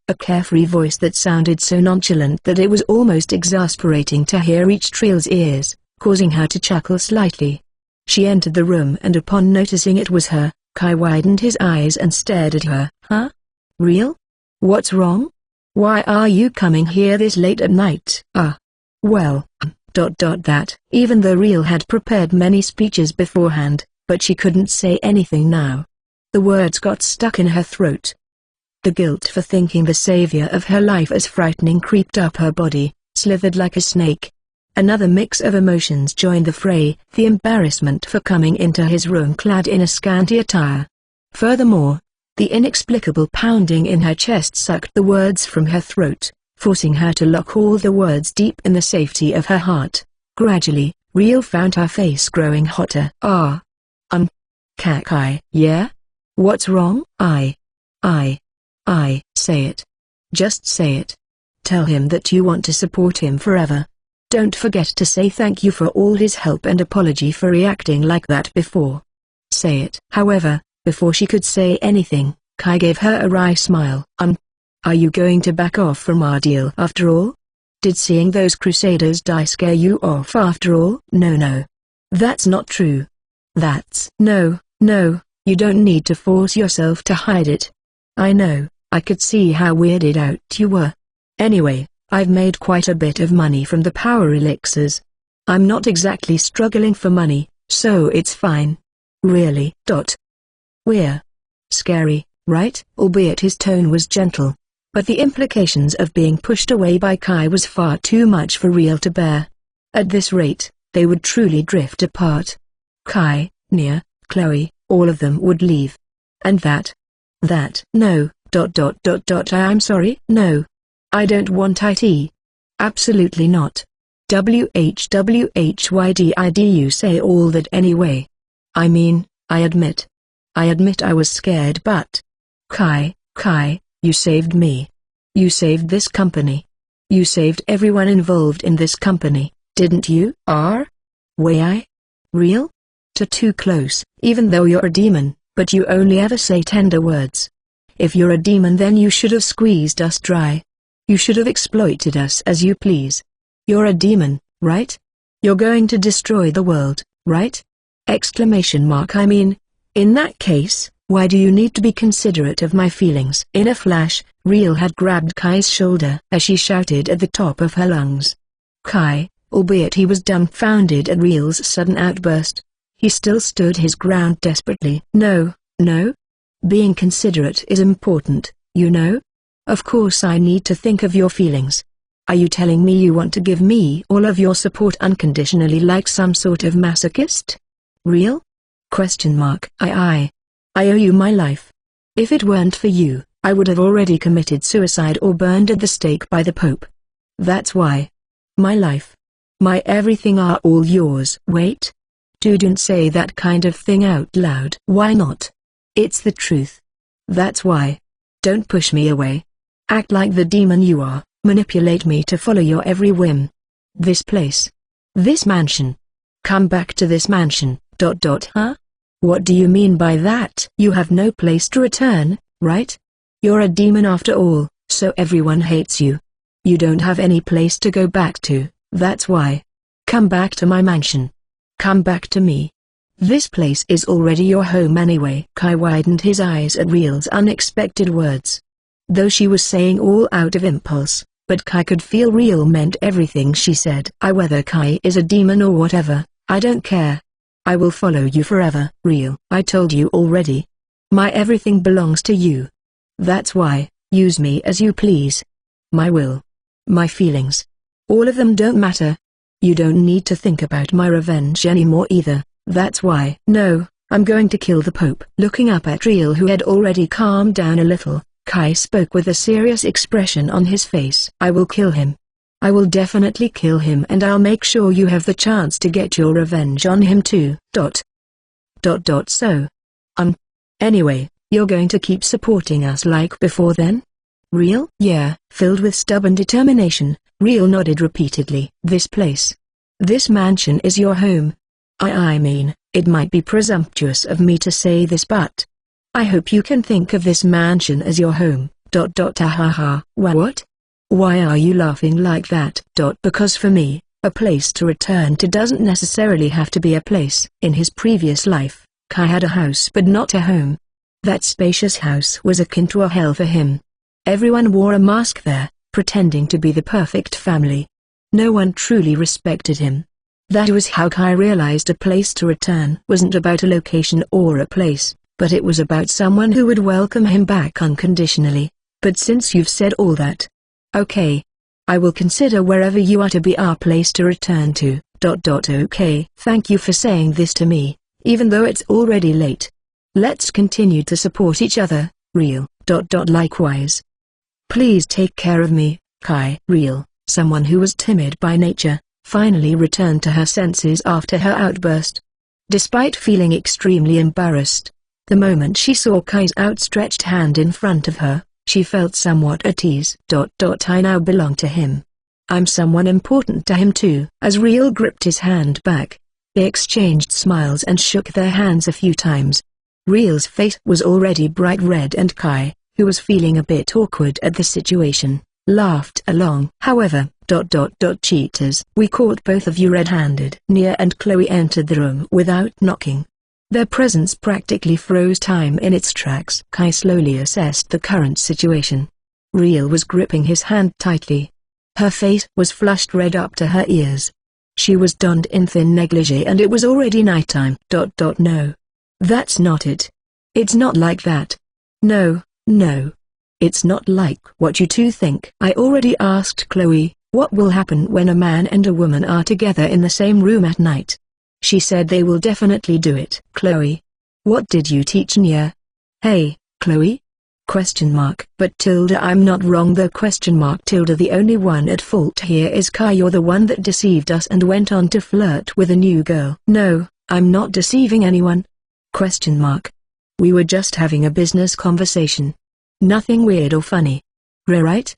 A carefree voice that sounded so nonchalant that it was almost exasperating to hear reach Tril's ears, causing her to chuckle slightly. She entered the room and upon noticing it was her, Kai widened his eyes and stared at her. Huh? Real? What's wrong? Why are you coming here this late at night? Well, that. Even though Real had prepared many speeches beforehand, but she couldn't say anything now. The words got stuck in her throat. The guilt for thinking the savior of her life as frightening creeped up her body, slithered like a snake. Another mix of emotions joined the fray, the embarrassment for coming into his room clad in a scanty attire. Furthermore, the inexplicable pounding in her chest sucked the words from her throat, forcing her to lock all the words deep in the safety of her heart. Gradually, Real found her face growing hotter. Kai, yeah? What's wrong? Say it. Just say it. Tell him that you want to support him forever. Don't forget to say thank you for all his help and apology for reacting like that before. Say it. However, before she could say anything, Kai gave her a wry smile. Are you going to back off from our deal after all? Did seeing those crusaders die scare you off after all? No. That's not true. No, you don't need to force yourself to hide it. I know, I could see how weirded out you were. Anyway, I've made quite a bit of money from the power elixirs. I'm not exactly struggling for money, so it's fine. Really. We're scary, right? Albeit his tone was gentle. But the implications of being pushed away by Kai was far too much for Real to bear. At this rate, they would truly drift apart. Kai, Nia, Chloe, all of them would leave. And no, I'm sorry, no. I don't want it. Absolutely not. Whydid you say all that anyway? I mean, I admit I was scared but… Kai, you saved me. You saved this company. You saved everyone involved in this company, didn't you? Real? Too close, even though you're a demon, but you only ever say tender words. If you're a demon then you should have squeezed us dry. You should have exploited us as you please. You're a demon, right? You're going to destroy the world, right? I mean, in that case, why do you need to be considerate of my feelings? In a flash, Real had grabbed Kai's shoulder as she shouted at the top of her lungs. Kai, albeit he was dumbfounded at Real's sudden outburst, he still stood his ground desperately. No. Being considerate is important, you know? Of course I need to think of your feelings. Are you telling me you want to give me all of your support unconditionally like some sort of masochist? Real? I owe you my life. If it weren't for you, I would have already committed suicide or burned at the stake by the Pope. That's why. My life. My everything are all yours. Wait. Don't say that kind of thing out loud. Why not? It's the truth. That's why. Don't push me away. Act like the demon you are, manipulate me to follow your every whim. This place. This mansion. Come back to this mansion, Huh? What do you mean by that? You have no place to return, right? You're a demon after all, so everyone hates you. You don't have any place to go back to, that's why. Come back to my mansion. Come back to me. This place is already your home anyway. Kai widened his eyes at Real's unexpected words. Though she was saying all out of impulse, but Kai could feel Real meant everything she said. Whether Kai is a demon or whatever, I don't care. I will follow you forever. Real, I told you already. My everything belongs to you. That's why, use me as you please. My will. My feelings. All of them don't matter. You don't need to think about my revenge anymore either, that's why. No, I'm going to kill the Pope. Looking up at Real who had already calmed down a little, Kai spoke with a serious expression on his face. I will kill him. I will definitely kill him and I'll make sure you have the chance to get your revenge on him too. So. Anyway, You're going to keep supporting us like before then? Real? Yeah. Filled with stubborn determination, Real nodded repeatedly. This place. This mansion is your home. I mean, it might be presumptuous of me to say this, but I hope you can think of this mansion as your home. Ha. What? Why are you laughing like that? Because for me, a place to return to doesn't necessarily have to be a place. In his previous life, Kai had a house but not a home. That spacious house was akin to a hell for him. Everyone wore a mask there, pretending to be the perfect family. No one truly respected him. That was how Kai realized a place to return wasn't about a location or a place, but it was about someone who would welcome him back unconditionally. But since you've said all that, okay. I will consider wherever you are to be our place to return to. Okay. Thank you for saying this to me, even though it's already late. Let's continue to support each other, Real. Likewise. Please take care of me, Kai. Real, someone who was timid by nature, finally returned to her senses after her outburst. Despite feeling extremely embarrassed, the moment she saw Kai's outstretched hand in front of her, she felt somewhat at ease. I now belong to him. I'm someone important to him too. As Real gripped his hand back, they exchanged smiles and shook their hands a few times. Real's face was already bright red, and Kai, who was feeling a bit awkward at the situation, laughed along. However, cheaters. We caught both of you red-handed. Nia and Chloe entered the room without knocking. Their presence practically froze time in its tracks. Kai slowly assessed the current situation. Real was gripping his hand tightly. Her face was flushed red up to her ears. She was donned in thin negligee and it was already nighttime. No. That's not it. It's not like that. No. It's not like what you two think. I already asked Chloe, what will happen when a man and a woman are together in the same room at night? She said they will definitely do it. Chloe. What did you teach Nia? Hey, Chloe? ? But I'm not wrong though. ? The only one at fault here is Kai. You're the one that deceived us and went on to flirt with a new girl. No, I'm not deceiving anyone. ? We were just having a business conversation. Nothing weird or funny. Right?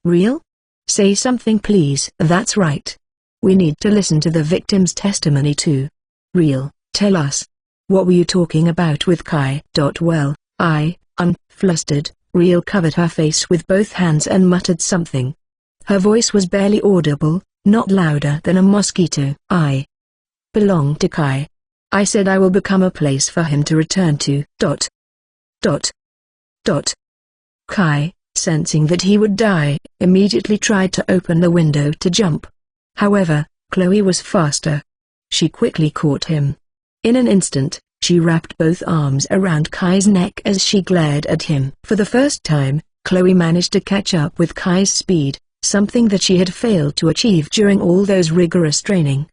Real? Say something please. That's right. We need to listen to the victim's testimony too. Real, tell us. What were you talking about with Kai? Well, I'm flustered. Real covered her face with both hands and muttered something. Her voice was barely audible, not louder than a mosquito. I belong to Kai. I said I will become a place for him to return to. Kai, sensing that he would die, immediately tried to open the window to jump. However, Chloe was faster. She quickly caught him. In an instant, she wrapped both arms around Kai's neck as she glared at him. For the first time, Chloe managed to catch up with Kai's speed, something that she had failed to achieve during all those rigorous training.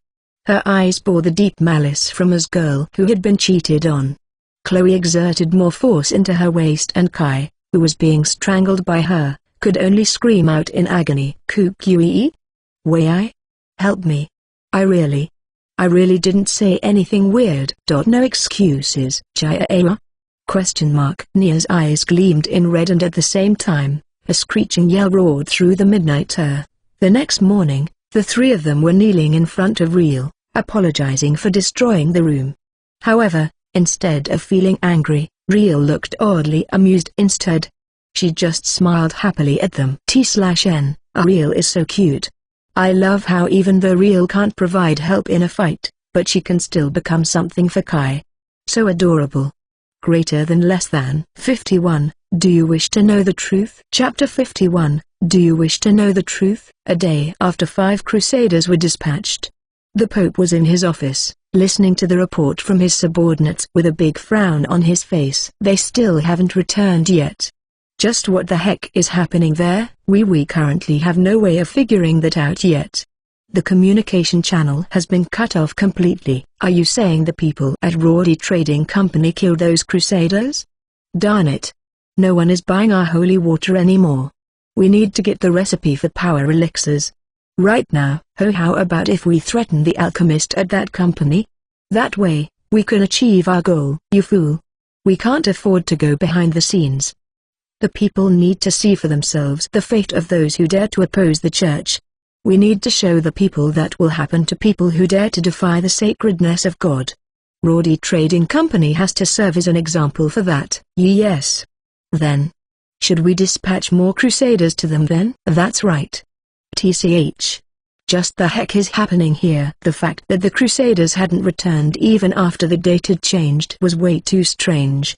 Her eyes bore the deep malice from a girl who had been cheated on. Chloe exerted more force into her waist and Kai, who was being strangled by her, could only scream out in agony. Kukui? Wei? Help me. I really didn't say anything weird. No excuses. Jaya? ? Nia's eyes gleamed in red and at the same time, a screeching yell roared through the midnight air. The next morning, the three of them were kneeling in front of Real, apologizing for destroying the room. However, instead of feeling angry, Real looked oddly amused instead. She just smiled happily at them. T/N, Real is so cute. I love how even though Real can't provide help in a fight, but she can still become something for Kai. So adorable. Greater than less than. 51, do you wish to know the truth? Chapter 51, do you wish to know the truth? A day after 5 crusaders were dispatched. The Pope was in his office, listening to the report from his subordinates with a big frown on his face. They still haven't returned yet. Just what the heck is happening there? We currently have no way of figuring that out yet. The communication channel has been cut off completely. Are you saying the people at Roddy Trading Company killed those crusaders? Darn it. No one is buying our holy water anymore. We need to get the recipe for power elixirs. Right now. How about if we threaten the alchemist at that company? That way, we can achieve our goal. You fool. We can't afford to go behind the scenes. The people need to see for themselves the fate of those who dare to oppose the church. We need to show the people that will happen to people who dare to defy the sacredness of God. Roddy Trading Company has to serve as an example for that. Yes. Then, should we dispatch more crusaders to them then? That's right. TCH. Just the heck is happening here? The fact that the crusaders hadn't returned even after the date had changed was way too strange.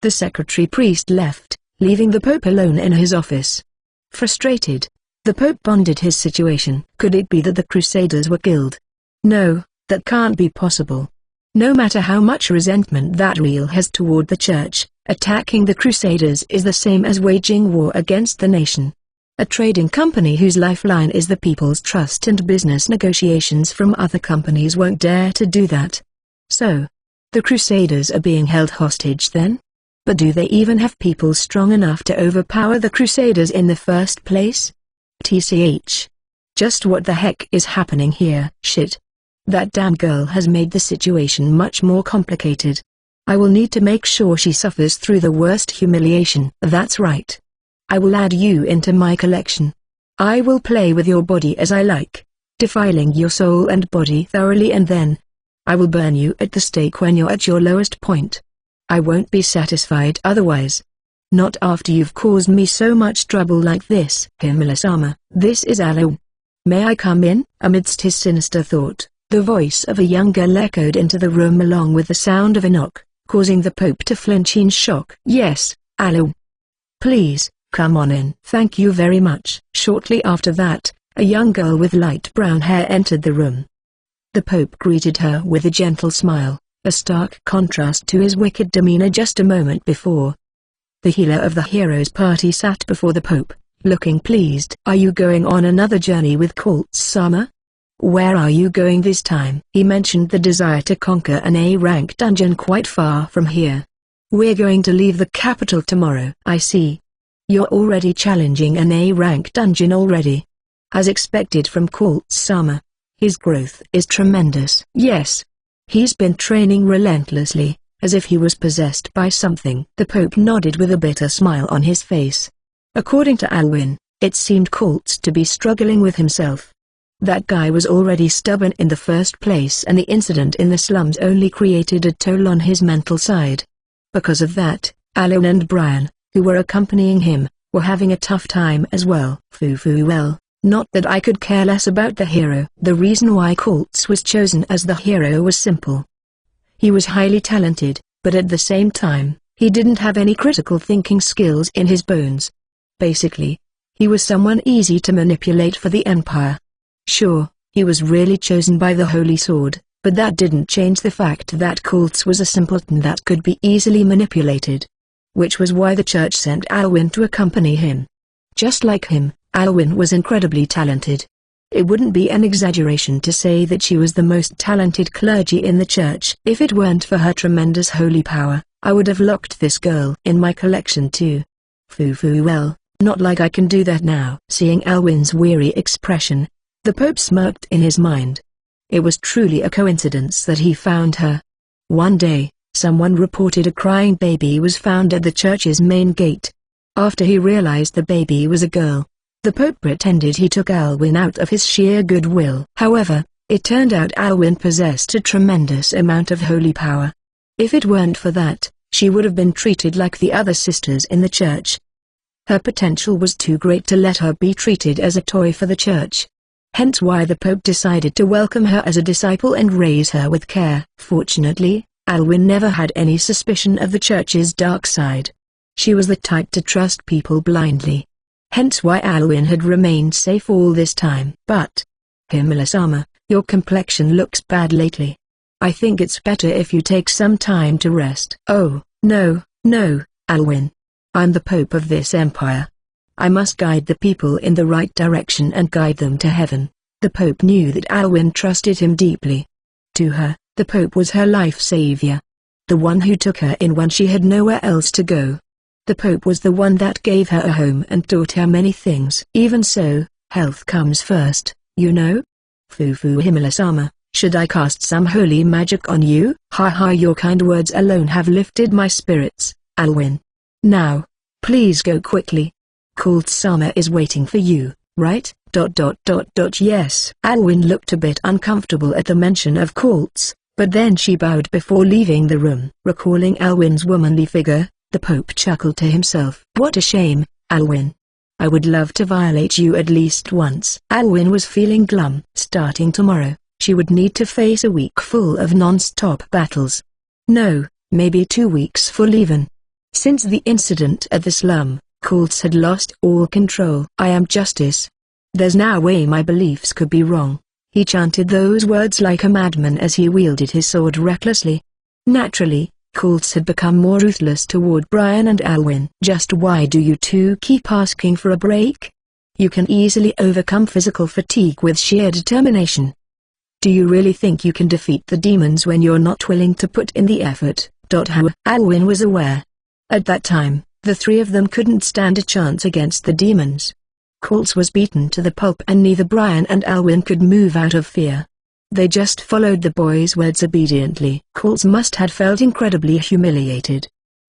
The secretary priest left, leaving the Pope alone in his office. Frustrated, the Pope pondered his situation. Could it be that the crusaders were killed? No, that can't be possible. No matter how much resentment that real has toward the church, attacking the crusaders is the same as waging war against the nation. A trading company whose lifeline is the people's trust and business negotiations from other companies won't dare to do that. So, the crusaders are being held hostage then? But do they even have people strong enough to overpower the crusaders in the first place? TCH. Just what the heck is happening here? Shit. That damn girl has made the situation much more complicated. I will need to make sure she suffers through the worst humiliation. That's right. I will add you into my collection. I will play with your body as I like, defiling your soul and body thoroughly, and then I will burn you at the stake when you're at your lowest point. I won't be satisfied otherwise. Not after you've caused me so much trouble like this. Himala-sama, this is Alo. May I come in? Amidst his sinister thought, the voice of a young girl echoed into the room along with the sound of a knock, causing the Pope to flinch in shock. Yes, Alo. Please, come on in. Thank you very much. Shortly after that, a young girl with light brown hair entered the room. The Pope greeted her with a gentle smile, a stark contrast to his wicked demeanor just a moment before. The healer of the heroes party sat before the Pope, looking pleased. Are you going on another journey with Colts-sama? Where are you going this time? He mentioned the desire to conquer an A-rank dungeon quite far from here. We're going to leave the capital tomorrow. I see. You're already challenging an A-rank dungeon already. As expected from Colts-sama, his growth is tremendous. Yes. He's been training relentlessly, as if he was possessed by something. The Pope nodded with a bitter smile on his face. According to Alwyn, it seemed Colts to be struggling with himself. That guy was already stubborn in the first place, and the incident in the slums only created a toll on his mental side. Because of that, Alan and Brian, who were accompanying him, were having a tough time as well. Well, not that I could care less about the hero. The reason why Colts was chosen as the hero was simple. He was highly talented, but at the same time, he didn't have any critical thinking skills in his bones. Basically, he was someone easy to manipulate for the Empire. Sure, he was really chosen by the Holy Sword, but that didn't change the fact that Colts was a simpleton that could be easily manipulated. Which was why the church sent Alwyn to accompany him. Just like him, Alwyn was incredibly talented. It wouldn't be an exaggeration to say that she was the most talented clergy in the church. If it weren't for her tremendous holy power, I would have locked this girl in my collection too. Well, not like I can do that now. Seeing Alwyn's weary expression, the Pope smirked in his mind. It was truly a coincidence that he found her. One day, someone reported a crying baby was found at the church's main gate. After he realized the baby was a girl, the Pope pretended he took Alwyn out of his sheer goodwill. However, it turned out Alwyn possessed a tremendous amount of holy power. If it weren't for that, she would have been treated like the other sisters in the church. Her potential was too great to let her be treated as a toy for the church. Hence why the Pope decided to welcome her as a disciple and raise her with care. Fortunately, Alwyn never had any suspicion of the church's dark side. She was the type to trust people blindly. Hence why Alwyn had remained safe all this time. But, Himala-sama, your complexion looks bad lately. I think it's better if you take some time to rest. Oh, no, Alwyn. I'm the Pope of this empire. I must guide the people in the right direction and guide them to heaven. The Pope knew that Alwyn trusted him deeply. To her, the Pope was her life savior. The one who took her in when she had nowhere else to go. The Pope was the one that gave her a home and taught her many things. Even so, health comes first, you know? Himala-sama, Should I cast some holy magic on you? Haha, your kind words alone have lifted my spirits, Alwyn. Now, please go quickly. Colt-sama is waiting for you, right? Yes. Alwyn looked a bit uncomfortable at the mention of Colts, but then she bowed before leaving the room. Recalling Alwyn's womanly figure, the Pope chuckled to himself. What a shame, Alwyn. I would love to violate you at least once. Alwyn was feeling glum. Starting tomorrow, she would need to face a week full of non-stop battles. No, maybe 2 weeks full even. Since the incident at the slum, Colts had lost all control. I am justice. There's no way my beliefs could be wrong. He chanted those words like a madman as he wielded his sword recklessly. Naturally, Colts had become more ruthless toward Brian and Alwyn. Just why do you two keep asking for a break? You can easily overcome physical fatigue with sheer determination. Do you really think you can defeat the demons when you're not willing to put in the effort? How Alwyn was aware. At that time, the three of them couldn't stand a chance against the demons. Colts was beaten to the pulp and neither Brian and Alwyn could move out of fear. They just followed the boy's words obediently. Colts must have felt incredibly humiliated.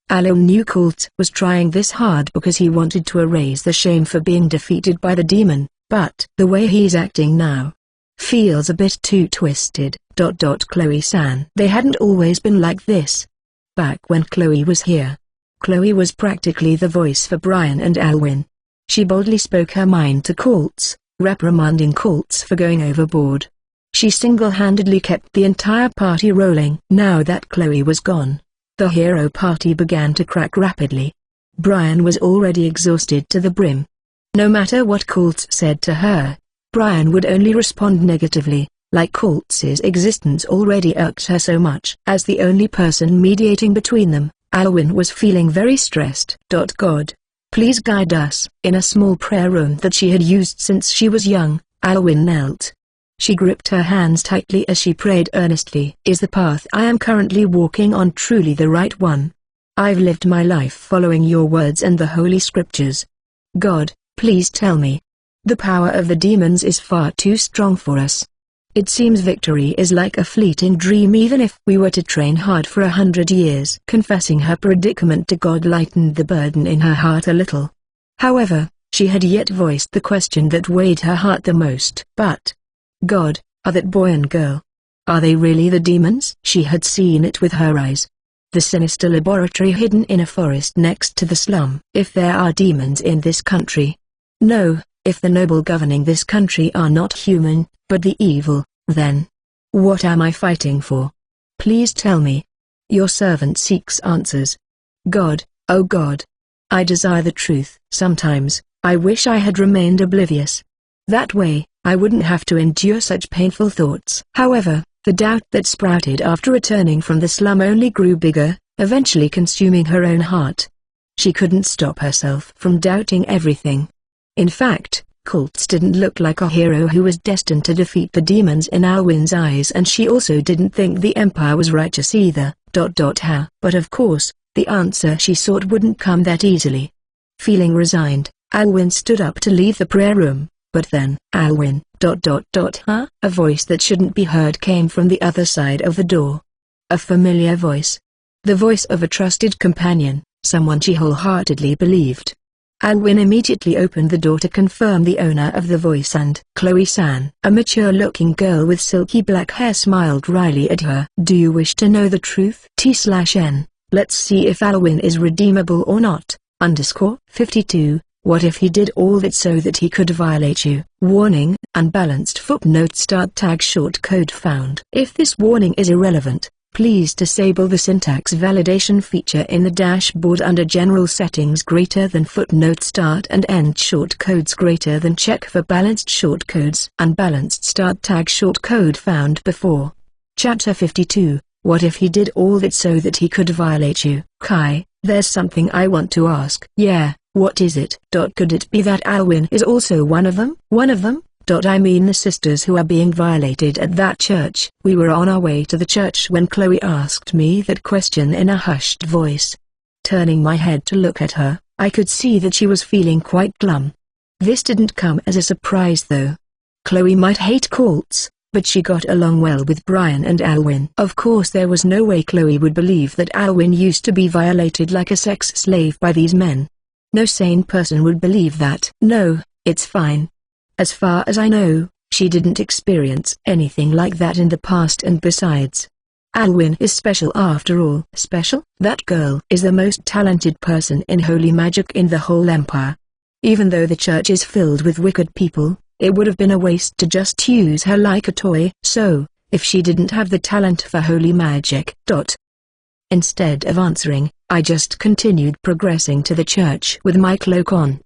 Alwyn knew Colts was trying this hard because he wanted to erase the shame for being defeated by the demon, but the way he's acting now feels a bit too twisted. Chloe-san. They hadn't always been like this. Back when Chloe was here, Chloe was practically the voice for Brian and Alwyn. She boldly spoke her mind to Colts, reprimanding Colts for going overboard. She single-handedly kept the entire party rolling. Now that Chloe was gone, the hero party began to crack rapidly. Brian was already exhausted to the brim. No matter what Colts said to her, Brian would only respond negatively, like Colts's existence already irked her so much. As the only person mediating between them, Alwyn was feeling very stressed. God, please guide us. In a small prayer room that she had used since she was young, Alwyn knelt. She gripped her hands tightly as she prayed earnestly. Is the path I am currently walking on truly the right one? I've lived my life following your words and the holy scriptures. God, please tell me. The power of the demons is far too strong for us. It seems victory is like a fleeting dream even if we were to train hard for 100 years. Confessing her predicament to God lightened the burden in her heart a little. However, she had yet voiced the question that weighed her heart the most. But, God, are that boy and girl? Are they really the demons? She had seen it with her eyes. The sinister laboratory hidden in a forest next to the slum. If there are demons in this country. No, if the noble governing this country are not human, but the evil, then what am I fighting for? Please tell me. Your servant seeks answers. God, oh God. I desire the truth. Sometimes, I wish I had remained oblivious. That way, I wouldn't have to endure such painful thoughts. However, the doubt that sprouted after returning from the slum only grew bigger, eventually consuming her own heart. She couldn't stop herself from doubting everything. In fact, Colts didn't look like a hero who was destined to defeat the demons in Alwyn's eyes, and she also didn't think the Empire was righteous either. How? But of course, the answer she sought wouldn't come that easily. Feeling resigned, Alwyn stood up to leave the prayer room, but then, Alwyn, huh? A voice that shouldn't be heard came from the other side of the door. A familiar voice. The voice of a trusted companion, someone she wholeheartedly believed. Alwyn immediately opened the door to confirm the owner of the voice and Chloe-san. A mature-looking girl with silky black hair smiled wryly at her. Do you wish to know the truth? T/N. Let's see if Alwyn is redeemable or not. 52. What if he did all that so that he could violate you? Warning, unbalanced footnote start tag short code found. If this warning is irrelevant, please disable the syntax validation feature in the dashboard under General Settings greater than footnote start and end shortcodes greater than check for balanced shortcodes. Unbalanced start tag shortcode found before. Chapter 52, What if he did all that so that he could violate you? Kai, there's something I want to ask. Yeah, what is it? Could it be that Alwyn is also one of them? One of them? I mean the sisters who are being violated at that church. We were on our way to the church when Chloe asked me that question in a hushed voice. Turning my head to look at her, I could see that she was feeling quite glum. This didn't come as a surprise though. Chloe might hate Colts, but she got along well with Brian and Alwyn. Of course there was no way Chloe would believe that Alwyn used to be violated like a sex slave by these men. No sane person would believe that. No, it's fine. As far as I know, she didn't experience anything like that in the past, and besides, Alwyn is special after all. Special? That girl is the most talented person in holy magic in the whole empire. Even though the church is filled with wicked people, it would have been a waste to just use her like a toy. So, if she didn't have the talent for holy magic. Instead of answering, I just continued progressing to the church with my cloak on.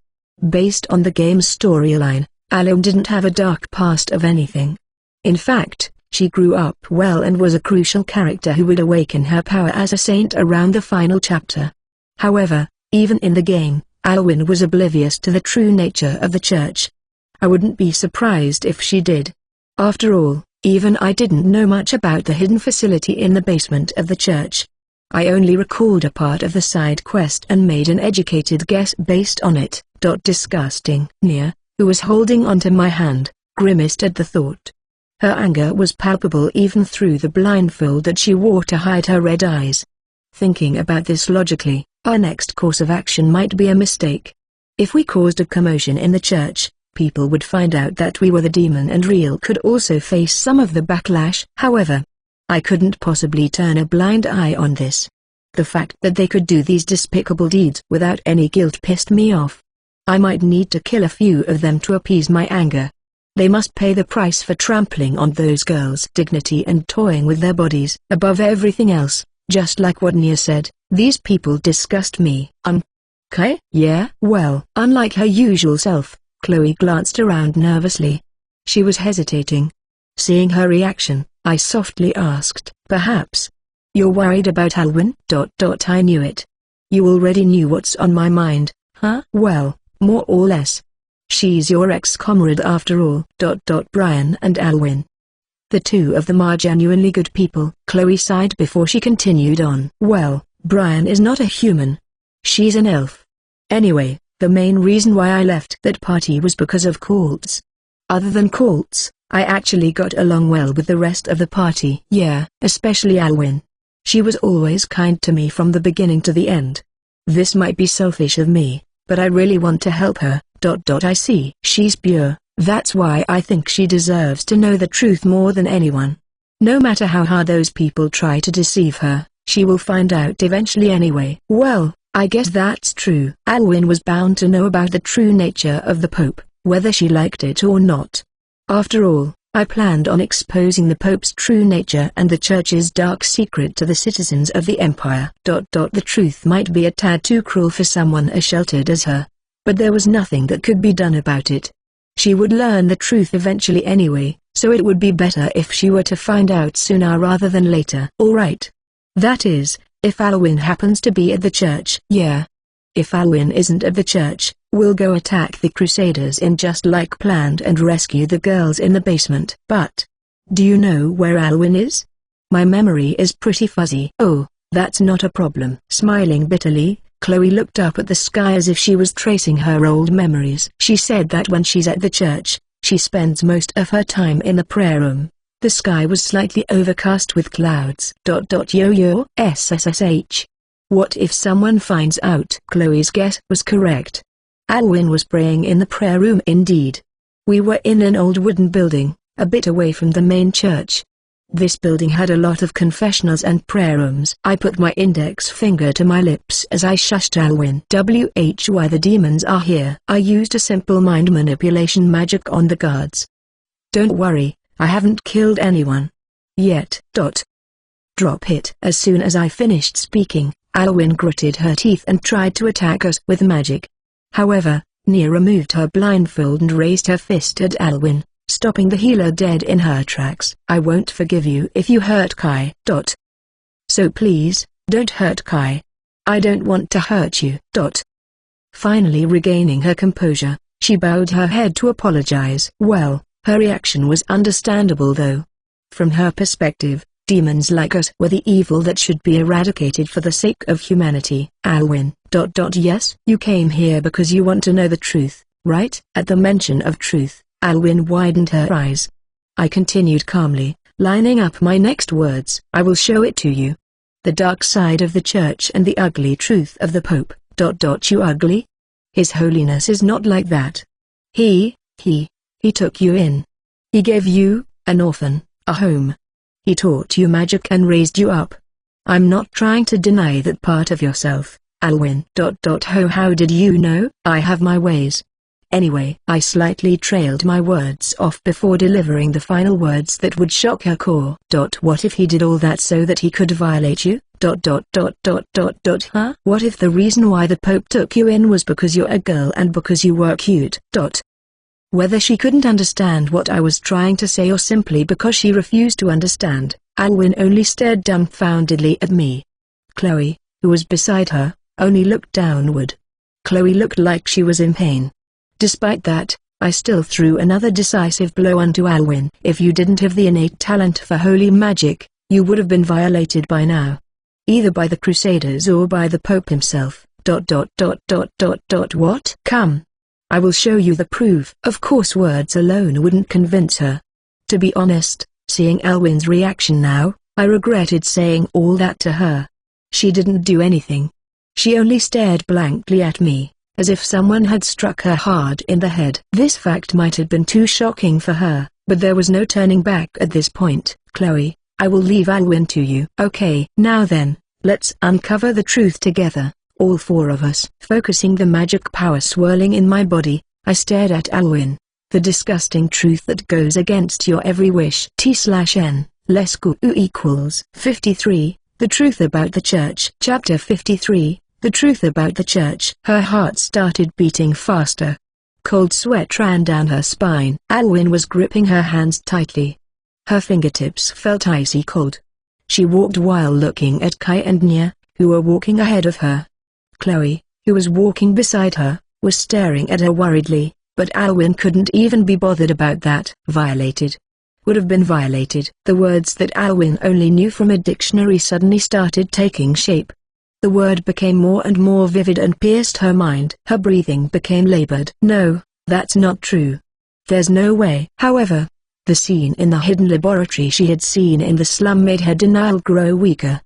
Based on the game's storyline, Alwyn didn't have a dark past of anything. In fact, she grew up well and was a crucial character who would awaken her power as a saint around the final chapter. However, even in the game, Alwyn was oblivious to the true nature of the church. I wouldn't be surprised if she did. After all, even I didn't know much about the hidden facility in the basement of the church. I only recalled a part of the side quest and made an educated guess based on it. Disgusting. Nia, who was holding onto my hand, grimaced at the thought. Her anger was palpable even through the blindfold that she wore to hide her red eyes. Thinking about this logically, our next course of action might be a mistake. If we caused a commotion in the church, people would find out that we were the demon, and Real could also face some of the backlash. However, I couldn't possibly turn a blind eye on this. The fact that they could do these despicable deeds without any guilt pissed me off. I might need to kill a few of them to appease my anger. They must pay the price for trampling on those girls' dignity and toying with their bodies. Above everything else, just like what Nia said, these people disgust me. Kai? Yeah? Well, unlike her usual self, Chloe glanced around nervously. She was hesitating. Seeing her reaction, I softly asked, perhaps you're worried about Alwyn? I knew it. You already knew what's on my mind, huh? Well, more or less. She's your ex-comrade after all. Brian and Alwyn. The two of them are genuinely good people. Chloe sighed before she continued on. Well, Brian is not a human. She's an elf. Anyway, the main reason why I left that party was because of cults. Other than cults, I actually got along well with the rest of the party. Yeah, especially Alwyn. She was always kind to me from the beginning to the end. This might be selfish of me, but I really want to help her. I see. She's pure, that's why I think she deserves to know the truth more than anyone. No matter how hard those people try to deceive her, she will find out eventually anyway. Well, I guess that's true. Alwyn was bound to know about the true nature of the Pope, whether she liked it or not. After all, I planned on exposing the Pope's true nature and the Church's dark secret to the citizens of the Empire. The truth might be a tad too cruel for someone as sheltered as her. But there was nothing that could be done about it. She would learn the truth eventually anyway, so it would be better if she were to find out sooner rather than later. Alright. That is, if Alwyn happens to be at the church. Yeah. If Alwyn isn't at the church, we'll go attack the Crusaders in just like planned and rescue the girls in the basement. But, do you know where Alwyn is? My memory is pretty fuzzy. Oh, that's not a problem. Smiling bitterly, Chloe looked up at the sky as if she was tracing her old memories. She said that when she's at the church, she spends most of her time in the prayer room. The sky was slightly overcast with clouds. Yo SSSH. What if someone finds out? Chloe's guess was correct. Alwyn was praying in the prayer room indeed. We were in an old wooden building, a bit away from the main church. This building had a lot of confessionals and prayer rooms. I put my index finger to my lips as I shushed Alwyn. Why the demons are here. I used a simple mind manipulation magic on the guards. Don't worry, I haven't killed anyone. Yet. Drop it. As soon as I finished speaking, Alwyn gritted her teeth and tried to attack us with magic. However, Nia removed her blindfold and raised her fist at Alwyn, stopping the healer dead in her tracks. I won't forgive you if you hurt Kai. So please, don't hurt Kai. I don't want to hurt you. Finally regaining her composure, she bowed her head to apologize. Well, her reaction was understandable though. From her perspective, demons like us were the evil that should be eradicated for the sake of humanity. Alwyn. Yes? You came here because you want to know the truth, right? At the mention of truth, Alwyn widened her eyes. I continued calmly, lining up my next words. I will show it to you. The dark side of the church and the ugly truth of the Pope. You ugly? His Holiness is not like that. He took you in. He gave you, an orphan, a home. He taught you magic and raised you up. I'm not trying to deny that part of yourself, Alwyn. How did you know? I have my ways. Anyway, I slightly trailed my words off before delivering the final words that would shock her core. What if he did all that so that he could violate you? Huh? What if the reason why the Pope took you in was because you're a girl and because you were cute? Whether she couldn't understand what I was trying to say or simply because she refused to understand, Alwyn only stared dumbfoundedly at me. Chloe, who was beside her, only looked downward. Chloe looked like she was in pain. Despite that, I still threw another decisive blow onto Alwyn. If you didn't have the innate talent for holy magic, you would have been violated by now. Either by the Crusaders or by the Pope himself. What? Come. I will show you the proof. Of course words alone wouldn't convince her. To be honest, seeing Alwyn's reaction now, I regretted saying all that to her. She didn't do anything. She only stared blankly at me, as if someone had struck her hard in the head. This fact might have been too shocking for her, but there was no turning back at this point. Chloe, I will leave Alwyn to you. Okay. Now then, let's uncover the truth together. All four of us. Focusing the magic power swirling in my body, I stared at Alwyn. The disgusting truth that goes against your every wish. T/N, less Q equals 53, the truth about the church. Chapter 53, the truth about the church. Her heart started beating faster. Cold sweat ran down her spine. Alwyn was gripping her hands tightly. Her fingertips felt icy cold. She walked while looking at Kai and Nya, who were walking ahead of her. Chloe, who was walking beside her, was staring at her worriedly, but Alwyn couldn't even be bothered about that. Violated. Would have been violated. The words that Alwyn only knew from a dictionary suddenly started taking shape. The word became more and more vivid and pierced her mind. Her breathing became labored. No, that's not true. There's no way. However, the scene in the hidden laboratory she had seen in the slum made her denial grow weaker.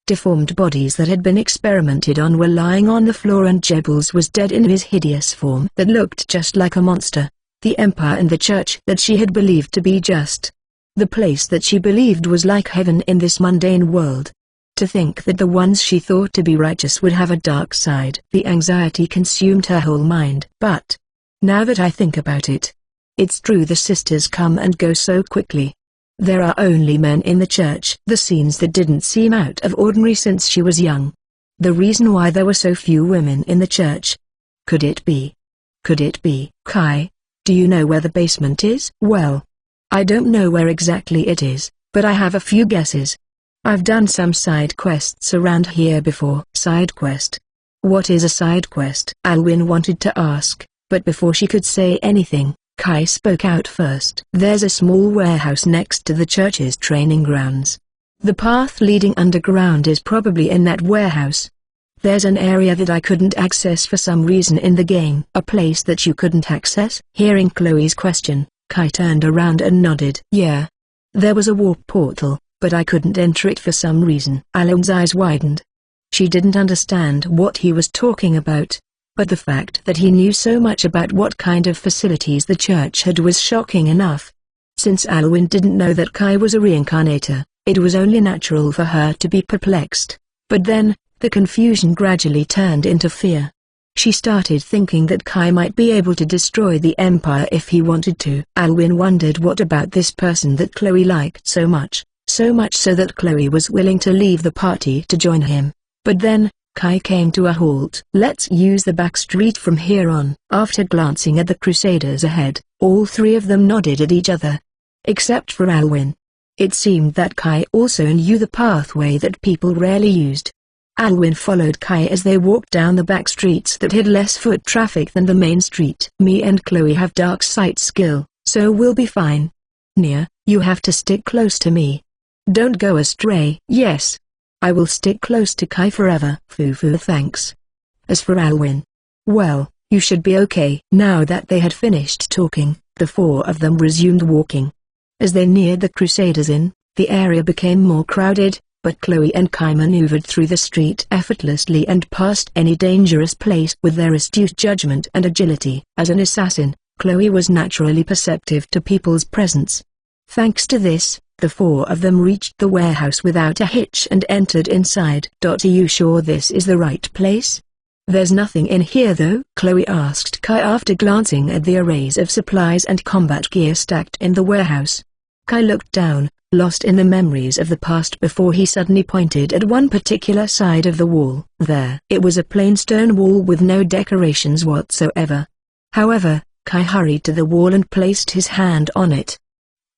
Deformed bodies that had been experimented on were lying on the floor and Jebbles was dead in his hideous form that looked just like a monster. The empire and the church that she had believed to be just. The place that she believed was like heaven in this mundane world. To think that the ones she thought to be righteous would have a dark side. The anxiety consumed her whole mind. But, now that I think about it, it's true the sisters come and go so quickly. There are only men in the church. The scenes that didn't seem out of ordinary since she was young. The reason why there were so few women in the church. Could it be? Kai, do you know where the basement is? Well, I don't know where exactly it is, but I have a few guesses. I've done some side quests around here before. Side quest? What is a side quest? Alwyn wanted to ask, but before she could say anything, Kai spoke out first. There's a small warehouse next to the church's training grounds. The path leading underground is probably in that warehouse. There's an area that I couldn't access for some reason in the game. A place that you couldn't access? Hearing Chloe's question, Kai turned around and nodded. Yeah. There was a warp portal, but I couldn't enter it for some reason. Alwyn's eyes widened. She didn't understand what he was talking about. But the fact that he knew so much about what kind of facilities the church had was shocking enough. Since Alwyn didn't know that Kai was a reincarnator, it was only natural for her to be perplexed. But then, the confusion gradually turned into fear. She started thinking that Kai might be able to destroy the Empire if he wanted to. Alwyn wondered what about this person that Chloe liked so much so that Chloe was willing to leave the party to join him. But then, Kai came to a halt. Let's use the back street from here on. After glancing at the Crusaders ahead, all three of them nodded at each other. Except for Alwyn. It seemed that Kai also knew the pathway that people rarely used. Alwyn followed Kai as they walked down the back streets that had less foot traffic than the main street. Me and Chloe have dark sight skill, so we'll be fine. Nya, you have to stick close to me. Don't go astray. Yes. I will stick close to Kai forever. Foo thanks. As for Alwyn, well, you should be okay. Now that they had finished talking, the four of them resumed walking. As they neared the Crusaders Inn, the area became more crowded, but Chloe and Kai maneuvered through the street effortlessly and past any dangerous place with their astute judgment and agility. As an assassin, Chloe was naturally perceptive to people's presence. Thanks to this, the four of them reached the warehouse without a hitch and entered inside. Are you sure this is the right place? There's nothing in here though, Chloe asked Kai after glancing at the arrays of supplies and combat gear stacked in the warehouse. Kai looked down, lost in the memories of the past before he suddenly pointed at one particular side of the wall. There. It was a plain stone wall with no decorations whatsoever. However, Kai hurried to the wall and placed his hand on it.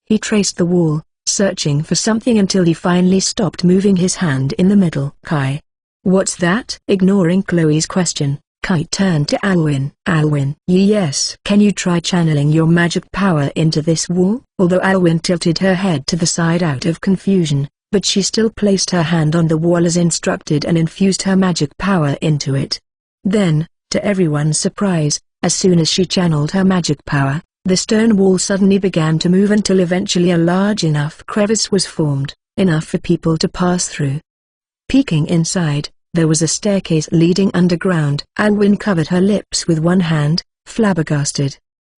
He traced the wall, searching for something until he finally stopped moving his hand in the middle. Kai. What's that? Ignoring Chloe's question, Kai turned to Alwyn. Alwyn. Yes. Can you try channeling your magic power into this wall? Although Alwyn tilted her head to the side out of confusion, but she still placed her hand on the wall as instructed and infused her magic power into it. Then, to everyone's surprise, as soon as she channeled her magic power, the stone wall suddenly began to move until eventually a large enough crevice was formed, enough for people to pass through. Peeking inside, there was a staircase leading underground. Alwyn covered her lips with one hand, flabbergasted.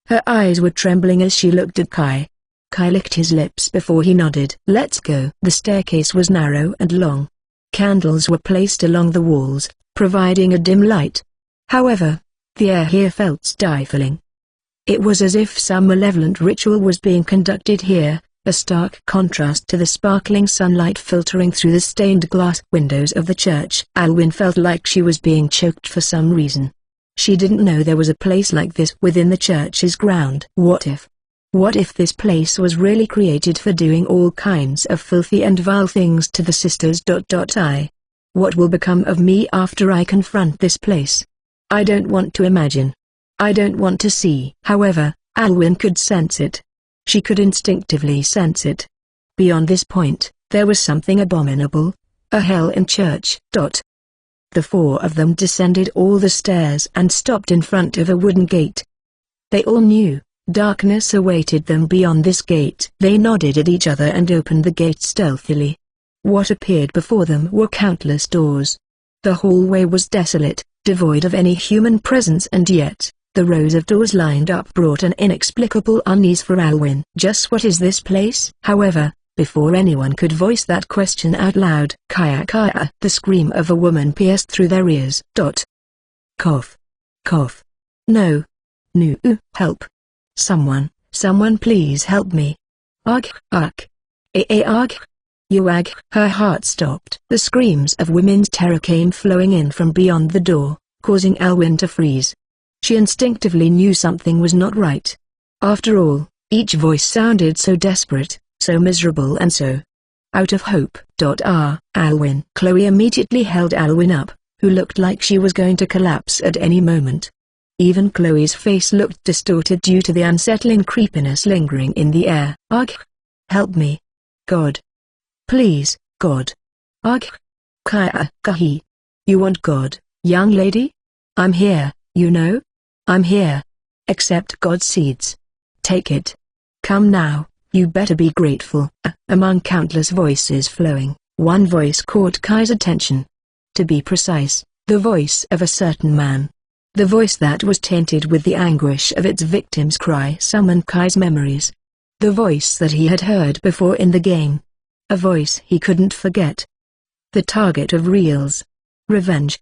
Her eyes were trembling as she looked at Kai. Kai licked his lips before he nodded. Let's go. The staircase was narrow and long. Candles were placed along the walls, providing a dim light. However, the air here felt stifling. It was as if some malevolent ritual was being conducted here, a stark contrast to the sparkling sunlight filtering through the stained glass windows of the church. Alwyn felt like she was being choked for some reason. She didn't know there was a place like this within the church's ground. What if this place was really created for doing all kinds of filthy and vile things to the sisters? What will become of me after I confront this place? I don't want to imagine. I don't want to see. However, Alwyn could sense it. She could instinctively sense it. Beyond this point, there was something abominable, a hell in church. The four of them descended all the stairs and stopped in front of a wooden gate. They all knew, darkness awaited them beyond this gate. They nodded at each other and opened the gate stealthily. What appeared before them were countless doors. The hallway was desolate, devoid of any human presence, and yet, the rows of doors lined up brought an inexplicable unease for Alwyn. Just what is this place? However, before anyone could voice that question out loud, Kaya, the scream of a woman pierced through their ears. Cough. Cough. No. No. Help. Someone please help me. Ugh. Ugh. Ugh. Ugh. Her heart stopped. The screams of women's terror came flowing in from beyond the door, causing Alwyn to freeze. She instinctively knew something was not right. After all, each voice sounded so desperate, so miserable and so out of hope. Alwyn. Chloe immediately held Alwyn up, who looked like she was going to collapse at any moment. Even Chloe's face looked distorted due to the unsettling creepiness lingering in the air. Ugh. Help me. God. Please, God. Ugh. Kaya. Kahi. You want God, young lady? I'm here, you know? I'm here. Accept God's seeds. Take it. Come now, you better be grateful. Among countless voices flowing, one voice caught Kai's attention. To be precise, the voice of a certain man. The voice that was tainted with the anguish of its victim's cry summoned Kai's memories. The voice that he had heard before in the game. A voice he couldn't forget. The target of Reel's revenge.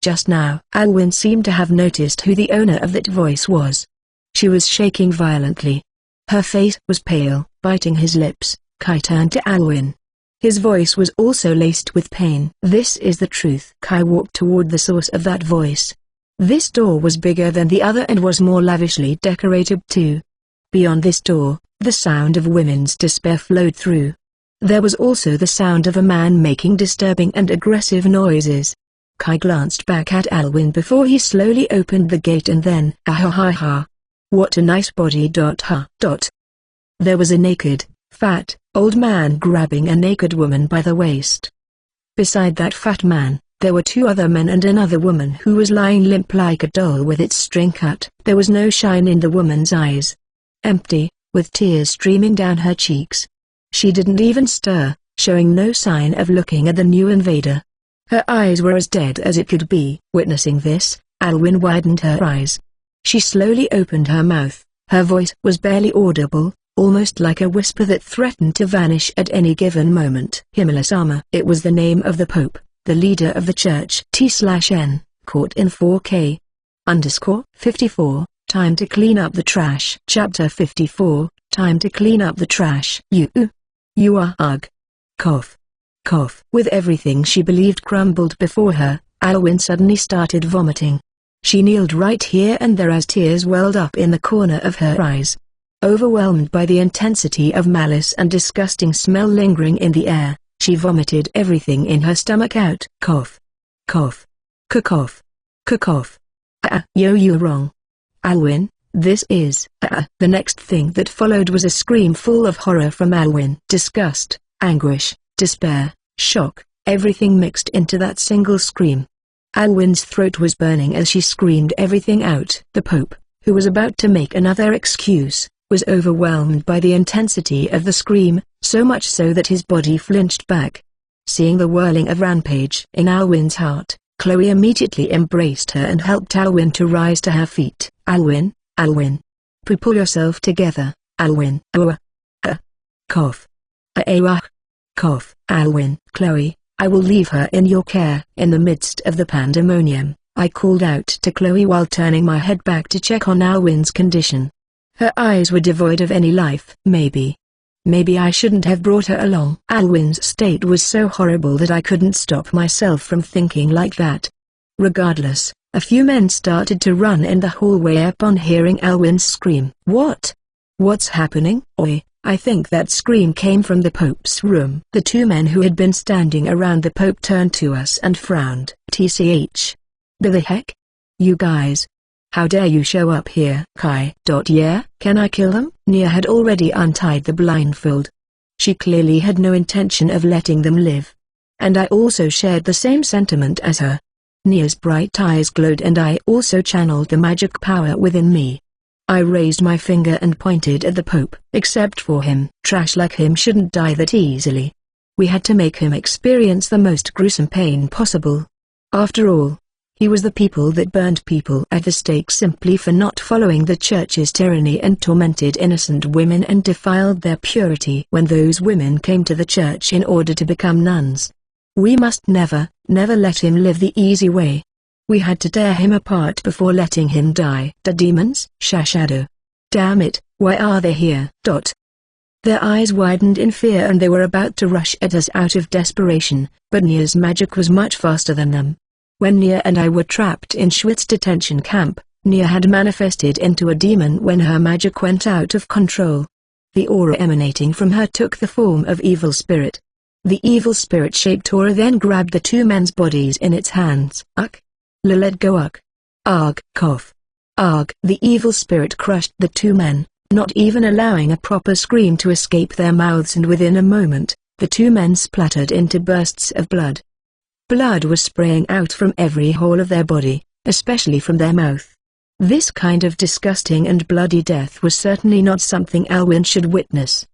Just now, Alwyn seemed to have noticed who the owner of that voice was. She was shaking violently. Her face was pale. Biting his lips, Kai turned to Alwyn. His voice was also laced with pain. This is the truth. Kai walked toward the source of that voice. This door was bigger than the other and was more lavishly decorated too. Beyond this door, the sound of women's despair flowed through. There was also the sound of a man making disturbing and aggressive noises. Kai glanced back at Alwyn before he slowly opened the gate and then, ah. What a nice body. There was a naked, fat, old man grabbing a naked woman by the waist. Beside that fat man, there were two other men and another woman who was lying limp like a doll with its string cut. There was no shine in the woman's eyes. Empty, with tears streaming down her cheeks. She didn't even stir, showing no sign of looking at the new invader. Her eyes were as dead as it could be. Witnessing this, Alwyn widened her eyes. She slowly opened her mouth. Her voice was barely audible, almost like a whisper that threatened to vanish at any given moment. Himmler-sama. It was the name of the Pope, the leader of the church. T/N, caught in 4K. _54, time to clean up the trash. Chapter 54, time to clean up the trash. You are ugh. Cough. Cough. With everything she believed crumbled before her, Alwyn suddenly started vomiting. She kneeled right here and there as tears welled up in the corner of her eyes. Overwhelmed by the intensity of malice and disgusting smell lingering in the air, she vomited everything in her stomach out. Cough. Cough. Cough. Cough. You're wrong. Alwyn, this is. The next thing that followed was a scream full of horror from Alwyn. Disgust, anguish, despair, shock, everything mixed into that single scream. Alwyn's throat was burning as she screamed everything out. The Pope, who was about to make another excuse, was overwhelmed by the intensity of the scream, so much so that his body flinched back. Seeing the whirling of rampage in Alwyn's heart, Chloe immediately embraced her and helped Alwyn to rise to her feet. Alwyn, Alwyn. Pull yourself together, Alwyn. Cough. Cough. Alwyn. Chloe, I will leave her in your care. In the midst of the pandemonium, I called out to Chloe while turning my head back to check on Alwyn's condition. Her eyes were devoid of any life. Maybe I shouldn't have brought her along. Alwyn's state was so horrible that I couldn't stop myself from thinking like that. Regardless, a few men started to run in the hallway upon hearing Alwyn's scream. What's happening? Oi, I think that scream came from the Pope's room. The two men who had been standing around the Pope turned to us and frowned. TCH. The heck? You guys. How dare you show up here? Kai. Yeah, can I kill them? Nia had already untied the blindfold. She clearly had no intention of letting them live. And I also shared the same sentiment as her. Nia's bright eyes glowed and I also channeled the magic power within me. I raised my finger and pointed at the Pope. Except for him. Trash like him shouldn't die that easily. We had to make him experience the most gruesome pain possible. After all, he was the people that burned people at the stake simply for not following the church's tyranny and tormented innocent women and defiled their purity when those women came to the church in order to become nuns. We must never let him live the easy way. We had to tear him apart before letting him die. The demons? Shadow. Damn it, why are they here? Their eyes widened in fear and they were about to rush at us out of desperation, but Nia's magic was much faster than them. When Nia and I were trapped in Schwitt's detention camp, Nia had manifested into a demon when her magic went out of control. The aura emanating from her took the form of evil spirit. The evil spirit-shaped aura then grabbed the two men's bodies in its hands. Let go. Arg. Cough. Arg. The evil spirit crushed the two men, not even allowing a proper scream to escape their mouths, and within a moment, the two men splattered into bursts of blood. Blood was spraying out from every hole of their body, especially from their mouth. This kind of disgusting and bloody death was certainly not something Alwyn should witness.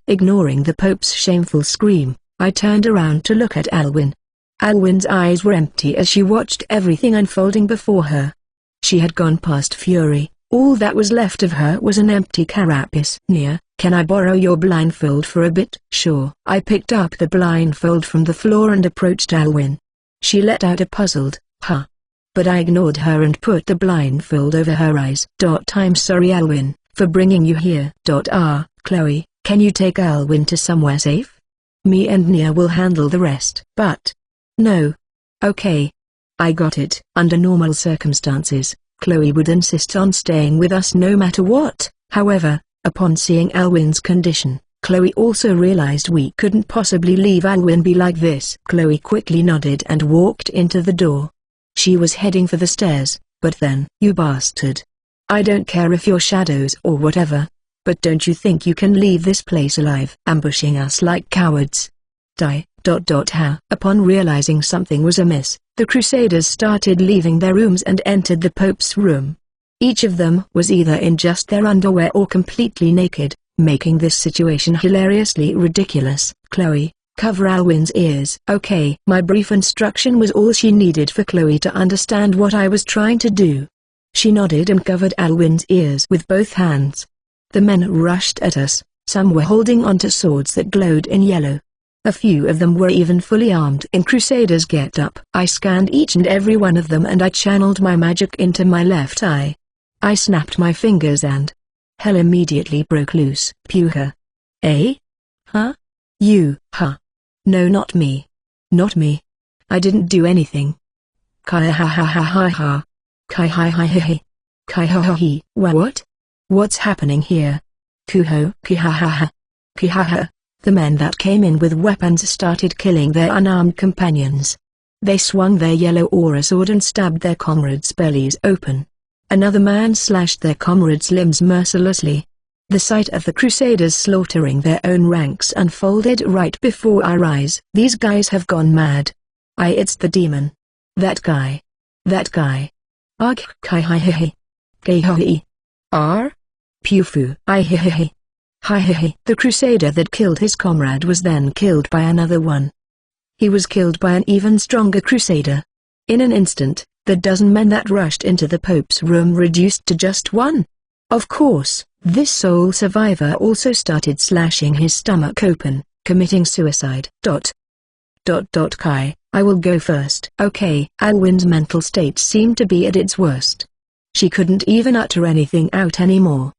Ignoring the Pope's shameful scream, I turned around to look at Alwyn. Alwyn's eyes were empty as she watched everything unfolding before her. She had gone past fury, all that was left of her was an empty carapace. Nia, can I borrow your blindfold for a bit? Sure. I picked up the blindfold from the floor and approached Alwyn. She let out a puzzled, huh. But I ignored her and put the blindfold over her eyes. I'm sorry Alwyn, for bringing you here. Chloe, can you take Alwyn to somewhere safe? Me and Nia will handle the rest. But. No. Okay. I got it. Under normal circumstances, Chloe would insist on staying with us no matter what. However, upon seeing Alwyn's condition, Chloe also realized we couldn't possibly leave Alwyn be like this. Chloe quickly nodded and walked into the door. She was heading for the stairs, but then, you bastard. I don't care if you're shadows or whatever, but don't you think you can leave this place alive? Ambushing us like cowards. Die. How? Upon realizing something was amiss, the Crusaders started leaving their rooms and entered the Pope's room. Each of them was either in just their underwear or completely naked, making this situation hilariously ridiculous. Chloe, cover Alwyn's ears. Okay. My brief instruction was all she needed for Chloe to understand what I was trying to do. She nodded and covered Alwyn's ears with both hands. The men rushed at us. Some were holding onto swords that glowed in yellow. A few of them were even fully armed in Crusaders' get-up. I scanned each and every one of them and I channeled my magic into my left eye. I snapped my fingers and hell immediately broke loose. Puha. Eh? Huh? You, huh? No, not me. Not me. I didn't do anything. Kai ha ha ha ha ha. Kai hi hi hi hi. Kai ha ha hi. What? What's happening here? Kuho, ki ha ha ha. Ki ha ha. The men that came in with weapons started killing their unarmed companions. They swung their yellow aura sword and stabbed their comrades' bellies open. Another man slashed their comrades' limbs mercilessly. The sight of the Crusaders slaughtering their own ranks unfolded right before our eyes. These guys have gone mad. It's the demon. That guy. That guy. Arg kai hi hi hi. Gay hi. R? Pufu. I hi hi hi. Hi hi hi. The Crusader that killed his comrade was then killed by another one. He was killed by an even stronger Crusader. In an instant, the dozen men that rushed into the Pope's room reduced to just one. Of course, this sole survivor also started slashing his stomach open, committing suicide. Kai, I will go first. Okay. Alwyn's mental state seemed to be at its worst. She couldn't even utter anything out anymore.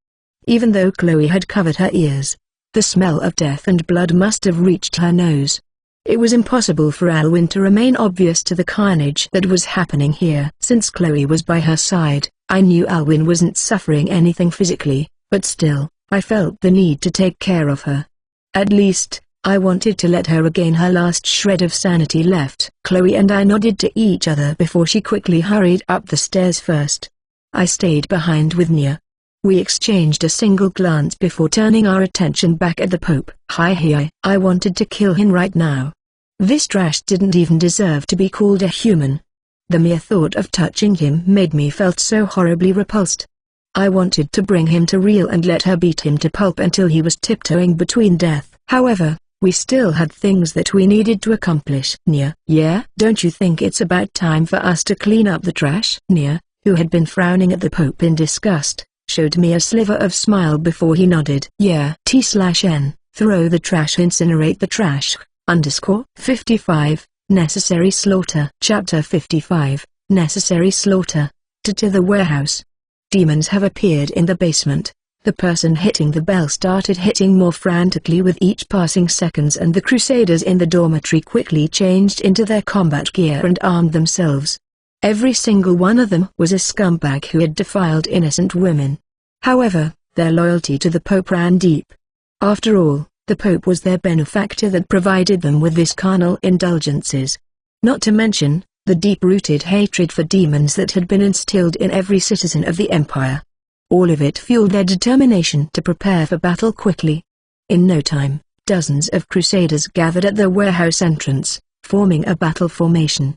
Even though Chloe had covered her ears, the smell of death and blood must have reached her nose. It was impossible for Alwyn to remain oblivious to the carnage that was happening here. Since Chloe was by her side, I knew Alwyn wasn't suffering anything physically, but still, I felt the need to take care of her. At least, I wanted to let her regain her last shred of sanity left. Chloe and I nodded to each other before she quickly hurried up the stairs first. I stayed behind with Nia. We exchanged a single glance before turning our attention back at the Pope. Hi. I wanted to kill him right now. This trash didn't even deserve to be called a human. The mere thought of touching him made me felt so horribly repulsed. I wanted to bring him to real and let her beat him to pulp until he was tiptoeing between death. However, we still had things that we needed to accomplish. Nia, yeah? Don't you think it's about time for us to clean up the trash? Nia, who had been frowning at the Pope in disgust, showed me a sliver of smile before he nodded. Yeah. T/N, throw the trash, incinerate the trash. _ 55, Necessary Slaughter. Chapter 55, Necessary Slaughter. To the warehouse. Demons have appeared in the basement. The person hitting the bell started hitting more frantically with each passing seconds, and the Crusaders in the dormitory quickly changed into their combat gear and armed themselves. Every single one of them was a scumbag who had defiled innocent women. However, their loyalty to the Pope ran deep. After all, the Pope was their benefactor that provided them with these carnal indulgences. Not to mention, the deep-rooted hatred for demons that had been instilled in every citizen of the Empire. All of it fueled their determination to prepare for battle quickly. In no time, dozens of Crusaders gathered at the warehouse entrance, forming a battle formation.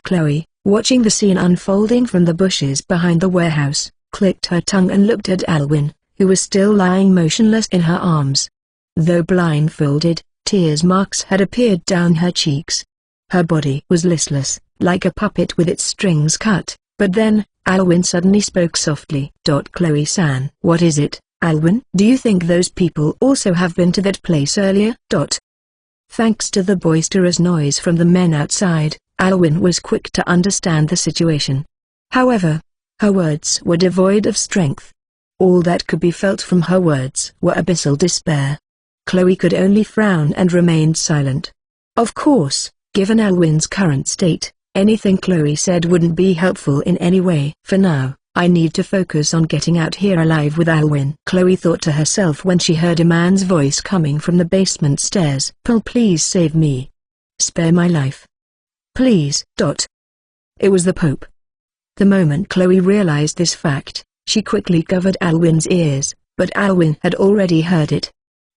Chloe, watching the scene unfolding from the bushes behind the warehouse, clicked her tongue and looked at Alwyn, who was still lying motionless in her arms. Though blindfolded, tears marks had appeared down her cheeks. Her body was listless, like a puppet with its strings cut, but then, Alwyn suddenly spoke softly. Chloe-san. What is it, Alwyn? Do you think those people also have been to that place earlier? Thanks to the boisterous noise from the men outside, Alwyn was quick to understand the situation. However, her words were devoid of strength. All that could be felt from her words were abyssal despair. Chloe could only frown and remained silent. Of course, given Alwyn's current state, anything Chloe said wouldn't be helpful in any way. For now, I need to focus on getting out here alive with Alwyn, Chloe thought to herself when she heard a man's voice coming from the basement stairs. Please save me. Spare my life. Please. It was the Pope. The moment Chloe realized this fact, she quickly covered Alwyn's ears, but Alwyn had already heard it.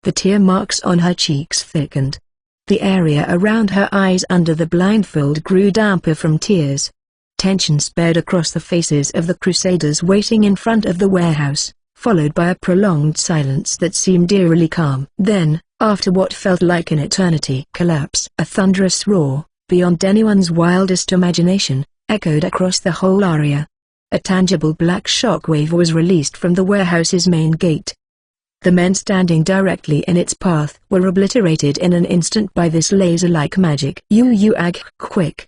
The tear marks on her cheeks thickened. The area around her eyes under the blindfold grew damper from tears. Tension spread across the faces of the Crusaders waiting in front of the warehouse, followed by a prolonged silence that seemed eerily calm. Then, after what felt like an eternity, collapse. A thunderous roar, beyond anyone's wildest imagination, echoed across the whole area. A tangible black shockwave was released from the warehouse's main gate. The men standing directly in its path were obliterated in an instant by this laser-like magic. Quick!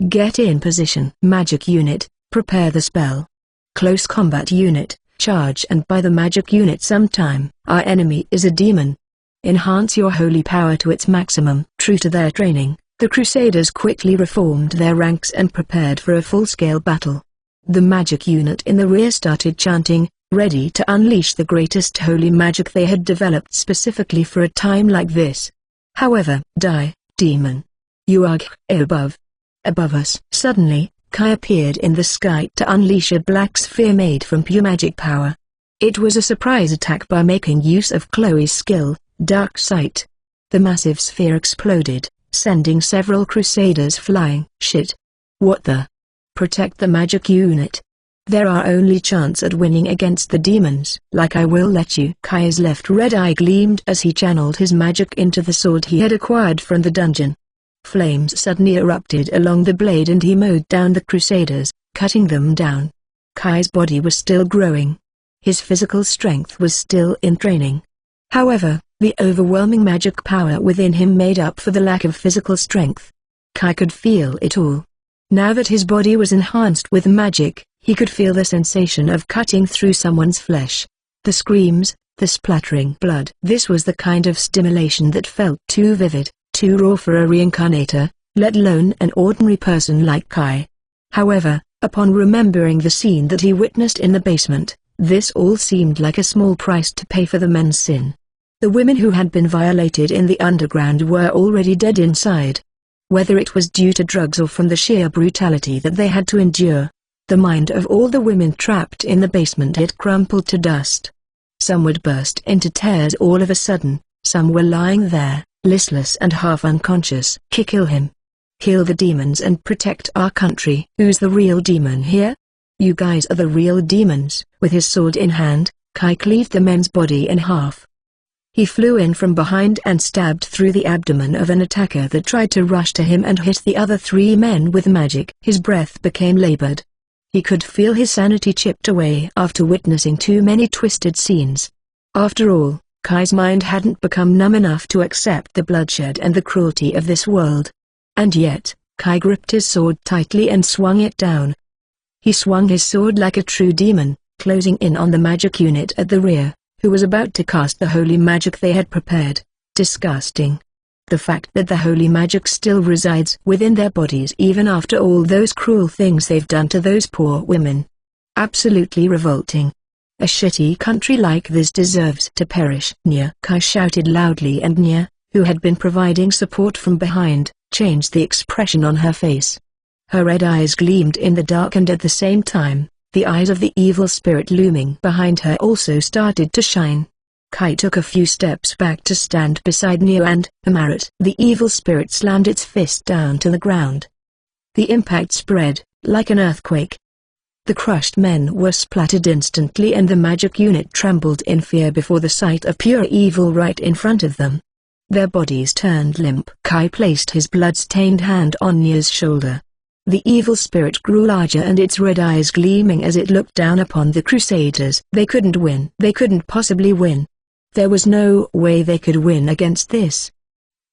Get in position. Magic unit, prepare the spell. Close combat unit, charge and buy the magic unit sometime. Our enemy is a demon. Enhance your holy power to its maximum. True to their training, the Crusaders quickly reformed their ranks and prepared for a full-scale battle. The magic unit in the rear started chanting, ready to unleash the greatest holy magic they had developed specifically for a time like this. However, die, demon. You are above us. Suddenly, Kai appeared in the sky to unleash a black sphere made from pure magic power. It was a surprise attack by making use of Chloe's skill, Dark Sight. The massive sphere exploded, sending several Crusaders flying. Shit. What the? Protect the magic unit. They're our only chance at winning against the demons. Like I will let you. Kai's left red eye gleamed as he channeled his magic into the sword he had acquired from the dungeon. Flames suddenly erupted along the blade and he mowed down the Crusaders, cutting them down. Kai's body was still growing. His physical strength was still in training. However, the overwhelming magic power within him made up for the lack of physical strength. Kai could feel it all. Now that his body was enhanced with magic, he could feel the sensation of cutting through someone's flesh. The screams, the splattering blood. This was the kind of stimulation that felt too vivid, too raw for a reincarnator, let alone an ordinary person like Kai. However, upon remembering the scene that he witnessed in the basement, this all seemed like a small price to pay for the men's sin. The women who had been violated in the underground were already dead inside. Whether it was due to drugs or from the sheer brutality that they had to endure, the mind of all the women trapped in the basement had crumpled to dust. Some would burst into tears all of a sudden, some were lying there, listless and half unconscious. Kill him. Kill the demons and protect our country. Who's the real demon here? You guys are the real demons. With his sword in hand, Kai cleaved the men's body in half. He flew in from behind and stabbed through the abdomen of an attacker that tried to rush to him and hit the other three men with magic. His breath became labored. He could feel his sanity chipped away after witnessing too many twisted scenes. After all, Kai's mind hadn't become numb enough to accept the bloodshed and the cruelty of this world. And yet, Kai gripped his sword tightly and swung it down. He swung his sword like a true demon, closing in on the magic unit at the rear, who was about to cast the holy magic they had prepared. Disgusting. The fact that the holy magic still resides within their bodies even after all those cruel things they've done to those poor women. Absolutely revolting. A shitty country like this deserves to perish. Nya! Kai shouted loudly and Nya, who had been providing support from behind, changed the expression on her face. Her red eyes gleamed in the dark and at the same time, the eyes of the evil spirit looming behind her also started to shine. Kai took a few steps back to stand beside Nya and, Amaret. The evil spirit slammed its fist down to the ground. The impact spread, like an earthquake. The crushed men were splattered instantly and the magic unit trembled in fear before the sight of pure evil right in front of them. Their bodies turned limp. Kai placed his blood-stained hand on Nya's shoulder. The evil spirit grew larger and its red eyes gleaming as it looked down upon the Crusaders. They couldn't win. They couldn't possibly win. There was no way they could win against this.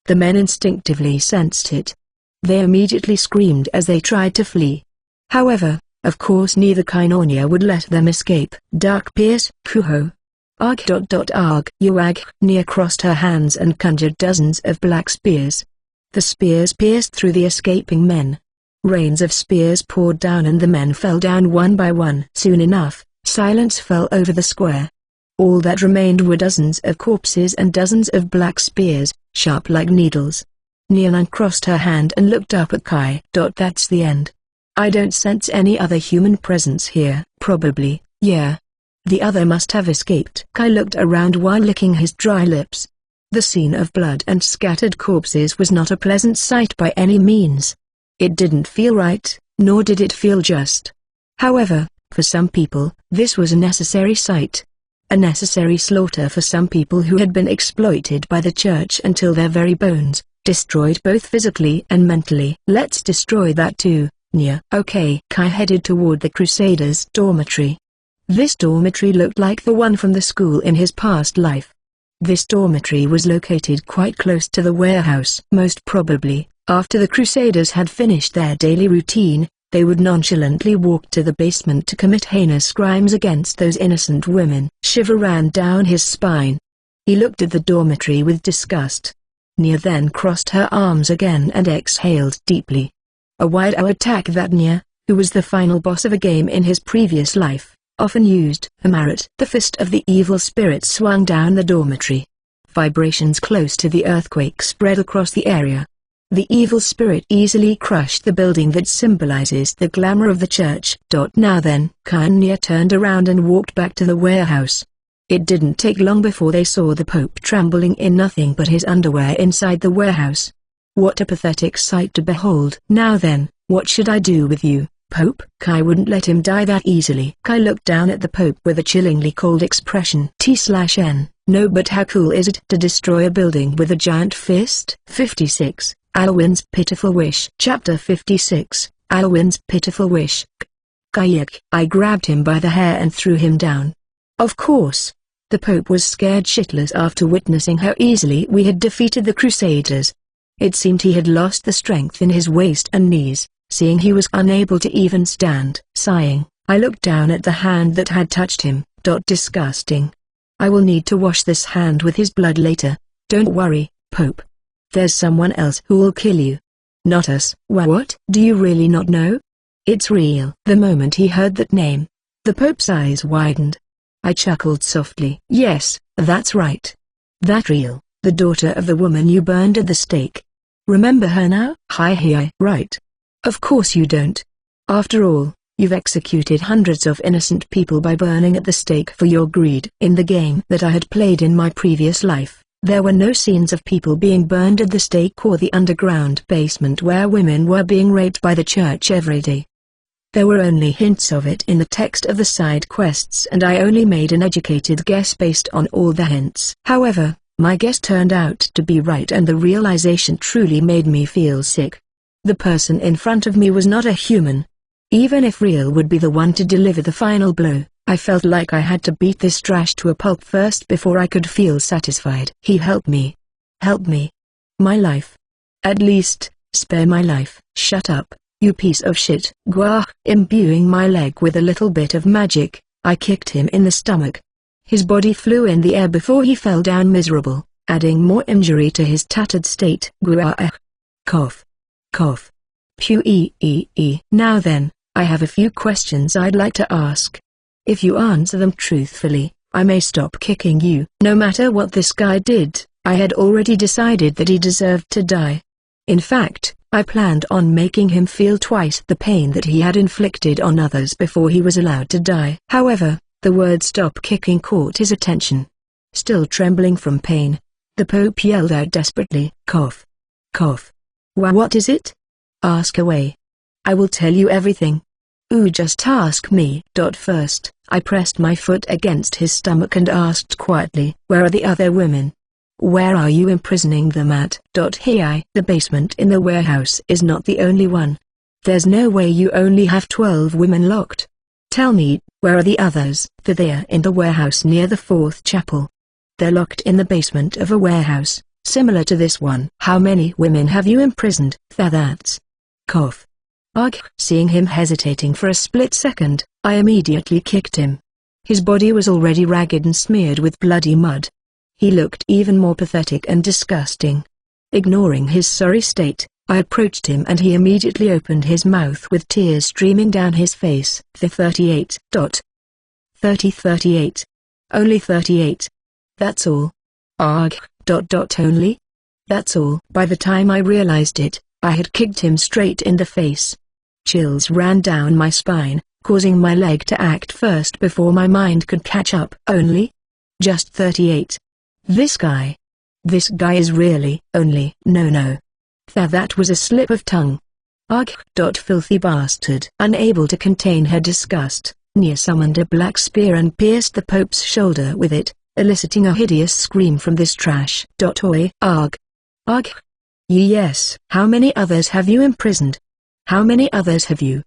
The men instinctively sensed it. They immediately screamed as they tried to flee. However, of course neither Kai nor Nya would let them escape. Dark Pierce, Kuho. Arg. Yuag. Nya crossed her hands and conjured dozens of black spears. The spears pierced through the escaping men. Rains of spears poured down and the men fell down one by one. Soon enough, silence fell over the square. All that remained were dozens of corpses and dozens of black spears, sharp like needles. Nya uncrossed her hand and looked up at Kai. That's the end. I don't sense any other human presence here. Probably, yeah. The other must have escaped. Kai looked around while licking his dry lips. The scene of blood and scattered corpses was not a pleasant sight by any means. It didn't feel right, nor did it feel just. However, for some people, this was a necessary sight. A necessary slaughter for some people who had been exploited by the church until their very bones, destroyed both physically and mentally. Let's destroy that too, Nia. Okay. Kai headed toward the Crusaders' dormitory. This dormitory looked like the one from the school in his past life. This dormitory was located quite close to the warehouse. Most probably, after the Crusaders had finished their daily routine, they would nonchalantly walk to the basement to commit heinous crimes against those innocent women. Shiver ran down his spine. He looked at the dormitory with disgust. Nia then crossed her arms again and exhaled deeply. A wide-O attack that Nia, who was the final boss of a game in his previous life, often used. Amaret. The fist of the evil spirit swung down the dormitory. Vibrations close to the earthquake spread across the area. The evil spirit easily crushed the building that symbolizes the glamour of the church. Now then, Kai and Nia turned around and walked back to the warehouse. It didn't take long before they saw the Pope trembling in nothing but his underwear inside the warehouse. What a pathetic sight to behold. Now then, what should I do with you, Pope? Kai wouldn't let him die that easily. Kai looked down at the Pope with a chillingly cold expression. T/N. No, but how cool is it to destroy a building with a giant fist? 56. Alwyn's Pitiful Wish. Chapter 56, Alwyn's Pitiful Wish. Kayak. I grabbed him by the hair and threw him down. Of course. The Pope was scared shitless after witnessing how easily we had defeated the Crusaders. It seemed he had lost the strength in his waist and knees, seeing he was unable to even stand. Sighing, I looked down at the hand that had touched him. Disgusting. I will need to wash this hand with his blood later. Don't worry, Pope. There's someone else who will kill you. Not us. What? Do you really not know? It's real. The moment he heard that name, the Pope's eyes widened. I chuckled softly. Yes, that's right. That real, the daughter of the woman you burned at the stake. Remember her now? Hi. Right. Of course you don't. After all, you've executed hundreds of innocent people by burning at the stake for your greed. In the game that I had played in my previous life, there were no scenes of people being burned at the stake or the underground basement where women were being raped by the church every day. There were only hints of it in the text of the side quests, and I only made an educated guess based on all the hints. However, my guess turned out to be right, and the realization truly made me feel sick. The person in front of me was not a human. Even if Real would be the one to deliver the final blow, I felt like I had to beat this trash to a pulp first before I could feel satisfied. He helped me. Help me. My life. At least, spare my life. Shut up, you piece of shit. Gwah. Imbuing my leg with a little bit of magic, I kicked him in the stomach. His body flew in the air before he fell down miserable, adding more injury to his tattered state. Gwah. Cough. Cough. Pew. Now then, I have a few questions I'd like to ask. If you answer them truthfully, I may stop kicking you. No matter what this guy did, I had already decided that he deserved to die. In fact, I planned on making him feel twice the pain that he had inflicted on others before he was allowed to die. However, the word "stop kicking" caught his attention. Still trembling from pain, the Pope yelled out desperately, "Cough. Cough. What is it? Ask away. I will tell you everything. Ooh, just ask me." First, I pressed my foot against his stomach and asked quietly, "Where are the other women? Where are you imprisoning them at?" The basement in the warehouse is not the only one. There's no way you only have 12 women locked. Tell me, where are the others? They are in the warehouse near the 4th chapel. They're locked in the basement of a warehouse, similar to this one. How many women have you imprisoned? That's. Cough. Ugh. Seeing him hesitating for a split second, I immediately kicked him. His body was already ragged and smeared with bloody mud. He looked even more pathetic and disgusting. Ignoring his sorry state, I approached him and he immediately opened his mouth with tears streaming down his face. 38. 38. Only 38. That's all. Ugh. Only? That's all. By the time I realized it, I had kicked him straight in the face. Chills ran down my spine, causing my leg to act first before my mind could catch up. Only? Just 38. This guy is really only. No. That was a slip of tongue. Ugh. Filthy bastard. Unable to contain her disgust, Nia summoned a black spear and pierced the Pope's shoulder with it, eliciting a hideous scream from this trash. Oi. Ugh. Ugh. Yes. How many others have you imprisoned? How many others have you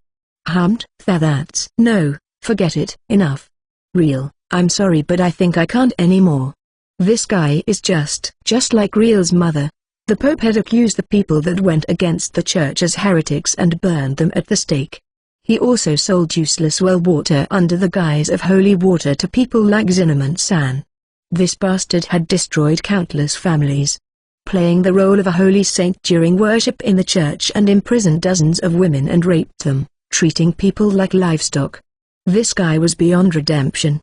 harmed? That's no, forget it. Enough. Real, I'm sorry but I think I can't anymore. This guy is just like Real's mother. The Pope had accused the people that went against the church as heretics and burned them at the stake. He also sold useless well water under the guise of holy water to people like Zinneman-san. This bastard had destroyed countless families, playing the role of a holy saint during worship in the church, and imprisoned dozens of women and raped them, treating people like livestock. This guy was beyond redemption.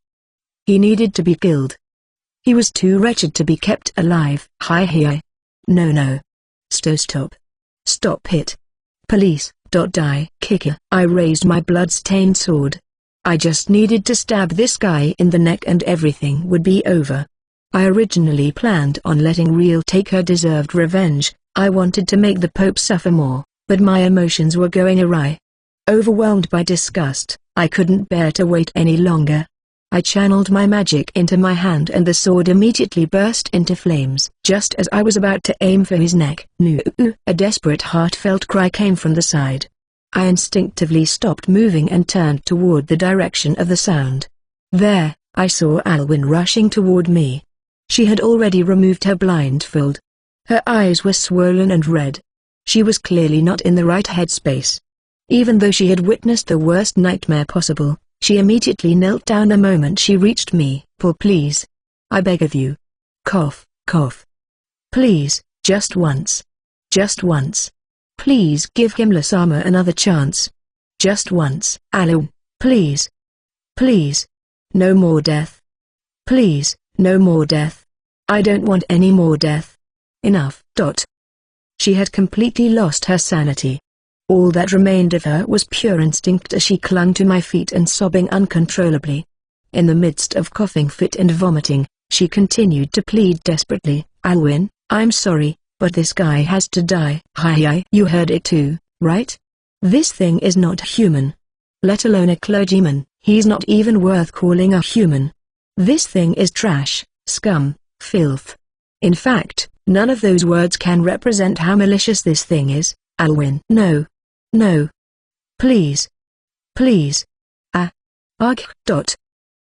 He needed to be killed. He was too wretched to be kept alive. Hi. No. Stop. Stop it. Police. Die. Kicker. I raised my blood-stained sword. I just needed to stab this guy in the neck and everything would be over. I originally planned on letting Real take her deserved revenge. I wanted to make the Pope suffer more, but my emotions were going awry. Overwhelmed by disgust, I couldn't bear to wait any longer. I channeled my magic into my hand and the sword immediately burst into flames. Just as I was about to aim for his neck, a desperate heartfelt cry came from the side. I instinctively stopped moving and turned toward the direction of the sound. There, I saw Alwyn rushing toward me. She had already removed her blindfold. Her eyes were swollen and red. She was clearly not in the right headspace. Even though she had witnessed the worst nightmare possible, she immediately knelt down the moment she reached me. Paul, please. I beg of you. Cough. Please, just once. Just once. Please give him Lasama another chance. Just once. Alwyn, please. Please. No more death. Please, no more death. I don't want any more death. Enough. She had completely lost her sanity. All that remained of her was pure instinct as she clung to my feet and sobbing uncontrollably. In the midst of coughing fit and vomiting, she continued to plead desperately, Alwyn, I'm sorry, but this guy has to die. Hi, you heard it too, right? This thing is not human. Let alone a clergyman, he's not even worth calling a human. This thing is trash, scum, filth. In fact, none of those words can represent how malicious this thing is. Alwyn. No. Please. Ugh.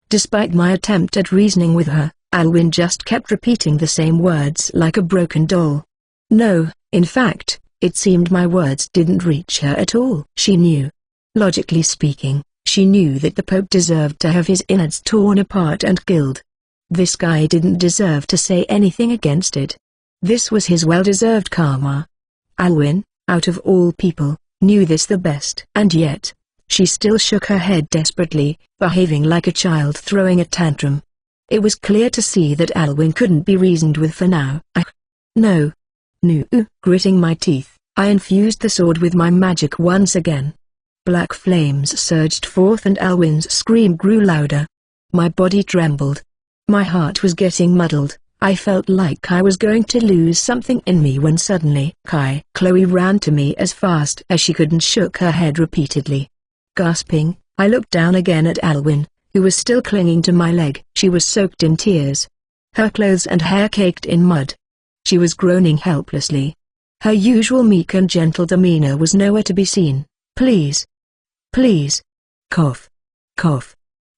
Despite my attempt at reasoning with her, Alwyn just kept repeating the same words like a broken doll. No, in fact, it seemed my words didn't reach her at all. She knew. Logically speaking, she knew that the Pope deserved to have his innards torn apart and killed. This guy didn't deserve to say anything against it. This was his well-deserved karma. Alwyn, out of all people, knew this the best. And yet, she still shook her head desperately, behaving like a child throwing a tantrum. It was clear to see that Alwyn couldn't be reasoned with for now. No. Gritting my teeth, I infused the sword with my magic once again. Black flames surged forth and Alwyn's scream grew louder. My body trembled. My heart was getting muddled. I felt like I was going to lose something in me when suddenly Chloe ran to me as fast as she could and shook her head repeatedly. Gasping, I looked down again at Alwyn, who was still clinging to my leg. She was soaked in tears. Her clothes and hair caked in mud. She was groaning helplessly. Her usual meek and gentle demeanor was nowhere to be seen. Please. Cough.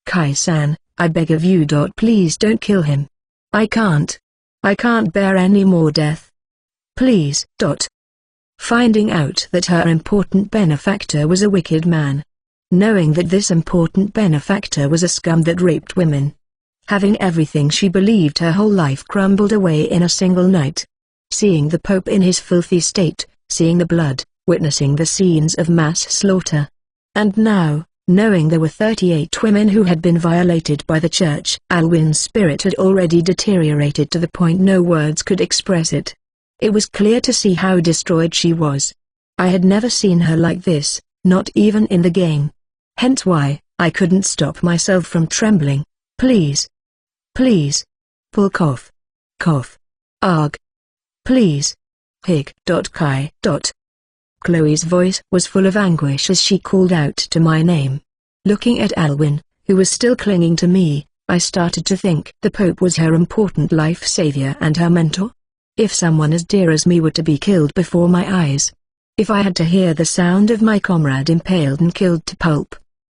Kai-san, I beg of you. Please don't kill him. I can't bear any more death. Please. Finding out that her important benefactor was a wicked man. Knowing that this important benefactor was a scum that raped women. Having everything she believed her whole life crumbled away in a single night. Seeing the Pope in his filthy state, seeing the blood, witnessing the scenes of mass slaughter. And now, knowing there were 38 women who had been violated by the church. Alwyn's spirit had already deteriorated to the point no words could express it. It was clear to see how destroyed she was. I had never seen her like this, not even in the game. Hence why, I couldn't stop myself from trembling. Please. Pull. Cough. Ugh. Please. Hig. Kai. Chloe's voice was full of anguish as she called out to my name. Looking at Alwyn, who was still clinging to me, I started to think the Pope was her important life savior and her mentor. If someone as dear as me were to be killed before my eyes. If I had to hear the sound of my comrade impaled and killed to pulp.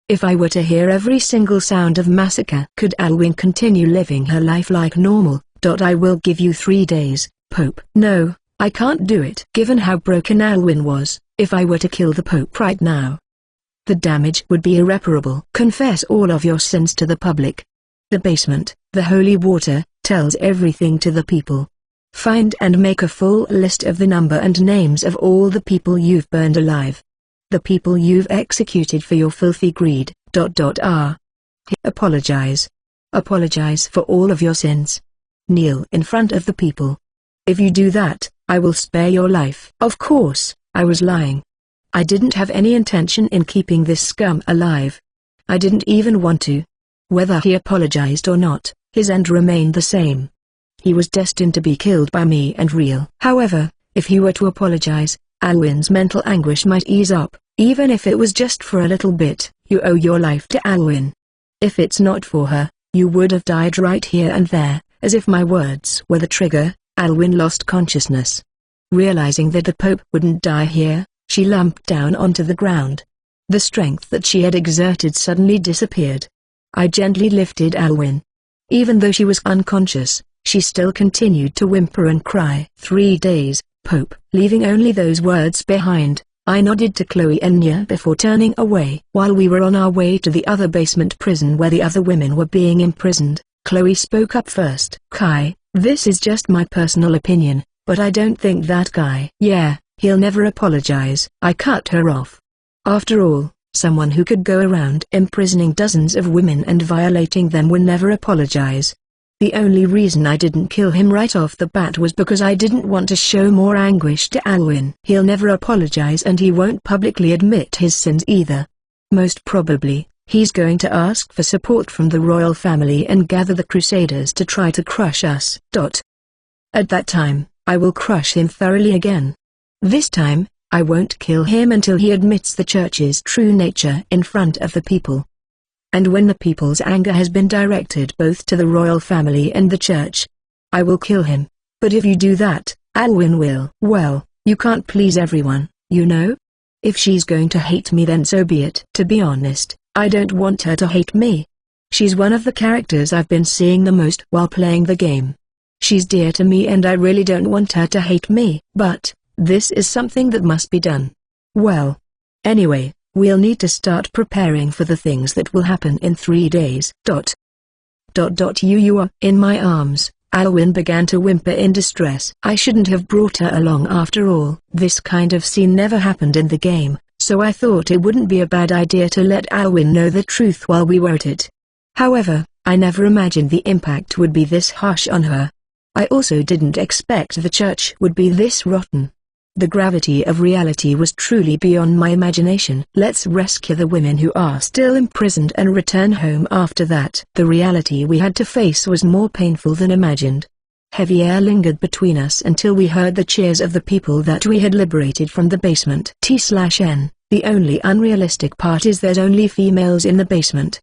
If I were to hear every single sound of massacre. Could Alwyn continue living her life like normal? I will give you 3 days, Pope. No, I can't do it. Given how broken Alwyn was, if I were to kill the Pope right now, the damage would be irreparable. Confess all of your sins to the public. The basement, the holy water, tells everything to the people. Find and make a full list of the number and names of all the people you've burned alive. The people you've executed for your filthy greed. Apologize. Apologize for all of your sins. Kneel in front of the people. If you do that, I will spare your life. Of course, I was lying. I didn't have any intention in keeping this scum alive. I didn't even want to. Whether he apologized or not, his end remained the same. He was destined to be killed by me and Real. However, if he were to apologize, Alwyn's mental anguish might ease up, even if it was just for a little bit. You owe your life to Alwyn. If it's not for her, you would have died right here and there. As if my words were the trigger, Alwyn lost consciousness. Realizing that the Pope wouldn't die here, she lumped down onto the ground. The strength that she had exerted suddenly disappeared. I gently lifted Alwyn. Even though she was unconscious, she still continued to whimper and cry. 3 days, Pope. Leaving only those words behind, I nodded to Chloe and Nya before turning away. While we were on our way to the other basement prison where the other women were being imprisoned, Chloe spoke up first. Kai, this is just my personal opinion, but I don't think that guy. Yeah, he'll never apologize. I cut her off. After all, someone who could go around imprisoning dozens of women and violating them will never apologize. The only reason I didn't kill him right off the bat was because I didn't want to show more anguish to Alwyn. He'll never apologize and he won't publicly admit his sins either. Most probably, he's going to ask for support from the royal family and gather the crusaders to try to crush us. At that time, I will crush him thoroughly again. This time, I won't kill him until he admits the church's true nature in front of the people. And when the people's anger has been directed both to the royal family and the church, I will kill him. But if you do that, Alwyn will. Well, you can't please everyone, you know? If she's going to hate me then so be it. To be honest, I don't want her to hate me. She's one of the characters I've been seeing the most while playing the game. She's dear to me and I really don't want her to hate me. But, this is something that must be done. Well. Anyway. We'll need to start preparing for the things that will happen in 3 days. You are in my arms. Alwyn began to whimper in distress. I shouldn't have brought her along after all. This kind of scene never happened in the game, so I thought it wouldn't be a bad idea to let Alwyn know the truth while we were at it. However, I never imagined the impact would be this harsh on her. I also didn't expect the church would be this rotten. The gravity of reality was truly beyond my imagination. Let's rescue the women who are still imprisoned and return home after that. The reality we had to face was more painful than imagined. Heavy air lingered between us until we heard the cheers of the people that we had liberated from the basement. T/N. The only unrealistic part is there's only females in the basement.